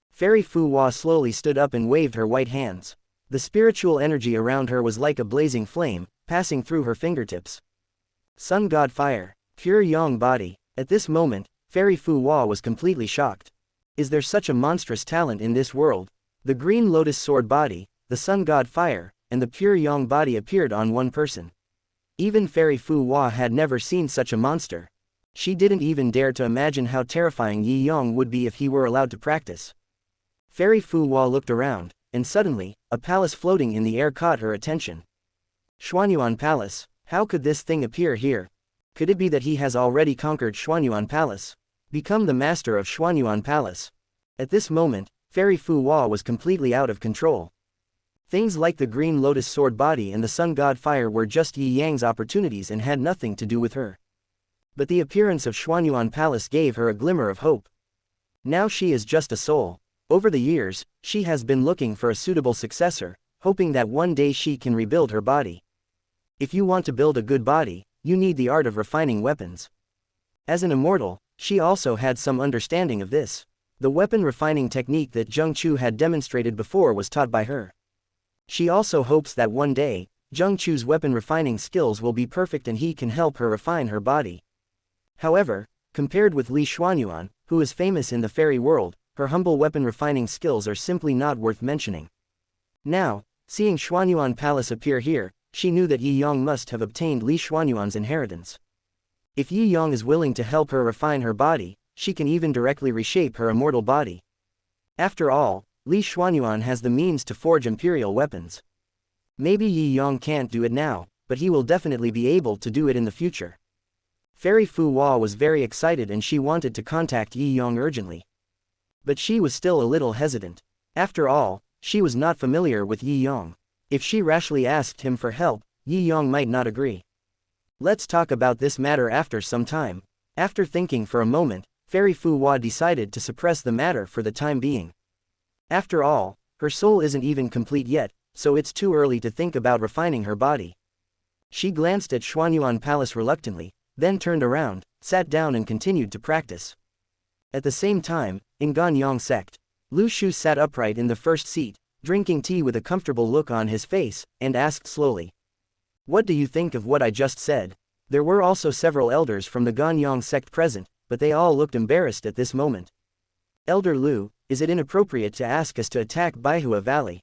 Fairy Fu Hua slowly stood up and waved her white hands. The spiritual energy around her was like a blazing flame, passing through her fingertips. Sun God Fire, pure Yang body. At this moment, Fairy Fu Hua was completely shocked. Is there such a monstrous talent in this world? The Green Lotus Sword Body, the Sun God Fire, and the pure Yang body appeared on one person. Even Fairy Fu Hua had never seen such a monster. She didn't even dare to imagine how terrifying Yi Yong would be if he were allowed to practice. Fairy Fu Hua looked around, and suddenly, a palace floating in the air caught her attention. Xuanyuan Palace. How could this thing appear here? Could it be that he has already conquered Xuanyuan Palace? Become the master of Xuanyuan Palace? At this moment, Fairy Fu Hua was completely out of control. Things like the Green Lotus Sword Body and the Sun God Fire were just Yi Yang's opportunities and had nothing to do with her. But the appearance of Xuanyuan Palace gave her a glimmer of hope. Now she is just a soul. Over the years, she has been looking for a suitable successor, hoping that one day she can rebuild her body. If you want to build a good body, you need the art of refining weapons. As an immortal, she also had some understanding of this. The weapon refining technique that Zheng Chu had demonstrated before was taught by her. She also hopes that one day, Zheng Chu's weapon refining skills will be perfect and he can help her refine her body. However, compared with Li Xuanyuan, who is famous in the fairy world, her humble weapon refining skills are simply not worth mentioning. Now, seeing Xuanyuan Palace appear here, she knew that Yi Yong must have obtained Li Xuanyuan's inheritance. If Yi Yong is willing to help her refine her body, she can even directly reshape her immortal body. After all, Li Xuanyuan has the means to forge imperial weapons. Maybe Yi Yong can't do it now, but he will definitely be able to do it in the future. Fairy Fu Hua was very excited and she wanted to contact Yi Yong urgently. But she was still a little hesitant. After all, she was not familiar with Yi Yong. If she rashly asked him for help, Yi Yong might not agree. Let's talk about this matter after some time. After thinking for a moment, Fairy Fu Hua decided to suppress the matter for the time being. After all, her soul isn't even complete yet, so it's too early to think about refining her body. She glanced at Xuanyuan Palace reluctantly, then turned around, sat down and continued to practice. At the same time, in Ganyang sect, Lu Shu sat upright in the first seat, drinking tea with a comfortable look on his face, and asked slowly. What do you think of what I just said? There were also several elders from the Ganyang sect present, but they all looked embarrassed at this moment. Elder Lu, is it inappropriate to ask us to attack Baihua Valley?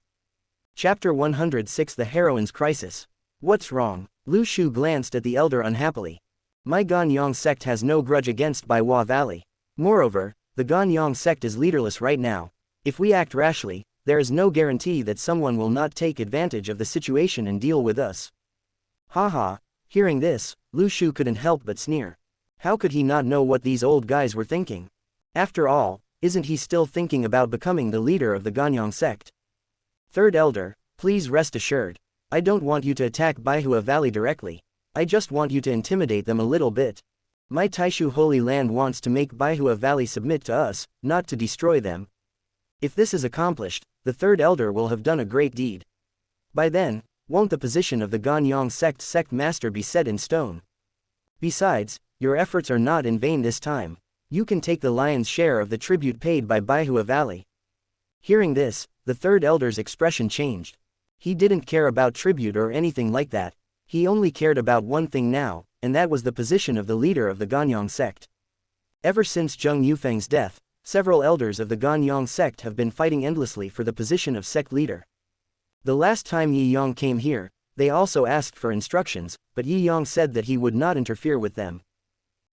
Chapter 106 The Heroine's Crisis. What's wrong? Lu Shu glanced at the elder unhappily. My Ganyang sect has no grudge against Baihua Valley. Moreover, the Ganyang sect is leaderless right now. If we act rashly, there is no guarantee that someone will not take advantage of the situation and deal with us. Haha. Hearing this, Lu Shu couldn't help but sneer. How could he not know what these old guys were thinking? After all, isn't he still thinking about becoming the leader of the Ganyang sect? Third elder, please rest assured. I don't want you to attack Baihua Valley directly. I just want you to intimidate them a little bit. My Taishu Holy Land wants to make Baihua Valley submit to us, not to destroy them. If this is accomplished, the third elder will have done a great deed. By then, won't the position of the Ganyang sect master be set in stone? Besides, your efforts are not in vain this time. You can take the lion's share of the tribute paid by Baihua Valley. Hearing this, the third elder's expression changed. He didn't care about tribute or anything like that. He only cared about one thing now, and that was the position of the leader of the Ganyang sect. Ever since Zheng Yufeng's death, several elders of the Ganyang sect have been fighting endlessly for the position of sect leader. The last time Yi Yong came here, they also asked for instructions, but Yi Yong said that he would not interfere with them.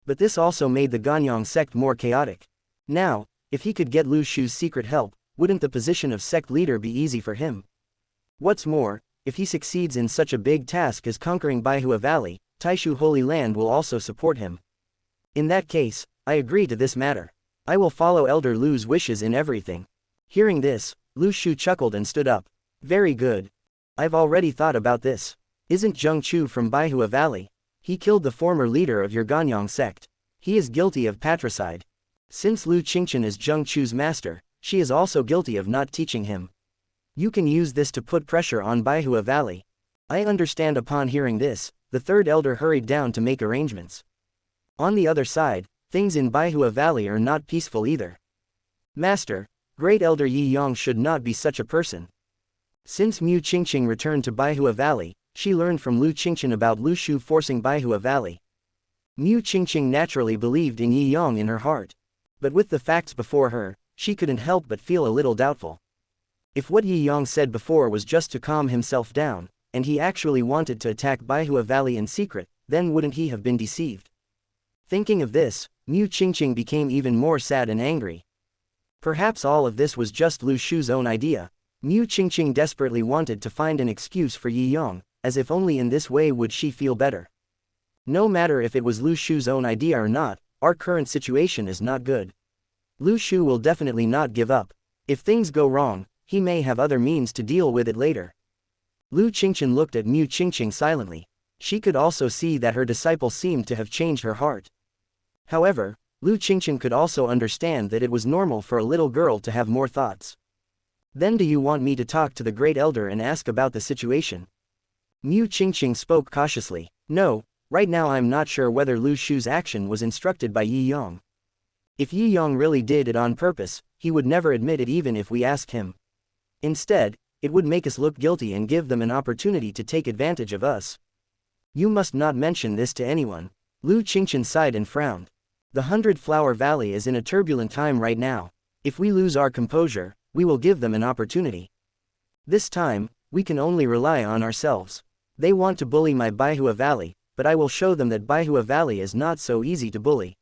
But this also made the Ganyang sect more chaotic. Now, if he could get Lu Shu's secret help, wouldn't the position of sect leader be easy for him? What's more, if he succeeds in such a big task as conquering Baihua Valley, Taishu Holy Land will also support him. In that case, I agree to this matter. I will follow Elder Lu's wishes in everything. Hearing this, Lu Shu chuckled and stood up. Very good. I've already thought about this. Isn't Zheng Chu from Baihua Valley? He killed the former leader of your Ganyang sect. He is guilty of patricide. Since Lu Qingchen is Zheng Chu's master, she is also guilty of not teaching him. You can use this to put pressure on Baihua Valley. I understand. Upon hearing this, the third elder hurried down to make arrangements. On the other side, things in Baihua Valley are not peaceful either. Master, Great Elder Yi Yong should not be such a person. Since Mu Qingqing returned to Baihua Valley, she learned from Lu Qingchen about Lu Shu forcing Baihua Valley. Mu Qingqing naturally believed in Yi Yong in her heart. But with the facts before her, she couldn't help but feel a little doubtful. If what Yi Yong said before was just to calm himself down, and he actually wanted to attack Baihua Valley in secret, then wouldn't he have been deceived? Thinking of this, Mu Qingqing became even more sad and angry. Perhaps all of this was just Lu Shu's own idea. Mu Qingqing desperately wanted to find an excuse for Yi Yong, as if only in this way would she feel better. No matter if it was Lu Shu's own idea or not, our current situation is not good. Lu Shu will definitely not give up. If things go wrong, he may have other means to deal with it later. Lu Qingchen looked at Mu Qingqing silently. She could also see that her disciple seemed to have changed her heart. However, Lu Qingchen could also understand that it was normal for a little girl to have more thoughts. Then do you want me to talk to the great elder and ask about the situation? Mu Qingqing spoke cautiously. No, right now I'm not sure whether Lu Shu's action was instructed by Yi Yong. If Yi Yong really did it on purpose, he would never admit it even if we asked him. Instead, it would make us look guilty and give them an opportunity to take advantage of us. You must not mention this to anyone. Lu Qingchen sighed and frowned. The 100-Flower Valley is in a turbulent time right now. If we lose our composure, we will give them an opportunity. This time, we can only rely on ourselves. They want to bully my Baihua Valley, but I will show them that Baihua Valley is not so easy to bully.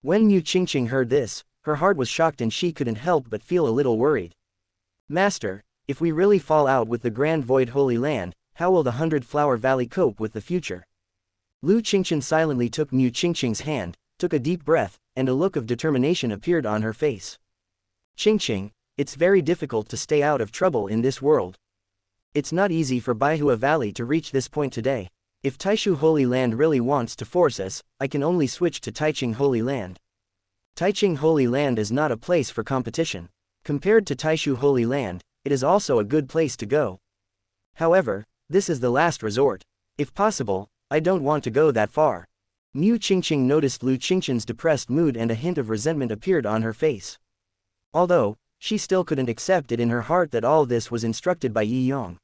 When Mu Qingqing heard this, her heart was shocked and she couldn't help but feel a little worried. Master, if we really fall out with the Grand Void Holy Land, how will the 100-Flower Valley cope with the future? Lu Qingqian silently took Mu Qingqing's hand, took a deep breath, and a look of determination appeared on her face. Qingqing, it's very difficult to stay out of trouble in this world. It's not easy for Baihua Valley to reach this point today. If Taishu Holy Land really wants to force us, I can only switch to Taiching Holy Land. Taiching Holy Land is not a place for competition. Compared to Taishu Holy Land, it is also a good place to go. However, this is the last resort. If possible, I don't want to go that far. Mu Qingqing noticed Lu Qingqian's depressed mood and a hint of resentment appeared on her face. Although, she still couldn't accept it in her heart that all this was instructed by Yi Yong.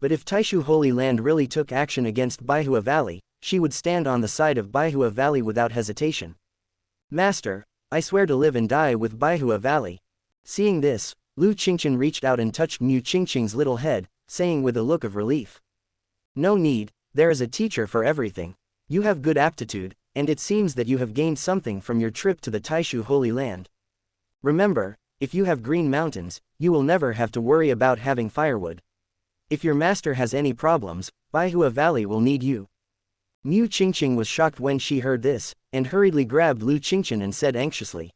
But if Taishu Holy Land really took action against Baihua Valley, she would stand on the side of Baihua Valley without hesitation. Master, I swear to live and die with Baihua Valley. Seeing this, Lu Qingqian reached out and touched Mu Qingqing's little head, saying with a look of relief. No need, there is a teacher for everything. You have good aptitude, and it seems that you have gained something from your trip to the Taishu Holy Land. Remember, if you have green mountains, you will never have to worry about having firewood. If your master has any problems, Baihua Valley will need you. Mu Qingqing was shocked when she heard this, and hurriedly grabbed Lu Qingqian and said anxiously.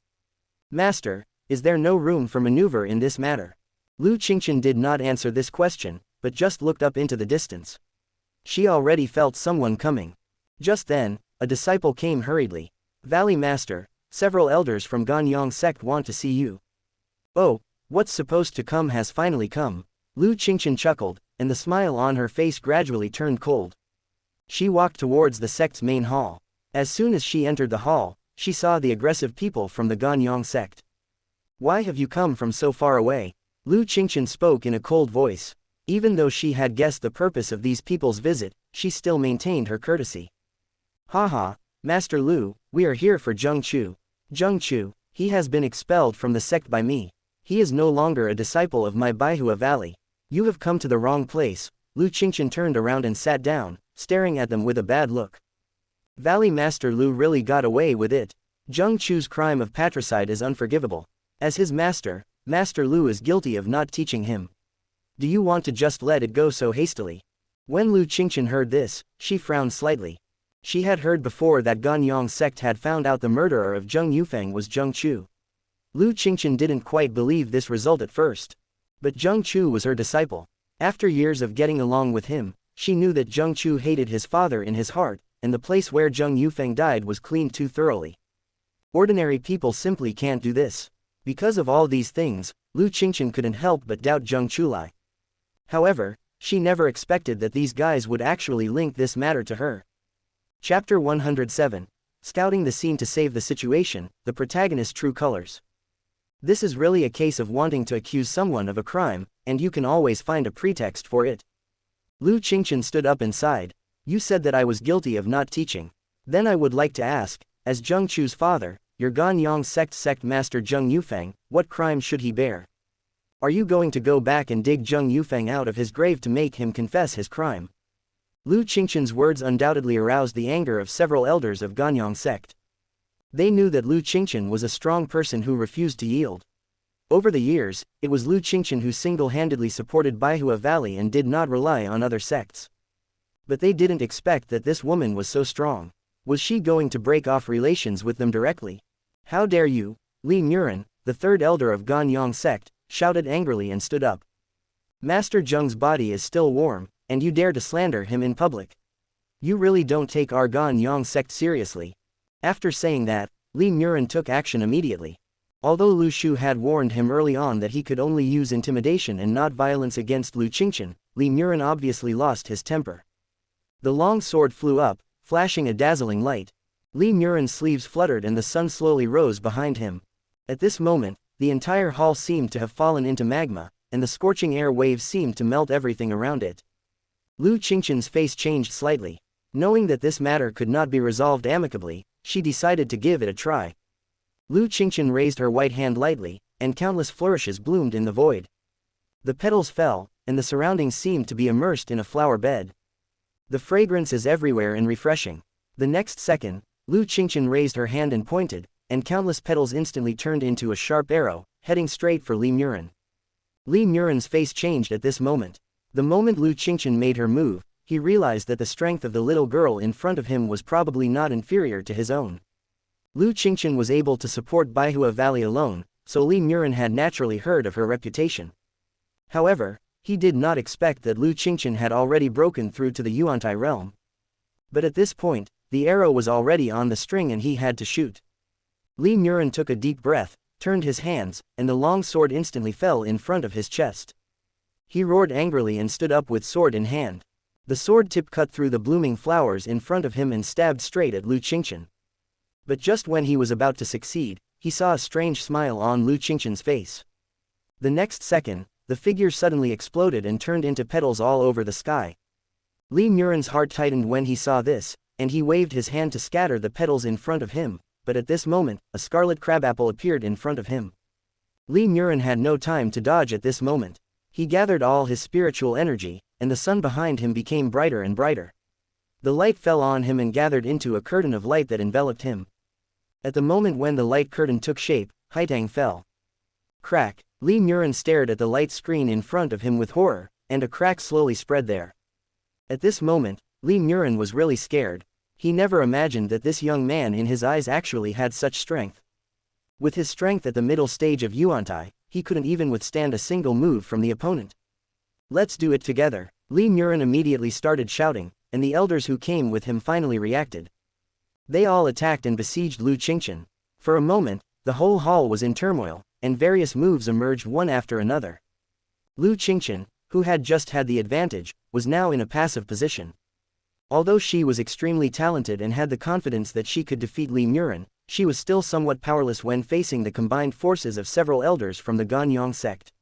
Master, is there no room for maneuver in this matter? Lu Qingqian did not answer this question, but just looked up into the distance. She already felt someone coming. Just then, a disciple came hurriedly. Valley Master, several elders from Ganyang sect want to see you. Oh, what's supposed to come has finally come. Lu Qingqian chuckled, and the smile on her face gradually turned cold. She walked towards the sect's main hall. As soon as she entered the hall, she saw the aggressive people from the Ganyang sect. Why have you come from so far away? Lu Qingqian spoke in a cold voice. Even though she had guessed the purpose of these people's visit, she still maintained her courtesy. Haha, Master Lu, we are here for Zheng Chu. Zheng Chu, he has been expelled from the sect by me. He is no longer a disciple of my Baihua Valley. You have come to the wrong place. Lu Qingqian turned around and sat down, staring at them with a bad look. Valley Master Lu really got away with it. Zheng Chu's crime of patricide is unforgivable. As his master, Master Lu is guilty of not teaching him. Do you want to just let it go so hastily? When Lu Qingqian heard this, she frowned slightly. She had heard before that Ganyang sect had found out the murderer of Zheng Yufeng was Zheng Chu. Lu Qingqian didn't quite believe this result at first. But Zheng Chu was her disciple. After years of getting along with him, she knew that Zheng Chu hated his father in his heart, and the place where Zheng Yufeng died was cleaned too thoroughly. Ordinary people simply can't do this. Because of all these things, Lu Qingqian couldn't help but doubt Zheng Chulai. However, she never expected that these guys would actually link this matter to her. Chapter 107. Scouting the scene to save the situation, the protagonist's true colors. This is really a case of wanting to accuse someone of a crime, and you can always find a pretext for it. Lu Qingqian stood up and sighed. You said that I was guilty of not teaching. Then I would like to ask, as Zheng Chu's father, your Ganyang sect master Zheng Yufeng, what crime should he bear? Are you going to go back and dig Zheng Yufeng out of his grave to make him confess his crime? Lu Qingqian's words undoubtedly aroused the anger of several elders of Ganyang sect. They knew that Lu Qingqian was a strong person who refused to yield. Over the years, it was Lu Qingqian who single-handedly supported Baihua Valley and did not rely on other sects. But they didn't expect that this woman was so strong. Was she going to break off relations with them directly? How dare you? Li Muren, the third elder of Ganyang sect, shouted angrily and stood up. Master Zheng's body is still warm, and you dare to slander him in public. You really don't take our Ganyang sect seriously. After saying that, Li Muren took action immediately. Although Lu Shu had warned him early on that he could only use intimidation and not violence against Lu Qingqian, Li Muren obviously lost his temper. The long sword flew up, flashing a dazzling light. Li Muren's sleeves fluttered and the sun slowly rose behind him. At this moment, the entire hall seemed to have fallen into magma, and the scorching air waves seemed to melt everything around it. Lu Qingqian's face changed slightly. Knowing that this matter could not be resolved amicably, she decided to give it a try. Lu Qingqian raised her white hand lightly, and countless flourishes bloomed in the void. The petals fell, and the surroundings seemed to be immersed in a flower bed. The fragrance is everywhere and refreshing. The next second, Lu Qingqian raised her hand and pointed, and countless petals instantly turned into a sharp arrow, heading straight for Li Muren. Li Muren's face changed at this moment. The moment Lu Qingqian made her move, he realized that the strength of the little girl in front of him was probably not inferior to his own. Lu Qingchen was able to support Baihua Valley alone, so Li Murin had naturally heard of her reputation. However, he did not expect that Lu Qingchen had already broken through to the Yuantai realm. But at this point, the arrow was already on the string and he had to shoot. Li Murin took a deep breath, turned his hands, and the long sword instantly fell in front of his chest. He roared angrily and stood up with sword in hand. The sword tip cut through the blooming flowers in front of him and stabbed straight at Lu Qingchen. But just when he was about to succeed, he saw a strange smile on Lu Qingchen's face. The next second, the figure suddenly exploded and turned into petals all over the sky. Li Murin's heart tightened when he saw this, and he waved his hand to scatter the petals in front of him, but at this moment, a scarlet crabapple appeared in front of him. Li Murin had no time to dodge at this moment. He gathered all his spiritual energy, and the sun behind him became brighter and brighter. The light fell on him and gathered into a curtain of light that enveloped him. At the moment when the light curtain took shape, Haitang fell. Crack! Li Murin stared at the light screen in front of him with horror, and a crack slowly spread there. At this moment, Li Murin was really scared. He never imagined that this young man in his eyes actually had such strength. With his strength at the middle stage of Yuantai, he couldn't even withstand a single move from the opponent. Let's do it together. Li Murin immediately started shouting, and the elders who came with him finally reacted. They all attacked and besieged Lu Qingchen. For a moment, the whole hall was in turmoil, and various moves emerged one after another. Lu Qingchen, who had just had the advantage, was now in a passive position. Although she was extremely talented and had the confidence that she could defeat Li Murin, she was still somewhat powerless when facing the combined forces of several elders from the Ganyang sect.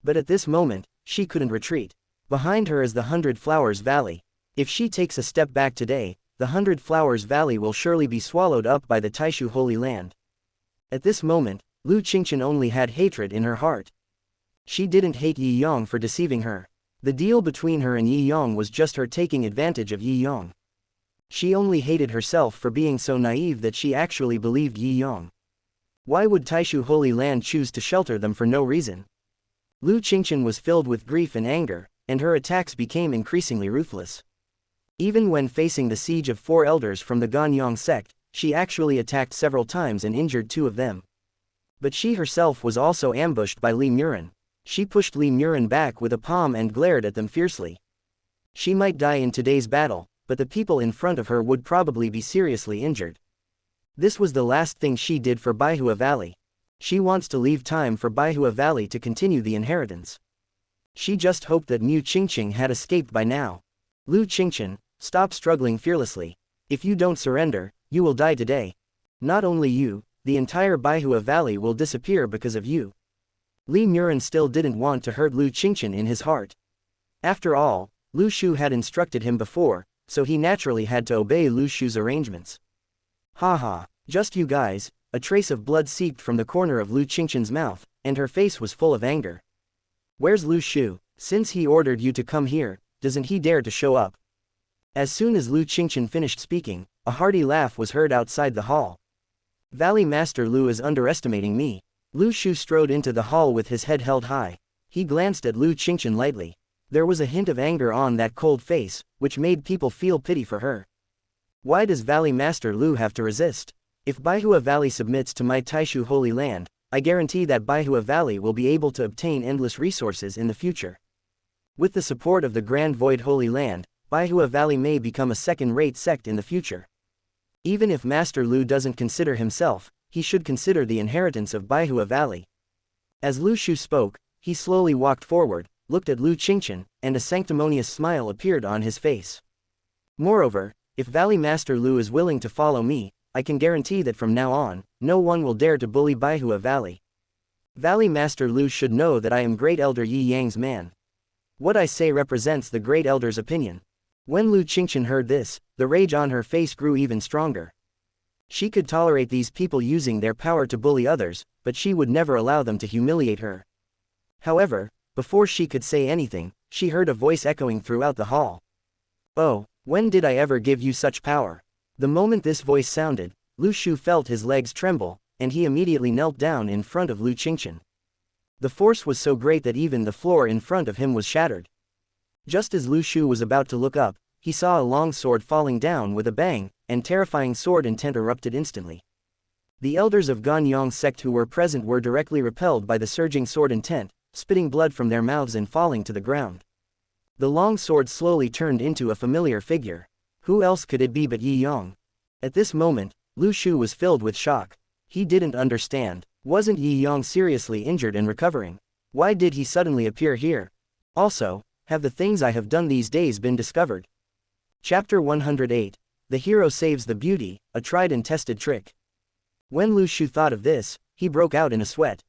But at this moment, she couldn't retreat. Behind her is the 100 Flowers Valley. If she takes a step back today, the 100 Flowers Valley will surely be swallowed up by the Taishu Holy Land. At this moment, Lu Qingchen only had hatred in her heart. She didn't hate Yi Yong for deceiving her. The deal between her and Yi Yong was just her taking advantage of Yi Yong. She only hated herself for being so naive that she actually believed Yi Yong. Why would Taishu Holy Land choose to shelter them for no reason? Lu Qingchen was filled with grief and anger, and her attacks became increasingly ruthless. Even when facing the siege of 4 elders from the Ganyang sect, she actually attacked several times and injured 2 of them. But she herself was also ambushed by Li Murin. She pushed Li Murin back with a palm and glared at them fiercely. She might die in today's battle, but the people in front of her would probably be seriously injured. This was the last thing she did for Baihua Valley. She wants to leave time for Baihua Valley to continue the inheritance. She just hoped that Mu Qingqing had escaped by now. Lu Qingchen, stop struggling fearlessly. If you don't surrender, you will die today. Not only you, the entire Baihua Valley will disappear because of you. Li Murin still didn't want to hurt Lu Qingchen in his heart. After all, Lu Shu had instructed him before, so he naturally had to obey Lu Shu's arrangements. Haha, just you guys. A trace of blood seeped from the corner of Lu Qingchen's mouth, and her face was full of anger. Where's Lu Shu? Since he ordered you to come here, doesn't he dare to show up? As soon as Lu Qingchen finished speaking, a hearty laugh was heard outside the hall. Valley Master Lu is underestimating me. Lu Shu strode into the hall with his head held high. He glanced at Lu Qingchen lightly. There was a hint of anger on that cold face, which made people feel pity for her. Why does Valley Master Lu have to resist? If Baihua Valley submits to my Taishu Holy Land, I guarantee that Baihua Valley will be able to obtain endless resources in the future. With the support of the Grand Void Holy Land, Baihua Valley may become a second-rate sect in the future. Even if Master Lu doesn't consider himself, he should consider the inheritance of Baihua Valley. As Lu Shu spoke, he slowly walked forward, looked at Lu Qingchen, and a sanctimonious smile appeared on his face. Moreover, if Valley Master Lu is willing to follow me, I can guarantee that from now on, no one will dare to bully Baihua Valley. Valley Master Lu should know that I am Great Elder Yi Yang's man. What I say represents the Great Elder's opinion. When Lu Qingchen heard this, the rage on her face grew even stronger. She could tolerate these people using their power to bully others, but she would never allow them to humiliate her. However, before she could say anything, she heard a voice echoing throughout the hall. Oh, when did I ever give you such power? The moment this voice sounded, Lu Shu felt his legs tremble, and he immediately knelt down in front of Lu Qingchen. The force was so great that even the floor in front of him was shattered. Just as Lu Shu was about to look up, he saw a long sword falling down with a bang, and terrifying sword intent erupted instantly. The elders of Ganyang sect who were present were directly repelled by the surging sword intent, spitting blood from their mouths and falling to the ground. The long sword slowly turned into a familiar figure. Who else could it be but Yi Yang? At this moment, Lu Shu was filled with shock. He didn't understand. Wasn't Yi Yang seriously injured and recovering? Why did he suddenly appear here? Also, have the things I have done these days been discovered? Chapter 108. The Hero Saves the Beauty, a tried and tested trick. When Lu Shu thought of this, he broke out in a sweat.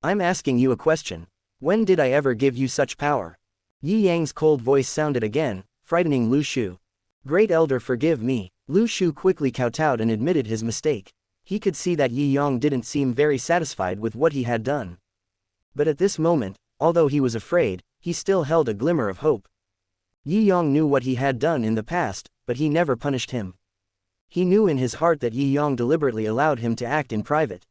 I'm asking you a question. When did I ever give you such power? Yi Yang's cold voice sounded again, frightening Lu Shu. Great Elder, forgive me. Lu Shu quickly kowtowed and admitted his mistake. He could see that Yi Yang didn't seem very satisfied with what he had done. But at this moment, although he was afraid, he still held a glimmer of hope. Yi Yang knew what he had done in the past, but he never punished him. He knew in his heart that Yi Yang deliberately allowed him to act in private.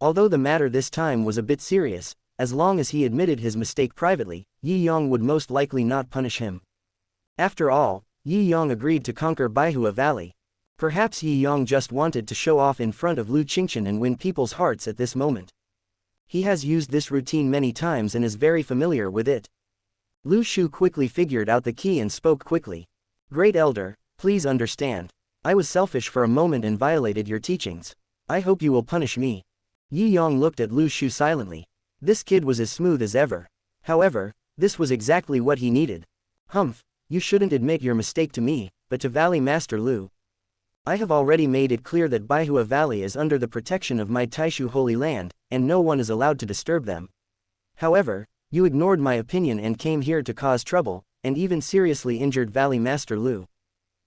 Although the matter this time was a bit serious, as long as he admitted his mistake privately, Yi Yang would most likely not punish him. After all, Yi Yang agreed to conquer Baihua Valley. Perhaps Yi Yang just wanted to show off in front of Lu Qingchen and win people's hearts at this moment. He has used this routine many times and is very familiar with it. Lu Shu quickly figured out the key and spoke quickly. Great Elder, please understand. I was selfish for a moment and violated your teachings. I hope you will punish me. Yi Yang looked at Lu Shu silently. This kid was as smooth as ever. However, this was exactly what he needed. Humph, you shouldn't admit your mistake to me, but to Valley Master Lu. I have already made it clear that Baihua Valley is under the protection of my Taishu Holy Land, and no one is allowed to disturb them. However, you ignored my opinion and came here to cause trouble, and even seriously injured Valley Master Lu.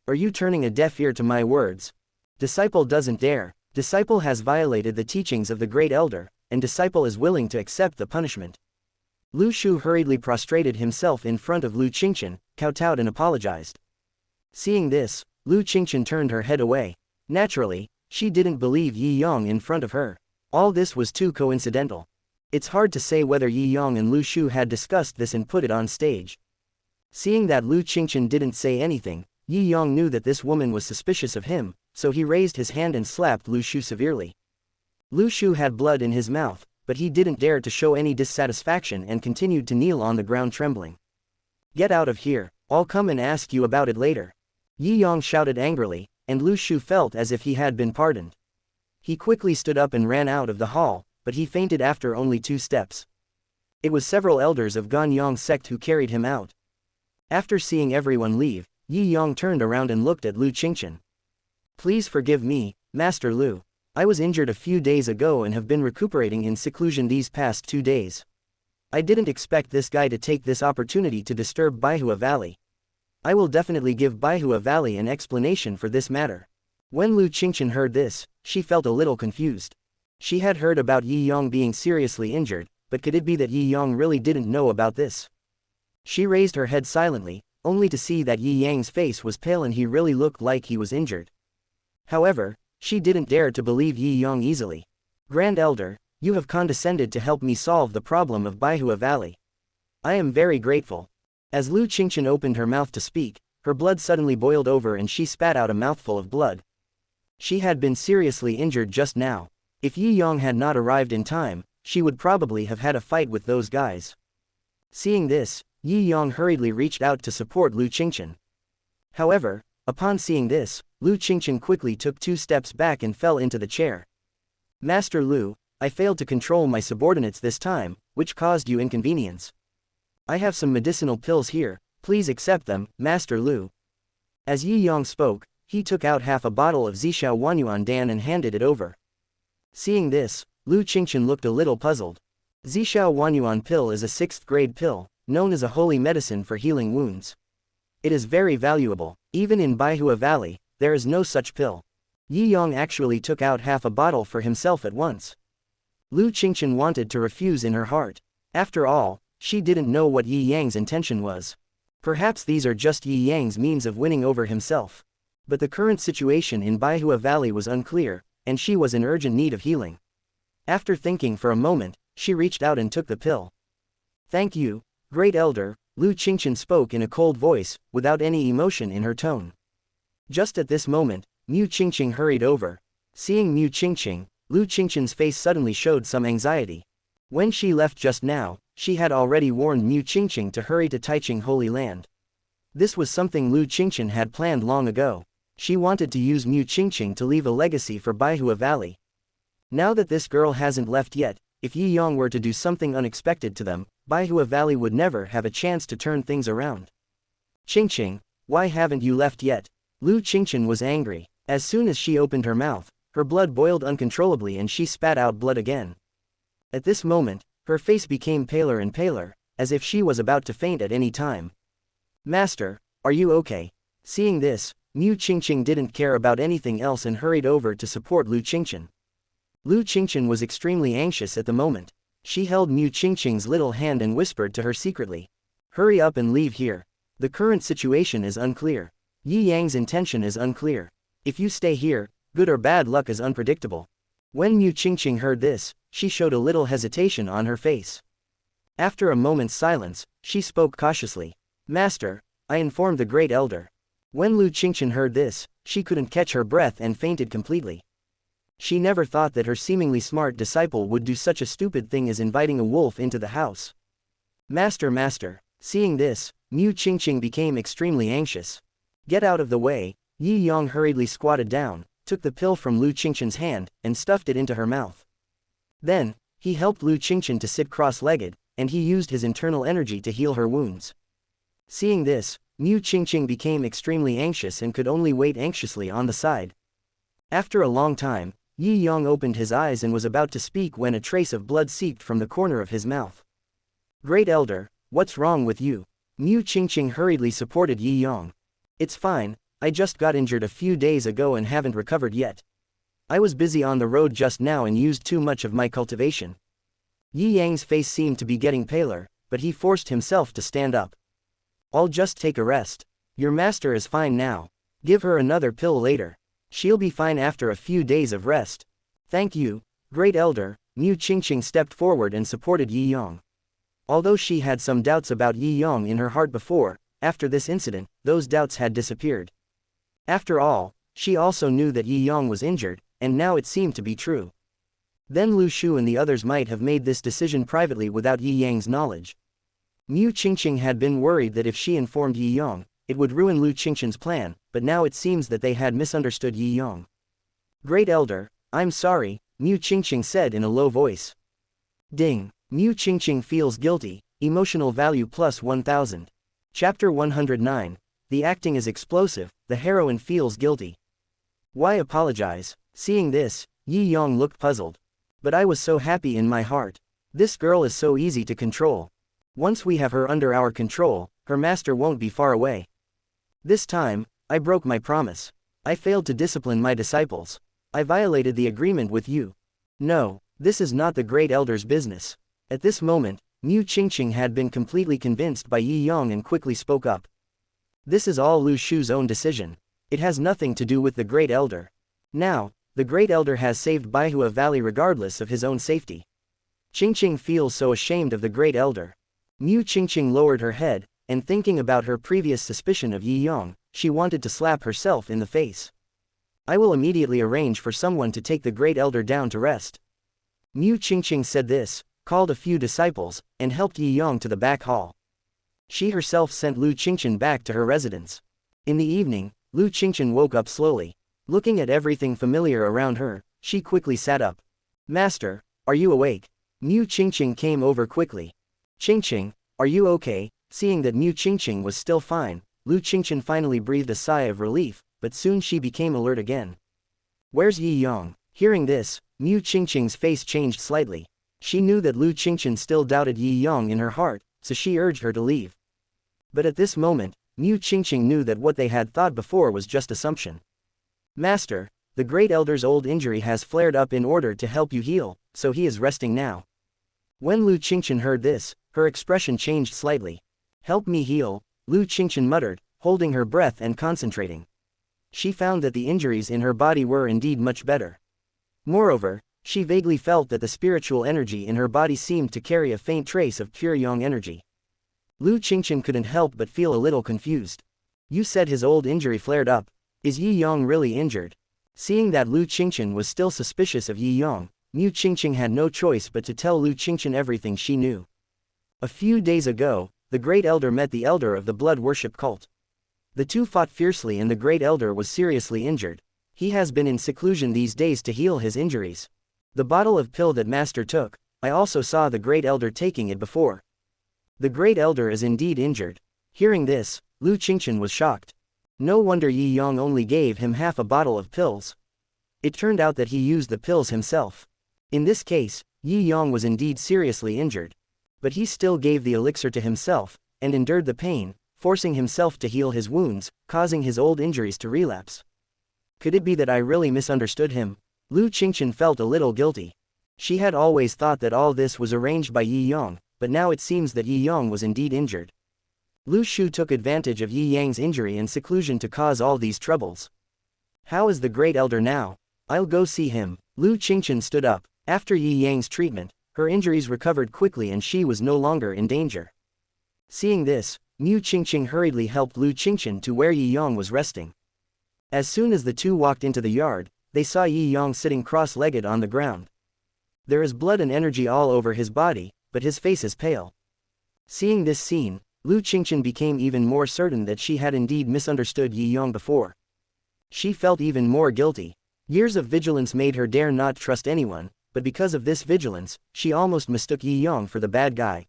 Are you turning a deaf ear to my words? Disciple doesn't dare. Disciple has violated the teachings of the Great Elder, and Disciple is willing to accept the punishment. Lu Shu hurriedly prostrated himself in front of Lu Qingchen, kowtowed and apologized. Seeing this, Lu Qingchen turned her head away. Naturally, she didn't believe Yi Yang in front of her. All this was too coincidental. It's hard to say whether Yi Yang and Lu Shu had discussed this and put it on stage. Seeing that Lu Qingchen didn't say anything, Yi Yang knew that this woman was suspicious of him, so he raised his hand and slapped Lu Shu severely. Lu Shu had blood in his mouth, but he didn't dare to show any dissatisfaction and continued to kneel on the ground trembling. Get out of here, I'll come and ask you about it later. Yi Yang shouted angrily, and Lu Shu felt as if he had been pardoned. He quickly stood up and ran out of the hall, but he fainted after only 2 steps. It was several elders of Ganyang sect who carried him out. After seeing everyone leave, Yi Yang turned around and looked at Lu Qingchen. Please forgive me, Master Lu. I was injured a few days ago and have been recuperating in seclusion these past 2 days. I didn't expect this guy to take this opportunity to disturb Baihua Valley. I will definitely give Baihua Valley an explanation for this matter. When Lu Qingchen heard this, she felt a little confused. She had heard about Yi Yang being seriously injured, but could it be that Yi Yang really didn't know about this? She raised her head silently, only to see that Yi Yang's face was pale and he really looked like he was injured. However, she didn't dare to believe Yi Yang easily. Grand Elder, you have condescended to help me solve the problem of Baihua Valley. I am very grateful. As Lu Qingchen opened her mouth to speak, her blood suddenly boiled over and she spat out a mouthful of blood. She had been seriously injured just now. If Yi Yang had not arrived in time, she would probably have had a fight with those guys. Seeing this, Yi Yang hurriedly reached out to support Lu Qingchen. However, upon seeing this, Lu Qingchen quickly took 2 steps back and fell into the chair. Master Lu, I failed to control my subordinates this time, which caused you inconvenience. I have some medicinal pills here, please accept them, Master Lu. As Yi Yang spoke, he took out half a bottle of Zishao Wanyuan Dan and handed it over. Seeing this, Lu Qingchen looked a little puzzled. Zishao Wanyuan pill is a 6th grade pill, known as a holy medicine for healing wounds. It is very valuable. Even in Baihua Valley, there is no such pill. Yi Yang actually took out half a bottle for himself at once. Lu Qingchen wanted to refuse in her heart. After all, she didn't know what Yi Yang's intention was. Perhaps these are just Yi Yang's means of winning over himself. But the current situation in Baihua Valley was unclear, and she was in urgent need of healing. After thinking for a moment, she reached out and took the pill. Thank you, Great Elder. Lu Qingchen spoke in a cold voice, without any emotion in her tone. Just at this moment, Mu Qingqing hurried over. Seeing Mu Qingqing, Lu Qingchen's face suddenly showed some anxiety. When she left just now, she had already warned Mu Qingqing to hurry to Taiching Holy Land. This was something Lu Qingchen had planned long ago. She wanted to use Mu Qingqing to leave a legacy for Baihua Valley. Now that this girl hasn't left yet, if Yi Yong were to do something unexpected to them, Baihua Valley would never have a chance to turn things around. Qingqing, why haven't you left yet? Lu Qingchen was angry. As soon as she opened her mouth, her blood boiled uncontrollably and she spat out blood again. At this moment, her face became paler and paler, as if she was about to faint at any time. Master, are you okay? Seeing this, Mu Qingqing didn't care about anything else and hurried over to support Lu Qingchen. Lu Qingchen was extremely anxious at the moment. She held Mu Qingqing's little hand and whispered to her secretly. Hurry up and leave here. The current situation is unclear. Yi Yang's intention is unclear. If you stay here, good or bad luck is unpredictable. When Mu Qingqing heard this, she showed a little hesitation on her face. After a moment's silence, she spoke cautiously. Master, I informed the Great Elder. When Lu Qingchen heard this, she couldn't catch her breath and fainted completely. She never thought that her seemingly smart disciple would do such a stupid thing as inviting a wolf into the house. Master. Seeing this, Mu Qingqing became extremely anxious. Get out of the way. Yi Yong hurriedly squatted down, took the pill from Lu Qingchen's hand, and stuffed it into her mouth. Then, he helped Lu Qingchen to sit cross-legged, and he used his internal energy to heal her wounds. Seeing this, Mu Qingqing became extremely anxious and could only wait anxiously on the side. After a long time, Yi Yong opened his eyes and was about to speak when a trace of blood seeped from the corner of his mouth. Great Elder, what's wrong with you? Mu Qingqing hurriedly supported Yi Yong. It's fine, I just got injured a few days ago and haven't recovered yet. I was busy on the road just now and used too much of my cultivation. Yi Yang's face seemed to be getting paler, but he forced himself to stand up. I'll just take a rest. Your master is fine now. Give her another pill later. She'll be fine after a few days of rest. Thank you, Great Elder. Mu Qingqing stepped forward and supported Yi Yong. Although she had some doubts about Yi Yong in her heart before, after this incident, those doubts had disappeared. After all, she also knew that Yi Yong was injured, and now it seemed to be true. Then Lu Shu and the others might have made this decision privately without Yi Yang's knowledge. Mu Qingqing had been worried that if she informed Yi Yong, it would ruin Lu Qingchen's plan, but now it seems that they had misunderstood Yi Yong. Great Elder, I'm sorry, Mu Qingqing said in a low voice. Ding. Mu Qingqing feels guilty, emotional value plus 1000. Chapter 109. The acting is explosive, the heroine feels guilty. Why apologize? Seeing this, Yi Yong looked puzzled. But I was so happy in my heart. This girl is so easy to control. Once we have her under our control, her master won't be far away. This time, I broke my promise. I failed to discipline my disciples. I violated the agreement with you. No, this is not the Great Elder's business. At this moment, Mu Qingqing had been completely convinced by Yi Yong and quickly spoke up. This is all Lu Shu's own decision. It has nothing to do with the Great Elder. Now, the Great Elder has saved Baihua Valley regardless of his own safety. Qingqing feels so ashamed of the Great Elder. Mu Qingqing lowered her head, and thinking about her previous suspicion of Yi Yong, she wanted to slap herself in the face. I will immediately arrange for someone to take the Great Elder down to rest. Mu Qingqing said this, called a few disciples, and helped Yi Yong to the back hall. She herself sent Lu Qingchen back to her residence. In the evening, Lu Qingchen woke up slowly. Looking at everything familiar around her, she quickly sat up. Master, are you awake? Mu Qingqing came over quickly. Qingqing, are you okay? Seeing that Mu Qingqing was still fine, Lu Qingchen finally breathed a sigh of relief, but soon she became alert again. Where's Yi Yong? Hearing this, Mu Qingqing's face changed slightly. She knew that Lu Qingchen still doubted Yi Yong in her heart, so she urged her to leave. But at this moment, Mu Qingqing knew that what they had thought before was just assumption. Master, the Great Elder's old injury has flared up in order to help you heal, so he is resting now. When Lu Qingchen heard this, her expression changed slightly. Help me heal, Lu Qingchen muttered, holding her breath and concentrating. She found that the injuries in her body were indeed much better. Moreover, she vaguely felt that the spiritual energy in her body seemed to carry a faint trace of pure yang energy. Lu Qingchen couldn't help but feel a little confused. You said his old injury flared up. Is Yi Yong really injured? Seeing that Lu Qingchen was still suspicious of Yi Yong, Mu Qingqing had no choice but to tell Lu Qingchen everything she knew. A few days ago, the Great Elder met the Elder of the Blood Worship Cult. The two fought fiercely and the Great Elder was seriously injured. He has been in seclusion these days to heal his injuries. The bottle of pill that Master took, I also saw the Great Elder taking it before. The Great Elder is indeed injured. Hearing this, Lu Qingchen was shocked. No wonder Yi Yong only gave him half a bottle of pills. It turned out that he used the pills himself. In this case, Yi Yong was indeed seriously injured. But he still gave the elixir to himself, and endured the pain, forcing himself to heal his wounds, causing his old injuries to relapse. Could it be that I really misunderstood him? Lu Qingchen felt a little guilty. She had always thought that all this was arranged by Yi Yong, but now it seems that Yi Yong was indeed injured. Lu Shu took advantage of Yi Yang's injury and seclusion to cause all these troubles. How is the Great Elder now? I'll go see him. Lu Qingchen stood up. After Yi Yang's treatment, her injuries recovered quickly and she was no longer in danger. Seeing this, Mu Qingqing hurriedly helped Lu Qingchen to where Yi Yong was resting. As soon as the two walked into the yard, they saw Yi Yong sitting cross-legged on the ground. There is blood and energy all over his body, but his face is pale. Seeing this scene, Lu Qingchen became even more certain that she had indeed misunderstood Yi Yong before. She felt even more guilty. Years of vigilance made her dare not trust anyone, but because of this vigilance, she almost mistook Yi Yong for the bad guy.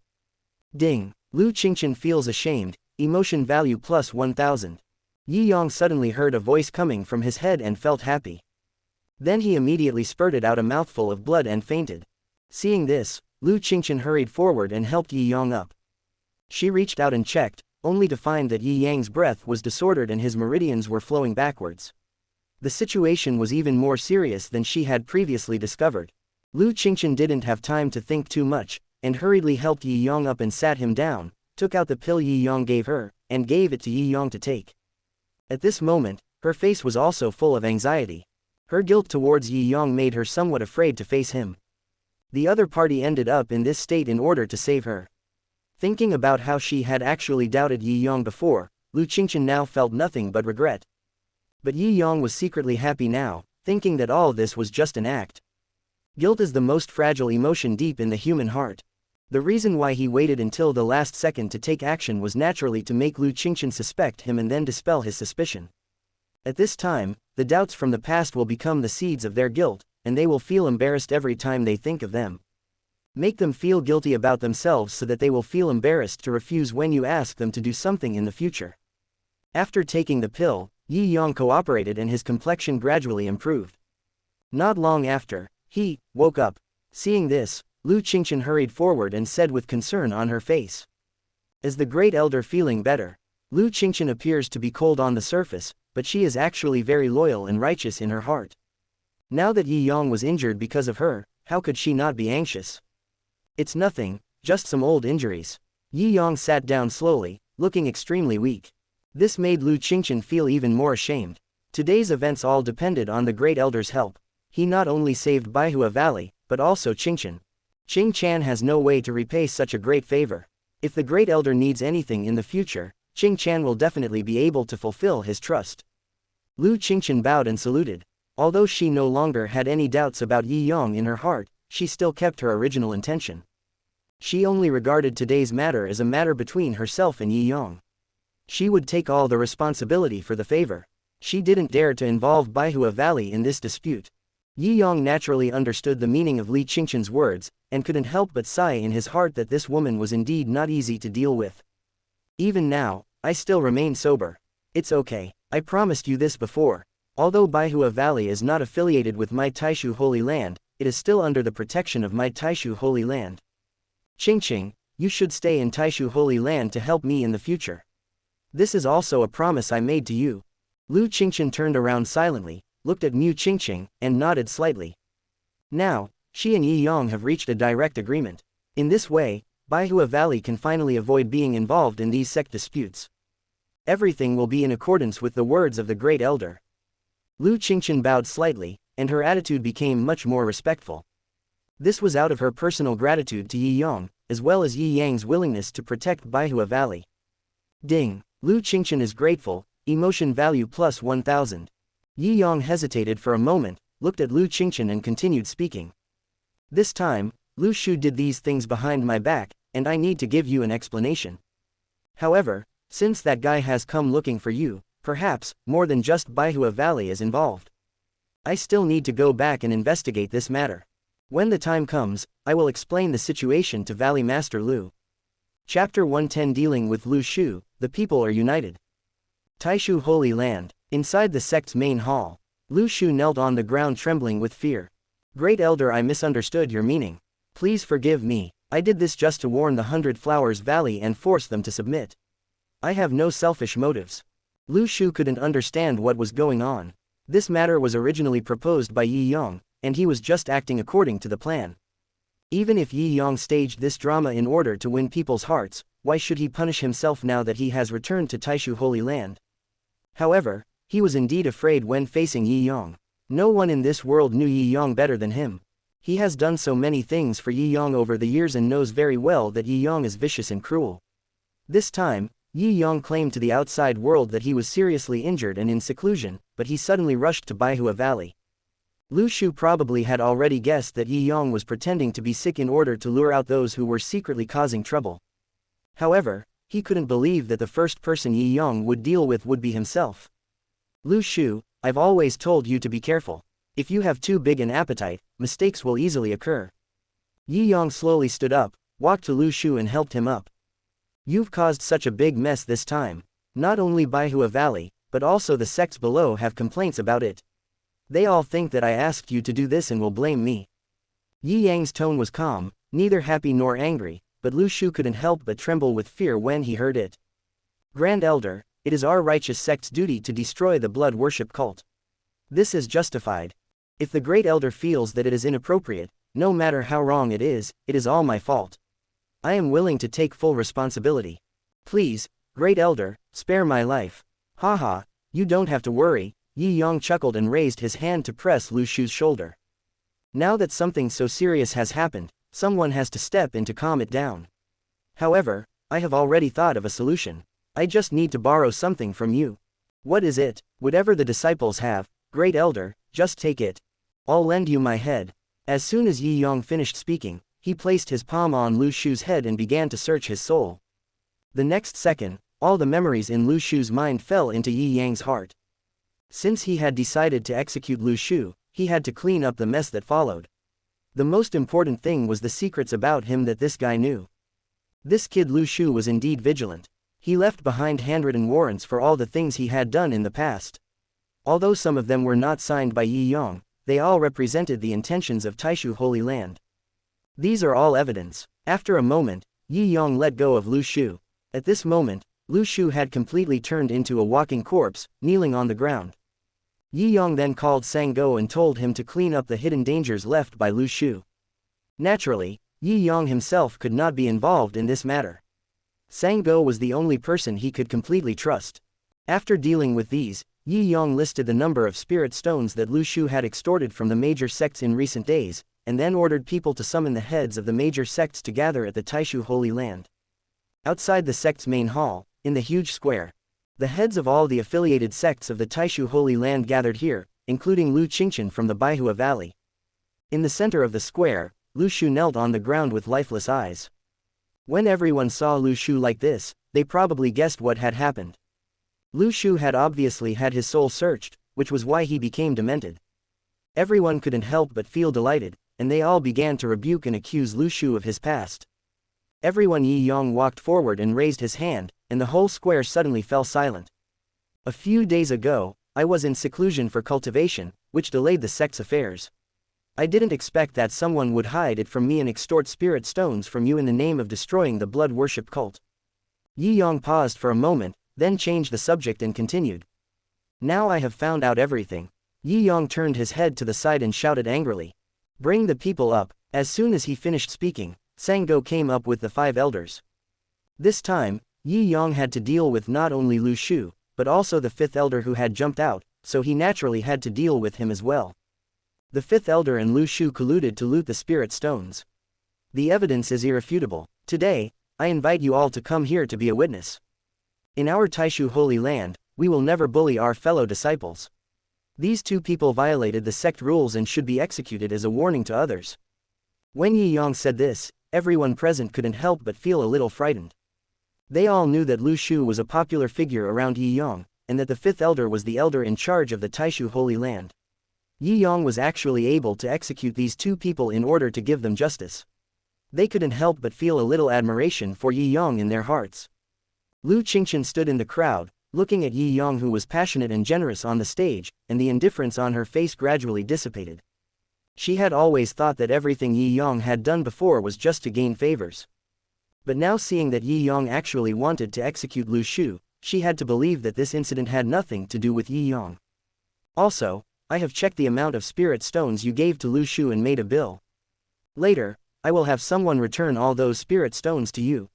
Ding! Lu Qingchen feels ashamed, emotion value plus 1000. Yi Yong suddenly heard a voice coming from his head and felt happy. Then he immediately spurted out a mouthful of blood and fainted. Seeing this, Lu Qingchen hurried forward and helped Yi Yong up. She reached out and checked, only to find that Yi Yang's breath was disordered and his meridians were flowing backwards. The situation was even more serious than she had previously discovered. Lu Qingchen didn't have time to think too much, and hurriedly helped Yi Yong up and sat him down, took out the pill Yi Yong gave her, and gave it to Yi Yong to take. At this moment, her face was also full of anxiety. Her guilt towards Yi Yong made her somewhat afraid to face him. The other party ended up in this state in order to save her. Thinking about how she had actually doubted Yi Yong before, Lu Qingchen now felt nothing but regret. But Yi Yong was secretly happy now, thinking that all this was just an act. Guilt is the most fragile emotion deep in the human heart. The reason why he waited until the last second to take action was naturally to make Lu Qingchen suspect him and then dispel his suspicion. At this time, the doubts from the past will become the seeds of their guilt, and they will feel embarrassed every time they think of them. Make them feel guilty about themselves so that they will feel embarrassed to refuse when you ask them to do something in the future. After taking the pill, Yi Yong cooperated and his complexion gradually improved. Not long after, he woke up. Seeing this, Lu Qingchen hurried forward and said with concern on her face. Is the Great Elder feeling better? Lu Qingchen appears to be cold on the surface, but she is actually very loyal and righteous in her heart. Now that Yi Yong was injured because of her, how could she not be anxious? It's nothing, just some old injuries. Yi Yong sat down slowly, looking extremely weak. This made Lu Qingchen feel even more ashamed. Today's events all depended on the Great Elder's help. He not only saved Baihua Valley, but also Qingchen. Qing Chan has no way to repay such a great favor. If the Great Elder needs anything in the future, Qing Chan will definitely be able to fulfill his trust. Lu Qingchen bowed and saluted. Although she no longer had any doubts about Yi Yong in her heart, she still kept her original intention. She only regarded today's matter as a matter between herself and Yi Yong. She would take all the responsibility for the favor. She didn't dare to involve Baihua Valley in this dispute. Yi Yong naturally understood the meaning of Li Qingchen's words, and couldn't help but sigh in his heart that this woman was indeed not easy to deal with. Even now, I still remain sober. It's okay, I promised you this before. Although Baihua Valley is not affiliated with my Taishu Holy Land, it is still under the protection of my Taishu Holy Land. Qingqing, you should stay in Taishu Holy Land to help me in the future. This is also a promise I made to you. Lu Qingchen turned around silently, looked at Mu Qingqing, and nodded slightly. Now, she and Yi Yong have reached a direct agreement. In this way, Baihua Valley can finally avoid being involved in these sect disputes. Everything will be in accordance with the words of the Great Elder. Lu Qingchen bowed slightly, and her attitude became much more respectful. This was out of her personal gratitude to Yi Yong, as well as Yi Yang's willingness to protect Baihua Valley. Ding. Lu Qingchen is grateful, emotion value plus 1000. Yi Yang hesitated for a moment, looked at Lu Qingchen and continued speaking. This time, Lu Shu did these things behind my back, and I need to give you an explanation. However, since that guy has come looking for you, perhaps, more than just Baihua Valley is involved. I still need to go back and investigate this matter. When the time comes, I will explain the situation to Valley Master Lu. Chapter 110 Dealing with Lu Shu, the people are united. Taishu Holy Land. Inside the sect's main hall, Lu Shu knelt on the ground trembling with fear. Great Elder, I misunderstood your meaning. Please forgive me. I did this just to warn the 100 Flowers Valley and force them to submit. I have no selfish motives. Lu Shu couldn't understand what was going on. This matter was originally proposed by Yi Yang, and he was just acting according to the plan. Even if Yi Yang staged this drama in order to win people's hearts, why should he punish himself now that he has returned to Taishu Holy Land? However, he was indeed afraid when facing Yi Yang. No one in this world knew Yi Yang better than him. He has done so many things for Yi Yang over the years and knows very well that Yi Yang is vicious and cruel. This time, Yi Yang claimed to the outside world that he was seriously injured and in seclusion, but he suddenly rushed to Baihua Valley. Lu Shu probably had already guessed that Yi Yang was pretending to be sick in order to lure out those who were secretly causing trouble. However, he couldn't believe that the first person Yi Yang would deal with would be himself. Lu Shu, I've always told you to be careful. If you have too big an appetite, mistakes will easily occur. Yi Yang slowly stood up, walked to Lu Shu and helped him up. You've caused such a big mess this time. Not only Baihua Valley, but also the sects below have complaints about it. They all think that I asked you to do this and will blame me. Yi Yang's tone was calm, neither happy nor angry, but Lu Shu couldn't help but tremble with fear when he heard it. Grand Elder, it is our righteous sect's duty to destroy the blood worship cult. This is justified. If the Great Elder feels that it is inappropriate, no matter how wrong it is all my fault. I am willing to take full responsibility. Please, Great Elder, spare my life. Haha, you don't have to worry. Yi Yang chuckled and raised his hand to press Lu Shu's shoulder. Now that something so serious has happened, someone has to step in to calm it down. However, I have already thought of a solution. I just need to borrow something from you. What is it? Whatever the disciples have, Great Elder, just take it. I'll lend you my head. As soon as Yi Yang finished speaking, he placed his palm on Lu Shu's head and began to search his soul. The next second, all the memories in Lu Shu's mind fell into Yi Yang's heart. Since he had decided to execute Lu Shu, he had to clean up the mess that followed. The most important thing was the secrets about him that this guy knew. This kid Lu Shu was indeed vigilant. He left behind handwritten warrants for all the things he had done in the past. Although some of them were not signed by Yi Yang, they all represented the intentions of Taishu Holy Land. These are all evidence. After a moment, Yi Yang let go of Lu Shu. At this moment, Lu Shu had completely turned into a walking corpse, kneeling on the ground. Yi Yang then called Sango and told him to clean up the hidden dangers left by Lu Shu. Naturally, Yi Yang himself could not be involved in this matter. Sango was the only person he could completely trust. After dealing with these, Yi Yang listed the number of spirit stones that Lu Shu had extorted from the major sects in recent days, and then ordered people to summon the heads of the major sects to gather at the Taishu Holy Land. Outside the sect's main hall, in the huge square, the heads of all the affiliated sects of the Taishu Holy Land gathered here, including Lu Qingchen from the Baihua Valley. In the center of the square, Lu Shu knelt on the ground with lifeless eyes. When everyone saw Lu Shu like this, they probably guessed what had happened. Lu Shu had obviously had his soul searched, which was why he became demented. Everyone couldn't help but feel delighted, and they all began to rebuke and accuse Lu Shu of his past. Everyone. Yi Yang walked forward and raised his hand, and the whole square suddenly fell silent. A few days ago, I was in seclusion for cultivation, which delayed the sect's affairs. I didn't expect that someone would hide it from me and extort spirit stones from you in the name of destroying the blood worship cult. Yi Yang paused for a moment, then changed the subject and continued. Now I have found out everything. Yi Yang turned his head to the side and shouted angrily. Bring the people up. As soon as he finished speaking, Sango came up with the 5 elders. This time, Yi Yang had to deal with not only Lu Shu, but also the 5th elder who had jumped out, so he naturally had to deal with him as well. The 5th elder and Lu Shu colluded to loot the spirit stones. The evidence is irrefutable. Today, I invite you all to come here to be a witness. In our Taishu Holy Land, we will never bully our fellow disciples. These two people violated the sect rules and should be executed as a warning to others. When Yi Yang said this, everyone present couldn't help but feel a little frightened. They all knew that Lu Shu was a popular figure around Yi Yang, and that the fifth elder was the elder in charge of the Taishu Holy Land. Yi Yang was actually able to execute these two people in order to give them justice. They couldn't help but feel a little admiration for Yi Yang in their hearts. Lu Qingchen stood in the crowd, looking at Yi Yang, who was passionate and generous on the stage, and the indifference on her face gradually dissipated. She had always thought that everything Yi Yang had done before was just to gain favors. But now, seeing that Yi Yang actually wanted to execute Lu Shu, she had to believe that this incident had nothing to do with Yi Yang. Also, I have checked the amount of spirit stones you gave to Lu Shu and made a bill. Later, I will have someone return all those spirit stones to you.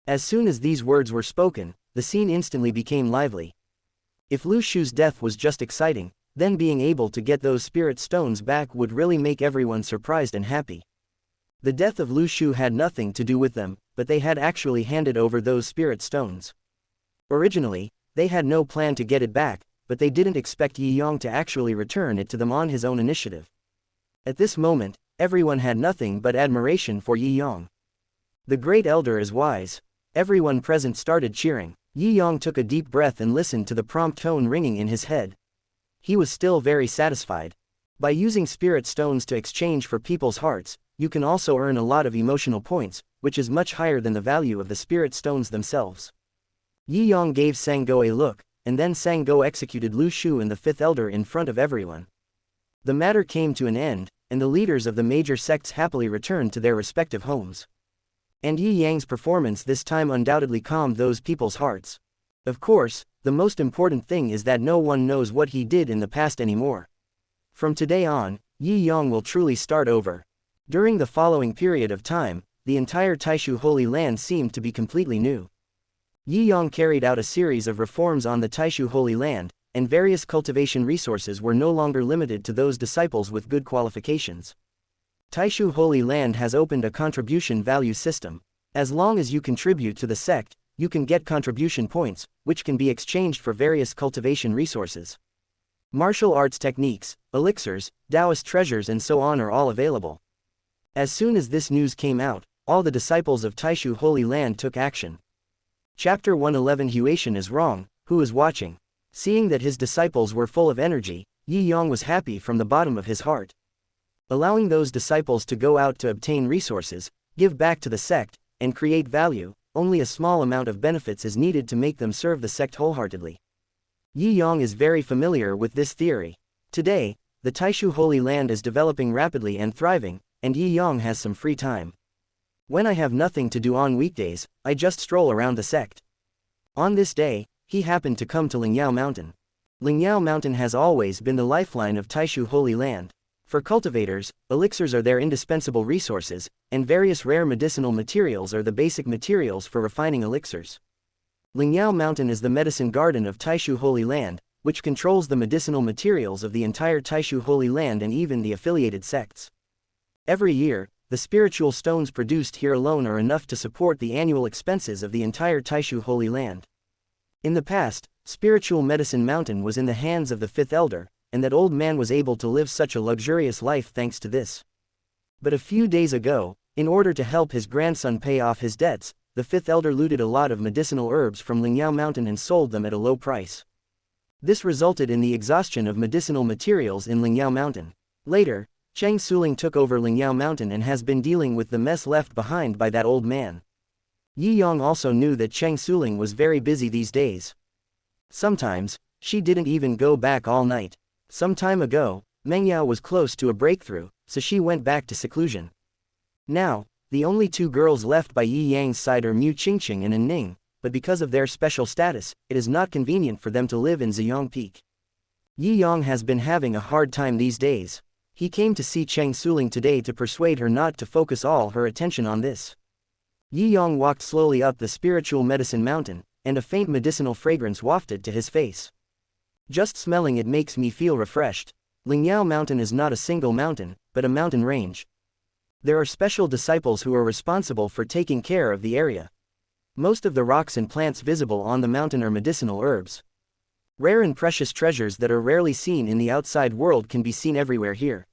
As soon as these words were spoken, the scene instantly became lively. If Lu Shu's death was just exciting, then being able to get those spirit stones back would really make everyone surprised and happy. The death of Lu Shu had nothing to do with them, but they had actually handed over those spirit stones. Originally, they had no plan to get it back, but they didn't expect Yi Yang to actually return it to them on his own initiative. At this moment, everyone had nothing but admiration for Yi Yang. The great elder is wise. Everyone present started cheering. Yi Yang took a deep breath and listened to the prompt tone ringing in his head. He was still very satisfied. By using spirit stones to exchange for people's hearts, you can also earn a lot of emotional points, which is much higher than the value of the spirit stones themselves. Yi Yang gave Sanggo a look, and then Sanggo executed Lu Shu and the fifth elder in front of everyone. The matter came to an end, and the leaders of the major sects happily returned to their respective homes. And Yi Yang's performance this time undoubtedly calmed those people's hearts. Of course, the most important thing is that no one knows what he did in the past anymore. From today on, Yi Yang will truly start over. During the following period of time, the entire Taishu Holy Land seemed to be completely new. Yi Yang carried out a series of reforms on the Taishu Holy Land, and various cultivation resources were no longer limited to those disciples with good qualifications. Taishu Holy Land has opened a contribution value system. As long as you contribute to the sect, you can get contribution points, which can be exchanged for various cultivation resources. Martial arts techniques, elixirs, Taoist treasures and so on are all available. As soon as this news came out, all the disciples of Taishu Holy Land took action. Chapter 111. Huation is wrong, who is watching? Seeing that his disciples were full of energy, Yi Yang was happy from the bottom of his heart. Allowing those disciples to go out to obtain resources, give back to the sect, and create value, only a small amount of benefits is needed to make them serve the sect wholeheartedly. Yi Yang is very familiar with this theory. Today, the Taishu Holy Land is developing rapidly and thriving, and Yi Yang has some free time. When I have nothing to do on weekdays, I just stroll around the sect. On this day, he happened to come to Lingyao Mountain. Lingyao Mountain has always been the lifeline of Taishu Holy Land. For cultivators, elixirs are their indispensable resources, and various rare medicinal materials are the basic materials for refining elixirs. Lingyao Mountain is the medicine garden of Taishu Holy Land, which controls the medicinal materials of the entire Taishu Holy Land and even the affiliated sects. Every year, the spiritual stones produced here alone are enough to support the annual expenses of the entire Taishu Holy Land. In the past, Spiritual Medicine Mountain was in the hands of the fifth elder, and that old man was able to live such a luxurious life thanks to this. But a few days ago, in order to help his grandson pay off his debts, the fifth elder looted a lot of medicinal herbs from Lingyao Mountain and sold them at a low price. This resulted in the exhaustion of medicinal materials in Lingyao Mountain. Later, Cheng Suling took over Lingyao Mountain and has been dealing with the mess left behind by that old man. Yi Yang also knew that Cheng Suling was very busy these days. Sometimes, she didn't even go back all night. Some time ago, Meng Yao was close to a breakthrough, so she went back to seclusion. Now, the only two girls left by Yi Yang's side are Mu Qingqing and An Ning, but because of their special status, it is not convenient for them to live in Ziyang Peak. Yi Yang has been having a hard time these days. He came to see Cheng Suling today to persuade her not to focus all her attention on this. Yi Yang walked slowly up the Spiritual Medicine Mountain, and a faint medicinal fragrance wafted to his face. Just smelling it makes me feel refreshed. Lingyao Mountain is not a single mountain, but a mountain range. There are special disciples who are responsible for taking care of the area. Most of the rocks and plants visible on the mountain are medicinal herbs. Rare and precious treasures that are rarely seen in the outside world can be seen everywhere here.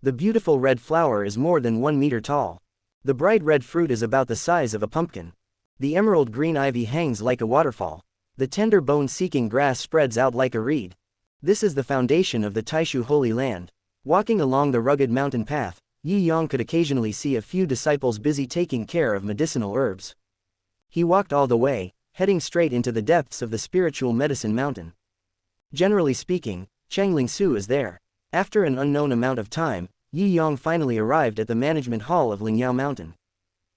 The beautiful red flower is more than 1 meter tall. The bright red fruit is about the size of a pumpkin. The emerald green ivy hangs like a waterfall. The tender bone-seeking grass spreads out like a reed. This is the foundation of the Taishu Holy Land. Walking along the rugged mountain path, Yi Yang could occasionally see a few disciples busy taking care of medicinal herbs. He walked all the way, heading straight into the depths of the spiritual medicine mountain. Generally speaking, Changling Su is there. After an unknown amount of time, Yi Yang finally arrived at the management hall of Lingyao Mountain.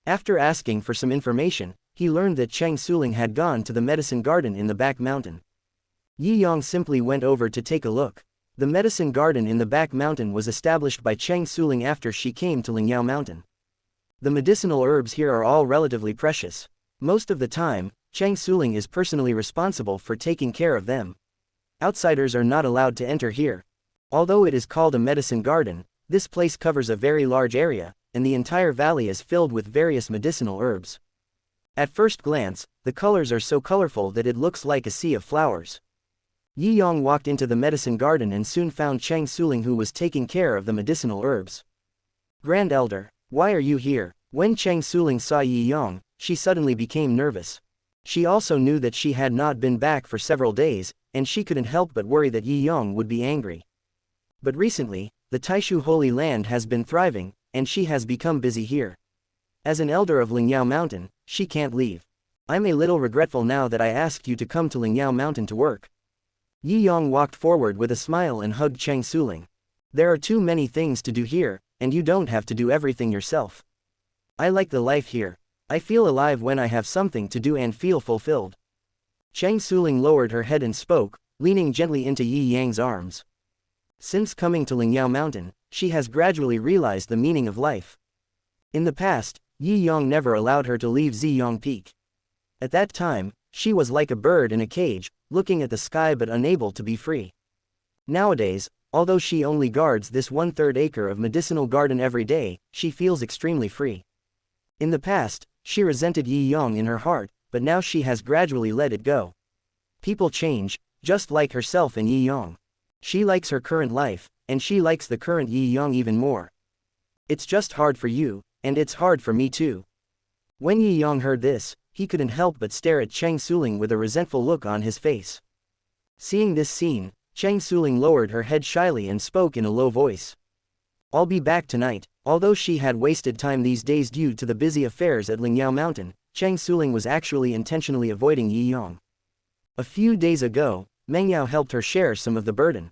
After asking for some information, he learned that Chang Suling had gone to the medicine garden in the back mountain. Yi Yang simply went over to take a look. The medicine garden in the back mountain was established by Chang Suling after she came to Lingyao Mountain. The medicinal herbs here are all relatively precious. Most of the time, Chang Suling is personally responsible for taking care of them. Outsiders are not allowed to enter here. Although it is called a medicine garden, this place covers a very large area, and the entire valley is filled with various medicinal herbs. At first glance, the colors are so colorful that it looks like a sea of flowers. Yi Yang walked into the medicine garden and soon found Chang Suling, who was taking care of the medicinal herbs. "Grand Elder, why are you here?" When Chang Suling saw Yi Yang, she suddenly became nervous. She also knew that she had not been back for several days, and she couldn't help but worry that Yi Yang would be angry. But recently, the Taishu Holy Land has been thriving, and she has become busy here. As an elder of Lingyao Mountain, she can't leave. "I'm a little regretful now that I asked you to come to Lingyao Mountain to work." Yi Yang walked forward with a smile and hugged Chang Suling. "There are too many things to do here, and you don't have to do everything yourself. I like the life here. I feel alive when I have something to do and feel fulfilled." Chang Suling lowered her head and spoke, leaning gently into Yi Yang's arms. Since coming to Lingyao Mountain, she has gradually realized the meaning of life. In the past, Yi Yang never allowed her to leave Ziyang Peak. At that time, she was like a bird in a cage, looking at the sky but unable to be free. Nowadays, although she only guards this 1/3 acre of medicinal garden every day, she feels extremely free. In the past, she resented Yi Yang in her heart, but now she has gradually let it go. People change, just like herself and Yi Yang. She likes her current life, and she likes the current Yi Yang even more. "It's just hard for you, and it's hard for me too." When Yi Yang heard this, he couldn't help but stare at Chang Suling with a resentful look on his face. Seeing this scene, Chang Suling lowered her head shyly and spoke in a low voice. "I'll be back tonight." Although she had wasted time these days due to the busy affairs at Lingyao Mountain, Chang Suling was actually intentionally avoiding Yi Yang. A few days ago, Meng Yao helped her share some of the burden.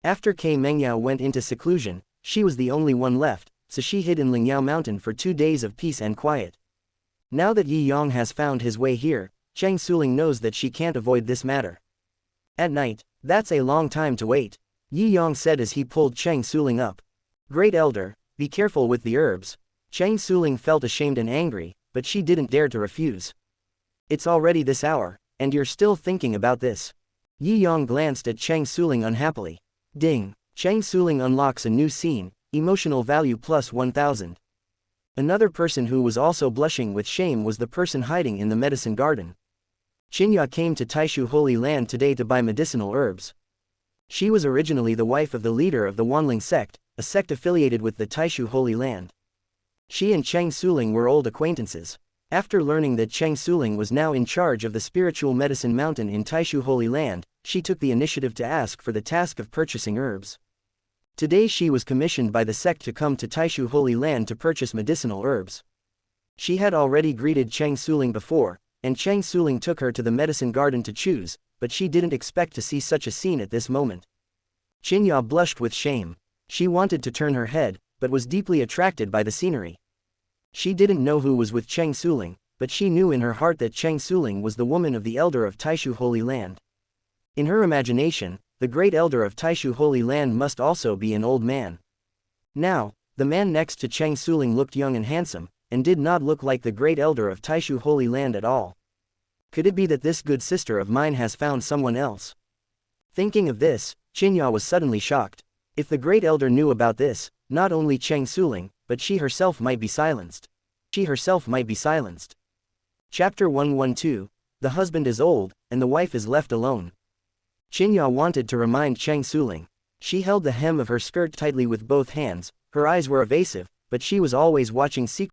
After Meng Yao went into seclusion, she was the only one left, so she hid in Lingyao Mountain for 2 days of peace and quiet. Now that Yi Yang has found his way here, Chang Suling knows that she can't avoid this matter. At night, "That's a long time to wait," Yi Yang said as he pulled Chang Suling up. "Great Elder, be careful with the herbs." Chang Suling felt ashamed and angry, but she didn't dare to refuse. "It's already this hour, and you're still thinking about this." Yi Yang glanced at Chang Suling unhappily. Ding! Chang Suling unlocks a new scene, emotional value plus 1000. Another person who was also blushing with shame was the person hiding in the medicine garden. Qinya came to Taishu Holy Land today to buy medicinal herbs. She was originally the wife of the leader of the Wanling sect, a sect affiliated with the Taishu Holy Land. She and Chang Suling were old acquaintances. After learning that Chang Suling was now in charge of the spiritual medicine mountain in Taishu Holy Land, she took the initiative to ask for the task of purchasing herbs. Today she was commissioned by the sect to come to Taishu Holy Land to purchase medicinal herbs. She had already greeted Chang Suling before, and Chang Suling took her to the medicine garden to choose, but she didn't expect to see such a scene at this moment. Qinya blushed with shame. She wanted to turn her head, but was deeply attracted by the scenery. She didn't know who was with Chang Suling, but she knew in her heart that Chang Suling was the woman of the elder of Taishu Holy Land. In her imagination, the great elder of Taishu Holy Land must also be an old man. Now, the man next to Chang Suling looked young and handsome, and did not look like the great elder of Taishu Holy Land at all. Could it be that this good sister of mine has found someone else? Thinking of this, Qinya was suddenly shocked. If the great elder knew about this, not only Chang Suling, but she herself might be silenced. She herself might be silenced. Chapter 112. The husband is old, and the wife is left alone. Qinya wanted to remind Cheng Suling. She held the hem of her skirt tightly with both hands, her eyes were evasive, but she was always watching secretly.